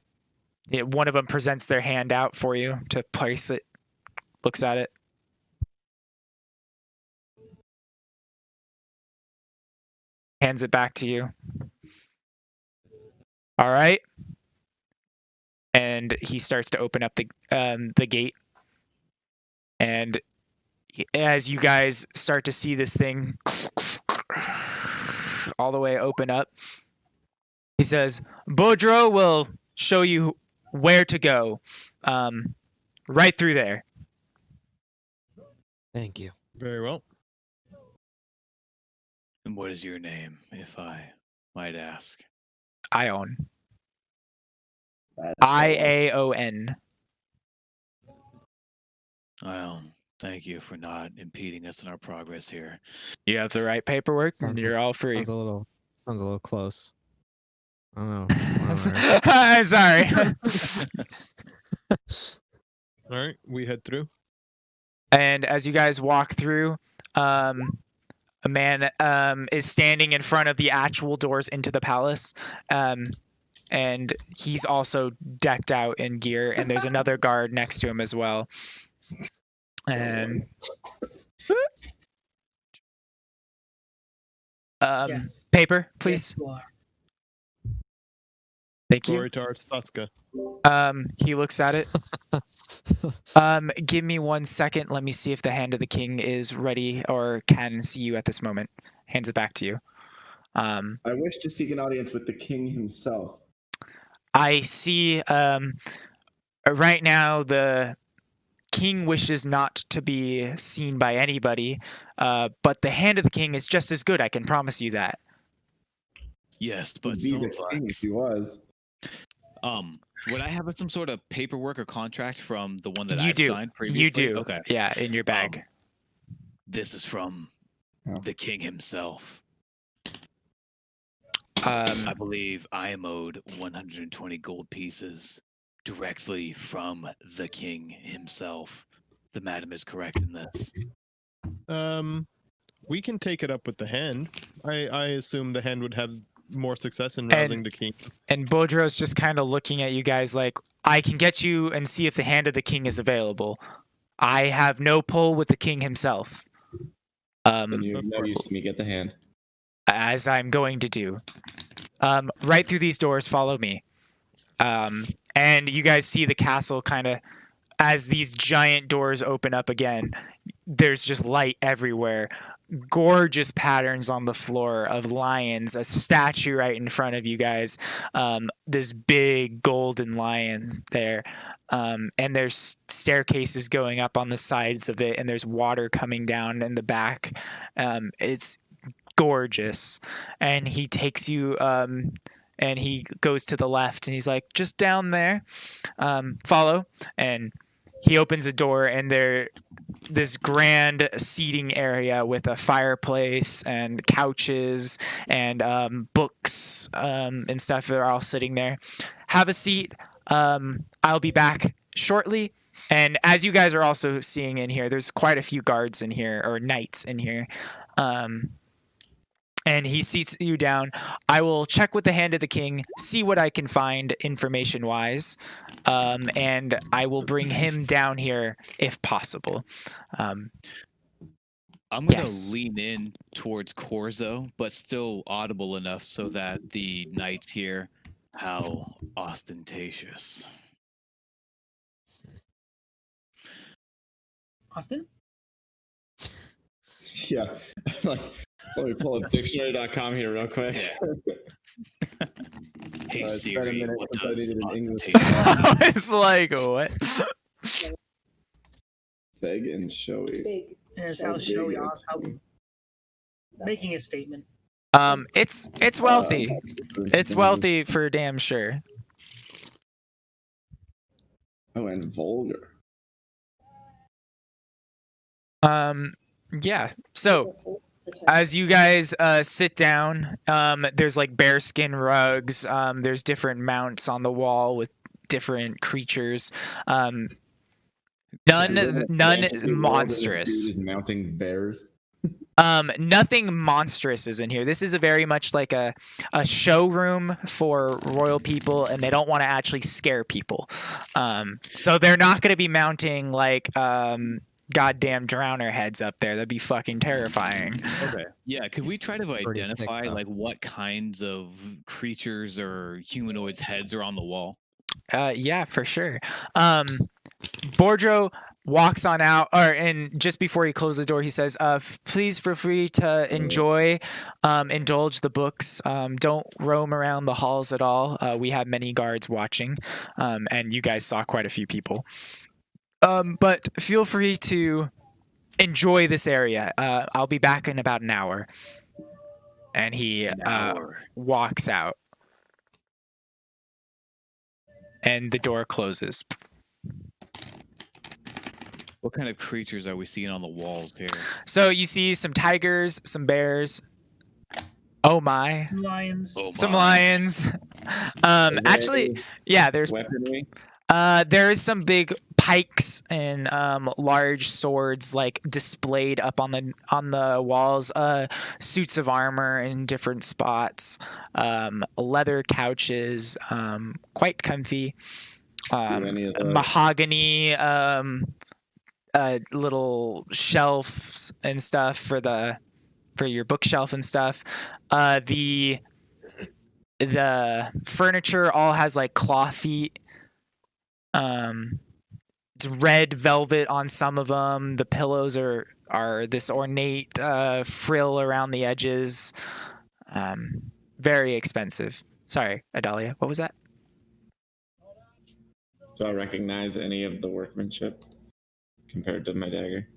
of them presents their hand out for you to place it. Looks at it. Hands it back to you. All right. And he starts to open up the gate. And as you guys start to see this thing all the way open up, he says, Bodro will show you where to go. Right through there. Thank you. Very well. And what is your name, if I might ask? Ion. IAON. Well, thank you for not impeding us in our progress here. You have the right paperwork, and you're all free. Sounds a little close. I don't know. I'm sorry. All right, we head through. And as you guys walk through, a man is standing in front of the actual doors into the palace. And he's also decked out in gear, and there's another guard next to him as well. And Yes. paper, please. Yes, you are. Thank you. Glory to our Staska. He looks at it. Give me 1 second. Let me see if the hand of the king is ready or can see you at this moment. Hands it back to you. I wish to seek an audience with the king himself. I see right now the king wishes not to be seen by anybody, but the hand of the king is just as good, I can promise you that. Yes, but Be some the of king if us. he was. Would I have some sort of paperwork or contract from the one that You I've do. signed previously? You do. Okay. Yeah, in your bag. This is from Oh. the king himself. Um, I believe I am owed 120 gold pieces directly from the king himself. The madam is correct in this. We can take it up with the hand. I assume the hand would have more success in rousing the king. and Bodro's just kind of looking at you guys like, I can get you and see if the hand of the king is available. I have no pull with the king himself. Then you're no use to me. Get the hand. As I'm going to do. Right through these doors, follow me. And you guys see the castle kind of, as these giant doors open up again, there's just light everywhere. Gorgeous patterns on the floor of lions, a statue right in front of you guys, this big golden lion there. And there's staircases going up on the sides of it, and there's water coming down in the back. It's gorgeous. And he takes you and he goes to the left, and he's like, just down there, follow. And he opens a door, and this grand seating area with a fireplace and couches and books and stuff are all sitting there. Have a seat. I'll be back shortly. And as you guys are also seeing in here, there's quite a few guards in here, or knights in here. And he seats you down. I will check with the Hand of the King, see what I can find information-wise, and I will bring him down here if possible. I'm gonna Yes. lean in towards Corzo, but still audible enough so that the knights hear how ostentatious. Austin? Yeah. Like, let me pull up dictionary.com here real quick. Hey It's been a Siri, minute what since I does needed an English ostentatious? I was like, what? Big and showy. Big. Is So how big showy and how making a statement. It's wealthy. It's wealthy for damn sure. Oh, and vulgar. Yeah. So as you guys sit down, there's like bearskin rugs. There's different mounts on the wall with different creatures. None monstrous. Dude is mounting bears. Nothing monstrous is in here. This is a very much like a showroom for royal people, and they don't want to actually scare people. So they're not going to be mounting like goddamn drowner heads up there. That'd be fucking terrifying. Okay. Yeah, could we try to Pretty thick, identify though. like what kinds of creatures or humanoids' heads are on the wall? Yeah, for sure. Bordro walks on out, and just before he closes the door, he says, please feel free to indulge the books. Don't roam around the halls at all. We have many guards watching, and you guys saw quite a few people. But feel free to enjoy this area. I'll be back in about an hour. And he walks out. And the door closes. What kind of creatures are we seeing on the walls here? So you see some tigers, some bears. Oh my. Some lions. Oh Some my. lions. Actually, yeah, there's Weaponry. there is some big pikes and large swords like displayed up on the walls. Suits of armor in different spots. Leather couches, quite comfy. Do any of those? Mahogany little shelves and stuff for your bookshelf and stuff. The furniture all has like claw feet. It's red velvet on some of them. The pillows are this ornate frill around the edges. Very expensive. Sorry, Adalia, what was that? Do I recognize any of the workmanship compared to my dagger?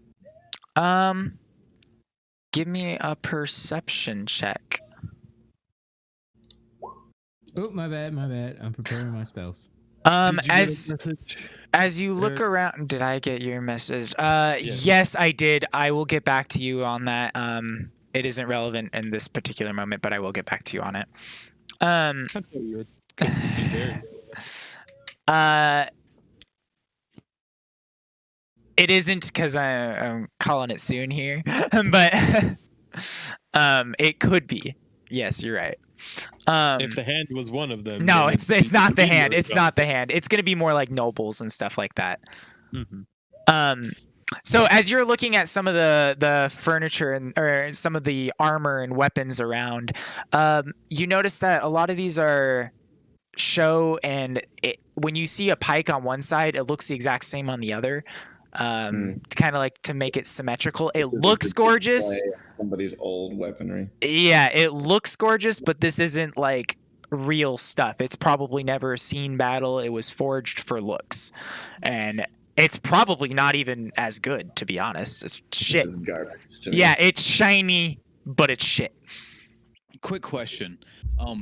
Give me a perception check. Oh, my bad. I'm preparing my spells. As you look around, did I get your message? Yes, I did. I will get back to you on that. It isn't relevant in this particular moment, but I will get back to you on it. I thought you would be there. It isn't because I'm calling it soon here, but it could be. Yes, you're right. If the hand was one of them. No, then it's it'd not the be hand. more It's not the hand. It's gonna be more like nobles and stuff like that. Mhm. So as you're looking at some of the furniture or some of the armor and weapons around, you notice that a lot of these are show, and when you see a pike on one side, it looks the exact same on the other. Kind of like to make it symmetrical. It looks gorgeous. Somebody's old weaponry. Yeah, it looks gorgeous, but this isn't like real stuff. It's probably never seen battle. It was forged for looks, and it's probably not even as good, to be honest. It's shit. This is garbage. to me. Yeah, it's shiny, but it's shit. quick question.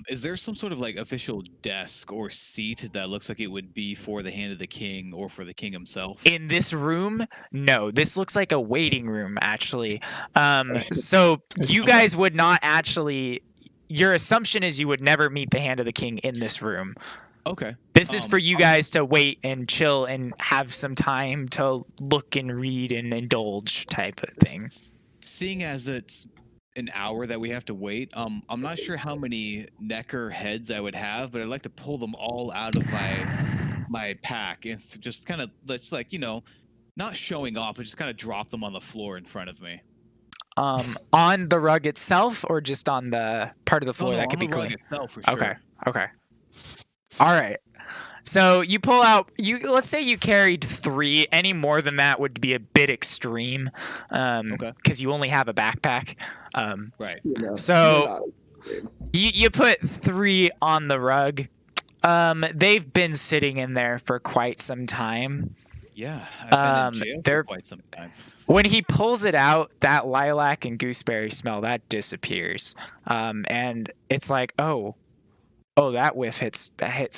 Is there some sort of like official desk or seat that looks like it would be for the Hand of the King or for the king himself? In this room, no. This looks like a waiting room, actually. So you guys would not actually. Your assumption is you would never meet the Hand of the King in this room. Okay. This is for you guys to wait and chill and have some time to look and read and indulge type of thing. Seeing as it's an hour that we have to wait, I'm not sure how many Necker heads I would have, but I'd like to pull them all out of my pack and just kind of, let's like, not showing off, but just kind of drop them on the floor in front of me. On the rug itself, or just on the part of the floor that could be clean? Itself, for sure. Okay. All right. So you pull out. Let's say you carried 3. Any more than that would be a bit extreme, because you only have a backpack. Right. So you put 3 on the rug. They've been sitting in there for quite some time. Yeah, I've been in jail for quite some time. When he pulls it out, that lilac and gooseberry smell that disappears, and it's like, oh, that whiff hits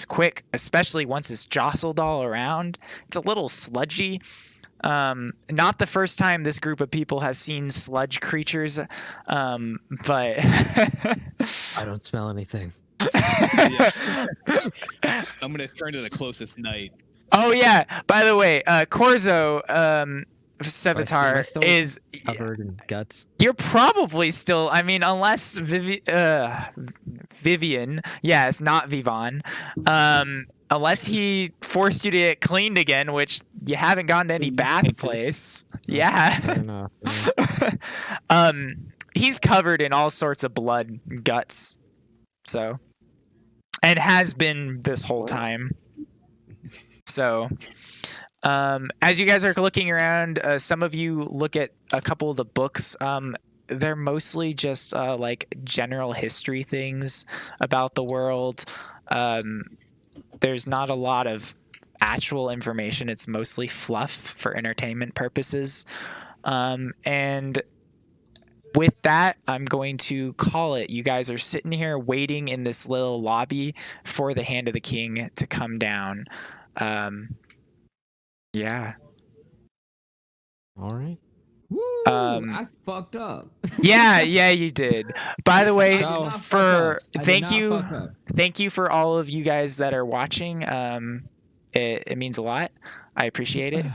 quick, especially once it's jostled all around. It's a little sludgy. Not the first time this group of people has seen sludge creatures, but I don't smell anything. I'm gonna turn to the closest knight. Oh yeah. By the way, Corzo, Sevatar is covered in guts. You're probably still. I mean, unless Vivian, yes, not Vivon. Unless he forced you to get cleaned again, which you haven't gone to any bath place. Yeah. He's covered in all sorts of blood and guts. So, and has been this whole time. So, as you guys are looking around, some of you look at a couple of the books. They're mostly just like general history things about the world. There's not a lot of actual information. It's mostly fluff for entertainment purposes. And with that, I'm going to call it. You guys are sitting here waiting in this little lobby for the Hand of the King to come down. Yeah. All right. Woo! I fucked up. Yeah, you did. By the way, thank you for all of you guys that are watching. It means a lot. I appreciate it.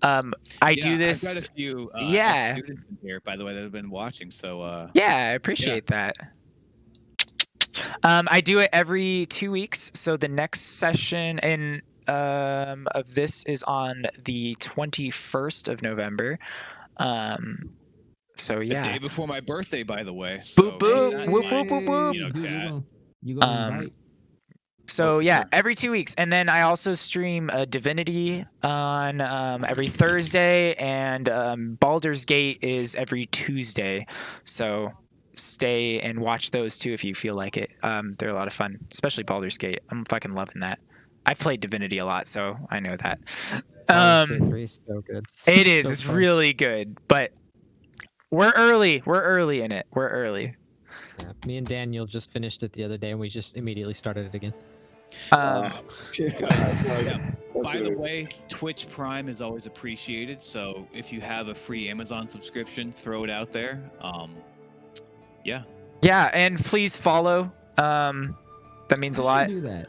I do this. I've got a few students in here, by the way, that have been watching. So yeah, I appreciate that. I do it every 2 weeks. So the next session of this is on the 21st of November. So yeah. The day before my birthday, by the way. So You go invite. So yeah, every 2 weeks, and then I also stream Divinity on every Thursday, and Baldur's Gate is every Tuesday. So stay and watch those too if you feel like it. They're a lot of fun, especially Baldur's Gate. I'm fucking loving that. I've played Divinity a lot, so I know that. So good. It is. So it's fun. really good, but we're early. We're early in it. We're early. Yeah, me and Daniel just finished it the other day, and we just immediately started it again. By the way, Twitch Prime is always appreciated. So if you have a free Amazon subscription, throw it out there. Yeah, and please follow. That means a lot. Do that.